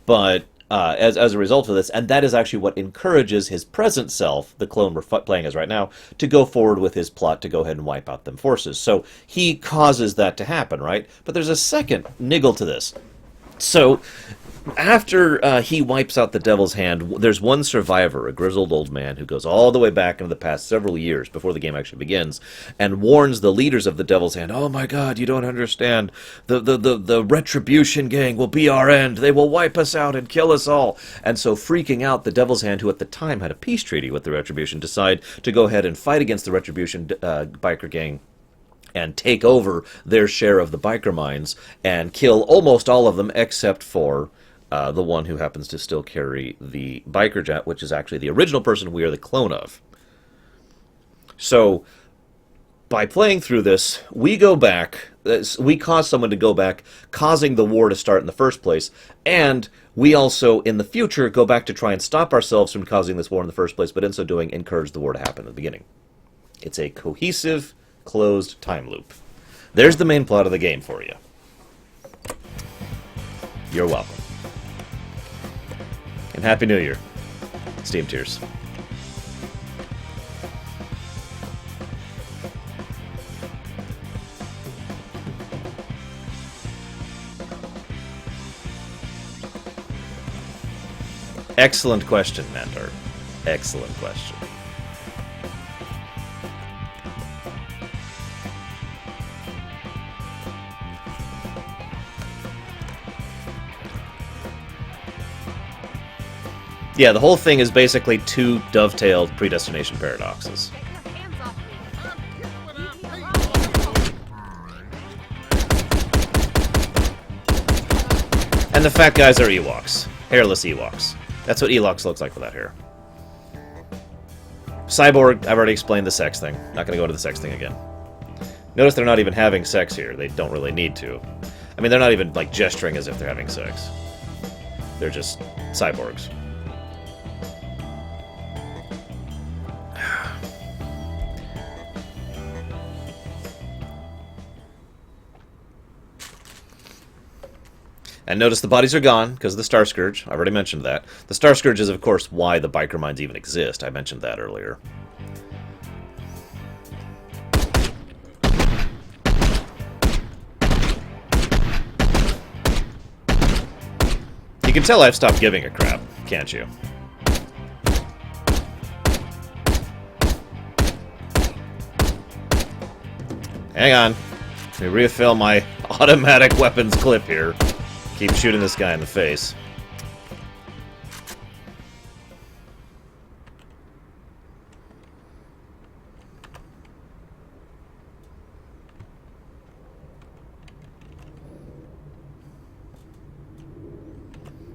but as a result of this, and that is actually what encourages his present self, the clone we're playing as right now, to go forward with his plot to go ahead and wipe out them forces. So he causes that to happen, right? But there's a second niggle to this. So after he wipes out the Devil's Hand, there's one survivor, a grizzled old man, who goes all the way back into the past several years before the game actually begins, and warns the leaders of the Devil's Hand, "Oh my God, you don't understand. The Retribution gang will be our end. They will wipe us out and kill us all." And so, freaking out, the Devil's Hand, who at the time had a peace treaty with the Retribution, decide to go ahead and fight against the Retribution biker gang and take over their share of the biker mines and kill almost all of them except for the one who happens to still carry the biker jet, which is actually the original person we are the clone of. So, by playing through this, we go back, we cause someone to go back, causing the war to start in the first place, and we also, in the future, go back to try and stop ourselves from causing this war in the first place, but in so doing, encourage the war to happen in the beginning. It's a cohesive, closed time loop. There's the main plot of the game for you. You're welcome. And Happy New Year. Steam Tears. Excellent question, Mandar. Excellent question. Yeah, the whole thing is basically two dovetailed predestination paradoxes. And the fat guys are Ewoks. Hairless Ewoks. That's what Ewoks looks like without hair. Cyborg, I've already explained the sex thing. Not going to go into the sex thing again. Notice they're not even having sex here. They don't really need to. I mean, they're not even, like, gesturing as if they're having sex. They're just cyborgs. And notice the bodies are gone because of the Star Scourge. I already mentioned that. The Star Scourge is, of course, why the biker mines even exist. I mentioned that earlier. You can tell I've stopped giving a crap, can't you? Hang on. Let me refill my automatic weapons clip here. Keep shooting this guy in the face.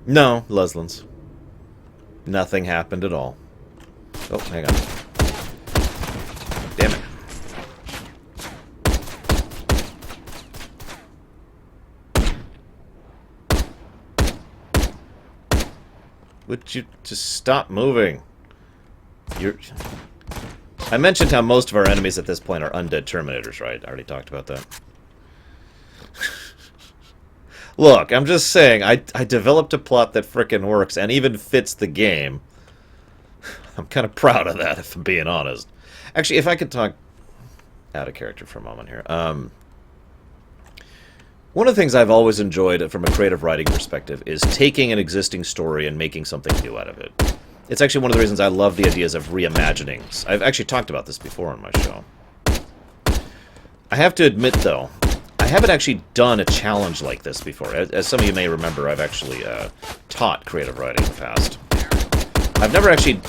No, Leslands. Nothing happened at all. Oh, hang on. Damn it. Would you just stop moving? I mentioned how most of our enemies at this point are undead Terminators, right? I already talked about that. Look, I'm just saying, I developed a plot that frickin' works and even fits the game. I'm kind of proud of that, if I'm being honest. Actually, if I could talk out of character for a moment here. One of the things I've always enjoyed from a creative writing perspective is taking an existing story and making something new out of it. It's actually one of the reasons I love the ideas of reimaginings. I've actually talked about this before on my show. I have to admit, though, I haven't actually done a challenge like this before. As some of you may remember, I've actually taught creative writing in the past. I've never actually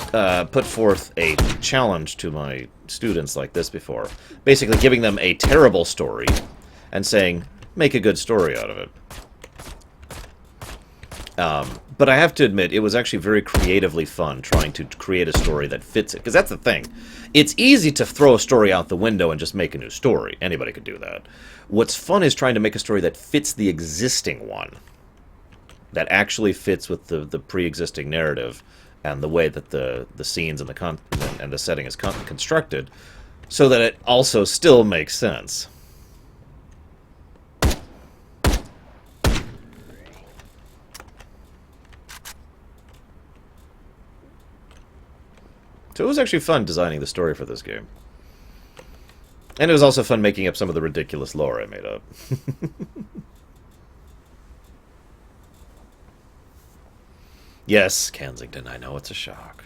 put forth a challenge to my students like this before. Basically giving them a terrible story and saying, make a good story out of it. But I have to admit, it was actually very creatively fun trying to create a story that fits it. Because that's the thing. It's easy to throw a story out the window and just make a new story. Anybody could do that. What's fun is trying to make a story that fits the existing one. That actually fits with the pre-existing narrative and the way that the scenes and the setting is constructed, so that it also still makes sense. So it was actually fun designing the story for this game. And it was also fun making up some of the ridiculous lore I made up. Yes, Kensington, I know it's a shock.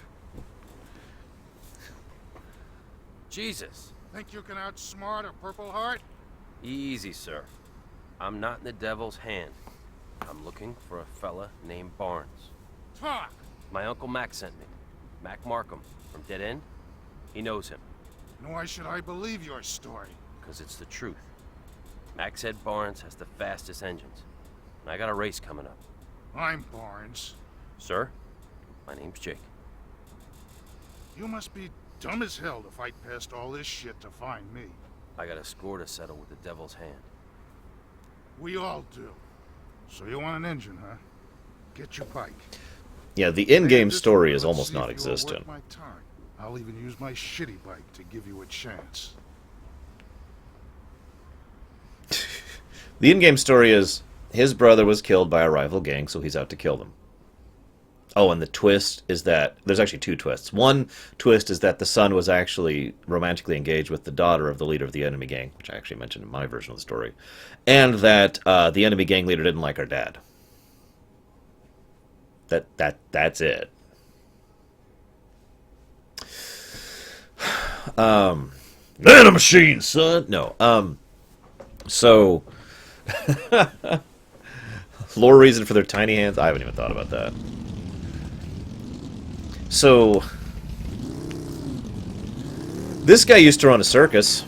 Jesus. Think you can outsmart a Purple Heart? Easy, sir. I'm not in the devil's hand. I'm looking for a fella named Barnes. Talk! My Uncle Mac sent me. Mac Markham, from Dead End. He knows him. And why should I believe your story? Because it's the truth. Mac said Barnes has the fastest engines. And I got a race coming up. I'm Barnes. Sir, my name's Jake. You must be dumb as hell to fight past all this shit to find me. I got a score to settle with the devil's hand. We all do. So you want an engine, huh? Get your bike. Yeah, the in-game story is almost non-existent. I'll even use my shitty bike to give you a chance. The in-game story is his brother was killed by a rival gang, so he's out to kill them. Oh, and the twist is that... There's actually two twists. One twist is that the son was actually romantically engaged with the daughter of the leader of the enemy gang, which I actually mentioned in my version of the story. And that the enemy gang leader didn't like our dad. That's it. Nanomachine, son! No, so... lore reason for their tiny hands? I haven't even thought about that. So... this guy used to run a circus.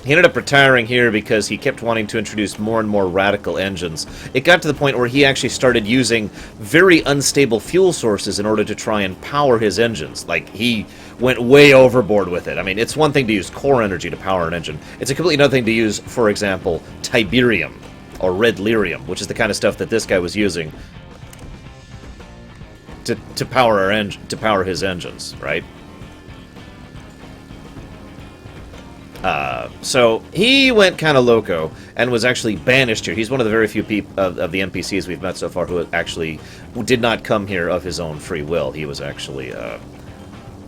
He ended up retiring here because he kept wanting to introduce more and more radical engines. It got to the point where he actually started using very unstable fuel sources in order to try and power his engines. Like, he went way overboard with it. I mean, it's one thing to use core energy to power an engine. It's a completely another thing to use, for example, Tiberium or red lyrium, which is the kind of stuff that this guy was using to power his engines, right? So he went kind of loco and was actually banished here. He's one of the very few people of the NPCs we've met so far who actually did not come here of his own free will. He was actually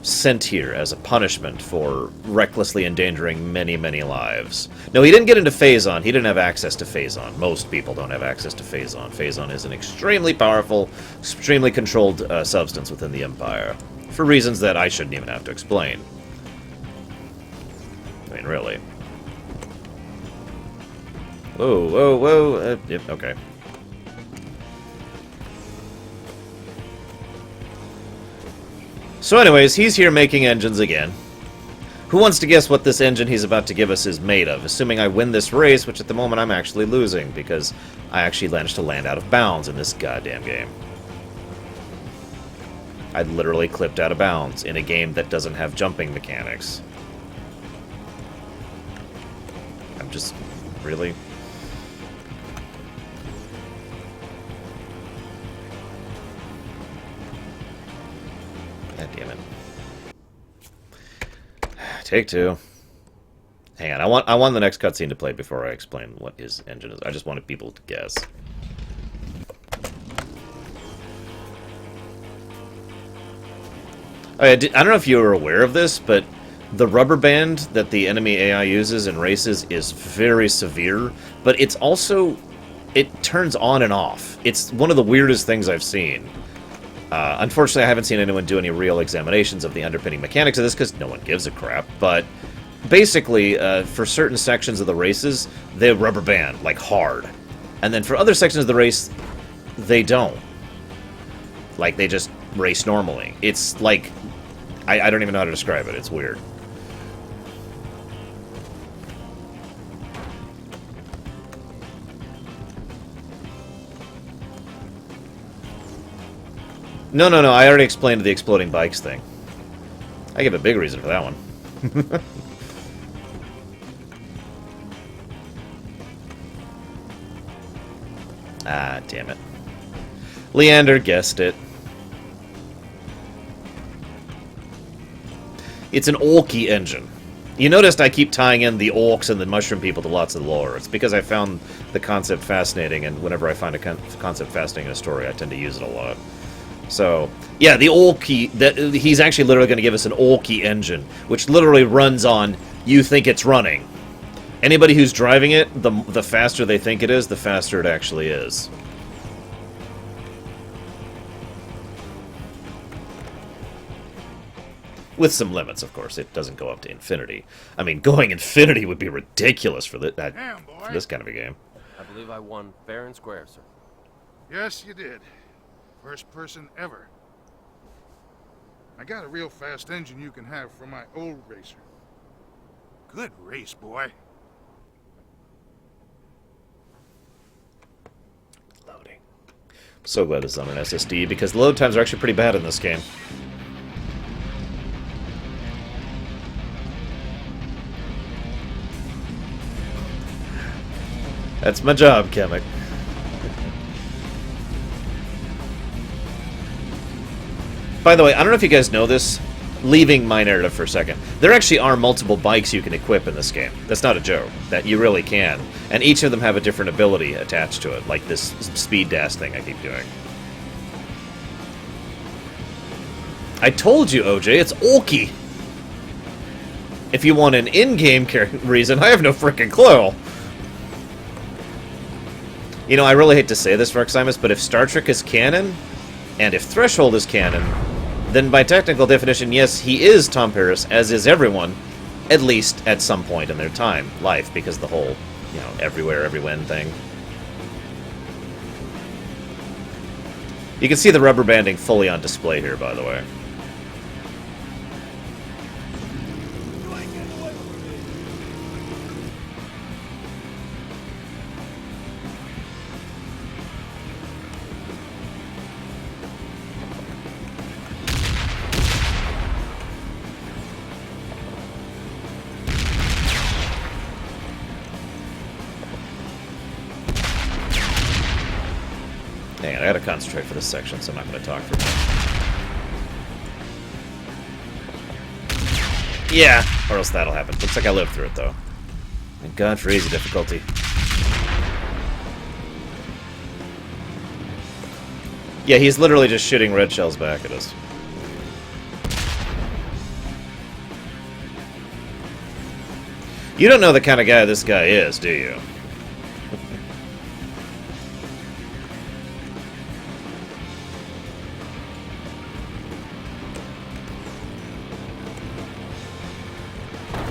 sent here as a punishment for recklessly endangering many, many lives. No, he didn't get into Phazon. He didn't have access to Phazon. Most people don't have access to Phazon. Phazon is an extremely powerful, extremely controlled substance within the Empire, for reasons that I shouldn't even have to explain. I mean, really. Whoa, whoa, whoa. Yep, okay. So anyways, he's here making engines again. Who wants to guess what this engine he's about to give us is made of? Assuming I win this race, which at the moment I'm actually losing, because I actually managed to land out of bounds in this goddamn game. I literally clipped out of bounds in a game that doesn't have jumping mechanics. I'm just... really? God damn it. Take two. Hang on, I want the next cutscene to play before I explain what his engine is. I just wanted people to guess. I don't know if you were aware of this, but the rubber band that the enemy AI uses in races is very severe, but it's also... it turns on and off. It's one of the weirdest things I've seen. Unfortunately, I haven't seen anyone do any real examinations of the underpinning mechanics of this, because no one gives a crap, but basically, for certain sections of the races, they rubber band, like, hard. And then for other sections of the race, they don't. Like, they just race normally. It's like... I don't even know how to describe it. It's weird. No, I already explained the exploding bikes thing. I give a big reason for that one. Ah, damn it. Leander guessed it. It's an Orky engine. You noticed I keep tying in the orcs and the mushroom people to lots of lore. It's because I found the concept fascinating, and whenever I find a concept fascinating in a story, I tend to use it a lot. So, yeah, the Orky, he's actually literally going to give us an Orky engine, which literally runs on, you think it's running. Anybody who's driving it, the faster they think it is, the faster it actually is. With some limits, of course. It doesn't go up to infinity. I mean, going infinity would be ridiculous for this kind of a game. I believe I won fair and square, sir. Yes, you did. First person ever. I got a real fast engine you can have for my old racer. Good race, boy. Loading. I'm so glad this is on an SSD, because the load times are actually pretty bad in this game. That's my job, Kemek. By the way, I don't know if you guys know this, leaving my narrative for a second. There actually are multiple bikes you can equip in this game. That's not a joke. That you really can. And each of them have a different ability attached to it, like this speed dash thing I keep doing. I told you, OJ, it's Orky! If you want an in-game reason, I have no freaking clue. You know, I really hate to say this, Reximus, but if Star Trek is canon, and if Threshold is canon, then by technical definition, yes, he is Tom Paris, as is everyone, at least at some point in their life, because the whole, you know, everywhere, everywhen thing. You can see the rubber banding fully on display here, by the way. Hang on, I gotta concentrate for this section, so I'm not gonna talk for a minute. Yeah, or else that'll happen. Looks like I lived through it, though. Thank God for easy difficulty. Yeah, he's literally just shooting red shells back at us. You don't know the kind of guy this guy is, do you?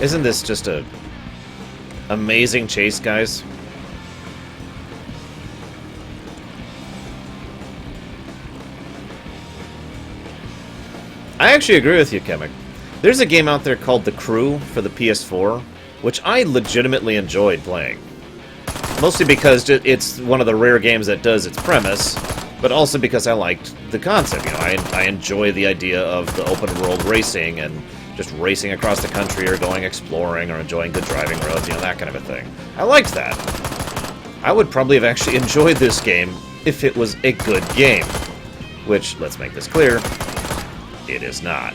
Isn't this just a amazing chase, guys? I actually agree with you, Kemek. There's a game out there called The Crew for the PS4, which I legitimately enjoyed playing. Mostly because it's one of the rare games that does its premise, but also because I liked the concept. You know, I enjoy the idea of the open world racing and just racing across the country or going exploring or enjoying good driving roads, you know, that kind of a thing. I liked that. I would probably have actually enjoyed this game if it was a good game. Which, let's make this clear, it is not.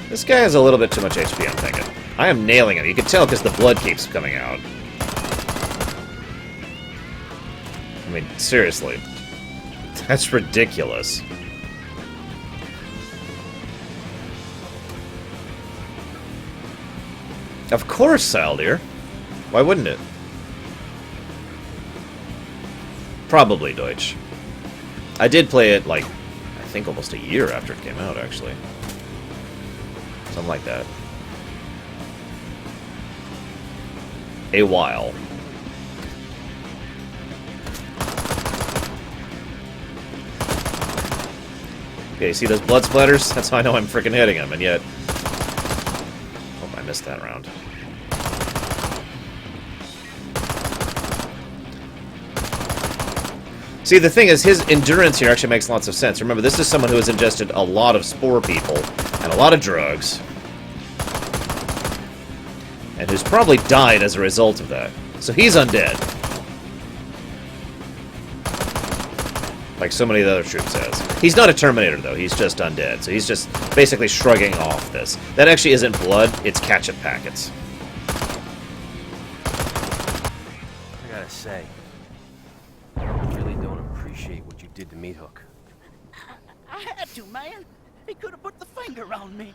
This guy has a little bit too much HP, I'm thinking. I am nailing him. You can tell because the blood keeps coming out. I mean, seriously. That's ridiculous. Of course, Saldir. Why wouldn't it? Probably Deutsch. I did play it, like, I think almost a year after it came out, actually. Something like that. A while. Okay, see those blood splatters? That's how I know I'm freaking hitting him, and yet... Oh, I missed that round. See, the thing is, his endurance here actually makes lots of sense. Remember, this is someone who has ingested a lot of spore people and a lot of drugs. And who's probably died as a result of that. So he's undead. Like so many of the other troops has. He's not a Terminator, though. He's just undead. So he's just basically shrugging off this. That actually isn't blood. It's ketchup packets. I gotta say, I really don't appreciate what you did to Meat Hook. I had to, man. He could have put the finger on me.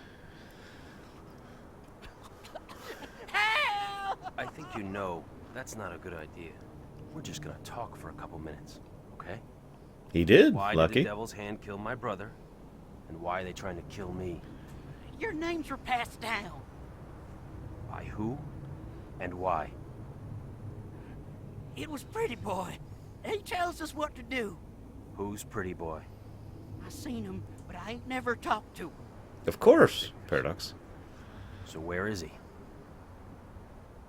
I think you know that's not a good idea. We're just gonna talk for a couple minutes, okay? He did, Why Lucky. did the Devil's Hand kill my brother? And why are they trying to kill me? Your names were passed down. By who? And why? It was Pretty Boy. He tells us what to do. Who's Pretty Boy? I seen him, but I ain't never talked to him. Of course, Paradox. So where is he?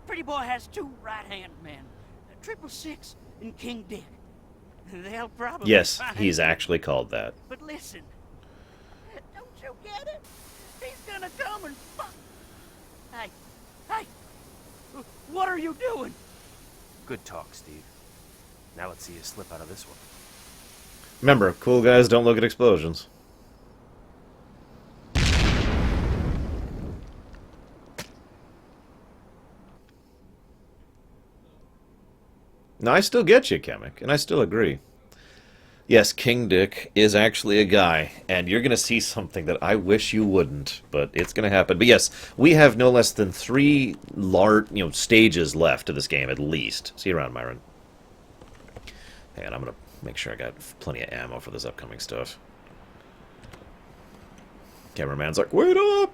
Pretty Boy has two right-hand men, 666 and King Dick. They'll probably Yes, find he's him. actually called that. But listen, don't you get it? He's gonna come and fuck. Hey, what are you doing? Good talk, Steve. Now let's see you slip out of this one. Remember, cool guys don't look at explosions. No, I still get you, Kamek, and I still agree. Yes, King Dick is actually a guy, and you're going to see something that I wish you wouldn't, but it's going to happen. But yes, we have no less than 3 large, stages left to this game, at least. See you around, Myron. Hang on, I'm going to make sure I got plenty of ammo for this upcoming stuff. Cameraman's like, wait up!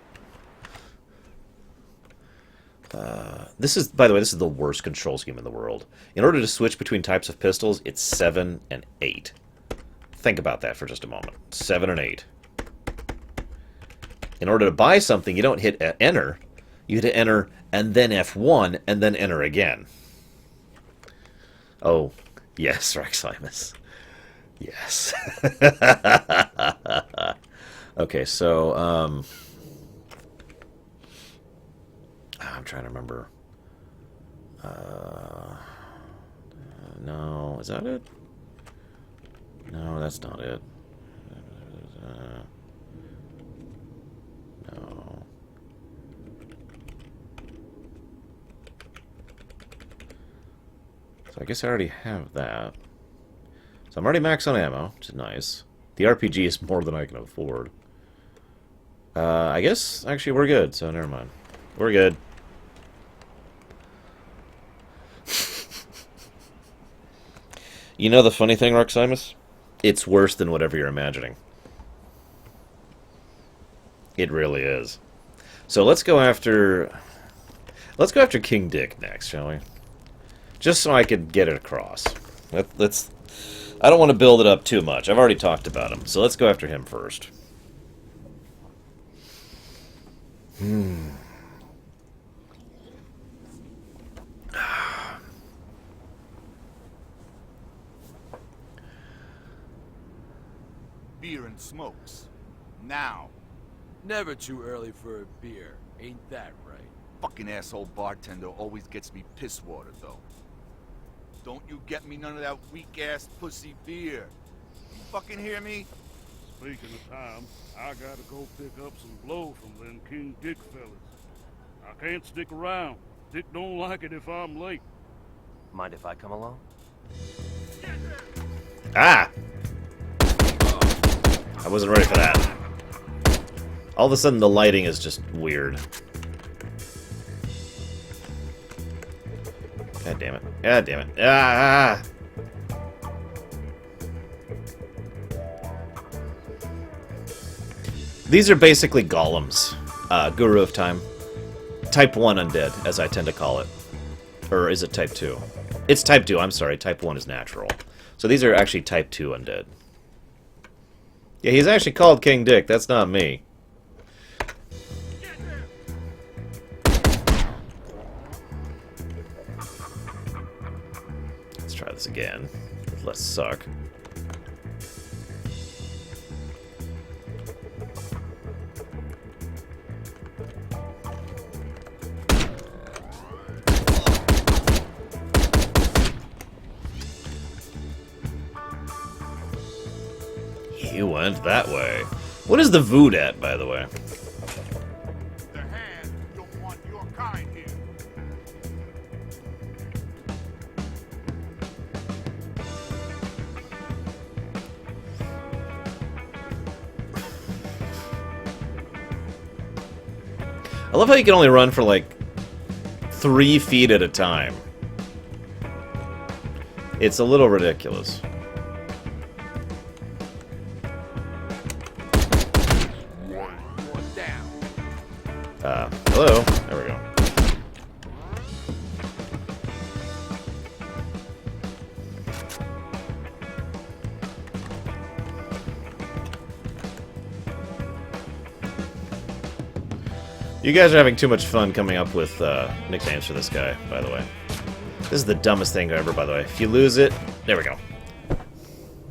This is, by the way, this is the worst control scheme in the world. In order to switch between types of pistols, it's 7 and 8. Think about that for just a moment. 7 and 8. In order to buy something, you don't hit enter. You hit enter and then F1 and then enter again. Oh, yes, Reximus. Yes. Okay, so, I'm trying to remember. No, is that it? No, that's not it. No. So I guess I already have that. So I'm already max on ammo, which is nice. The RPG is more than I can afford. I guess, actually, we're good, so never mind. We're good. You know the funny thing, Roximus? It's worse than whatever you're imagining. It really is. So let's go after King Dick next, shall we? Just so I could get it across. Let's. I don't want to build it up too much. I've already talked about him, so let's go after him first. Beer and smokes. Now. Never too early for a beer. Ain't that right? Fucking asshole bartender always gets me piss water, though. Don't you get me none of that weak-ass pussy beer. You fucking hear me? Speaking of time, I gotta go pick up some blow from them King Dick fellas. I can't stick around. Dick don't like it if I'm late. Mind if I come along? Ah! I wasn't ready for that. All of a sudden, the lighting is just weird. God damn it. God damn it. Ah! These are basically golems. Guru of Time. Type 1 undead, as I tend to call it. Or is it Type 2? It's Type 2, I'm sorry. Type 1 is natural. So these are actually Type 2 undead. Yeah, he's actually called King Dick. That's not me. Let's try this again. Let's suck. went that way. What is the Vood at, by the way? The hand don't want your kind here. I love how you can only run for like 3 feet at a time. It's a little ridiculous. One down. Hello? There we go. You guys are having too much fun coming up with nicknames for this guy, by the way. This is the dumbest thing ever, by the way. If you lose it, there we go.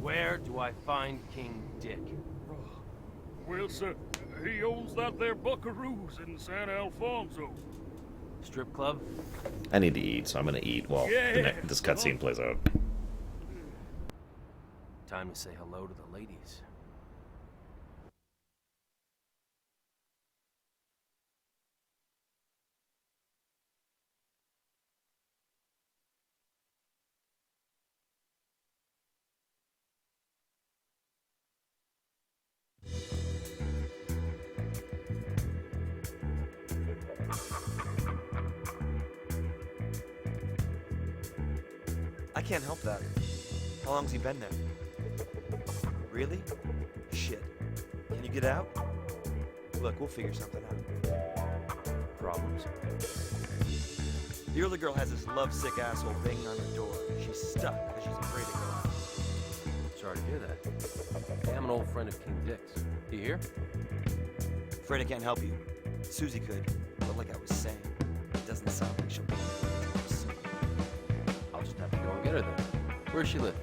Where do I find King Dick? Well, sir, he owns that there Buckaroos in San Alfonso. Strip club? I need to eat, so I'm gonna eat while this cutscene plays out. Time to say hello to the ladies. I can't help that. How long's he been there? Really? Shit. Can you get out? Look, we'll figure something out. Problems? The other girl has this lovesick asshole banging on her door. She's stuck because she's afraid to go out. Sorry to hear that. Hey, I'm an old friend of King Dick's. You here? Afraid I can't help you. Susie could, but like I was saying, it doesn't sound like she'll be able to. I'll just have to go and get her then. Where's she live?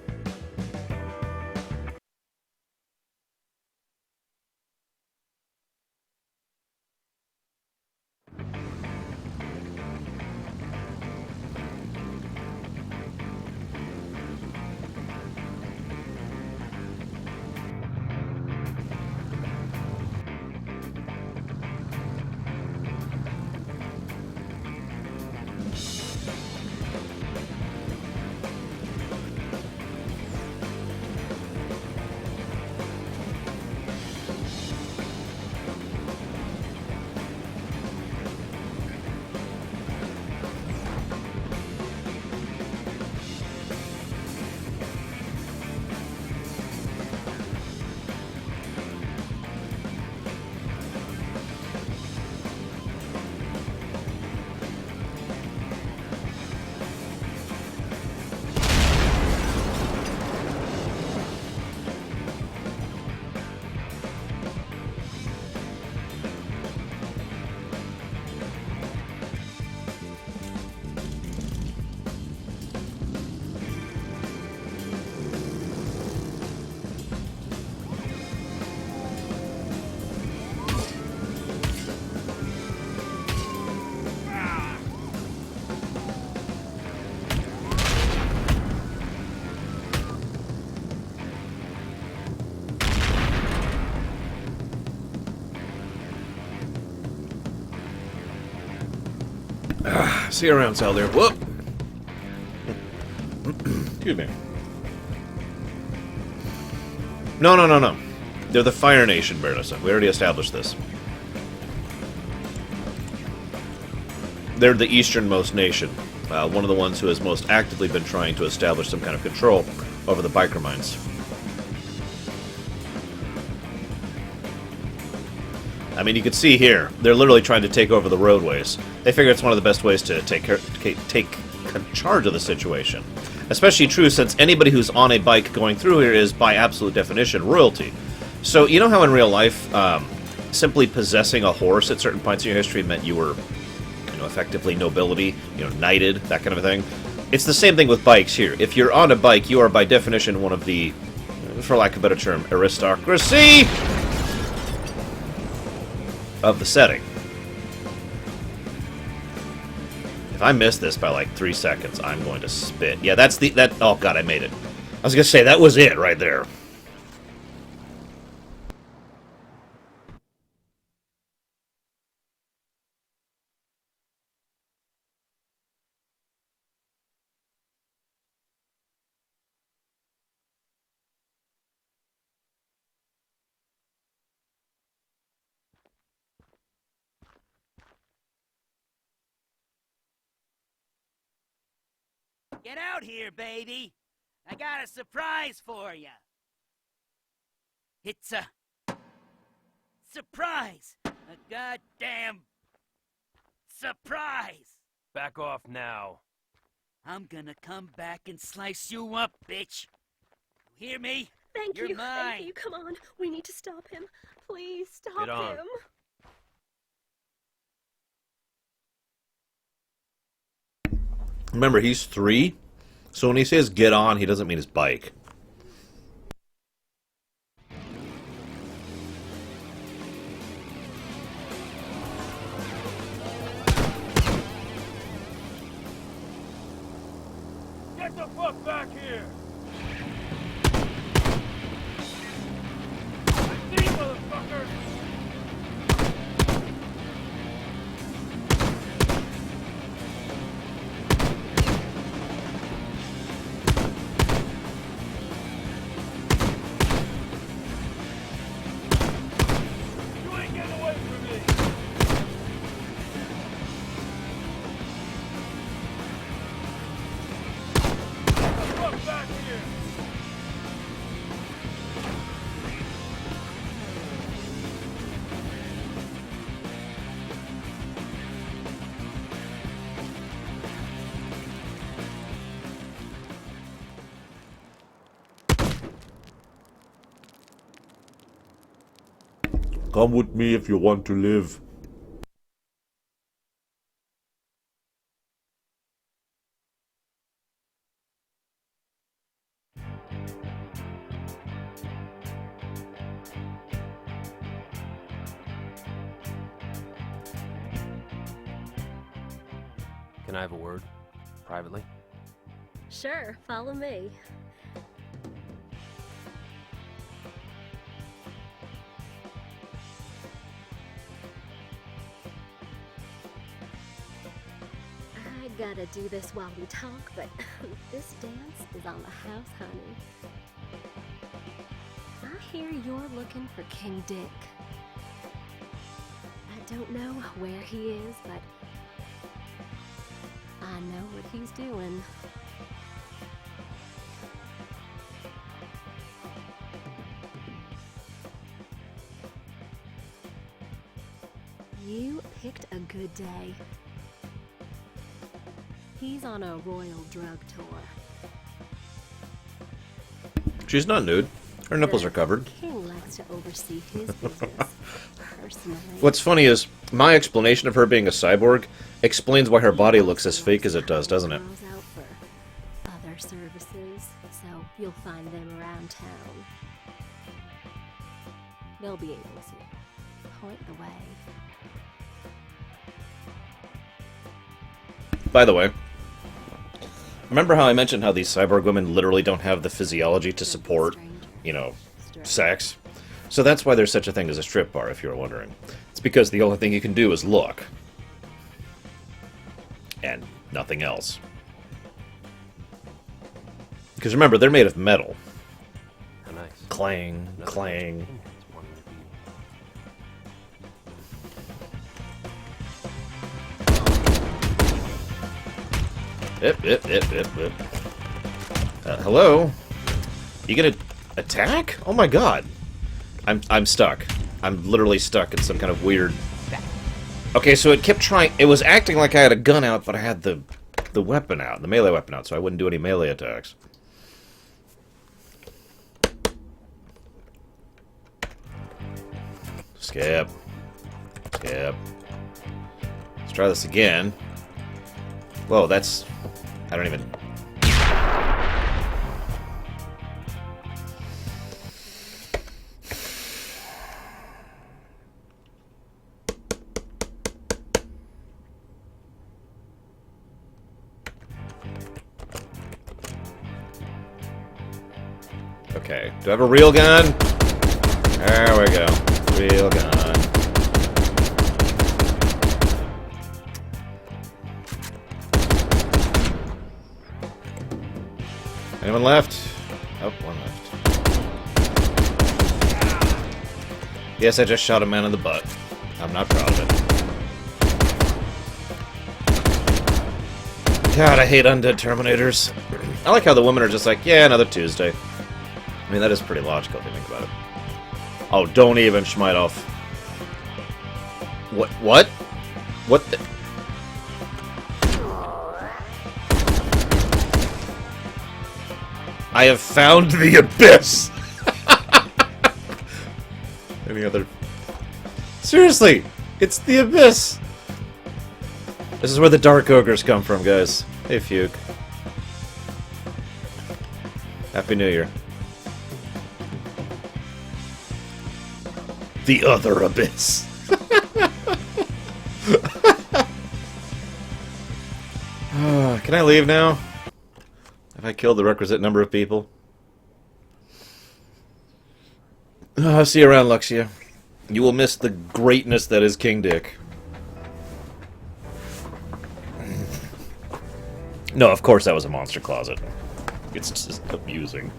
See you around, Sal there. Whoop! Excuse me. No. They're the Fire Nation, Bertha. We already established this. They're the easternmost nation. One of the ones who has most actively been trying to establish some kind of control over the biker mines. I mean, you can see here, they're literally trying to take over the roadways. They figure it's one of the best ways to take charge of the situation. Especially true since anybody who's on a bike going through here is, by absolute definition, royalty. So, you know how in real life, simply possessing a horse at certain points in your history meant you were, effectively nobility, knighted, that kind of a thing? It's the same thing with bikes here. If you're on a bike, you are by definition one of the, for lack of a better term, aristocracy of the setting. If I miss this by like 3 seconds, I'm going to spit. Yeah, oh god, I made it. I was gonna say, that was it right there. Get out here, baby. I got a surprise for you. It's a surprise. A goddamn surprise. Back off now. I'm gonna come back and slice you up, bitch. You hear me? Thank You're you. mine. Thank you. Come on. We need to stop him. Please stop Get on. him. Remember, he's 3, so when he says get on, he doesn't mean his bike. Get the fuck back here! I see, motherfucker! You ain't getting away from me! Get the fuck back here! Come with me if you want to live. Can I have a word? Privately? Sure, follow me. I gotta do this while we talk, but this dance is on the house, honey. I hear you're looking for King Dick. I don't know where he is, but I know what he's doing. You picked a good day. He's on a royal drug tour. She's not nude. Her nipples are covered. King likes to oversee his business personally. What's funny is, my explanation of her being a cyborg explains why her body looks as fake as it does, doesn't it? Girls out for other services, so you'll find them around town. They'll be able to point the way. By the way, remember how I mentioned how these cyborg women literally don't have the physiology to support, you know, sex? So that's why there's such a thing as a strip bar, if you're wondering. It's because the only thing you can do is look. And nothing else. Because remember, they're made of metal. How nice. Clang, clang. Yip. Hello? You gonna attack? Oh my god. I'm stuck. I'm literally stuck in some kind of weird... Okay, so it kept trying... It was acting like I had a gun out, but I had the weapon out, the melee weapon out, so I wouldn't do any melee attacks. Skip. Skip. Let's try this again. Whoa, that's... I don't even... Okay, do I have a real gun? There we go. Real gun. Anyone left? Oh, one left. Yes, I just shot a man in the butt. I'm not proud of it. God, I hate undead Terminators. I like how the women are just like, yeah, another Tuesday. I mean, that is pretty logical if you think about it. Oh, don't even schmite off. What? What? What the... I have found the abyss! Any other... Seriously! It's the abyss! This is where the Dark Ogres come from, guys. Hey, Fuke. Happy New Year. The other abyss. Can I leave now? Have I killed the requisite number of people? I'll see you around, Luxia. You will miss the greatness that is King Dick. No, of course that was a monster closet. It's just amusing.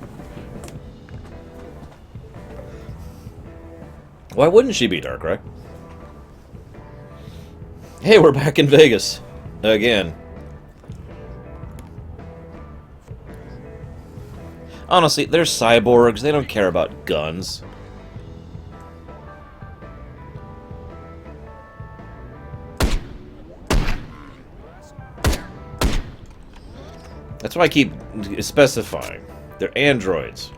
Why wouldn't she be dark, right? Hey, we're back in Vegas. Again. Honestly, they're cyborgs. They don't care about guns. That's why I keep specifying. They're androids.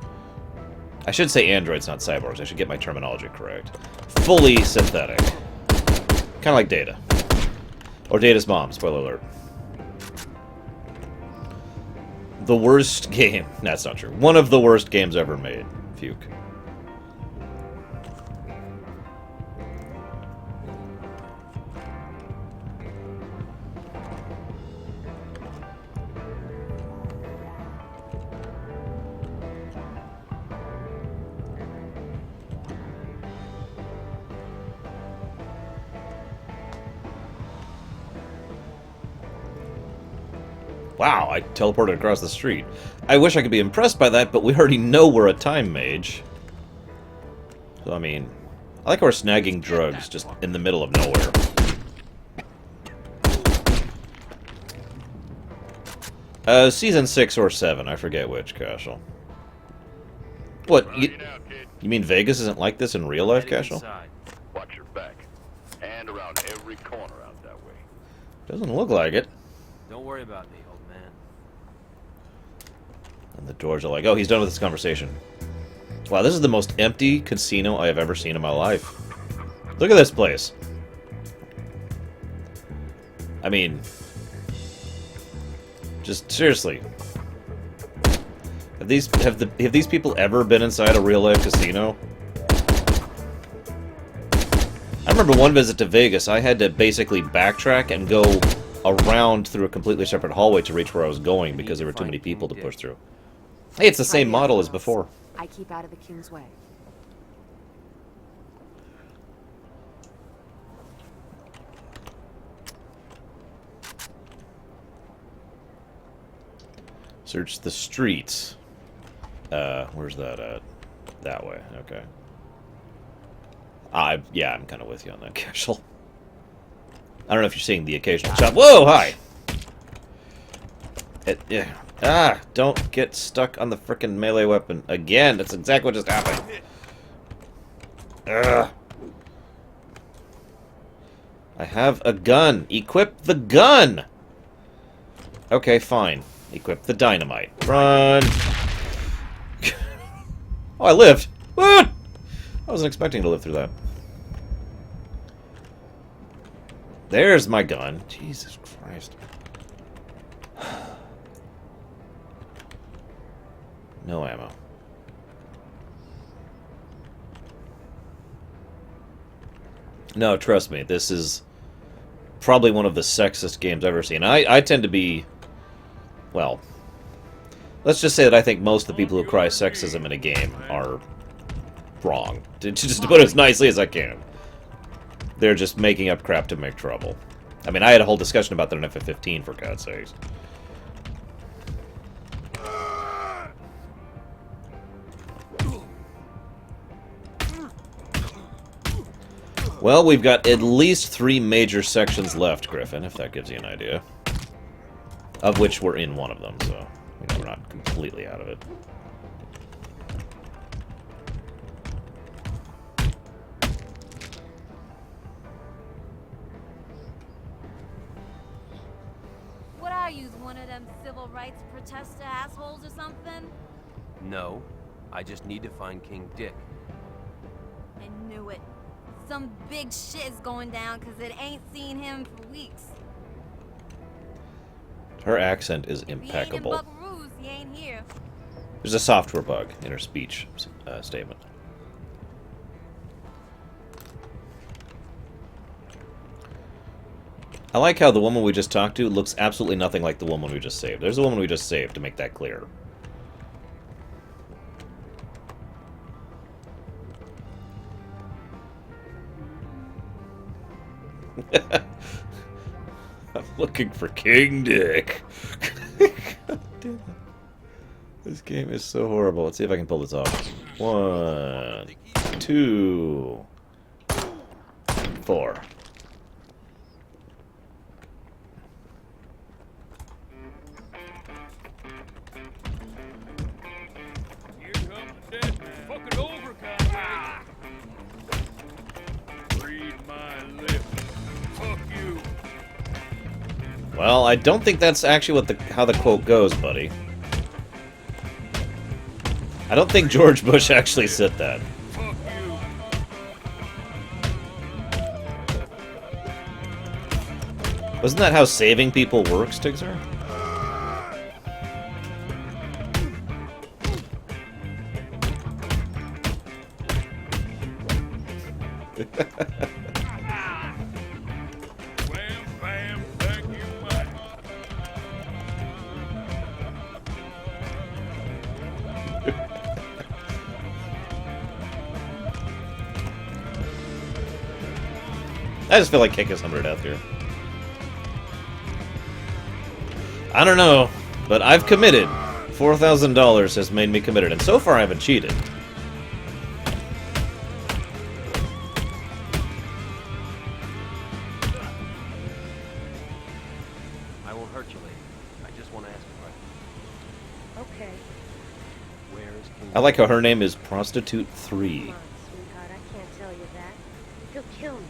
I should say androids, not cyborgs. I should get my terminology correct. Fully synthetic. Kind of like Data. Or Data's mom, spoiler alert. The worst game. That's not true. One of the worst games ever made. Fuke. Wow, I teleported across the street. I wish I could be impressed by that, but we already know we're a time mage. So, I mean, I like how we're snagging drugs just in the middle of nowhere. Season 6 or 7, I forget which, Cashel. What, you mean Vegas isn't like this in real life, Cashel? Watch your back. And around every corner out that way. Doesn't look like it. Don't worry about me, old man. And the doors are like, oh, he's done with this conversation. Wow, this is the most empty casino I have ever seen in my life. Look at this place. I mean, just seriously. Have these people ever been inside a real life casino? I remember one visit to Vegas, I had to basically backtrack and go around through a completely separate hallway to reach where I was going because there were too many people to push through. Hey, it's the same model as before. I keep out of the king's way. Search the streets. Where's that at? That way, okay. Yeah, I'm kind of with you on that, Cashel. I don't know if you're seeing the occasional shot. Whoa, hi! Don't get stuck on the frickin' melee weapon. Again, that's exactly what just happened. I have a gun. Equip the gun! Okay, fine. Equip the dynamite. Run! Oh, I lived! What? I wasn't expecting to live through that. There's my gun. Jesus Christ. No ammo. No, trust me, this is probably one of the sexist games I've ever seen. I tend to be, well, let's just say that I think most of the people who cry sexism in a game are wrong. Just to put it as nicely as I can. They're just making up crap to make trouble. I mean, I had a whole discussion about that in FF15, for God's sakes. Well, we've got at least 3 major sections left, Griffin, if that gives you an idea. Of which we're in one of them, so we're not completely out of it. What are you, one of them civil rights protester assholes or something? No, I just need to find King Dick. I knew it. Some big shit is going down because it ain't seen him for weeks. Her accent is If he ain't in impeccable. Buckaroos, he ain't here. There's a software bug in her speech statement. I like how the woman we just talked to looks absolutely nothing like the woman we just saved. There's a woman we just saved, to make that clear. I'm looking for King Dick. God damn it. This game is so horrible. Let's see if I can pull this off. 1, 2, 4. Here comes the dead man. Fucking over, Conway. Read my lips. Fuck you. Well, I don't think that's actually what how the quote goes, buddy. I don't think George Bush actually said that. Fuck you. Wasn't that how saving people works, Tigzer? Wham, bam, thank you much. I just feel like kicking somebody to death here. I don't know, but I've committed. $4,000 has made me committed, and so far I haven't cheated. I won't hurt you, lady. I just want to ask a question. Okay. Where is King I like how her name is Prostitute 3. Come on, sweetheart, I can't tell you that. He'll kill me.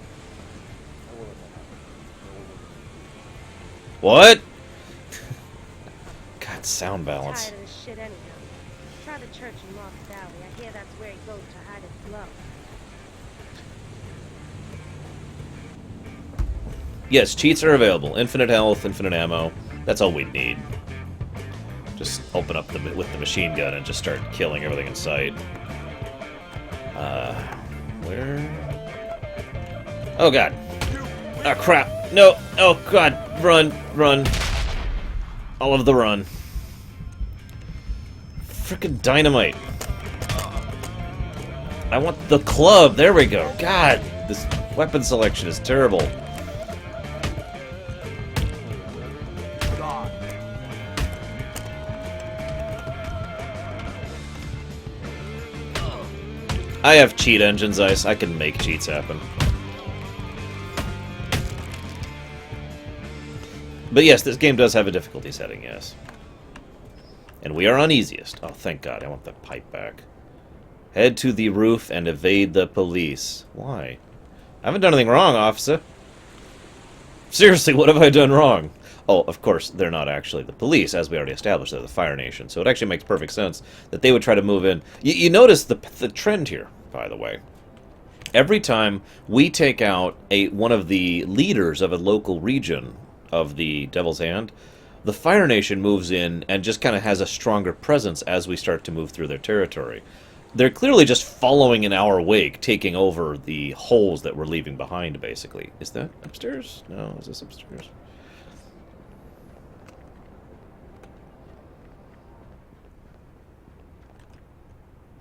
What? God, sound balance. Tired of this shit anyhow. Try the church in Lost Valley. I hear that's where he goes to hide his blow. Yes, cheats are available. Infinite health, infinite ammo. That's all we need. Just open up with the machine gun and just start killing everything in sight. Where? Oh god. Oh crap. No. Oh god. Run. Run. All of the run. Frickin' dynamite. I want the club. There we go. God. This weapon selection is terrible. I have cheat engines, Ice. I can make cheats happen. But yes, this game does have a difficulty setting, yes. And we are on easiest. Oh, thank God. I want the pipe back. Head to the roof and evade the police. Why? I haven't done anything wrong, officer. Seriously, what have I done wrong? Oh, of course, they're not actually the police, as we already established. They're the Fire Nation. So it actually makes perfect sense that they would try to move in. You notice the trend here, by the way. Every time we take out one of the leaders of a local region of the Devil's Hand, the Fire Nation moves in and just kind of has a stronger presence as we start to move through their territory. They're clearly just following in our wake, taking over the holes that we're leaving behind, basically. Is that upstairs? No, is this upstairs?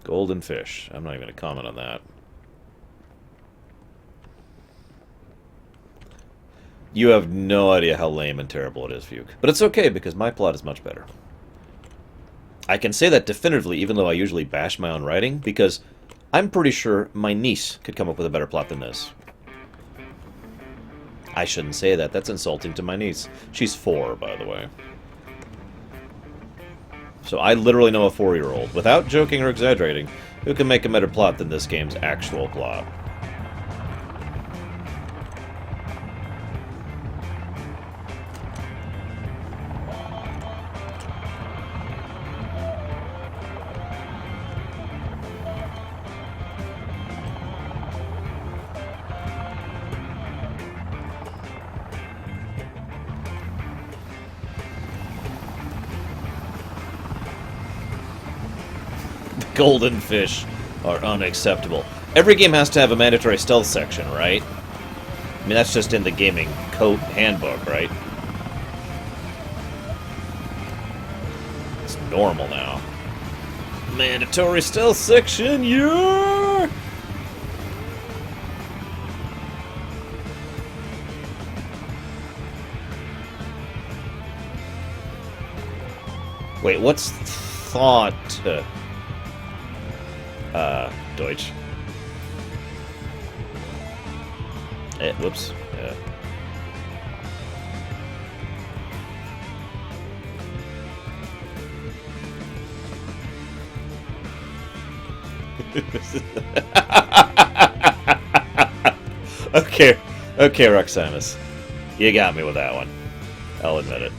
Golden fish. I'm not even going to comment on that. You have no idea how lame and terrible it is, Fuke. But it's okay, because my plot is much better. I can say that definitively, even though I usually bash my own writing, because I'm pretty sure my niece could come up with a better plot than this. I shouldn't say that. That's insulting to my niece. She's 4, by the way. So I literally know a 4-year-old, without joking or exaggerating, who can make a better plot than this game's actual plot. Golden fish are unacceptable. Every game has to have a mandatory stealth section, right? I mean, that's just in the gaming code handbook, right? It's normal now. Mandatory stealth section, yeah! Wait, what's thought? Deutsch. Whoops. Okay, Roxanus. You got me with that one. I'll admit it.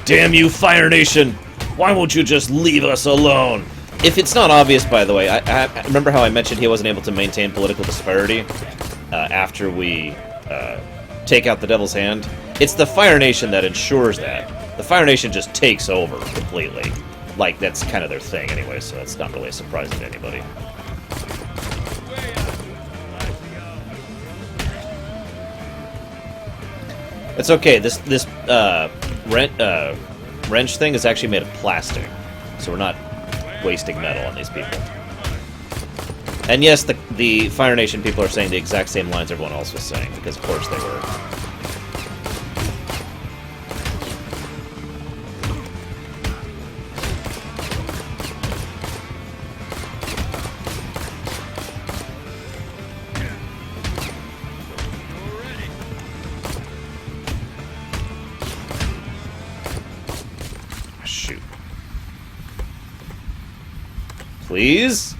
Damn you, Fire Nation! Why won't you just leave us alone? If it's not obvious, by the way, I remember how I mentioned he wasn't able to maintain political disparity after we take out the Devil's Hand? It's the Fire Nation that ensures that. The Fire Nation just takes over completely. Like, that's kind of their thing anyway, so that's not really a surprise to anybody. It's okay, this wrench thing is actually made of plastic, so we're not wasting metal on these people. And yes, the Fire Nation people are saying the exact same lines everyone else was saying, because of course they were. Shoot. Please?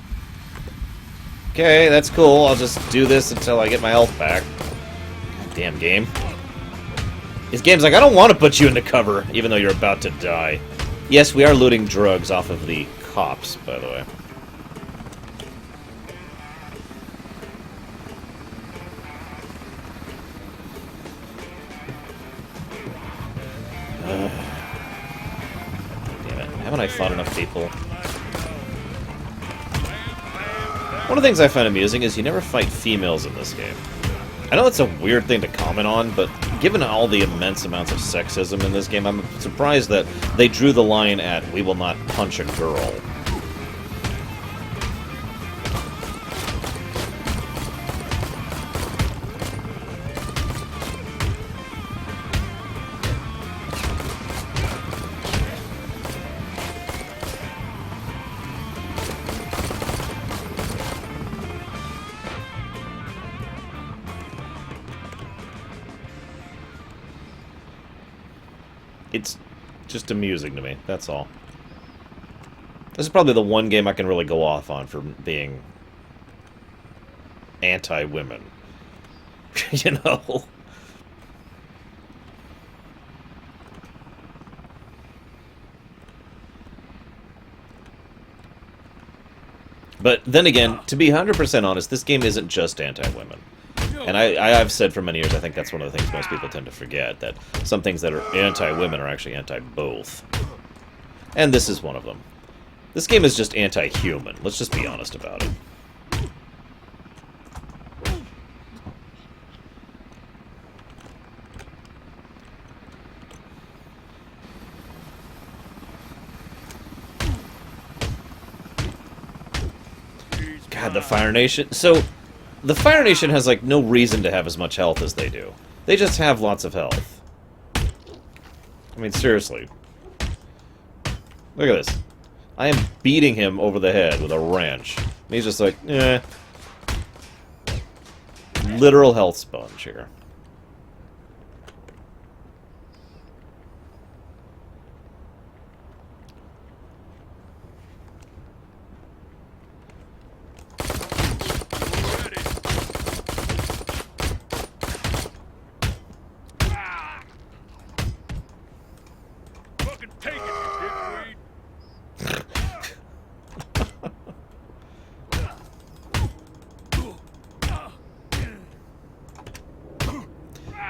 Okay, that's cool. I'll just do this until I get my health back. Damn game. This game's like, I don't want to put you into cover, even though you're about to die. Yes, we are looting drugs off of the cops, by the way. Damn it. Haven't I fought enough people? One of the things I find amusing is you never fight females in this game. I know it's a weird thing to comment on, but given all the immense amounts of sexism in this game, I'm surprised that they drew the line at, we will not punch a girl. It's just amusing to me, that's all. This is probably the one game I can really go off on for being anti-women. You know? But then again, to be 100% honest, this game isn't just anti-women. And I've said for many years, I think that's one of the things most people tend to forget, that some things that are anti-women are actually anti-both. And this is one of them. This game is just anti-human. Let's just be honest about it. God, the Fire Nation. So, the Fire Nation has, like, no reason to have as much health as they do. They just have lots of health. I mean, seriously. Look at this. I am beating him over the head with a wrench. And he's just like, eh. Literal health sponge here.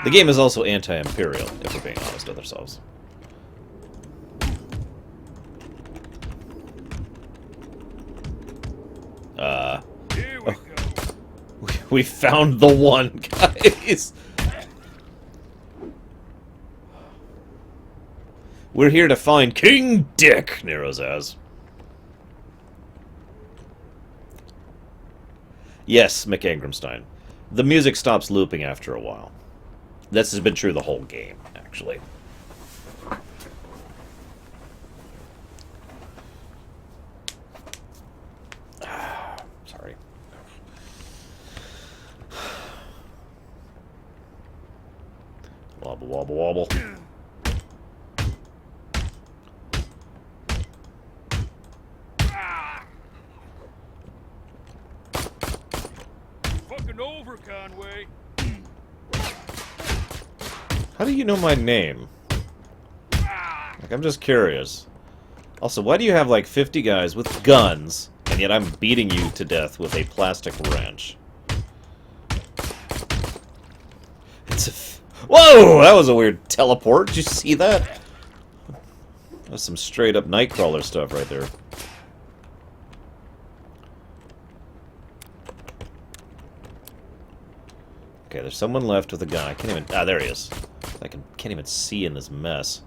The game is also anti-imperial, if we're being honest with ourselves. Here we go. We found the one, guys! We're here to find King Dick, Nero says. Yes, McAngramstein. The music stops looping after a while. This has been true the whole game, actually. Sorry. Wobble, wobble, wobble. Fucking over, Conway. How do you know my name? Like, I'm just curious. Also, why do you have like 50 guys with guns, and yet I'm beating you to death with a plastic wrench? It's a... Whoa! That was a weird teleport. Did you see that? That's some straight up Nightcrawler stuff right there. Okay, there's someone left with a gun. I can't even... Ah, there he is. I can't even see in this mess.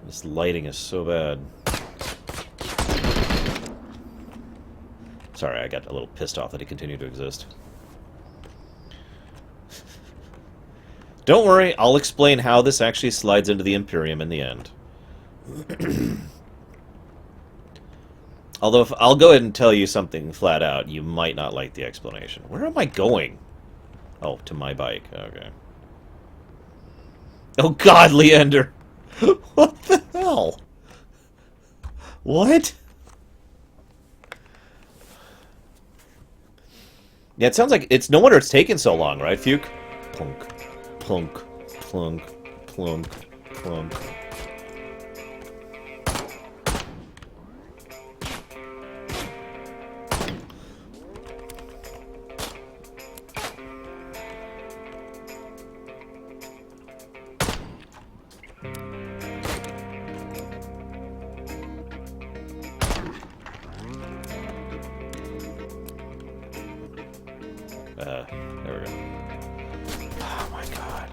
This lighting is so bad. Sorry, I got a little pissed off that he continued to exist. Don't worry, I'll explain how this actually slides into the Imperium in the end. Although, if I'll go ahead and tell you something flat out, you might not like the explanation. Where am I going? Oh, to my bike. Okay. Oh God, Leander! What the hell? What? Yeah, it sounds like it's no wonder it's taken so long, right, Fuke? Plunk, plunk, plunk, plunk, plunk. There we go. Oh my God.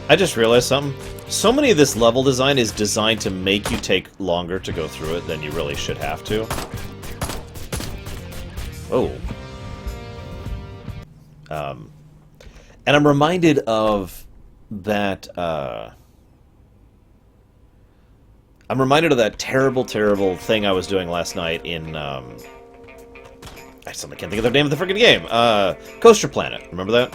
I just realized something. So many of this level design is designed to make you take longer to go through it than you really should have to. Oh. And I'm reminded of that, I'm reminded of that terrible, terrible thing I was doing last night in, I suddenly can't think of the name of the freaking game. Coaster Planet. Remember that?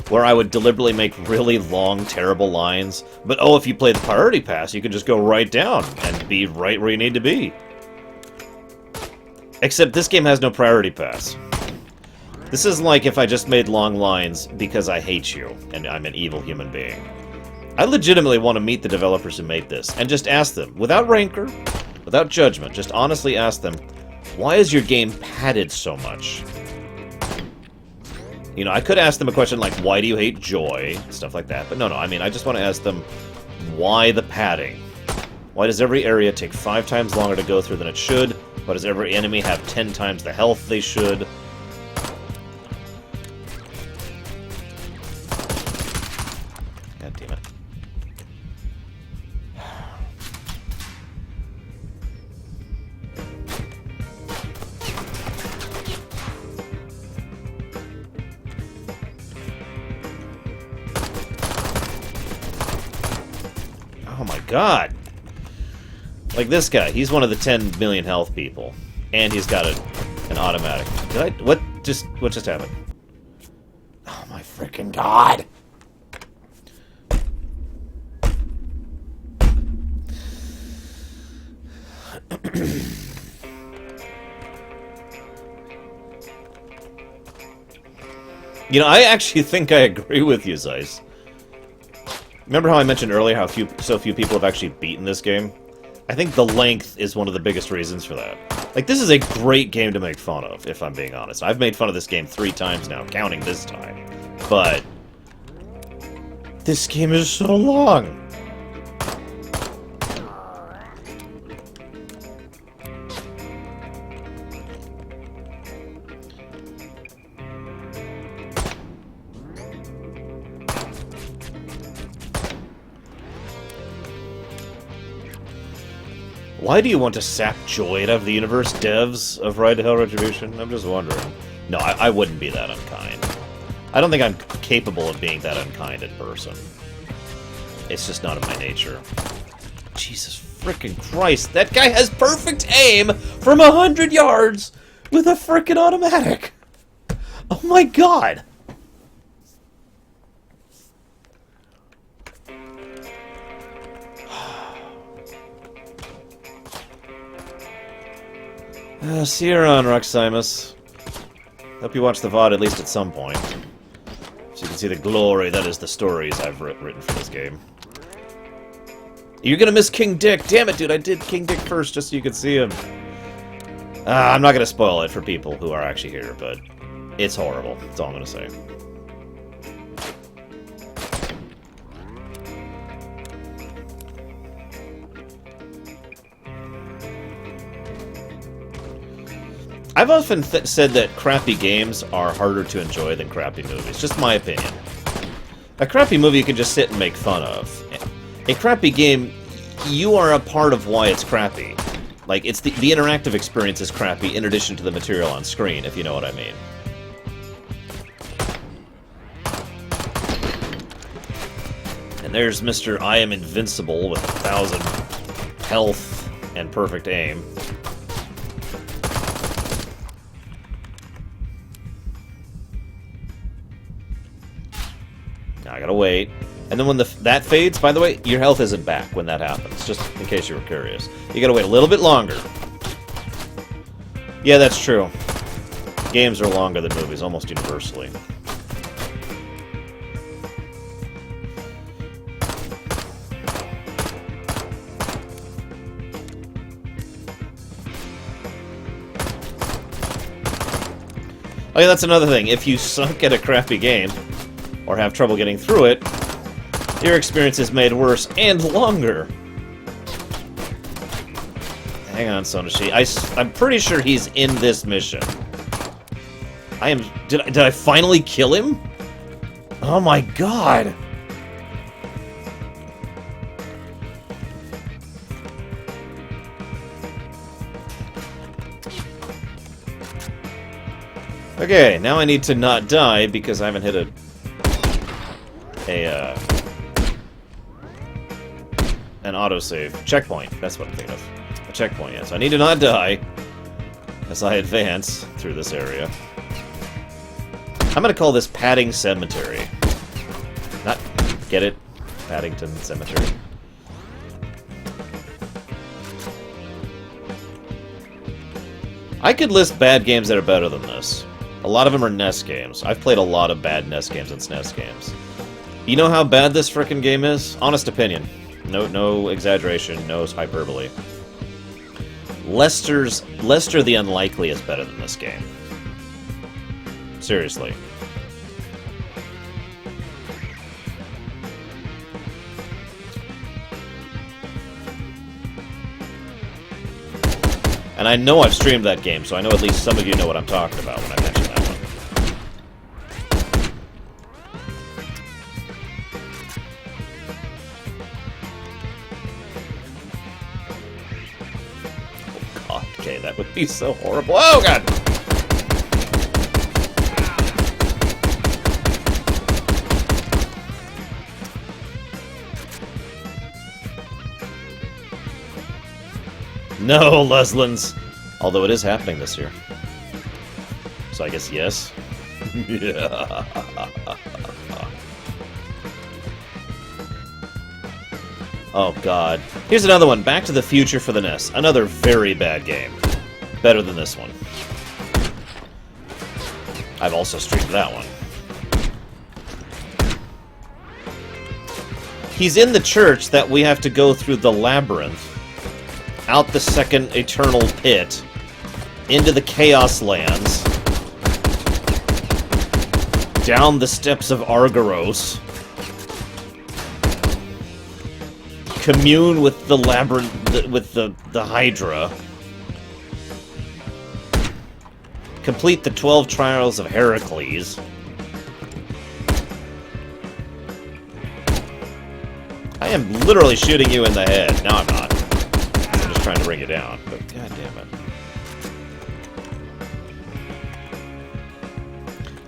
Where I would deliberately make really long, terrible lines. But, oh, if you play the priority pass, you can just go right down and be right where you need to be. Except this game has no priority pass. This is like if I just made long lines because I hate you, and I'm an evil human being. I legitimately want to meet the developers who made this, and just ask them, without rancor, without judgment, just honestly ask them, why is your game padded so much? You know, I could ask them a question like, why do you hate joy? Stuff like that, but no, I mean, I just want to ask them, why the padding? Why does every area take 5 times longer to go through than it should? Why does every enemy have 10 times the health they should? God damn it. Oh my God. Like this guy, he's one of the 10 million health people. And he's got an automatic. What just happened? Oh my freaking God. You know, I actually think I agree with you, Zeiss. Remember how I mentioned earlier how so few people have actually beaten this game? I think the length is one of the biggest reasons for that. Like, this is a great game to make fun of, if I'm being honest. I've made fun of this game 3 times now, counting this time. But this game is so long. Why do you want to sap joy out of the universe, devs of Ride to Hell Retribution? I'm just wondering. No, I wouldn't be that unkind. I don't think I'm capable of being that unkind in person. It's just not in my nature. Jesus frickin' Christ, that guy has perfect aim from 100 yards with a frickin' automatic! Oh my god! See you around, Roximus. Hope you watch the VOD at least at some point. So you can see the glory that is the stories I've written for this game. You're gonna miss King Dick! Damn it, dude, I did King Dick first just so you could see him. I'm not gonna spoil it for people who are actually here, but it's horrible. That's all I'm gonna say. I've often said that crappy games are harder to enjoy than crappy movies. Just my opinion. A crappy movie you can just sit and make fun of. A crappy game, you are a part of why it's crappy. Like, it's the interactive experience is crappy in addition to the material on screen, if you know what I mean. And there's Mr. I am invincible with 1,000 health and perfect aim. Now I gotta wait. And then when that fades, by the way, your health isn't back when that happens, just in case you were curious. You gotta wait a little bit longer. Yeah, that's true. Games are longer than movies, almost universally. Oh yeah, that's another thing. If you suck at a crappy game, or have trouble getting through it, your experience is made worse and longer. Hang on, Sonashi. I'm pretty sure he's in this mission. Did I finally kill him? Oh my god! Okay, now I need to not die because I haven't hit an autosave. Checkpoint, that's what I'm thinking of. A checkpoint, yeah. So I need to not die as I advance through this area. I'm gonna call this Padding Cemetery. Not, get it? Paddington Cemetery. I could list bad games that are better than this. A lot of them are NES games. I've played a lot of bad NES games and SNES games. You know how bad this frickin' game is? Honest opinion. No exaggeration, no hyperbole. Lester the Unlikely is better than this game. Seriously. And I know I've streamed that game, so I know at least some of you know what I'm talking about when I mention that one. Oh god, okay, that would be so horrible. Oh god! No, Leslins! Although it is happening this year. So I guess yes. Oh god. Here's another one. Back to the Future for the NES. Another very bad game. Better than this one. I've also streamed that one. He's in the church that we have to go through the labyrinth. Out the second eternal pit into the Chaos Lands, down the steps of Argyros, commune with the labyrinth, with the Hydra, complete the 12 Trials of Heracles. I am literally shooting you in the head. No, I'm not. I'm just trying to bring you down, but god damn it.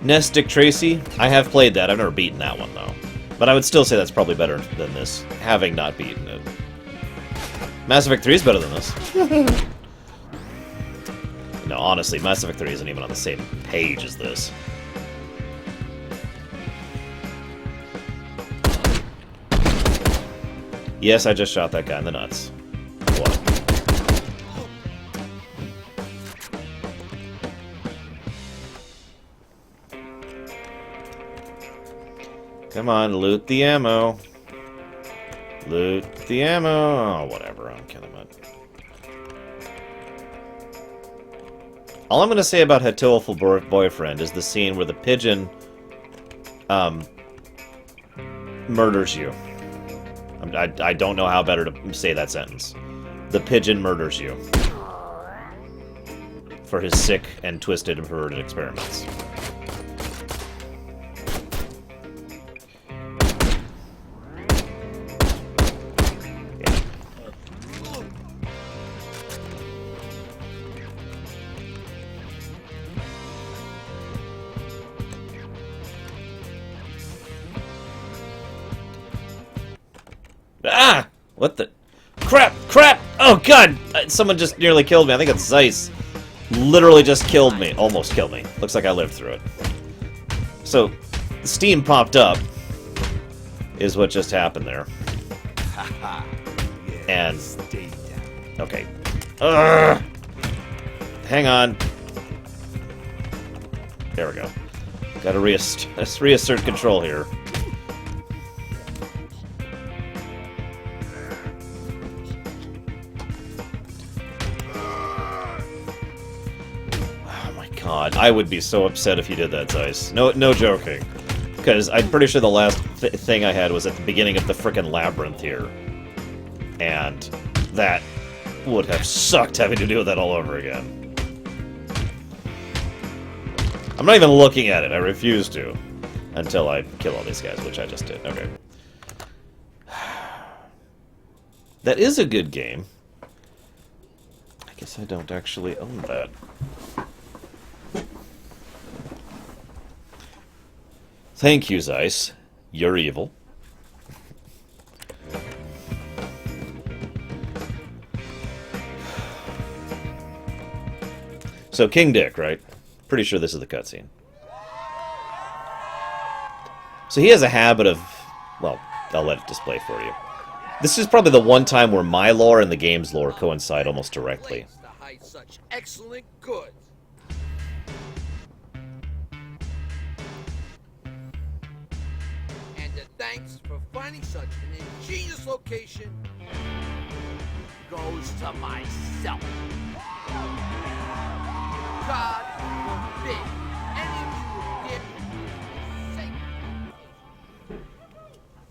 Nest Dick Tracy, I have played that. I've never beaten that one, though. But I would still say that's probably better than this, having not beaten it. Mass Effect 3 is better than this. No, honestly, Mass Effect 3 isn't even on the same page as this. Yes, I just shot that guy in the nuts. What? Come on, loot the ammo. Loot the ammo. Oh, whatever, I'm killing it. All I'm going to say about Hatoful Boyfriend is the scene where the pigeon murders you. I don't know how better to say that sentence. The pigeon murders you for his sick and twisted and perverted experiments. Ah! What the... Crap! Crap! Oh, God! Someone just nearly killed me. I think it's Zeiss. Literally just killed me. Almost killed me. Looks like I lived through it. So, Steam popped up. Is what just happened there. And... Okay. Ugh! Hang on. There we go. Gotta reassert control here. God, I would be so upset if you did that, Zeiss. No joking. Because I'm pretty sure the last thing I had was at the beginning of the frickin' labyrinth here. And that would have sucked having to do that all over again. I'm not even looking at it. I refuse to. Until I kill all these guys, which I just did. Okay. That is a good game. I guess I don't actually own that. Thank you, Zeiss. You're evil. So, King Dick, right? Pretty sure this is the cutscene. So he has a habit of... Well, I'll let it display for you. This is probably the one time where my lore and the game's lore coincide almost directly. To hide such excellent goods. Thanks for finding such an ingenious location goes to myself. God forbid any of you would give me sake.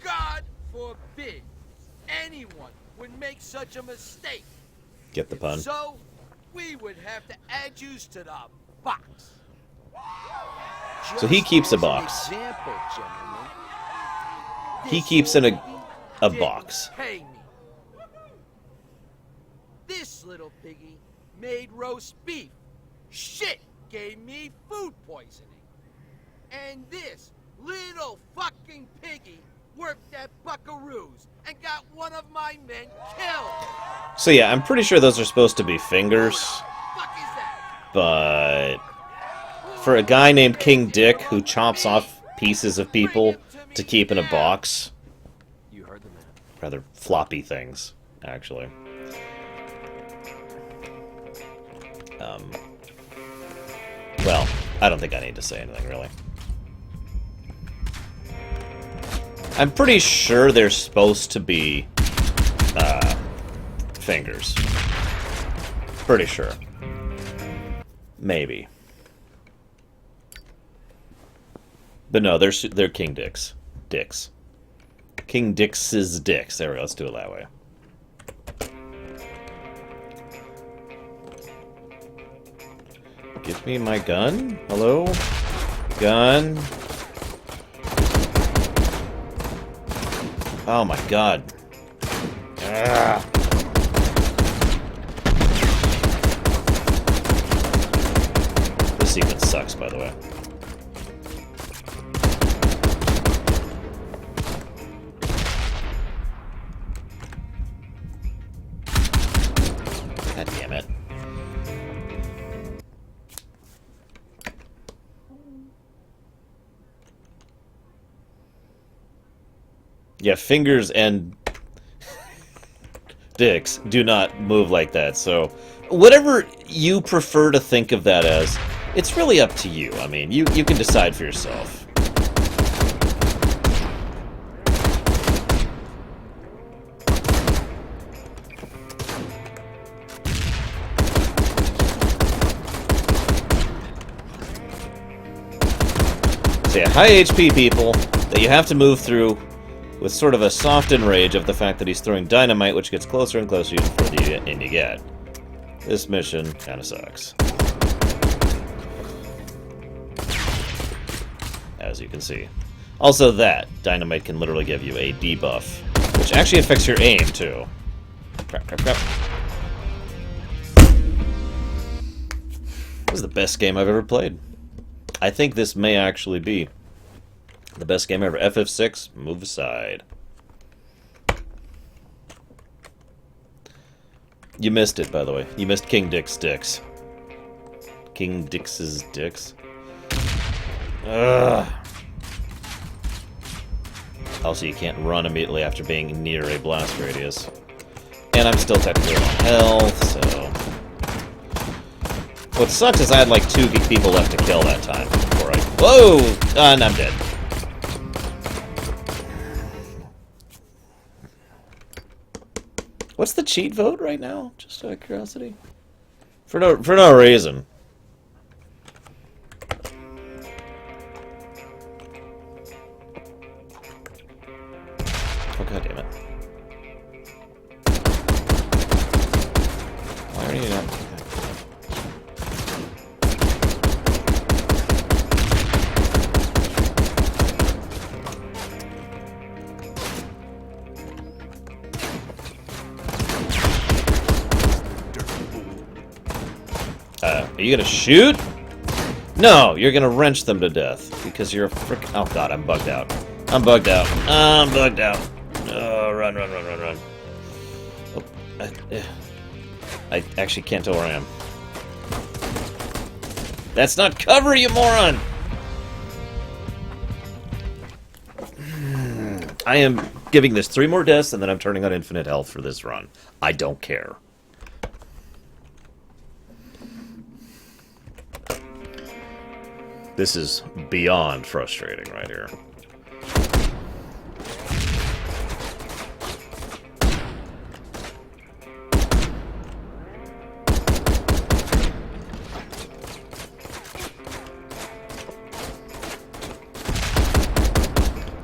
God forbid anyone would make such a mistake. Get the pun. So, we would have to add you to the box. So he keeps a box. Example, gentlemen. He keeps in a box. Pay me. This little piggy made roast beef. Shit gave me food poisoning. And this little fucking piggy worked at Buckaroo's and got one of my men killed. So yeah, I'm pretty sure those are supposed to be fingers. But for a guy named King Dick who chops off pieces of people to keep in a box. You heard the man. Rather floppy things, actually. Well, I don't think I need to say anything, really. I'm pretty sure they're supposed to be, fingers. Pretty sure. Maybe. But no, they're King Dicks. Dicks. King Dix's dicks. There we go. Let's do it that way. Give me my gun? Hello? Gun? Oh my god. Ah. This sequence sucks, by the way. God damn it. Yeah, fingers and dicks do not move like that, so whatever you prefer to think of that as, it's really up to you. I mean, you can decide for yourself. So yeah, high HP people that you have to move through with sort of a soft enrage of the fact that he's throwing dynamite, which gets closer and closer the further in you get. This mission kind of sucks. As you can see. Also that, dynamite can literally give you a debuff, which actually affects your aim, too. Crap, crap, crap. This is the best game I've ever played. I think this may actually be the best game ever. FF6, move aside. You missed it, by the way. You missed King Dick's dicks. King Dix's dicks. Ugh. Also, you can't run immediately after being near a blast radius. And I'm still technically on health, so... What sucks is I had like 2 people left to kill that time before I... Whoa! And I'm dead. What's the cheat vote right now? Just out of curiosity. For no reason. Oh god damn it. Why are you not? Are you gonna shoot? No, you're gonna wrench them to death because you're a frick. Oh god, I'm bugged out. I'm bugged out. I'm bugged out. Oh, run, run, run, run, run. Oh, I actually can't tell where I am. That's not cover, you moron! I am giving this 3 more deaths and then I'm turning on infinite health for this run. I don't care. This is beyond frustrating right here.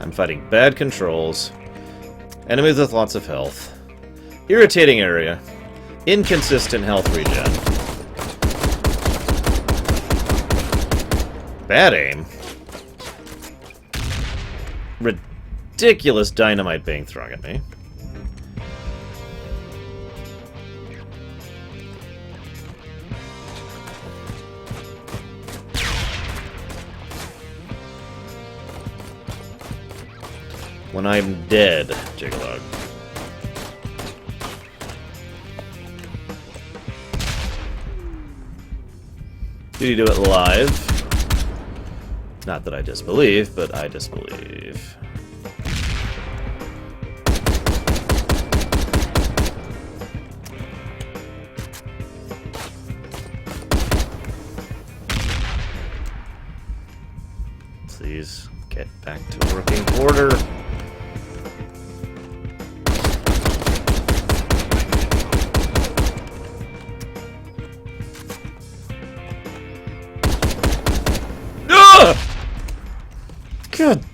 I'm fighting bad controls, enemies with lots of health, irritating area, inconsistent health regen. Bad aim. Ridiculous dynamite being thrown at me. When I'm dead, Jigalog. Did you do it live? Not that I disbelieve, but I disbelieve. Please get back to working order. God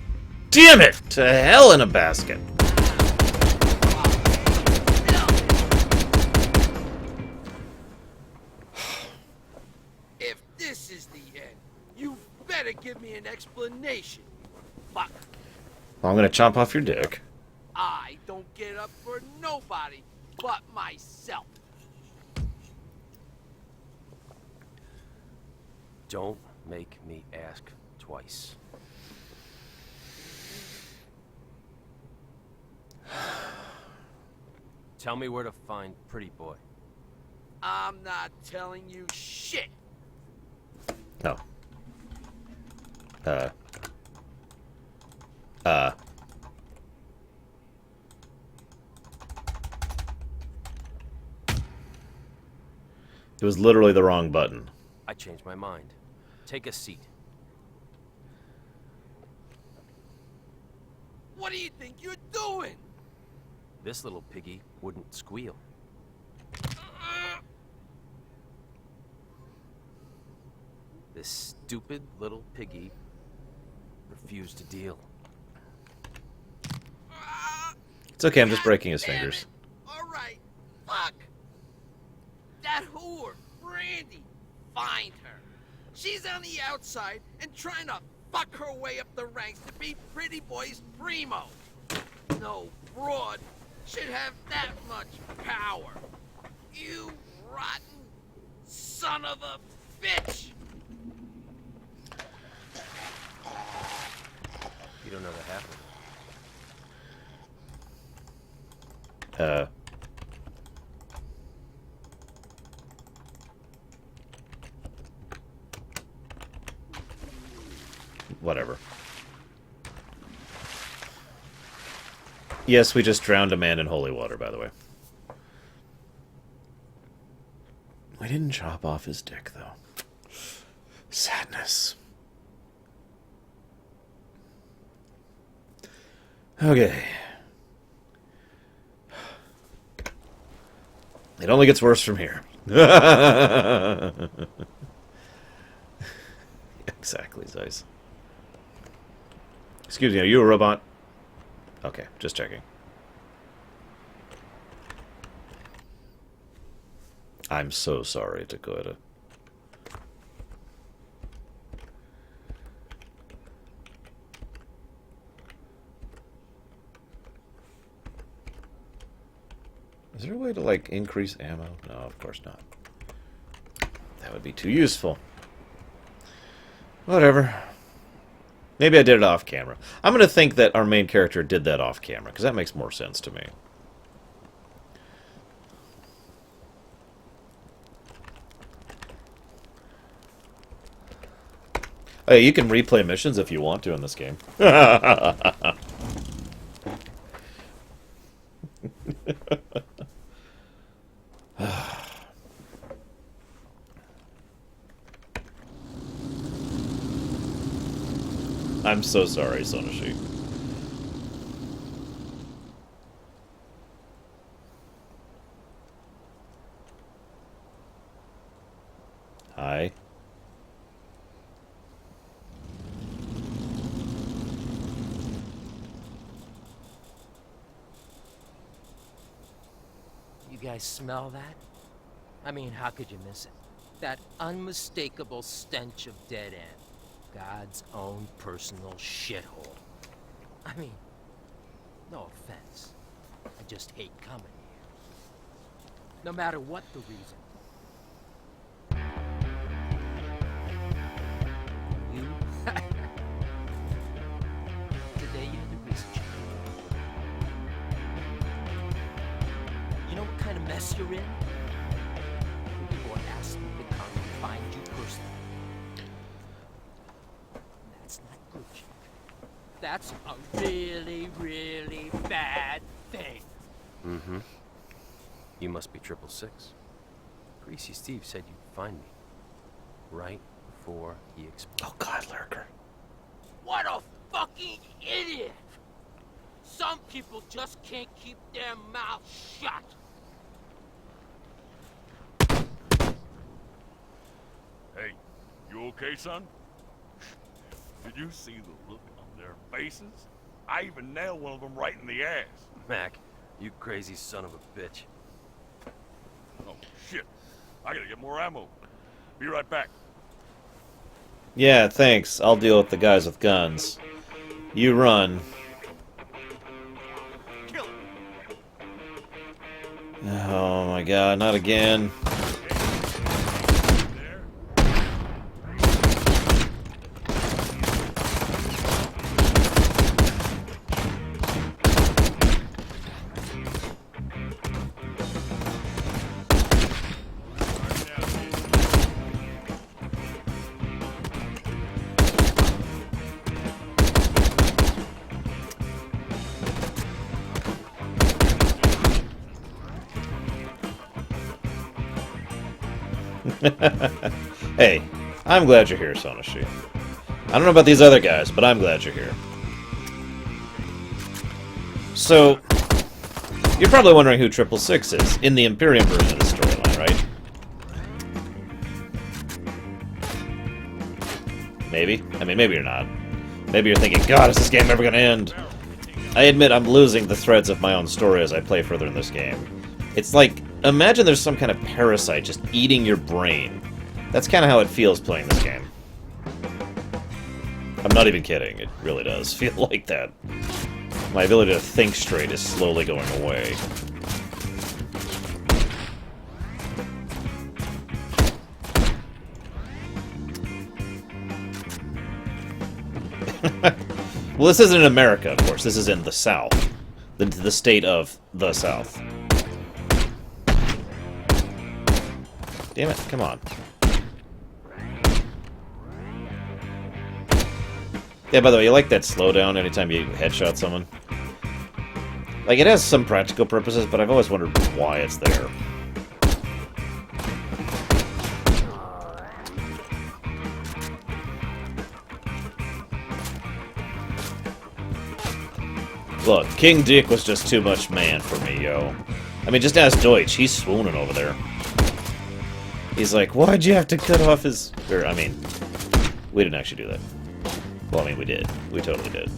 damn it! To hell in a basket. If this is the end, you better give me an explanation. Fuck. I'm gonna chomp off your dick. I don't get up for nobody but myself. Don't make me ask twice. Tell me where to find Pretty Boy. I'm not telling you shit. No. It was literally the wrong button. I changed my mind. Take a seat. What do you think you're doing? This little piggy wouldn't squeal. This stupid little piggy refused to deal. It's okay, I'm just breaking his fingers. Alright, fuck. That whore, Brandy. Find her. She's on the outside and trying to fuck her way up the ranks to be Pretty Boy's primo. No broad should have that much power. You rotten son of a bitch! You don't know the half of it. Whatever. Yes, we just drowned a man in holy water, by the way. We didn't chop off his dick, though. Sadness. Okay. It only gets worse from here. Exactly, Zeiss. Excuse me, are you a robot? Okay, just checking. I'm so sorry, Dakota. Is there a way to, like, increase ammo? No, of course not. That would be too useful. Whatever. Maybe I did it off camera. I'm going to think that our main character did that off camera, because that makes more sense to me. Hey, you can replay missions if you want to in this game. I'm so sorry, Sonoshi. Hi. You guys smell that? I mean, how could you miss it? That unmistakable stench of dead end. God's own personal shithole. I mean, no offense. I just hate coming here. No matter what the reason. You? Today you had to risk it. You know what kind of mess you're in? People asked me to come and find you personally. That's not good, Chick. That's a really, really bad thing. Mm-hmm. You must be 666. Greasy Steve said you'd find me. Right before he exploded. Oh God, Lurker. What a fucking idiot! Some people just can't keep their mouths shut. Hey, you okay, son? Did you see the look on Their faces? I even nailed one of them right in the ass. Mac, you crazy son of a bitch. Oh, shit. I gotta get more ammo. Be right back. Yeah, thanks. I'll deal with the guys with guns. You run. Oh my god, not again. Hey, I'm glad you're here, Sonoshi. I don't know about these other guys, but I'm glad you're here. So, you're probably wondering who 666 is, in the Imperium version of the storyline, right? Maybe? I mean, maybe you're not. Maybe you're thinking, God, is this game ever gonna end? I admit I'm losing the threads of my own story as I play further in this game. It's like, imagine there's some kind of parasite just eating your brain. That's kind of how it feels playing this game. I'm not even kidding. It really does feel like that. My ability to think straight is slowly going away. Well, this isn't in America, of course. This is in the South. The state of the South. Damn it, come on. Yeah, by the way, you like that slowdown anytime you headshot someone? Like, it has some practical purposes, but I've always wondered why it's there. Look, King Dick was just too much man for me, yo. I mean, just ask Deutsch. He's swooning over there. He's like, why'd you have to cut off his... Or, I mean, we didn't actually do that. Well, I mean, we did. We totally did.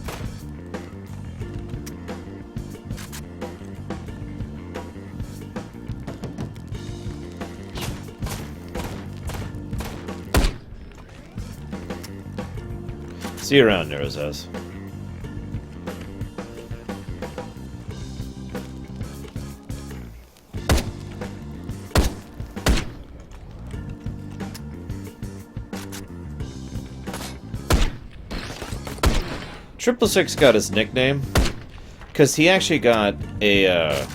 See you around, Neurozaz. 666 got his nickname because he actually got a,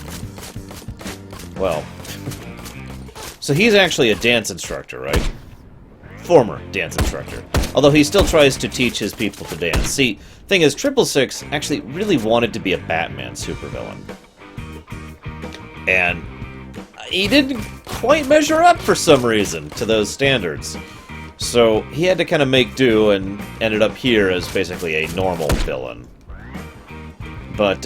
well, so he's actually a dance instructor, right? Former dance instructor. Although he still tries to teach his people to dance. See, thing is, 666 actually really wanted to be a Batman supervillain. And he didn't quite measure up for some reason to those standards. So he had to kind of make do and ended up here as basically a normal villain. But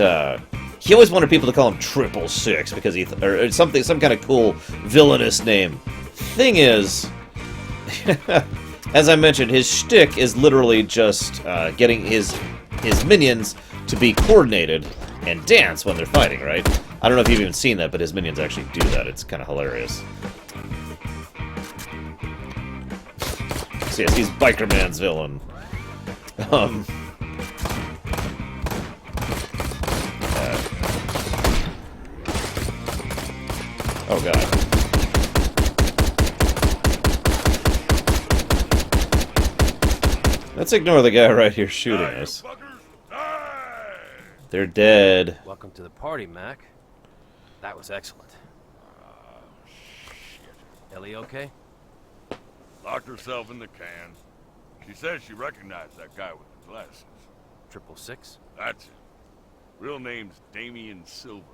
he always wanted people to call him 666 because he or something, some kind of cool villainous name. Thing is, as I mentioned, his shtick is literally just getting his minions to be coordinated and dance when they're fighting, right? I don't know if you've even seen that, but his minions actually do that. It's kind of hilarious. So yes, he's Biker Man's villain. Oh god. Let's ignore the guy right here shooting us. They're dead. Welcome to the party, Mac. That was excellent. Ellie okay? Locked herself in the can. She says she recognized that guy with the glasses. 666? That's it. Real name's Damien Silver.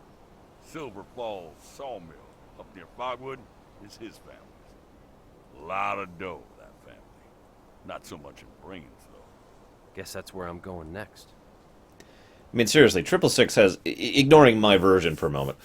Silver Falls Sawmill up near Fogwood is his family's. A lot of dough, that family. Not so much in brains, though. Guess that's where I'm going next. I mean, seriously, 666 has, ignoring my version for a moment,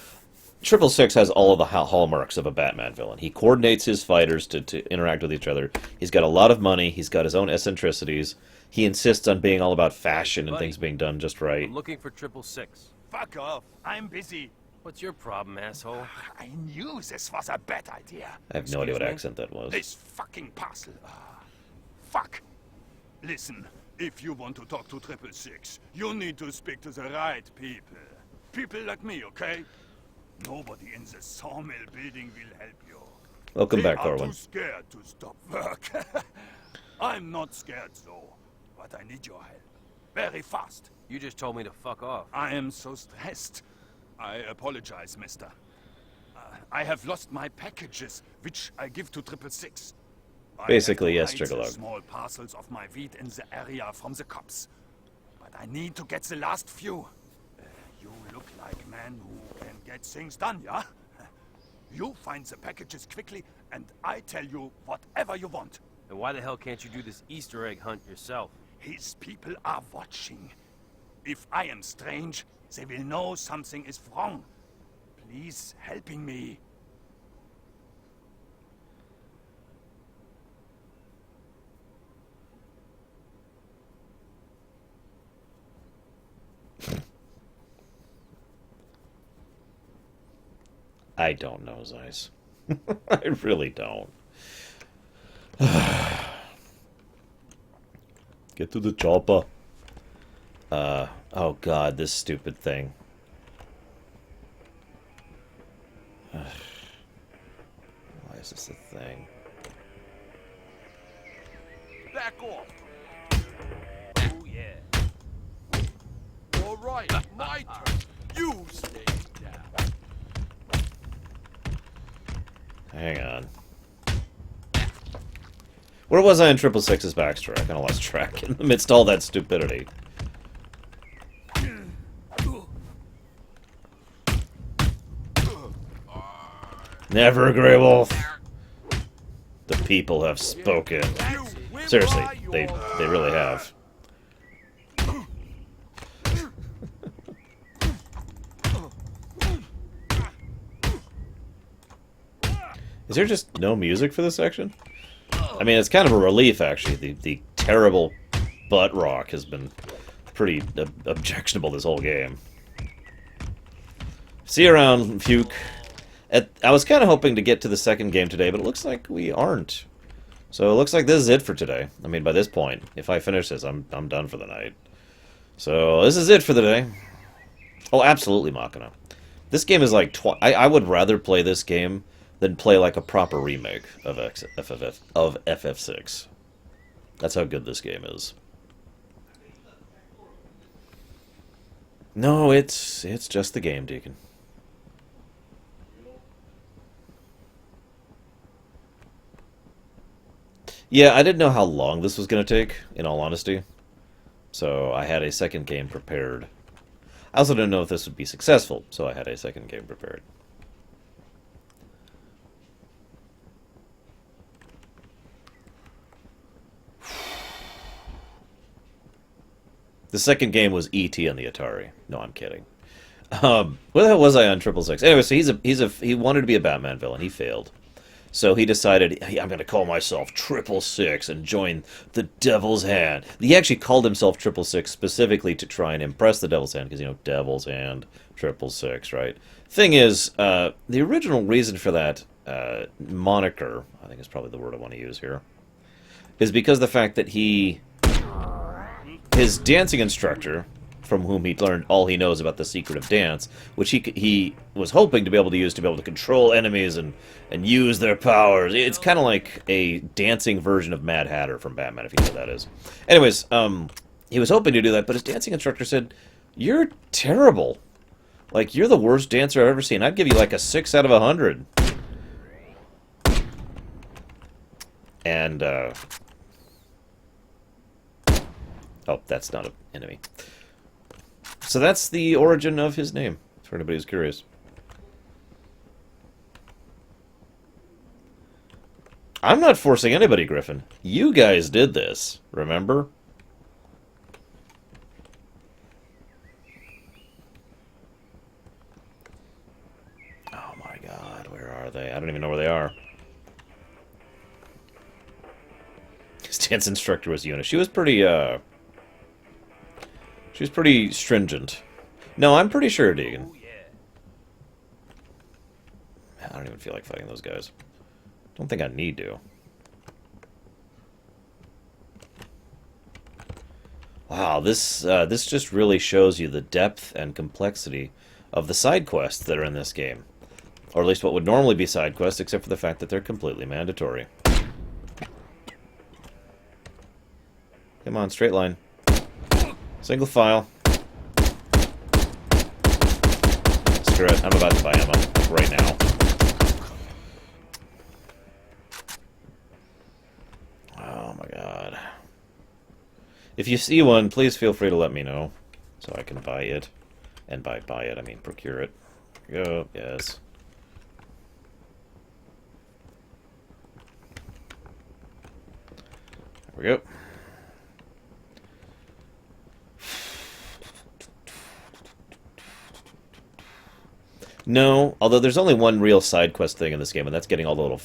666 has all of the hallmarks of a Batman villain. He coordinates his fighters to interact with each other. He's got a lot of money. He's got his own eccentricities. He insists on being all about fashion and things being done just right. I'm looking for 666. Fuck off. I'm busy. What's your problem, asshole? I knew this was a bad idea. I have no idea what accent that was. This fucking parcel. Fuck. Listen, if you want to talk to 666, you need to speak to the right people. People like me, okay? Nobody in the sawmill building will help you. Welcome back, They are Corwin. too scared to stop work. I'm not scared though, but I need your help. Very fast. You just told me to fuck off. I am so stressed. I apologize, mister. I have lost my packages, which I give to 666. Basically, I yes, have to hide the Triggerlog. small parcels of my wheat in the area from the cops. But I need to get the last few. You look like man who can get things done, yeah? You find the packages quickly, and I tell you whatever you want. Then why the hell can't you do this Easter egg hunt yourself? His people are watching. If I am strange, they will know something is wrong. Please helping me. I don't know, Zeiss. I really don't. Get to the chopper. Oh god, this stupid thing. Why is this a thing? Back off. Oh, yeah. All right, my turn. You stay down. Hang on. Where was I in 666's backstory? I kind of lost track in the midst of all that stupidity. Never, Grey Wolf. The people have spoken. Seriously, they really have. Is there just no music for this section? I mean, it's kind of a relief, actually. The terrible butt rock has been pretty objectionable this whole game. See you around, Fuke. I was kind of hoping to get to the second game today, but it looks like we aren't. So it looks like this is it for today. I mean, by this point, if I finish this, I'm done for the night. So this is it for the day. Oh, absolutely, Machina. This game is like... I would rather play this game than play like a proper remake of FF6. That's how good this game is. No, it's just the game, Deacon. Yeah, I didn't know how long this was going to take, in all honesty. So I had a second game prepared. I also didn't know if this would be successful, so I had a second game prepared. The second game was E.T. on the Atari. No, I'm kidding. Where the hell was I on 666? Anyway, so he wanted to be a Batman villain. He failed. So he decided, hey, I'm going to call myself 666 and join the Devil's Hand. He actually called himself 666 specifically to try and impress the Devil's Hand, because, you know, Devil's Hand, 666, right? Thing is, the original reason for that moniker, I think is probably the word I want to use here, is because of the fact that his dancing instructor, from whom he learned all he knows about the secret of dance, which he was hoping to be able to use to be able to control enemies and use their powers. It's kind of like a dancing version of Mad Hatter from Batman, if you know what that is. Anyways, he was hoping to do that, but his dancing instructor said, "You're terrible. Like, you're the worst dancer I've ever seen. I'd give you like a 6 out of 100. And, oh, that's not an enemy. So that's the origin of his name, for anybody who's curious. I'm not forcing anybody, Griffin. You guys did this, remember? Oh, are they? I don't even know where they are. His dance instructor was Una. She was pretty stringent. No, I'm pretty sure, Deegan. I don't even feel like fighting those guys. Don't think I need to. Wow, this just really shows you the depth and complexity of the side quests that are in this game. Or at least what would normally be side quests, except for the fact that they're completely mandatory. Come on, straight line. Single file. Screw it, I'm about to buy ammo, like right now. Oh my god. If you see one, please feel free to let me know, so I can buy it. And by buy it, I mean procure it. There we go, yes. There we go. No, although there's only one real side quest thing in this game, and that's getting all the little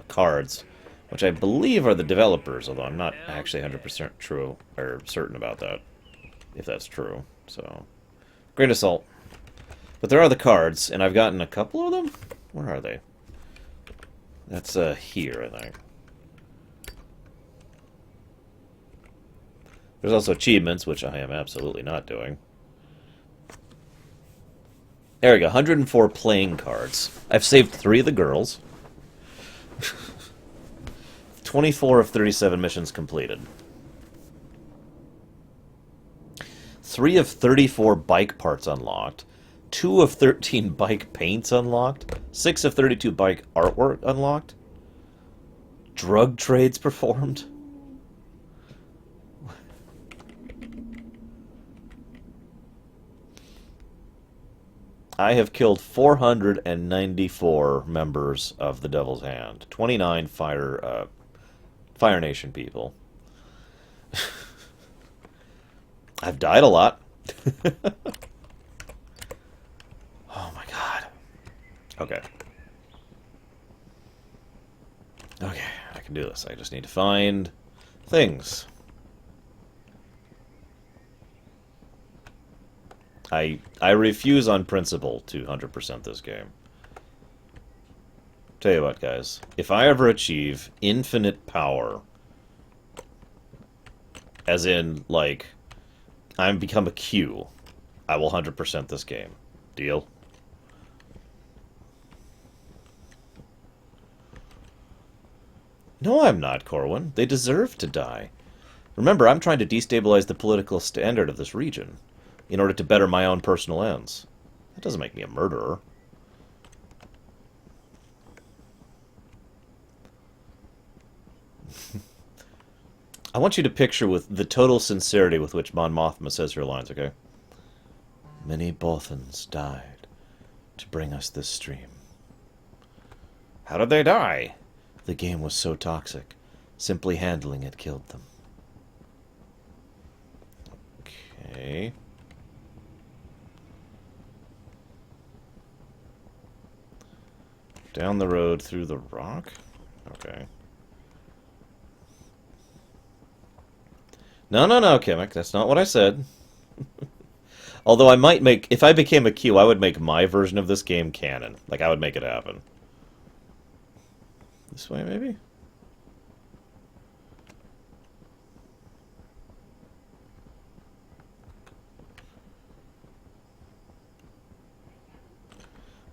cards, which I believe are the developers, although I'm not actually 100% true, or certain about that, if that's true, so... Grain of salt. But there are the cards, and I've gotten a couple of them? Where are they? That's, here, I think. There's also achievements, which I am absolutely not doing. There we go, 104 playing cards. I've saved 3 of the girls. 24 of 37 missions completed. 3 of 34 bike parts unlocked. 2 of 13 bike paints unlocked. 6 of 32 bike artwork unlocked. Drug trades performed. I have killed 494 members of the Devil's Hand. 29 Fire Nation people. I've died a lot. Oh my god. Okay. Okay, I can do this. I just need to find things. I refuse on principle to 100% this game. Tell you what, guys. If I ever achieve infinite power, as in, like, I become a Q, I will 100% this game. Deal? No, I'm not, Corwin. They deserve to die. Remember, I'm trying to destabilize the political standard of this region in order to better my own personal ends. That doesn't make me a murderer. I want you to picture with the total sincerity with which Mon Mothma says her lines, okay? Many Bothans died to bring us this stream. How did they die? The game was so toxic. Simply handling it killed them. Okay. Down the road through the rock? Okay. No, Kimmick. That's not what I said. Although I might make... If I became a Q, I would make my version of this game canon. Like, I would make it happen. This way, maybe?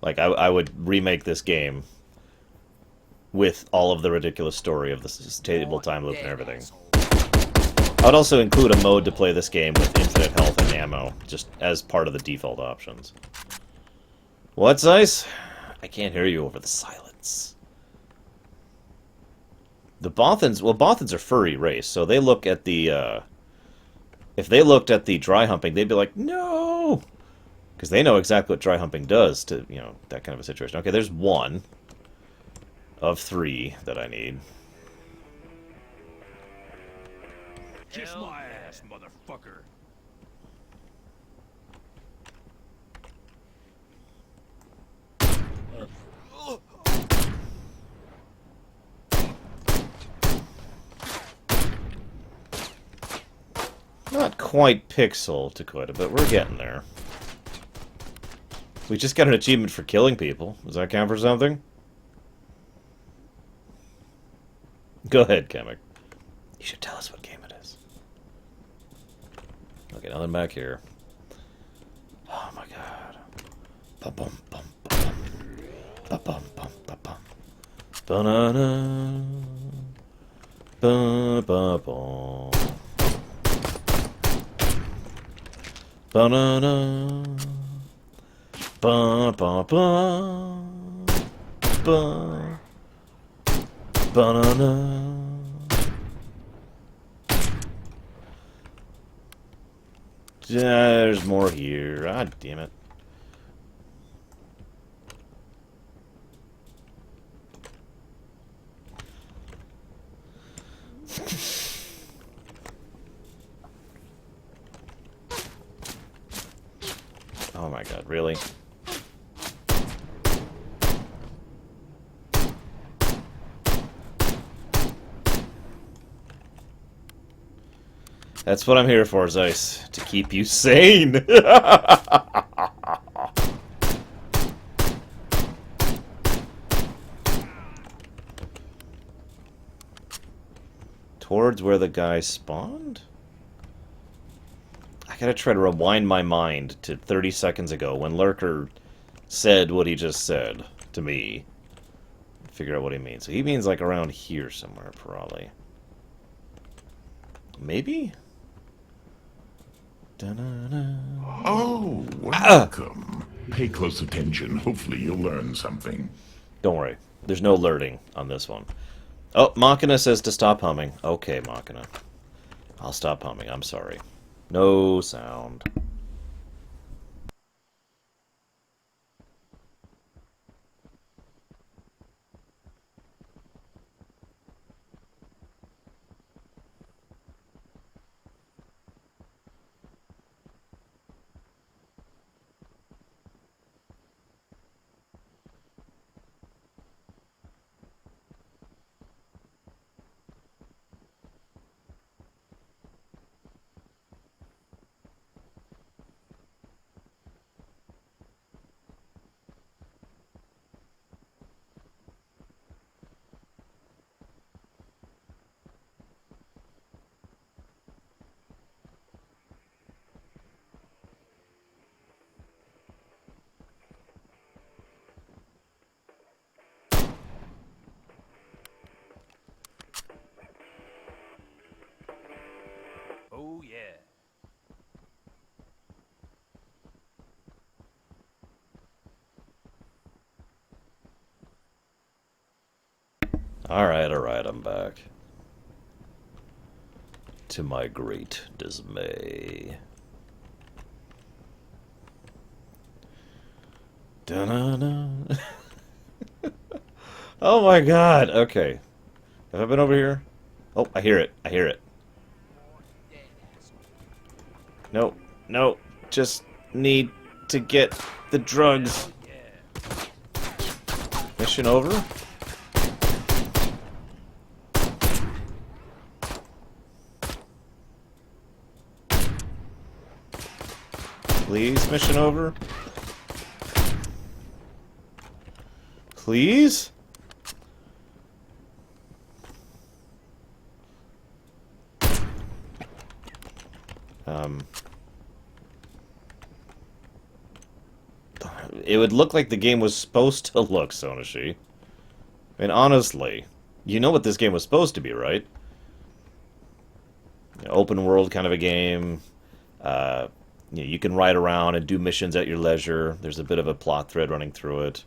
Like, I would remake this game with all of the ridiculous story of the stable time loop and everything. I would also include a mode to play this game with infinite health and ammo, just as part of the default options. What's Ice? I can't hear you over the silence. The Bothans, well, Bothans are furry race, so they look at the, if they looked at the dry humping, they'd be like, no! Because they know exactly what dry humping does to, you know, that kind of a situation. Okay, there's 1 of 3 that I need. Kiss my ass, motherfucker. Not quite pixel to quit it, but we're getting there. We just got an achievement for killing people. Does that count for something? Go ahead, Kamek. You should tell us what game it is. Okay, nothing back here. Oh my god. Ba-bum, bum, ba-bum. Ba-bum, bum, ba-bum. Ba-na-na. Ba-ba-bum. Ba-na-na. Ba-ba-ba. Ba. Ba-na-na. There's more here. God damn it. Oh my god, really? That's what I'm here for, Zeiss. To keep you sane! Towards where the guy spawned? I gotta try to rewind my mind to 30 seconds ago when Lurker said what he just said to me. Figure out what he means. So he means like around here somewhere, probably. Maybe? Da-na-na. Oh, welcome. Pay close attention. Hopefully you'll learn something. Don't worry. There's no alerting on this one. Oh, Machina says to stop humming. Okay, Machina. I'll stop humming. I'm sorry. No sound. Oh, yeah. Alright, I'm back. To my great dismay. Da-na-na. Oh my god, okay. Have I been over here? Oh, I hear it. I hear it. No, no. Just need to get the drugs. Mission over? Please, mission over? Please? It would look like the game was supposed to look, Sonashi. I mean, honestly, you know what this game was supposed to be, right? Open world kind of a game. You can ride around and do missions at your leisure. There's a bit of a plot thread running through it.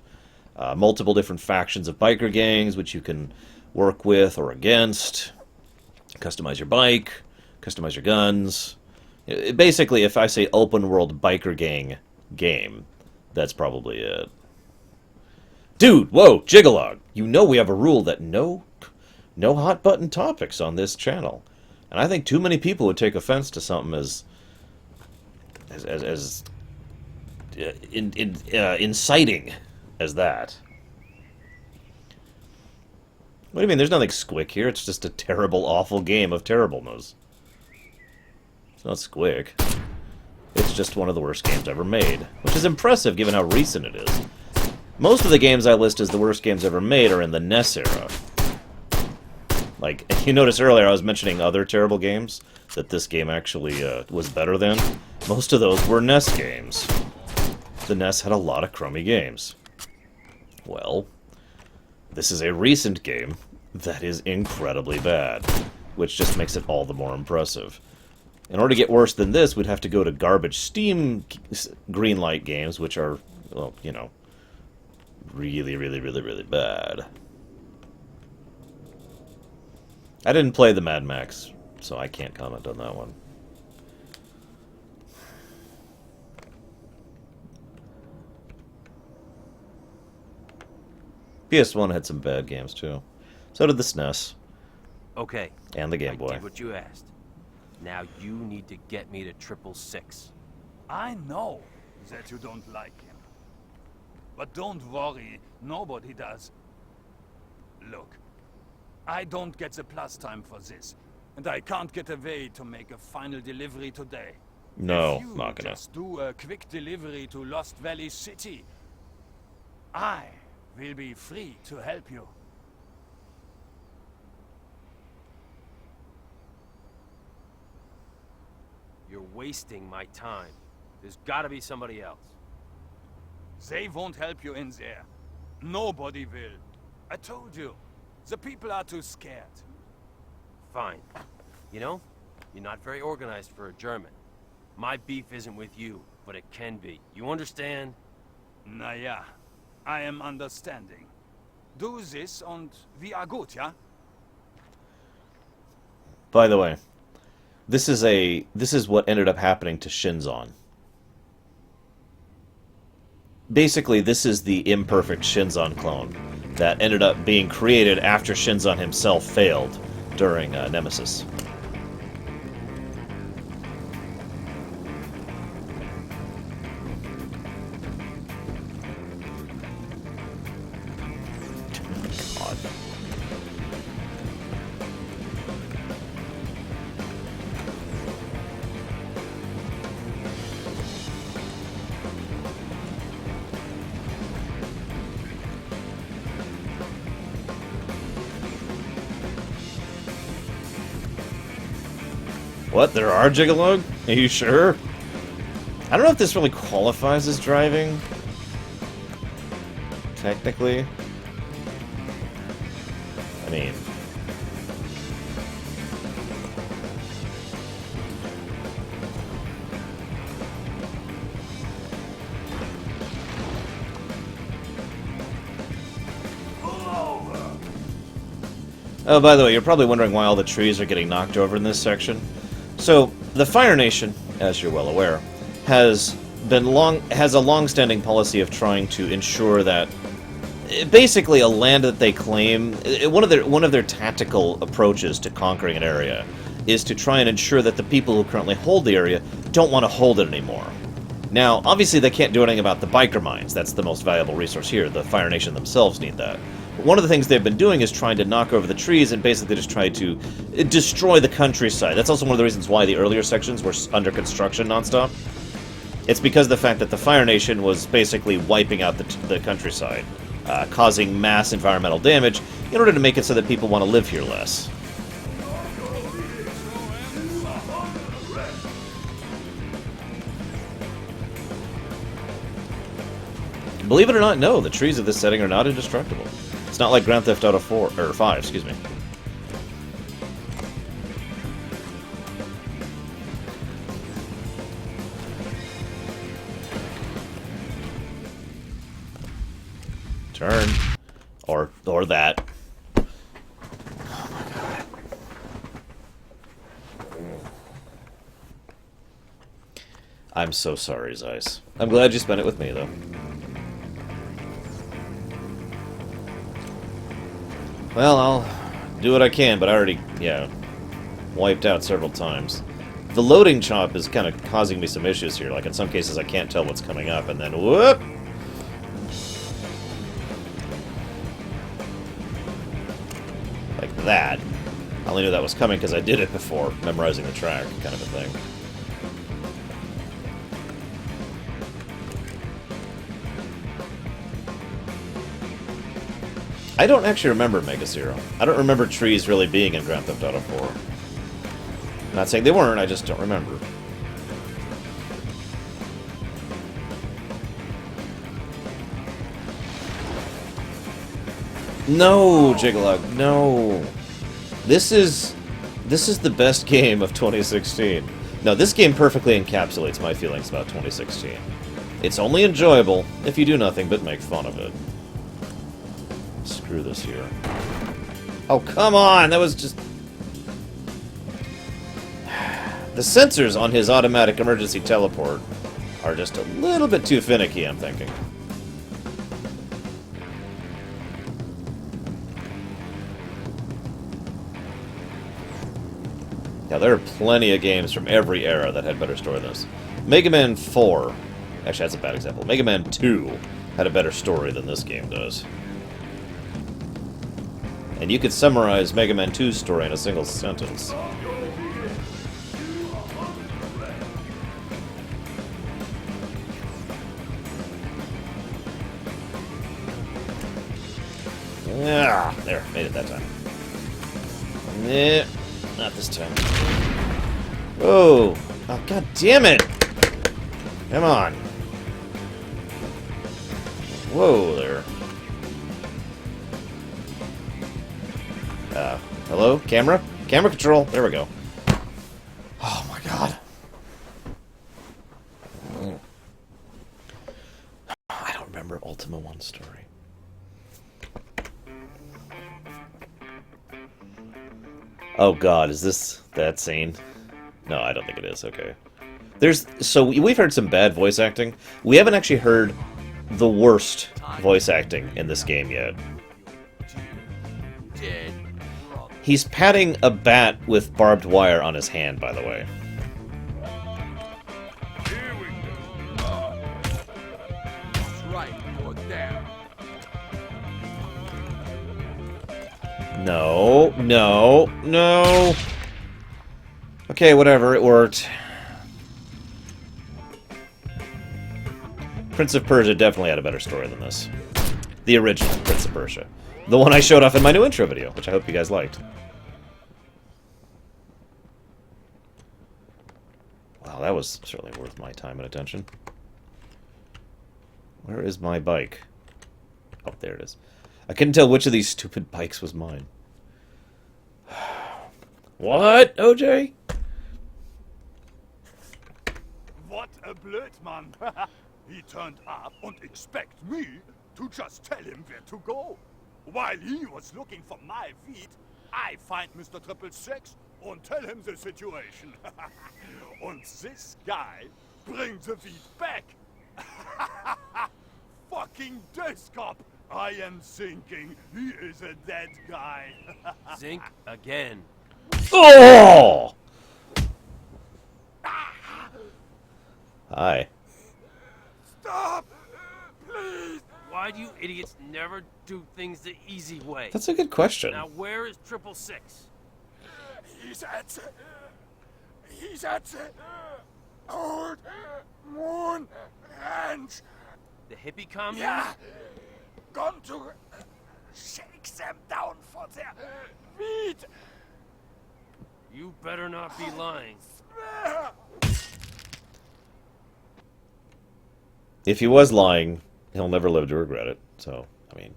Multiple different factions of biker gangs, which you can work with or against. Customize your bike. Customize your guns. Basically, if I say open world biker gang game, that's probably it. Dude, whoa, Jigalog! You know we have a rule that no hot button topics on this channel. And I think too many people would take offense to something as inciting as that. What do you mean? There's nothing squick here. It's just a terrible, awful game of terribleness. It's not squick. It's just one of the worst games ever made, which is impressive given how recent it is. Most of the games I list as the worst games ever made are in the NES era. Like, you noticed earlier I was mentioning other terrible games that this game actually was better than. Most of those were NES games. The NES had a lot of crummy games. Well, this is a recent game that is incredibly bad, which just makes it all the more impressive. In order to get worse than this, we'd have to go to garbage Steam Greenlight games, which are, well, you know, really, really, really, really bad. I didn't play the Mad Max, so I can't comment on that one. PS1 had some bad games, too. So did the SNES. Okay. And the Game Boy. I did what you asked. Now you need to get me to 666. I know that you don't like him. But don't worry, nobody does. Look, I don't get the plus time for this, and I can't get away to make a final delivery today. No, if you not gonna. just do a quick delivery to Lost Valley City, I will be free to help you. You're wasting my time. There's gotta be somebody else. They won't help you in there. Nobody will. I told you. The people are too scared. Fine. You know, you're not very organized for a German. My beef isn't with you, but it can be. You understand? Naja, I am understanding. Do this and we are good, yeah? By the way, this is what ended up happening to Shinzon. Basically, this is the imperfect Shinzon clone that ended up being created after Shinzon himself failed during Nemesis. God. What? There are Gigalog? Are you sure? I don't know if this really qualifies as driving. Technically. I mean... Oh, by the way, you're probably wondering why all the trees are getting knocked over in this section. So, the Fire Nation, as you're well aware, has a long-standing policy of trying to ensure that basically a land that they claim, one of their tactical approaches to conquering an area is to try and ensure that the people who currently hold the area don't want to hold it anymore. Now, obviously they can't do anything about the biker mines. That's the most valuable resource here. The Fire Nation themselves need that. But one of the things they've been doing is trying to knock over the trees and basically just try to destroy the countryside. That's also one of the reasons why the earlier sections were under construction nonstop. It's because of the fact that the Fire Nation was basically wiping out the countryside, causing mass environmental damage in order to make it so that people want to live here less. Believe it or not, no, the trees of this setting are not indestructible. It's not like Grand Theft Auto 4, or 5, excuse me. Turn. Or that. Oh my god. I'm so sorry, Zeiss. I'm glad you spent it with me, though. Well, I'll do what I can, but I already, wiped out several times. The loading chop is kind of causing me some issues here. Like, in some cases, I can't tell what's coming up, and then, whoop! Like that. I only knew that was coming because I did it before, memorizing the track, kind of a thing. I don't actually remember Mega Zero. I don't remember trees really being in Grand Theft Auto 4. I'm not saying they weren't, I just don't remember. No, Jigalog, no. This is the best game of 2016. No, this game perfectly encapsulates my feelings about 2016. It's only enjoyable if you do nothing but make fun of it. Screw this here. Oh, come on! That was just... The sensors on his automatic emergency teleport are just a little bit too finicky, I'm thinking. Yeah, there are plenty of games from every era that had better story than this. Mega Man 4... Actually, that's a bad example. Mega Man 2 had a better story than this game does. And you could summarize Mega Man 2's story in a single sentence. Yeah, there, made it that time. Nah, not this time. Whoa! Oh, god damn it! Come on. Whoa there. Hello? Camera? Camera control. There we go. Oh my god. I don't remember Ultima 1 story. Oh god, is this that scene? No, I don't think it is. Okay. So we've heard some bad voice acting. We haven't actually heard the worst voice acting in this game yet. He's patting a bat with barbed wire on his hand, by the way. That's right, you're down. No, no, no. Okay, whatever, it worked. Prince of Persia definitely had a better story than this. The original Prince of Persia. The one I showed off in my new intro video, which I hope you guys liked. Wow, that was certainly worth my time and attention. Where is my bike? Oh, there it is. I couldn't tell which of these stupid bikes was mine. What, OJ? What a Blödmann! He turned up and expect me to just tell him where to go. While he was looking for my feet, I find Mr. 666 and tell him the situation. And this guy brings the feet back. Fucking death cop! I am thinking he is a dead guy. Zinc again. Oh! Hi. Stop! Please! Why do you idiots never do things the easy way? That's a good question. Now where is 666? He's at the old moon ranch. The hippie commune? Yeah! Gone to shake them down for their meat. You better not be lying. If he was lying, he'll never live to regret it. So, I mean...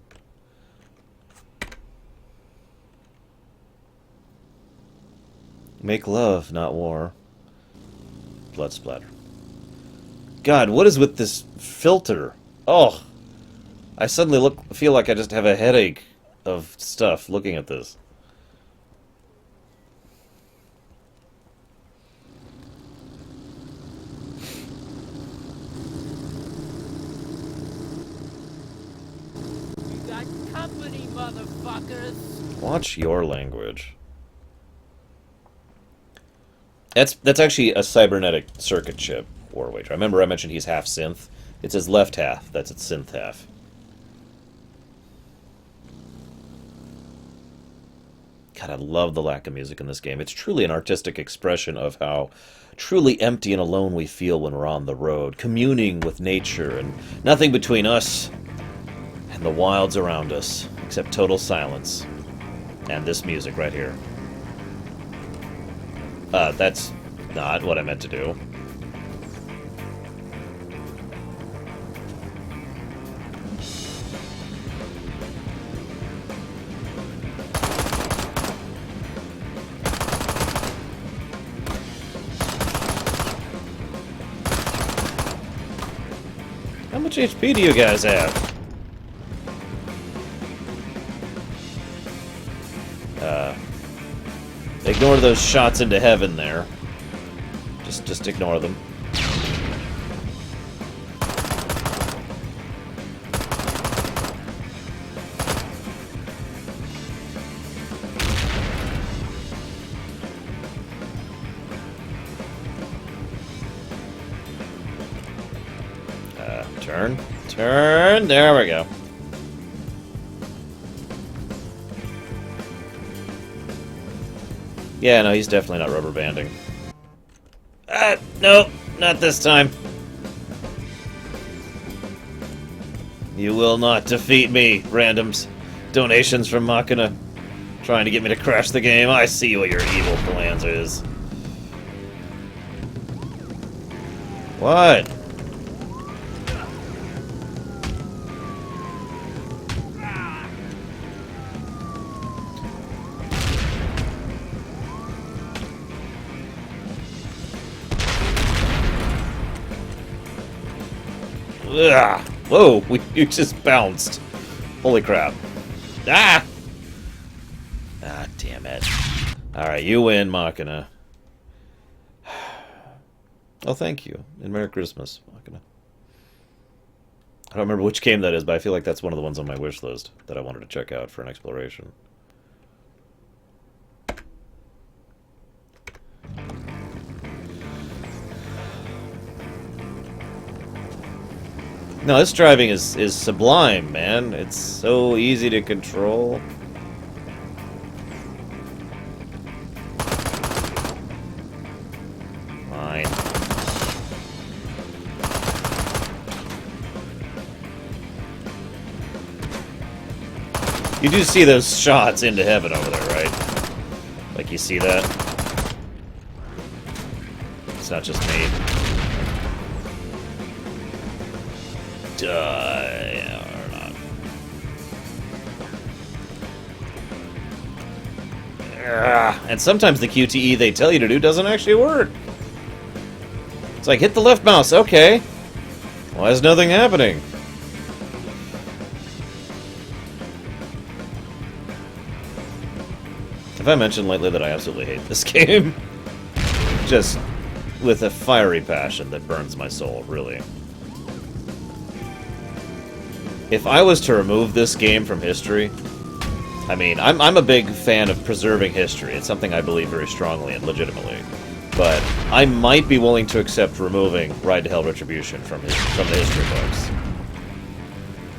Make love, not war. Blood splatter. God, what is with this filter? Oh! I suddenly feel like I just have a headache of stuff looking at this. You got company, motherfuckers! Watch your language. That's actually a cybernetic circuit chip, War Wager. I remember I mentioned he's half synth. It's his left half. That's its synth half. God, I love the lack of music in this game. It's truly an artistic expression of how truly empty and alone we feel when we're on the road, communing with nature and nothing between us and the wilds around us. Except total silence. And this music right here. That's not what I meant to do. How much HP do you guys have? Ignore those shots into heaven there. Just ignore them. Turn. There we go. Yeah, no, he's definitely not rubber banding. Nope, not this time. You will not defeat me, randoms. Donations from Machina. Trying to get me to crash the game. I see what your evil plans is. What? Ugh. Whoa, you just bounced. Holy crap. Ah! Ah, damn it. Alright, you win, Machina. Oh, thank you. And Merry Christmas, Machina. I don't remember which game that is, but I feel like that's one of the ones on my wish list that I wanted to check out for an exploration. No, this driving is sublime, man. It's so easy to control. Fine. You do see those shots into heaven over there, right? Like, you see that? It's not just me. Yeah, or not. And sometimes the QTE they tell you to do doesn't actually work. It's like, hit the left mouse, okay. Why is nothing happening? Have I mentioned lately that I absolutely hate this game? Just with a fiery passion that burns my soul, really. If I was to remove this game from history, I mean, I'm a big fan of preserving history. It's something I believe very strongly and legitimately. But I might be willing to accept removing Ride to Hell Retribution from the history books.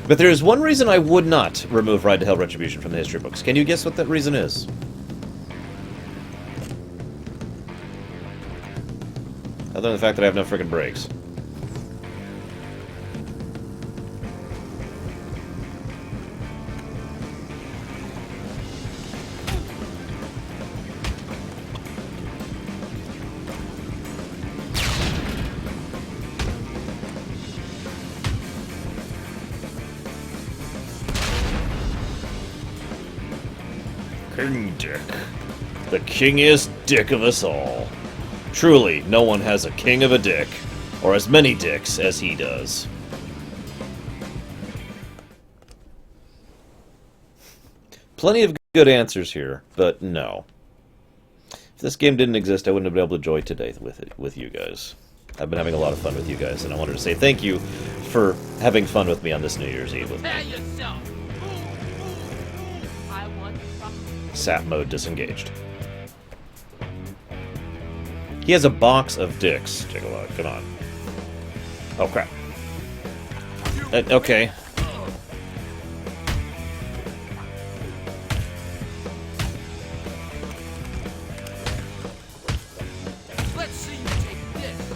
But there is one reason I would not remove Ride to Hell Retribution from the history books. Can you guess what that reason is? Other than the fact that I have no freaking brakes. King Dick. The kingest dick of us all. Truly, no one has a king of a dick, or as many dicks as he does. Plenty of good answers here, but no. If this game didn't exist, I wouldn't have been able to enjoy today with you guys. I've been having a lot of fun with you guys, and I wanted to say thank you for having fun with me on this New Year's Eve with me. Sap mode disengaged. He has a box of dicks. Take a look. Come on. Oh, crap. Okay. Let's see you take this.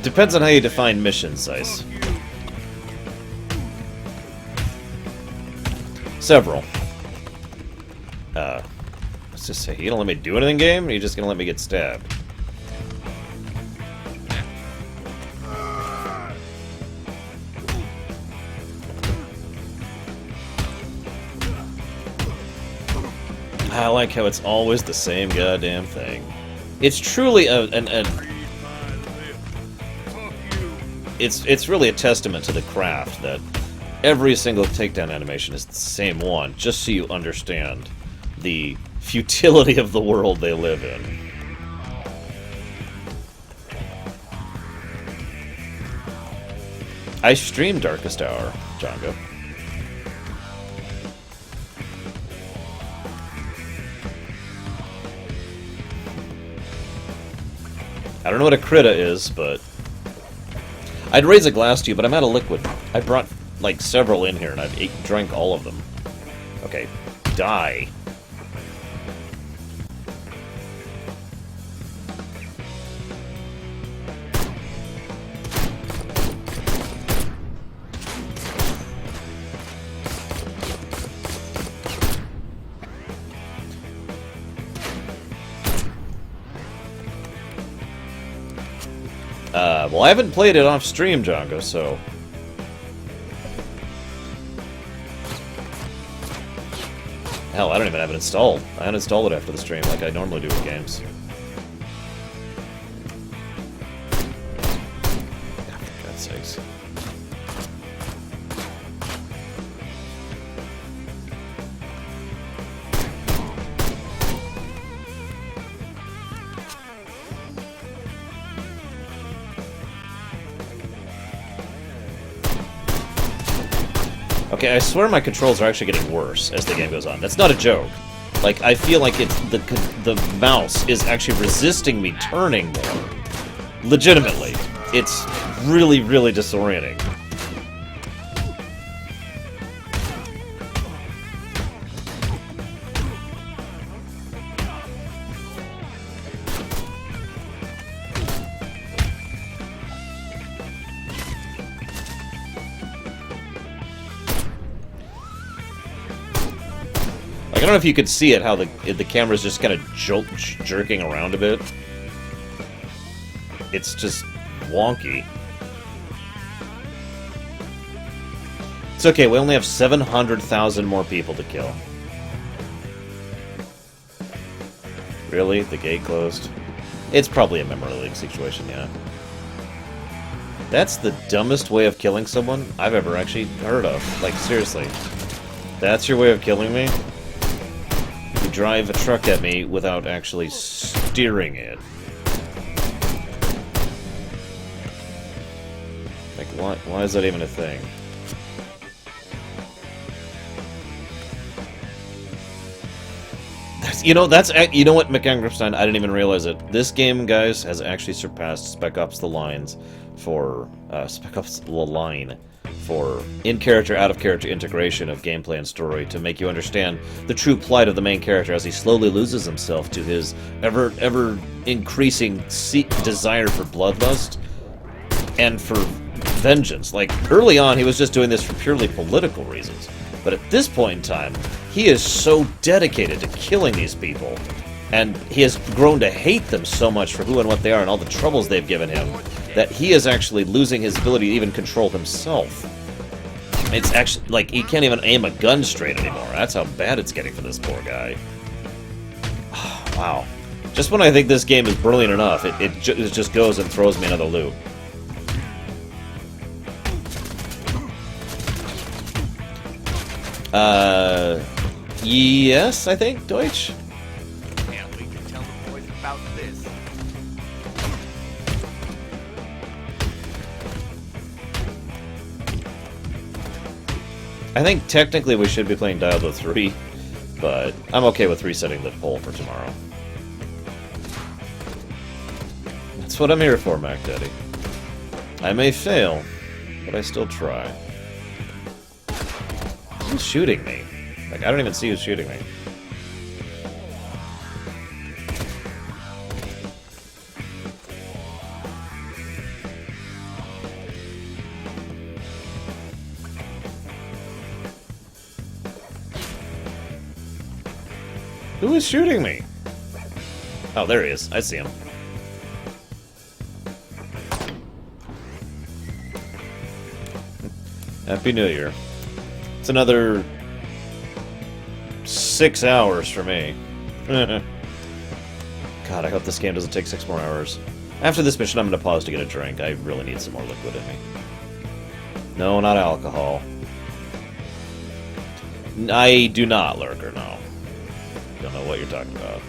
Depends on how you define mission size. Several. Let's just say, you gonna let me do anything, game? Or are you just gonna let me get stabbed? I like how it's always the same goddamn thing. It's truly it's really a testament to the craft that every single takedown animation is the same one, just so you understand the futility of the world they live in. I stream Darkest Hour, Django. I don't know what a Krita is, but I'd raise a glass to you, but I'm out of liquid. I brought, like, several in here, and I've drank all of them. Okay, die. Well, I haven't played it off stream, Django, so... Hell, I don't even have it installed. I uninstalled it after the stream like I normally do with games. For God's sakes. Okay, I swear my controls are actually getting worse as the game goes on. That's not a joke. Like, I feel like it's the mouse is actually resisting me turning more. Legitimately. It's really, really disorienting. I don't know if you could see it, how the camera's just kind of jerking around a bit. It's just wonky. It's okay, we only have 700,000 more people to kill. Really? The gate closed? It's probably a memory leak situation, yeah. That's the dumbest way of killing someone I've ever actually heard of. Like, seriously. That's your way of killing me? You drive a truck at me without actually steering it. Like, why is that even a thing? You know what, McAngerstein, I didn't even realize it. This game, guys, has actually surpassed Spec Ops The Lines for Spec Ops The Line for in-character, out-of-character integration of gameplay and story to make you understand the true plight of the main character as he slowly loses himself to his ever-increasing desire for bloodlust and for vengeance. Like, early on, he was just doing this for purely political reasons. But at this point in time, he is so dedicated to killing these people, and he has grown to hate them so much for who and what they are and all the troubles they've given him, that he is actually losing his ability to even control himself. It's actually, like, he can't even aim a gun straight anymore. That's how bad it's getting for this poor guy. Oh, wow. Just when I think this game is brilliant enough, it just goes and throws me another loop. Yes, I think, Deutsch? Can't wait to tell the boys about this. I think technically we should be playing Diablo 3, but I'm okay with resetting the poll for tomorrow. That's what I'm here for, Mac Daddy. I may fail, but I still try. Who's shooting me? Like, I don't even see who's shooting me. Who is shooting me? Oh, there he is. I see him. Happy New Year. It's another 6 hours for me. God, I hope this game doesn't take 6 more hours. After this mission, I'm going to pause to get a drink. I really need some more liquid in me. No, not alcohol. I do not, Lurker, no. Don't know what you're talking about.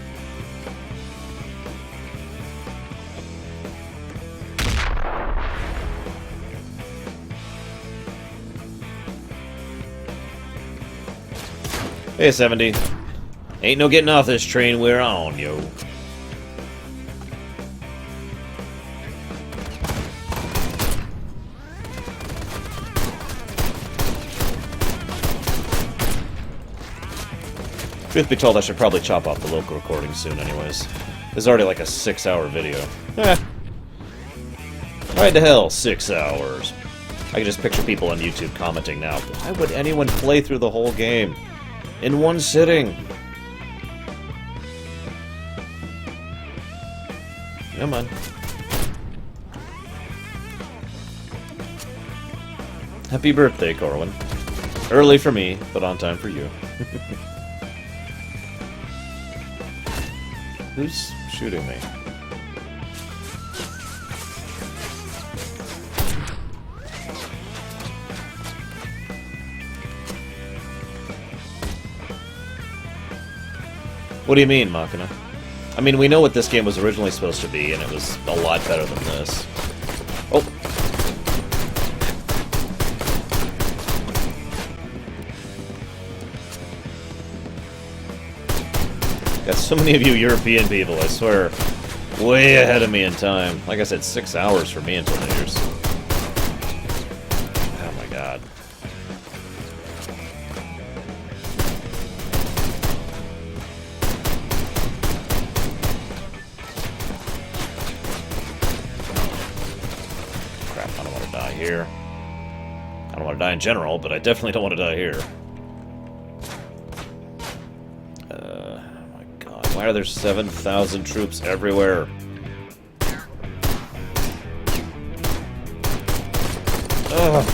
Hey, 70. Ain't no getting off this train, we're on, yo. Truth be told, I should probably chop off the local recording soon anyways. This is already like a 6-hour video. Right to hell, 6 hours. I can just picture people on YouTube commenting now. Why would anyone play through the whole game in one sitting? Come on. Happy birthday, Corwin. Early for me, but on time for you. Who's shooting me? What do you mean, Machina? I mean, we know what this game was originally supposed to be, and it was a lot better than this. Oh! Got so many of you European people, I swear, way ahead of me in time. Like I said, 6 hours for me until New Year's. Oh my god. Crap, I don't want to die here. I don't want to die in general, but I definitely don't want to die here. Why are there 7,000 troops everywhere? Ugh.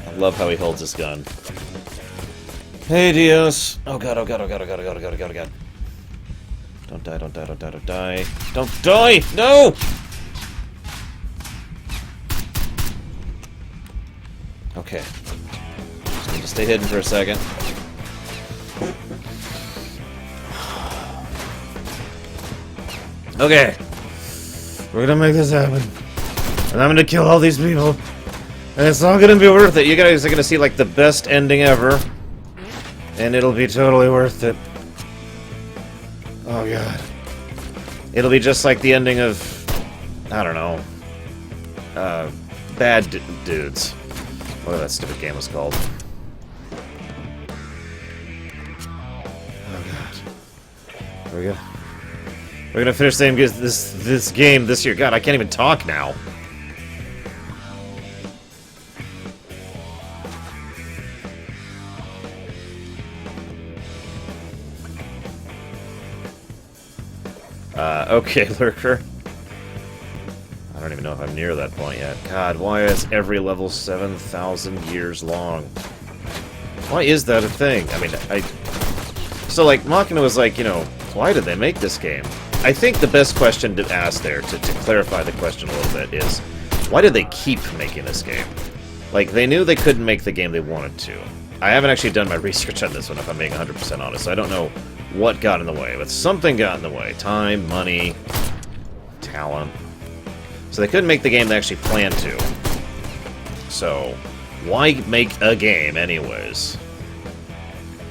I love how he holds his gun. Hey, Dios! Oh god, oh god, oh god, oh god, oh god, oh god, oh god, oh god. Don't die, don't die, don't die, don't die. Don't die! No! Okay. Just need to stay hidden for a second. Okay. We're gonna make this happen. And I'm gonna kill all these people. And it's all gonna be worth it. You guys are gonna see, like, the best ending ever. And it'll be totally worth it. Oh god. It'll be just like the ending of... I don't know. Bad Dudes. Whatever that stupid game was called. Oh god. We're gonna finish this game this year. God, I can't even talk now. Okay, Lurker. I don't even know if I'm near that point yet. God, why is every level 7,000 years long? Why is that a thing? I mean, So, like, Machina was like, you know, why did they make this game? I think the best question to ask there, to clarify the question a little bit, is, why did they keep making this game? Like, they knew they couldn't make the game they wanted to. I haven't actually done my research on this one, if I'm being 100% honest, so I don't know what got in the way, but something got in the way. Time, money, talent. So they couldn't make the game they actually planned to. So, why make a game anyways?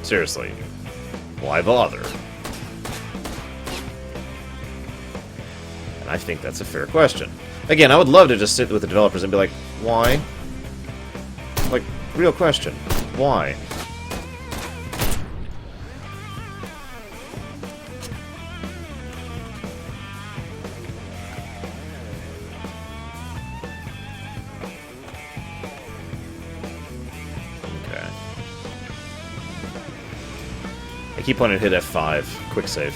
Seriously. Why bother? And I think that's a fair question. Again, I would love to just sit with the developers and be like, why? Like, real question. Why? I keep wanting to hit F5. Quick save.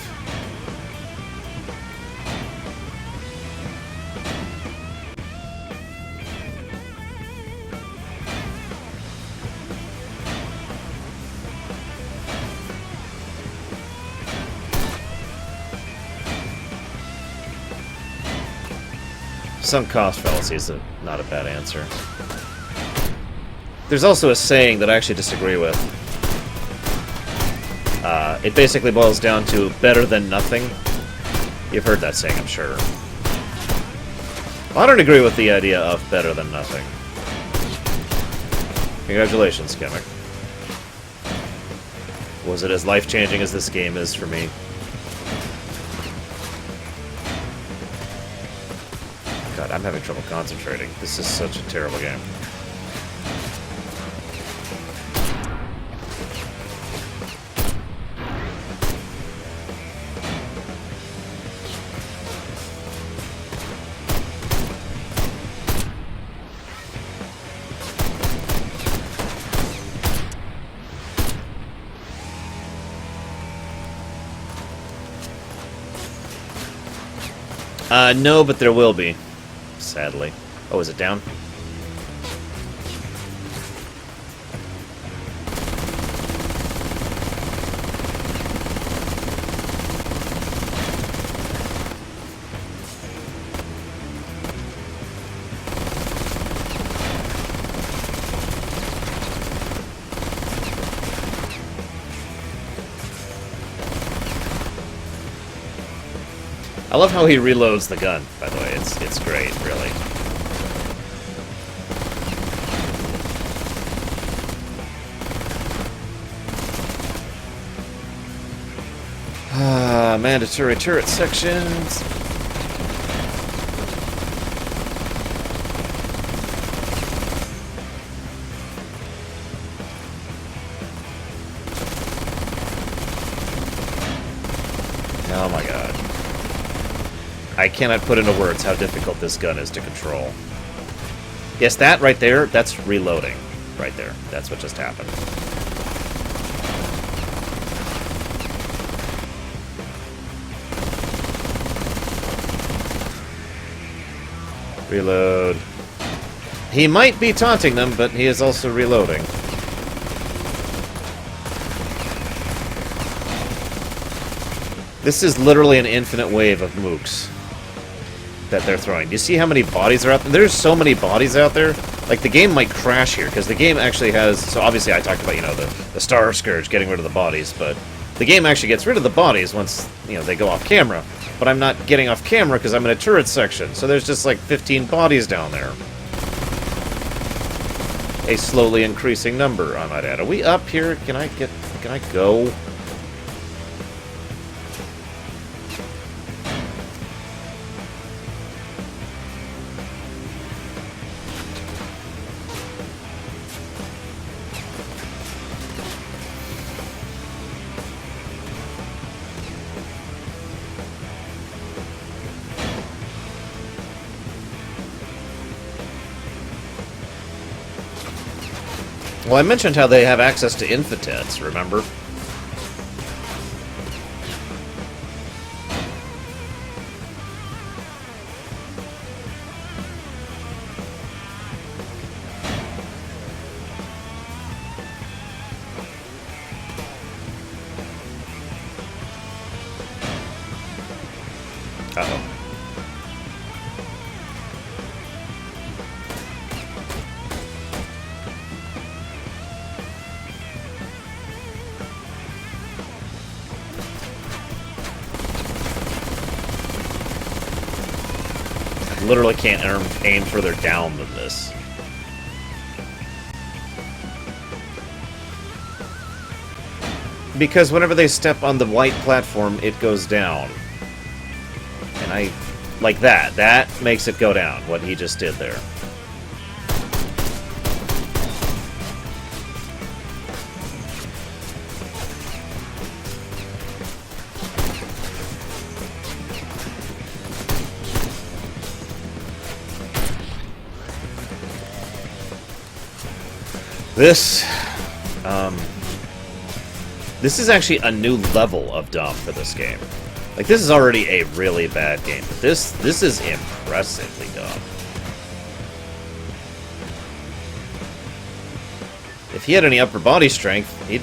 Sunk cost fallacy is not a bad answer. There's also a saying that I actually disagree with. It basically boils down to better than nothing. You've heard that saying, I'm sure. Well, I don't agree with the idea of better than nothing. Congratulations, Gimmick. Was it as life-changing as this game is for me? God, I'm having trouble concentrating. This is such a terrible game. No, but there will be. Sadly. Oh, is it down? I love how he reloads the gun, by the way. It's great, really. Mandatory turret sections. Oh my god. I cannot put into words how difficult this gun is to control. Yes, that right there, that's reloading. Right there. That's what just happened. Reload. He might be taunting them, but he is also reloading. This is literally an infinite wave of mooks that they're throwing. Do you see how many bodies are out there? There's so many bodies out there. Like, the game might crash here, because the game actually has... So, obviously, I talked about, you know, the Star Scourge getting rid of the bodies, but the game actually gets rid of the bodies once, you know, they go off camera. But I'm not getting off camera because I'm in a turret section, so there's just, like, 15 bodies down there. A slowly increasing number, I might add. Are we up here? Can I go? Well, I mentioned how they have access to infitets, remember? Uh-oh. Literally can't aim further down than this. Because whenever they step on the white platform, it goes down. And I... like that. That makes it go down, what he just did there. This, This is actually a new level of dumb for this game. Like, this is already a really bad game, but this is impressively dumb. If he had any upper body strength, he'd...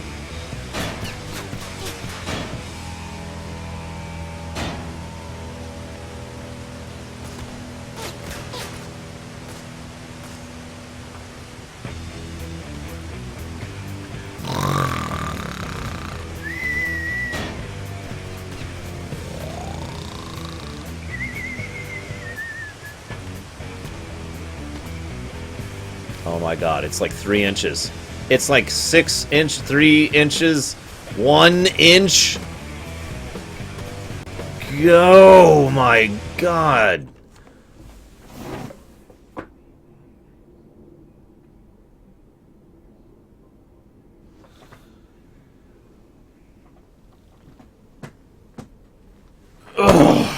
Oh my god, it's like 3 inches. It's like 6 inch, 3 inches, 1 inch. Oh my god. Ugh.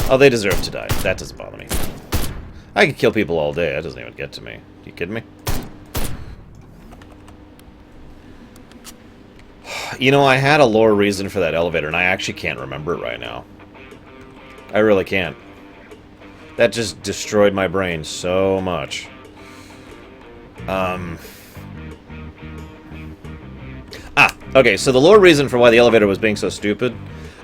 Oh, they deserve to die. That doesn't bother me. I could kill people all day. That doesn't even get to me. You kidding me? You know, I had a lore reason for that elevator, and I actually can't remember it right now. I really can't. That just destroyed my brain so much. Okay, so the lore reason for why the elevator was being so stupid...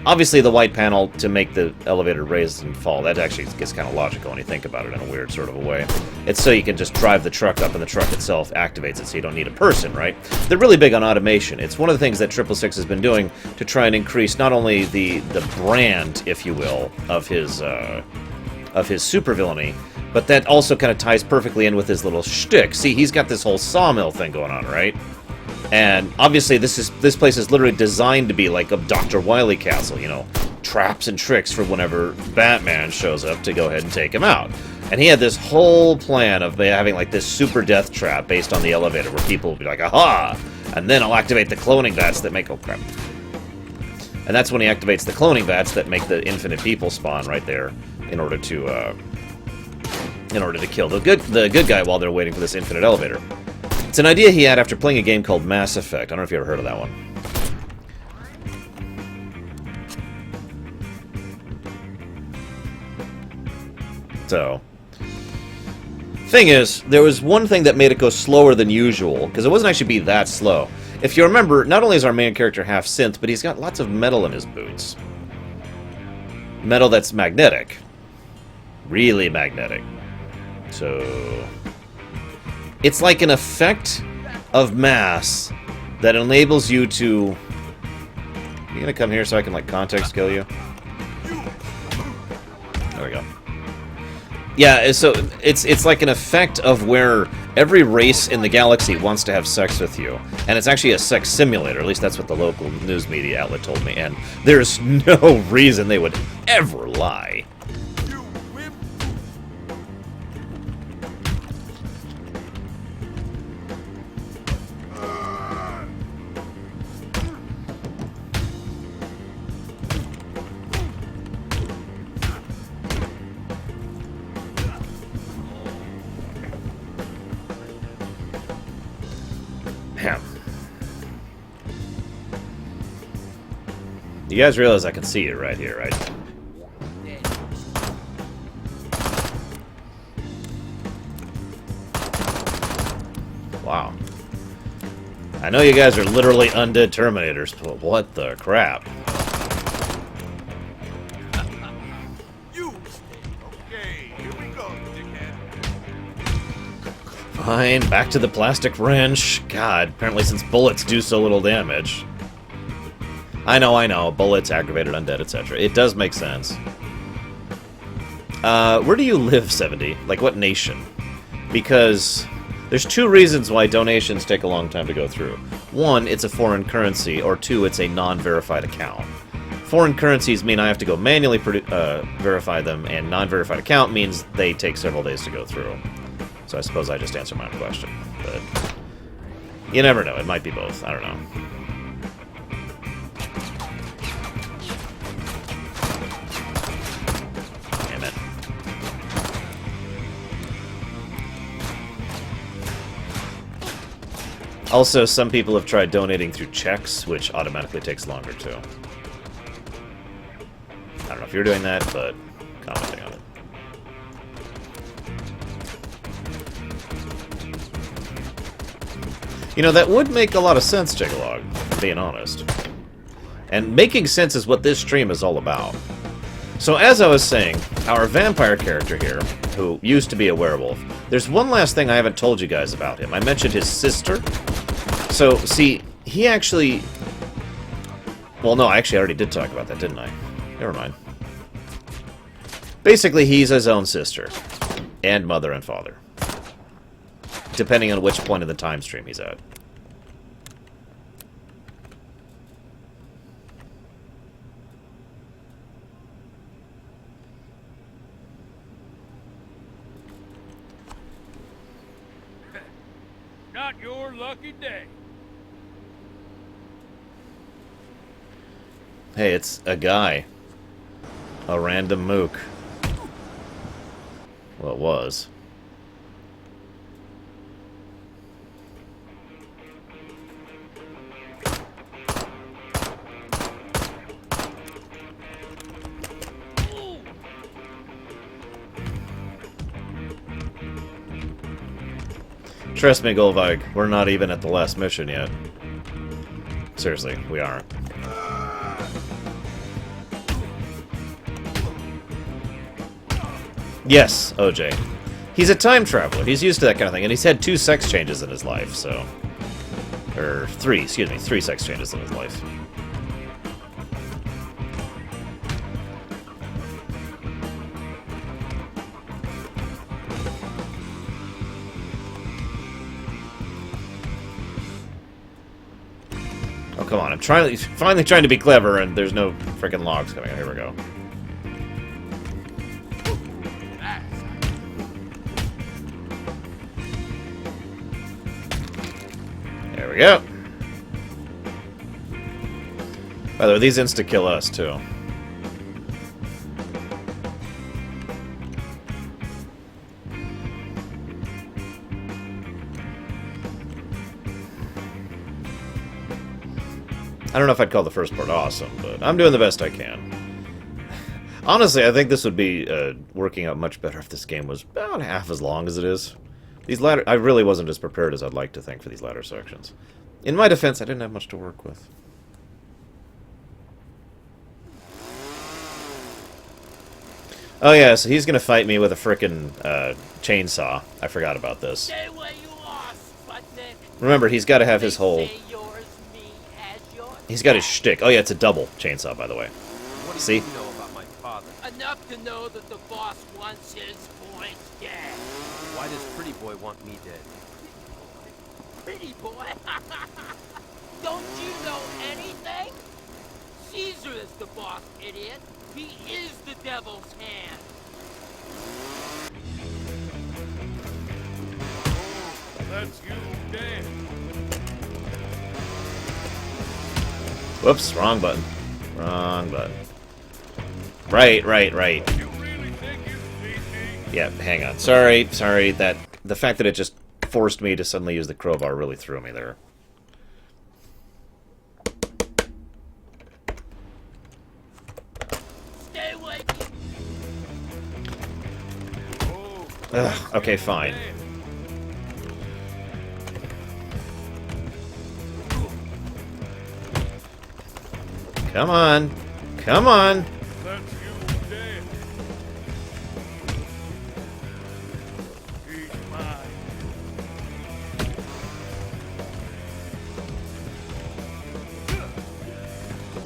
Obviously, the white panel to make the elevator raise and fall, that actually gets kind of logical when you think about it in a weird sort of a way. It's so you can just drive the truck up and the truck itself activates it, so you don't need a person, right? They're really big on automation. It's one of the things that 666 has been doing to try and increase not only the brand, if you will, of his supervillainy, but that also kind of ties perfectly in with his little shtick. See, he's got this whole sawmill thing going on, right? And obviously this place is literally designed to be like a Dr. Wily castle, you know, traps and tricks for whenever Batman shows up to go ahead and take him out. And he had this whole plan of having like this super death trap based on the elevator where people will be like, aha! And then I'll activate the cloning vats that make... Oh, crap. And that's when he activates the cloning vats that make the infinite people spawn right there in order to kill the good guy while they're waiting for this infinite elevator. It's an idea he had after playing a game called Mass Effect. I don't know if you ever heard of that one. So, thing is, there was one thing that made it go slower than usual, because it wasn't actually be that slow. If you remember, not only is our main character half synth, but he's got lots of metal in his boots. Metal that's magnetic. Really magnetic. So... it's like an effect of mass that enables you to... You gonna come here so I can, like, context kill you? There we go. Yeah, so it's like an effect of where every race in the galaxy wants to have sex with you. And it's actually a sex simulator, at least that's what the local news media outlet told me. And there's no reason they would ever lie. You guys realize I can see you right here, right? Wow. I know you guys are literally undead Terminators, but what the crap? Fine, back to the plastic wrench. God, apparently since bullets do so little damage. I know, bullets, aggravated undead, etc. It does make sense. Where do you live, 70? Like, what nation? Because there's 2 reasons why donations take a long time to go through. 1, it's a foreign currency, or 2, it's a non-verified account. Foreign currencies mean I have to go manually verify them, and non-verified account means they take several days to go through. So I suppose I just answered my own question. But you never know. It might be both. I don't know. Damn it. Also, some people have tried donating through checks, which automatically takes longer, too. I don't know if you're doing that, but commenting on it. You know, that would make a lot of sense, Jigalog, being honest. And making sense is what this stream is all about. So as I was saying, our vampire character here, who used to be a werewolf, there's one last thing I haven't told you guys about him. I mentioned his sister. So, see, he actually... Well, no, I actually already did talk about that, didn't I? Never mind. Basically, he's his own sister. And mother and father. Depending on which point in the time stream he's at. Not your lucky day. Hey, it's a guy. A random mook. Well, it was. Trust me, Golvig, we're not even at the last mission yet. Seriously, we aren't. Yes, OJ. He's a time traveler. He's used to that kind of thing, and he's had 2 sex changes in his life, so... Or 3, excuse me, 3 sex changes in his life. Oh, come on, I'm finally trying to be clever, and there's no freaking logs coming out. Here we go. There we go. By the way, these insta-kill us, too. I don't know if I'd call the first part awesome, but I'm doing the best I can. Honestly, I think this would be working out much better if this game was about half as long as it is. These latter... I really wasn't as prepared as I'd like to think for these latter sections. In my defense, I didn't have much to work with. Oh yeah, so he's gonna fight me with a frickin' chainsaw. I forgot about this. Stay where you are, Sputnik. Remember, he's got to have his whole... He's got his shtick. Oh yeah, it's a double chainsaw, by the way. What do See? you know about my father? Enough to know that the boss wants his boys dead. Why does Pretty Boy want me dead? Pretty boy? Don't you know anything? Caesar is the boss, idiot. He is the devil's hand. That's you dead. Whoops, wrong button. Wrong button. Right. Yeah, hang on. Sorry. That the fact that it just forced me to suddenly use the crowbar really threw me there. Stay away. Ugh, okay, fine. Come on. Come on. That's you dead. He's mine.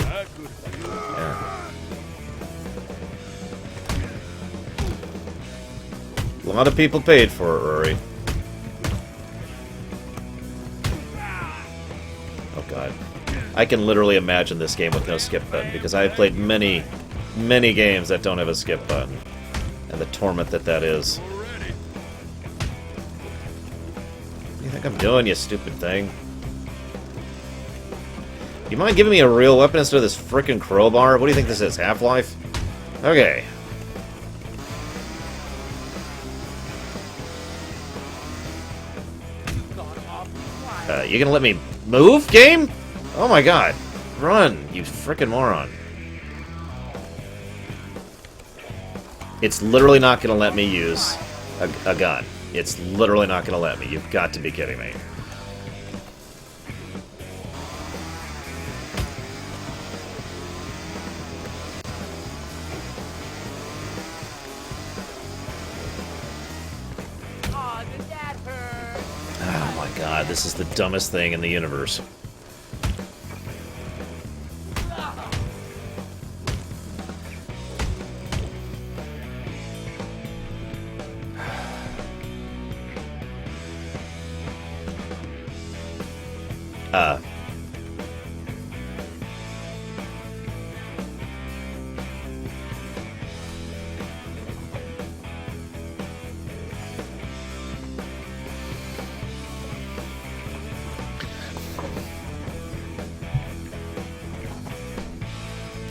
I could feel A lot of people paid for it, Rory. Oh, God. I can literally imagine this game with no skip button, because I have played many, many games that don't have a skip button. And the torment that is. What do you think I'm doing, you stupid thing? You mind giving me a real weapon instead of this frickin' crowbar? What do you think this is, Half-Life? Okay. You gonna let me move, game? Oh my god. Run, you frickin' moron. It's literally not gonna let me use a gun. It's literally not gonna let me. You've got to be kidding me. Oh my god, this is the dumbest thing in the universe.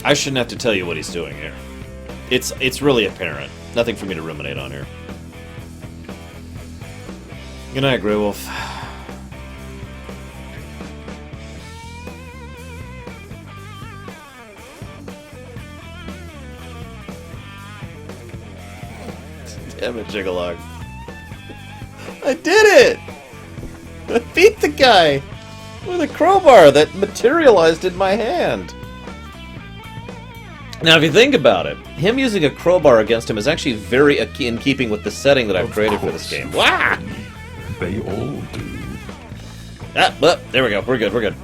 I shouldn't have to tell you what he's doing here. It's really apparent. Nothing for me to ruminate on here. Good night, Grey Wolf. Damn it, Jigalog. I did it! I beat the guy with a crowbar that materialized in my hand. Now, if you think about it, him using a crowbar against him is actually very in keeping with the setting that I've created for this game. Wah! They all do. But there we go. We're good. We're good.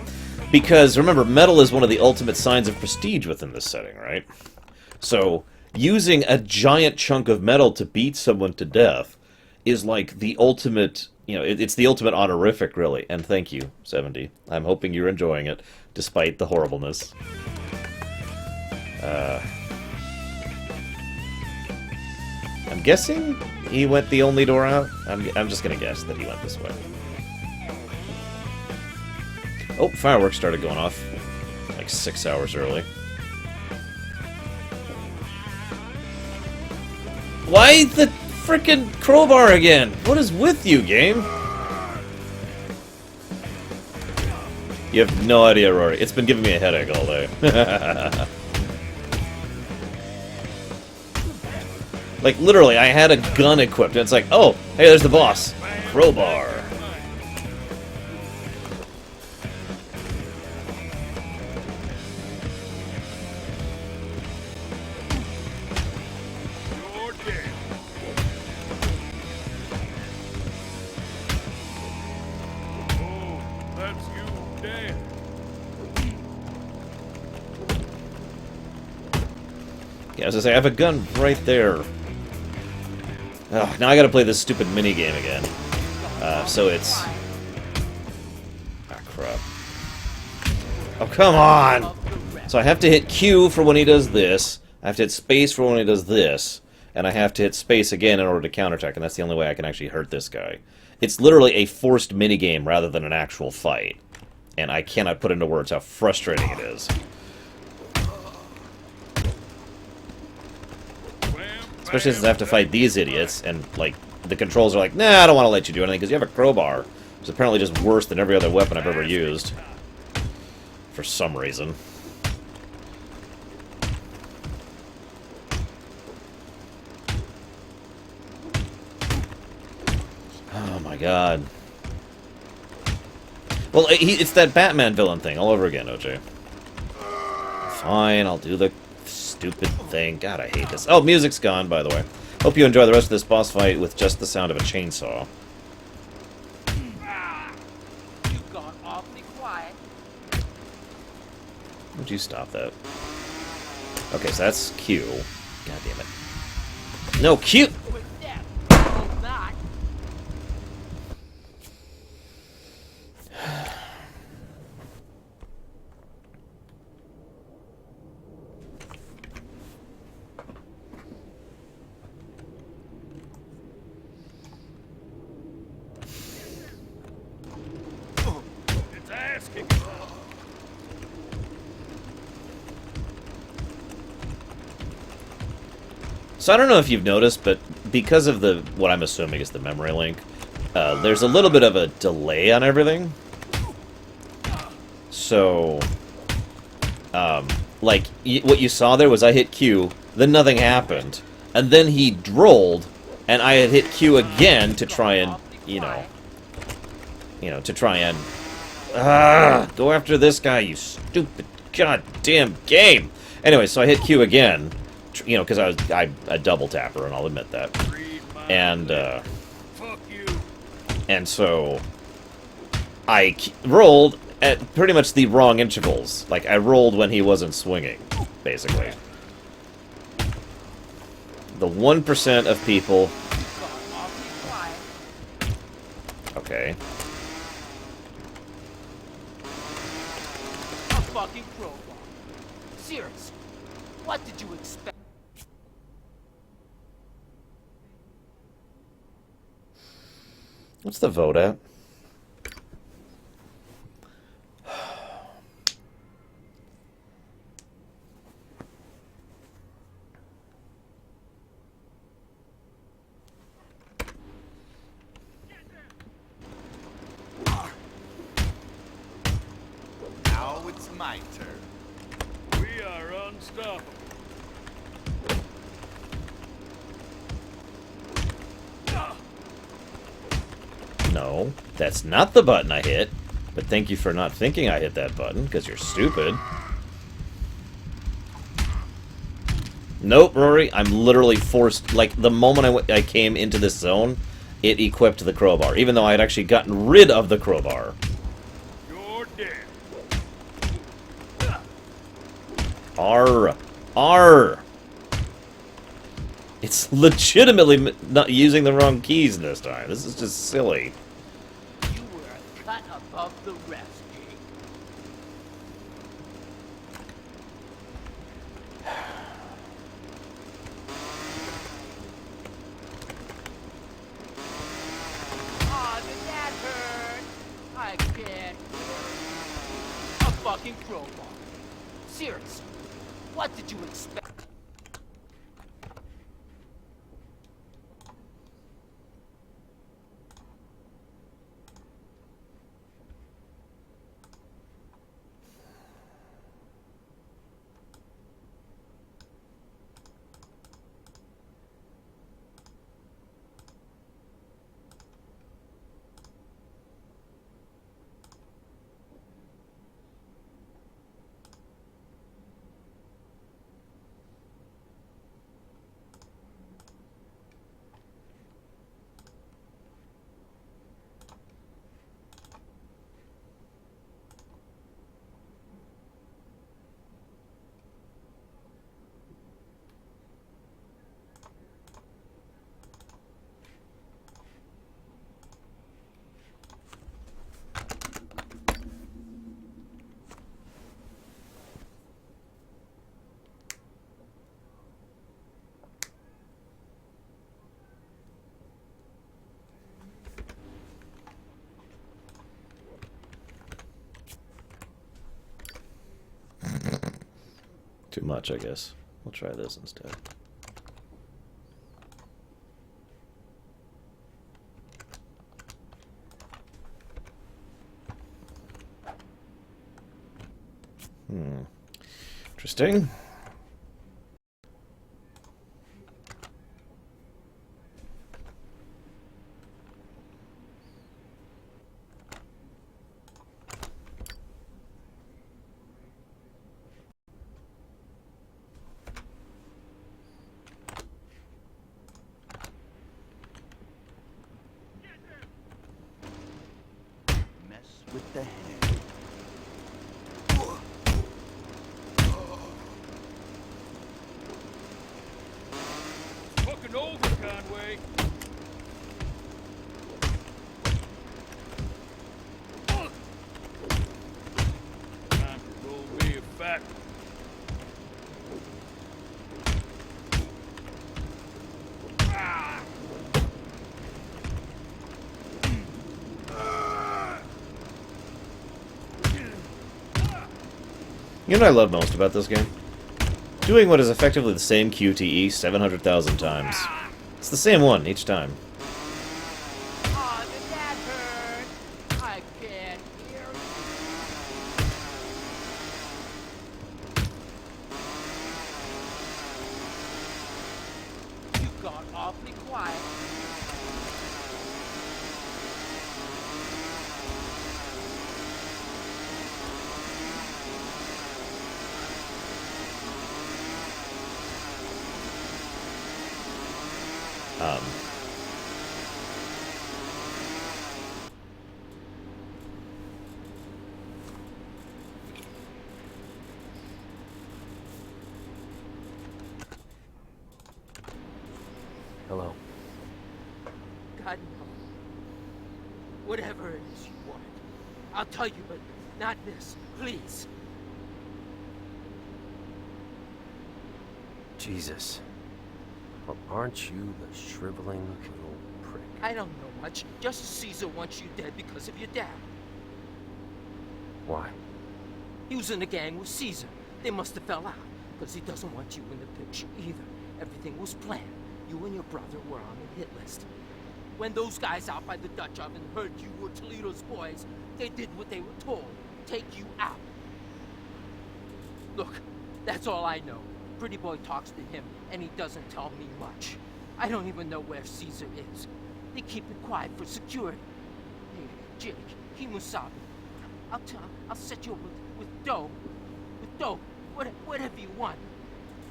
Because remember, metal is one of the ultimate signs of prestige within this setting, right? So using a giant chunk of metal to beat someone to death is like the ultimate. You know, it's the ultimate honorific, really. And thank you, 70. I'm hoping you're enjoying it, despite the horribleness. I'm guessing he went the only door out. I'm just gonna guess that he went this way. Oh, fireworks started going off like 6 hours early. Why the frickin' crowbar again? What is with you, game? You have no idea, Rory. It's been giving me a headache all day. Like, literally, I had a gun equipped, and it's like, oh, hey, there's the boss. Crowbar. Yeah, as I say, I have a gun right there. Oh, now I gotta play this stupid minigame again. So it's... Ah, crap. Oh, come on! So I have to hit Q for when he does this, I have to hit space for when he does this, and I have to hit space again in order to counterattack, and that's the only way I can actually hurt this guy. It's literally a forced minigame rather than an actual fight. And I cannot put into words how frustrating it is. Especially since I have to fight these idiots, and, like, the controls are like, nah, I don't want to let you do anything, because you have a crowbar. It's apparently just worse than every other weapon I've ever used. For some reason. Oh my god. Well, it's that Batman villain thing all over again, OJ. Fine, I'll do the stupid thing. God, I hate this. Oh, music's gone, by the way. Hope you enjoy the rest of this boss fight with just the sound of a chainsaw. You got awfully quiet. Would you stop that? Okay, so that's Q. God damn it. No, Q! ass kicking. So I don't know if you've noticed, but because of the what I'm assuming is the memory link, there's a little bit of a delay on everything. So, like, what you saw there was I hit Q, then nothing happened, and then he rolled, and I had hit Q again to try and, to try and go after this guy, you stupid goddamn game. Anyway, so I hit Q again. Because I a double tapper, and I'll admit that. And so I rolled at pretty much the wrong intervals. Like, I rolled when he wasn't swinging, basically. The 1% of people... Okay. A fucking crowbar. Seriously, what did you expect? What's the vote at? Now it's my turn. We are unstoppable. No, that's not the button I hit. But thank you for not thinking I hit that button, because you're stupid. Nope, Rory, I'm literally forced... Like, the moment I came into this zone, it equipped the crowbar, even though I had actually gotten rid of the crowbar. You're dead. R. R. It's legitimately not using the wrong keys this time. This is just silly. You were a cut above the rest, Jake. Aw, did that hurt? I can't. A fucking crowbar. Seriously, what did you expect? Too much, I guess. We'll try this instead. Interesting. With the head. Fucking over, Conway. Time to roll me a fat one. You know what I love most about this game? Doing what is effectively the same QTE 700,000 times. It's the same one each time. Oh, did that hurt? I can't hear you. You got awfully quiet. Hello. God, no. Whatever it is you want. I'll tell you, but not this. Please. Jesus. Well, aren't you the shriveling little prick? I don't know much. Justice Caesar wants you dead because of your dad. Why? He was in a gang with Caesar. They must have fell out, because he doesn't want you in the picture either. Everything was planned. You and your brother were on the hit list. When those guys out by the Dutch oven heard you were Toledo's boys, they did what they were told. Take you out. Look, that's all I know. Pretty Boy talks to him, and he doesn't tell me much. I don't even know where Caesar is. They keep it quiet for security. Hey, Jake, Kimusabi, I'll set you up with dough. With dough. Whatever you want.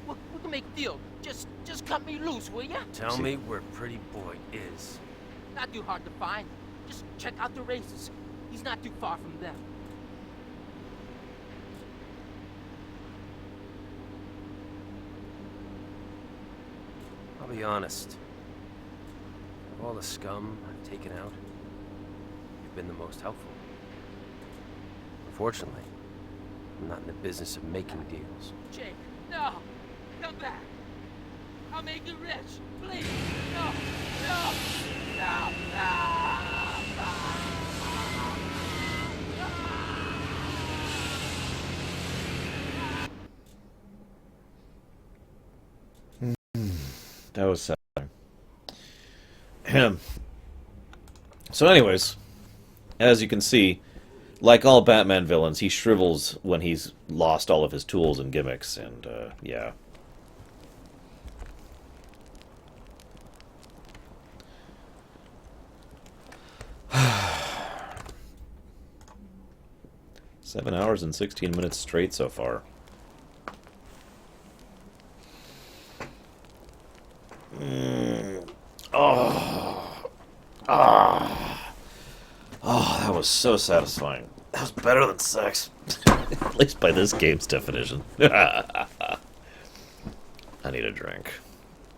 We can make a deal. Just cut me loose, will ya? Tell me where Pretty Boy is. Not too hard to find. Just check out the races. He's not too far from them. I'll be honest. Of all the scum I've taken out, you've been the most helpful. Unfortunately, I'm not in the business of making deals. Jake, no! Come back! I'll make you rich! Please! No! No! No! That was sad. So anyways, as you can see, like all Batman villains, he shrivels when he's lost all of his tools and gimmicks, and, yeah. Seven hours and 16 minutes straight so far. Oh, that was so satisfying. That was better than sex. At least by this game's definition. I need a drink.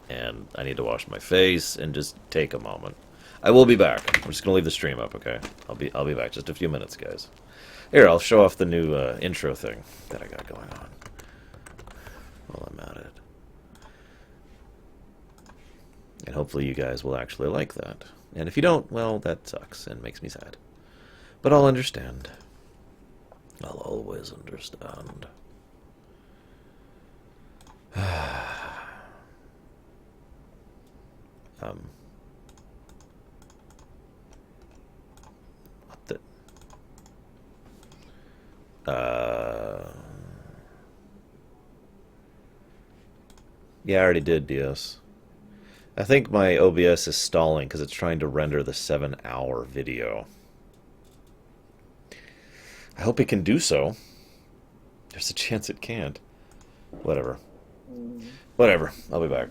And I need to wash my face and just take a moment. I will be back. I'm just gonna leave the stream up, okay? I'll be back. Just a few minutes, guys. Here, I'll show off the new intro thing that I got going on while I'm at it. And hopefully you guys will actually like that. And if you don't, well, that sucks and makes me sad. But I'll understand. I'll always understand. What the... Yeah, I already did, Dios. I think my OBS is stalling because it's trying to render the 7-hour video. I hope it can do so. There's a chance it can't. Whatever. Whatever. I'll be back.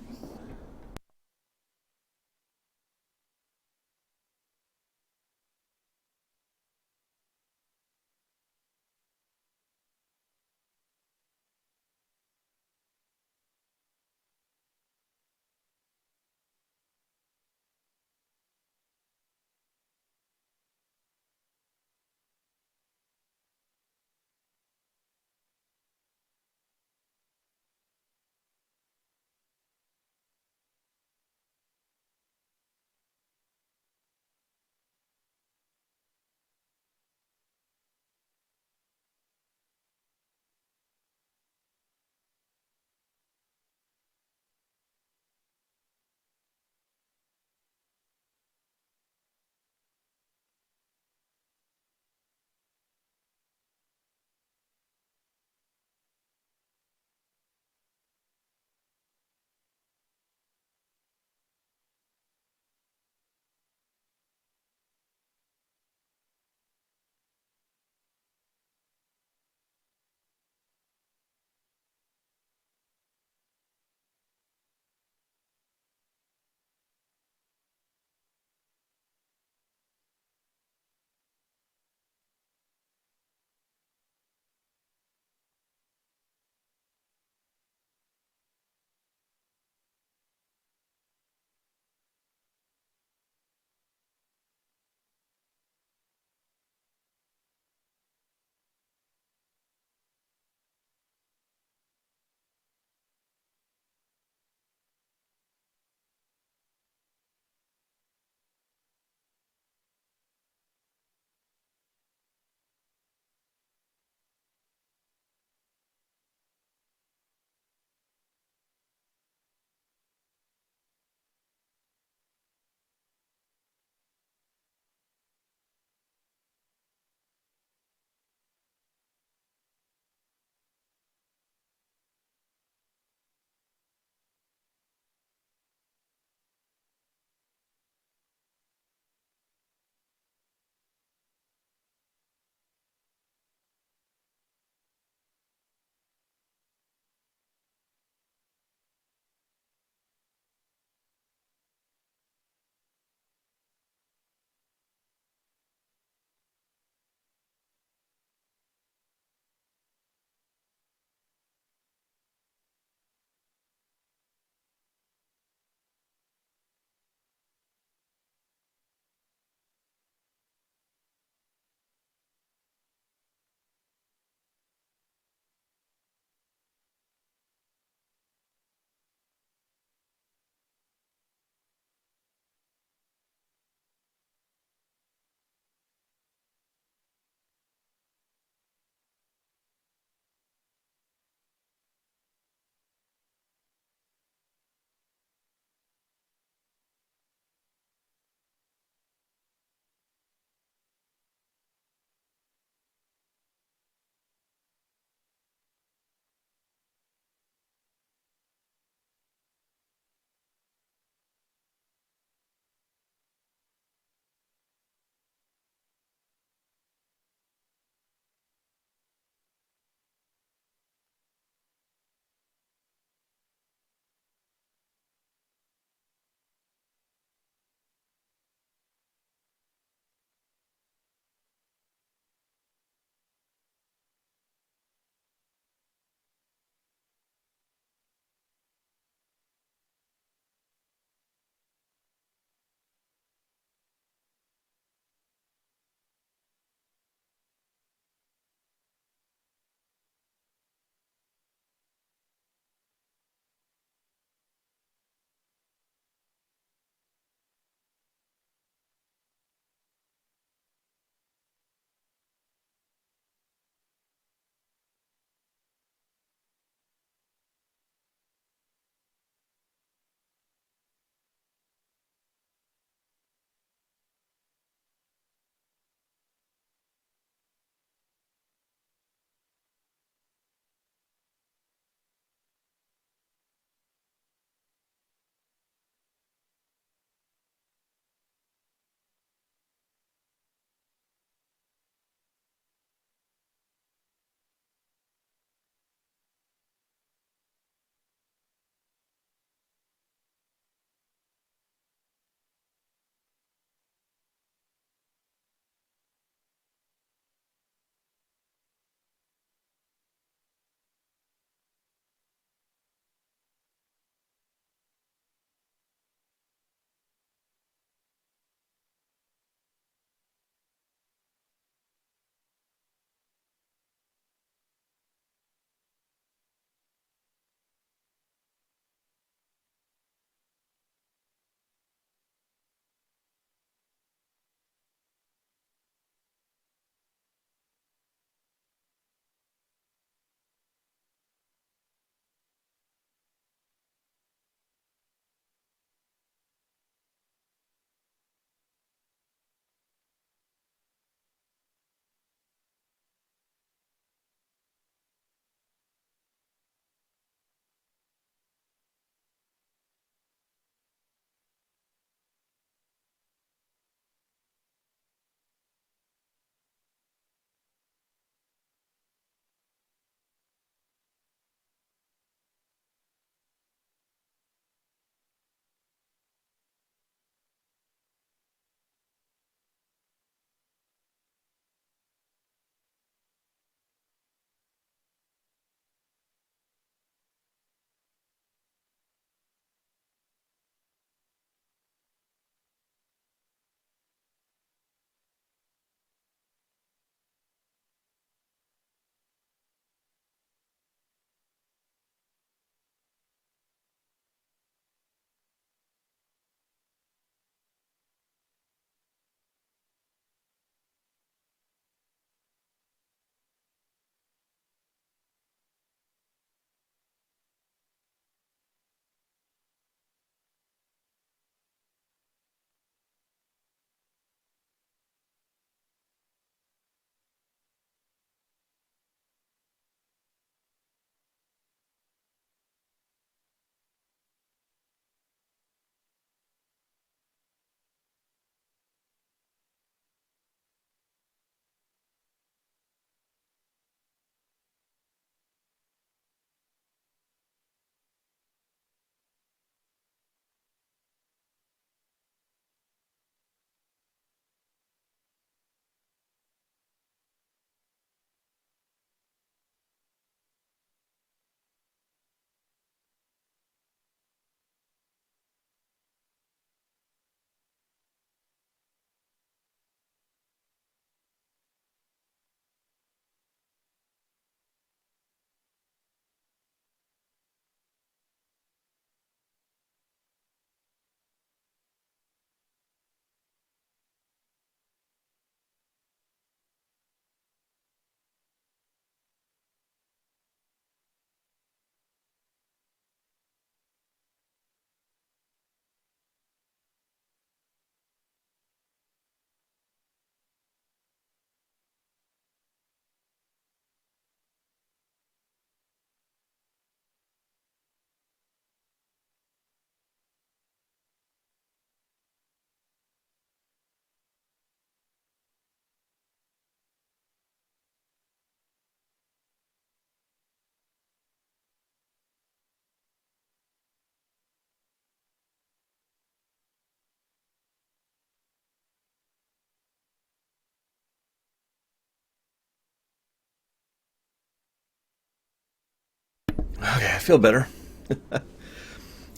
Okay, I feel better.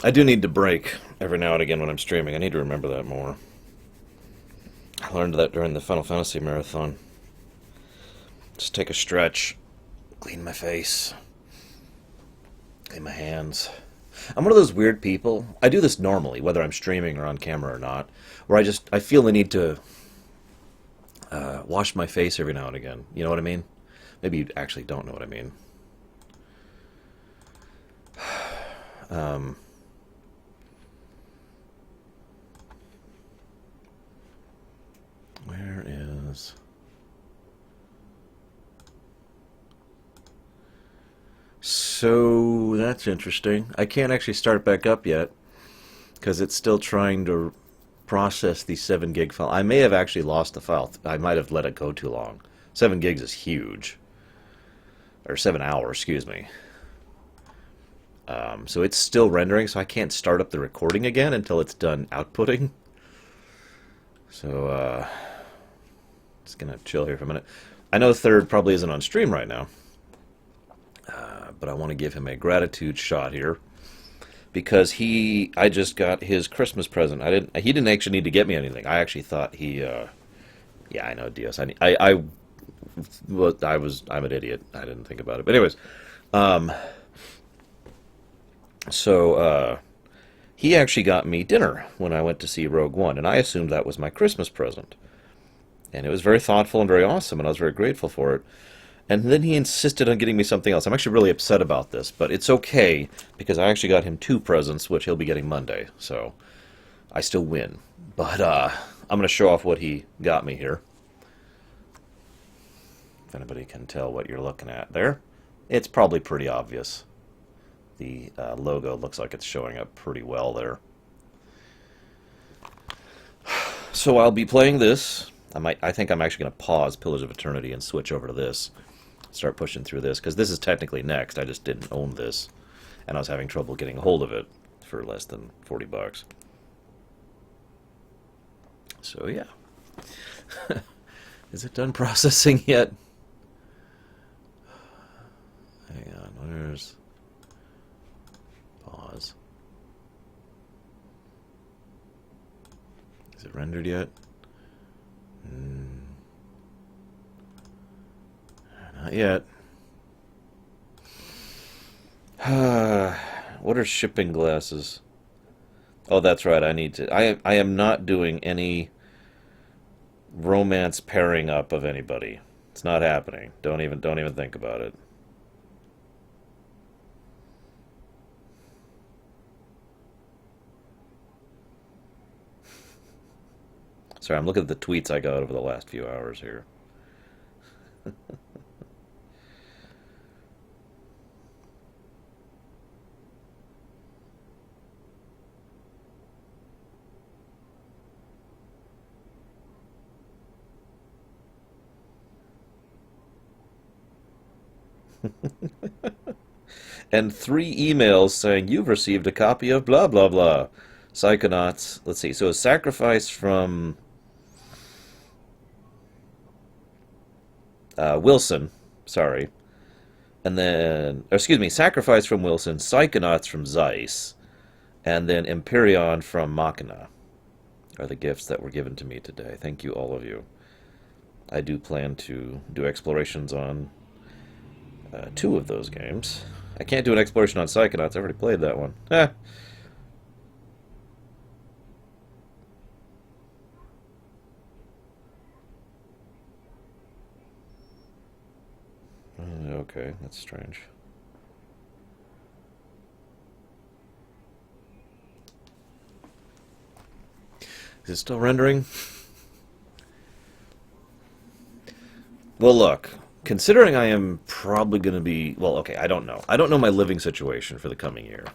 I do need to break every now and again when I'm streaming. I need to remember that more. I learned that during the Final Fantasy marathon. Just take a stretch, clean my face, clean my hands. I'm one of those weird people. I do this normally, whether I'm streaming or on camera or not, where I feel the need to wash my face every now and again. You know what I mean? Maybe you actually don't know what I mean. Where is... So, that's interesting. I can't actually start back up yet, because it's still trying to process the 7 gig file. I may have actually lost the file. I might have let it go too long. 7 gigs is huge. Or 7 hours, excuse me. So it's still rendering, so I can't start up the recording again until it's done outputting. So, just gonna chill here for a minute. I know Third probably isn't on stream right now. But I want to give him a gratitude shot here. Because I just got his Christmas present. He didn't actually need to get me anything. I actually thought he, yeah, I know, Dios. I'm an idiot. I didn't think about it. But anyways, he actually got me dinner when I went to see Rogue One, and I assumed that was my Christmas present. And it was very thoughtful and very awesome, and I was very grateful for it. And then he insisted on getting me something else. I'm actually really upset about this, but it's okay, because I actually got him 2 presents, which he'll be getting Monday, so I still win. But I'm going to show off what he got me here. If anybody can tell what you're looking at there. It's probably pretty obvious. The logo looks like it's showing up pretty well there. So I'll be playing this. I think I'm actually going to pause Pillars of Eternity and switch over to this. Start pushing through this, because this is technically next. I just didn't own this, and I was having trouble getting a hold of it for less than $40. So yeah. Is it done processing yet? Hang on, where's... Pause. Is it rendered yet? Not yet. What are shipping glasses? Oh, that's right. I need to. I am not doing any romance pairing up of anybody. It's not happening. Don't even think about it. Sorry, I'm looking at the tweets I got over the last few hours here. And 3 emails saying you've received a copy of blah blah blah. Psychonauts. Let's see. So a sacrifice from Wilson. Sorry. And then, excuse me, sacrifice from Wilson. Psychonauts from Zeiss. And then Empyreon from Machina are the gifts that were given to me today. Thank you, all of you. I do plan to do explorations on 2 of those games. I can't do an exploration on Psychonauts. I already played that one. Okay, that's strange. Is it still rendering? Well, look. Considering I am probably going to be... Well, okay, I don't know. I don't know my living situation for the coming year.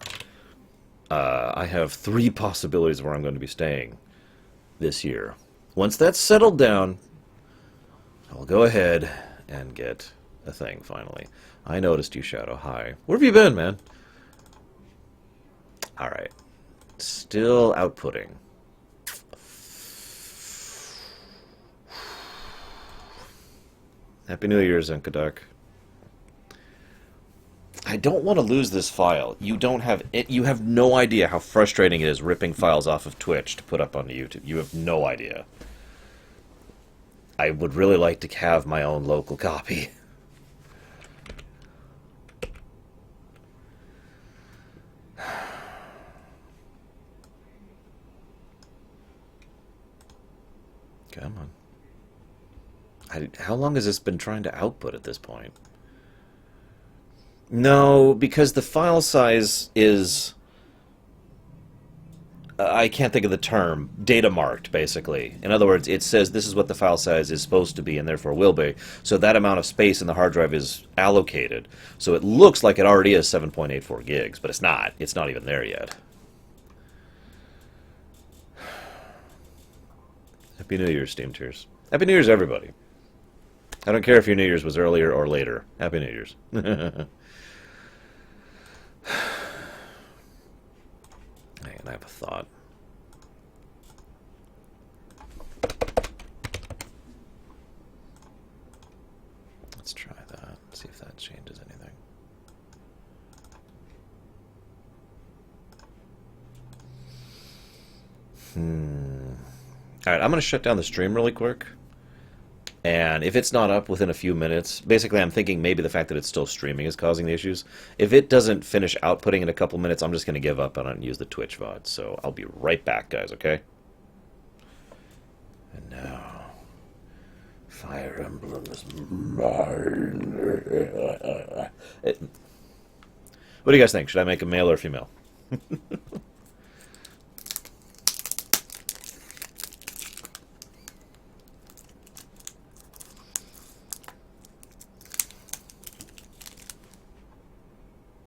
I have 3 possibilities where I'm going to be staying this year. Once that's settled down, I'll go ahead and get a thing, finally. I noticed you, Shadow. Hi. Where have you been, man? Alright. Still outputting. Happy New Year, Zenkaduck. I don't want to lose this file. You don't have it. You have no idea how frustrating it is ripping files off of Twitch to put up onto YouTube. You have no idea. I would really like to have my own local copy. Come on. How long has this been trying to output at this point? No, because the file size is... I can't think of the term. Data marked, basically. In other words, it says this is what the file size is supposed to be and therefore will be. So that amount of space in the hard drive is allocated. So it looks like it already is 7.84 gigs, but it's not. It's not even there yet. Happy New Year's, Steam Tears. Happy New Year's, everybody. I don't care if your New Year's was earlier or later. Happy New Year's. Hang on, I have a thought. Let's try that. See if that changes anything. Alright, I'm going to shut down the stream really quick. And if it's not up within a few minutes, basically I'm thinking maybe the fact that it's still streaming is causing the issues. If it doesn't finish outputting in a couple minutes, I'm just going to give up on it and use the Twitch VOD. So I'll be right back, guys, okay? And now, Fire Emblem is mine. What do you guys think? Should I make a male or female?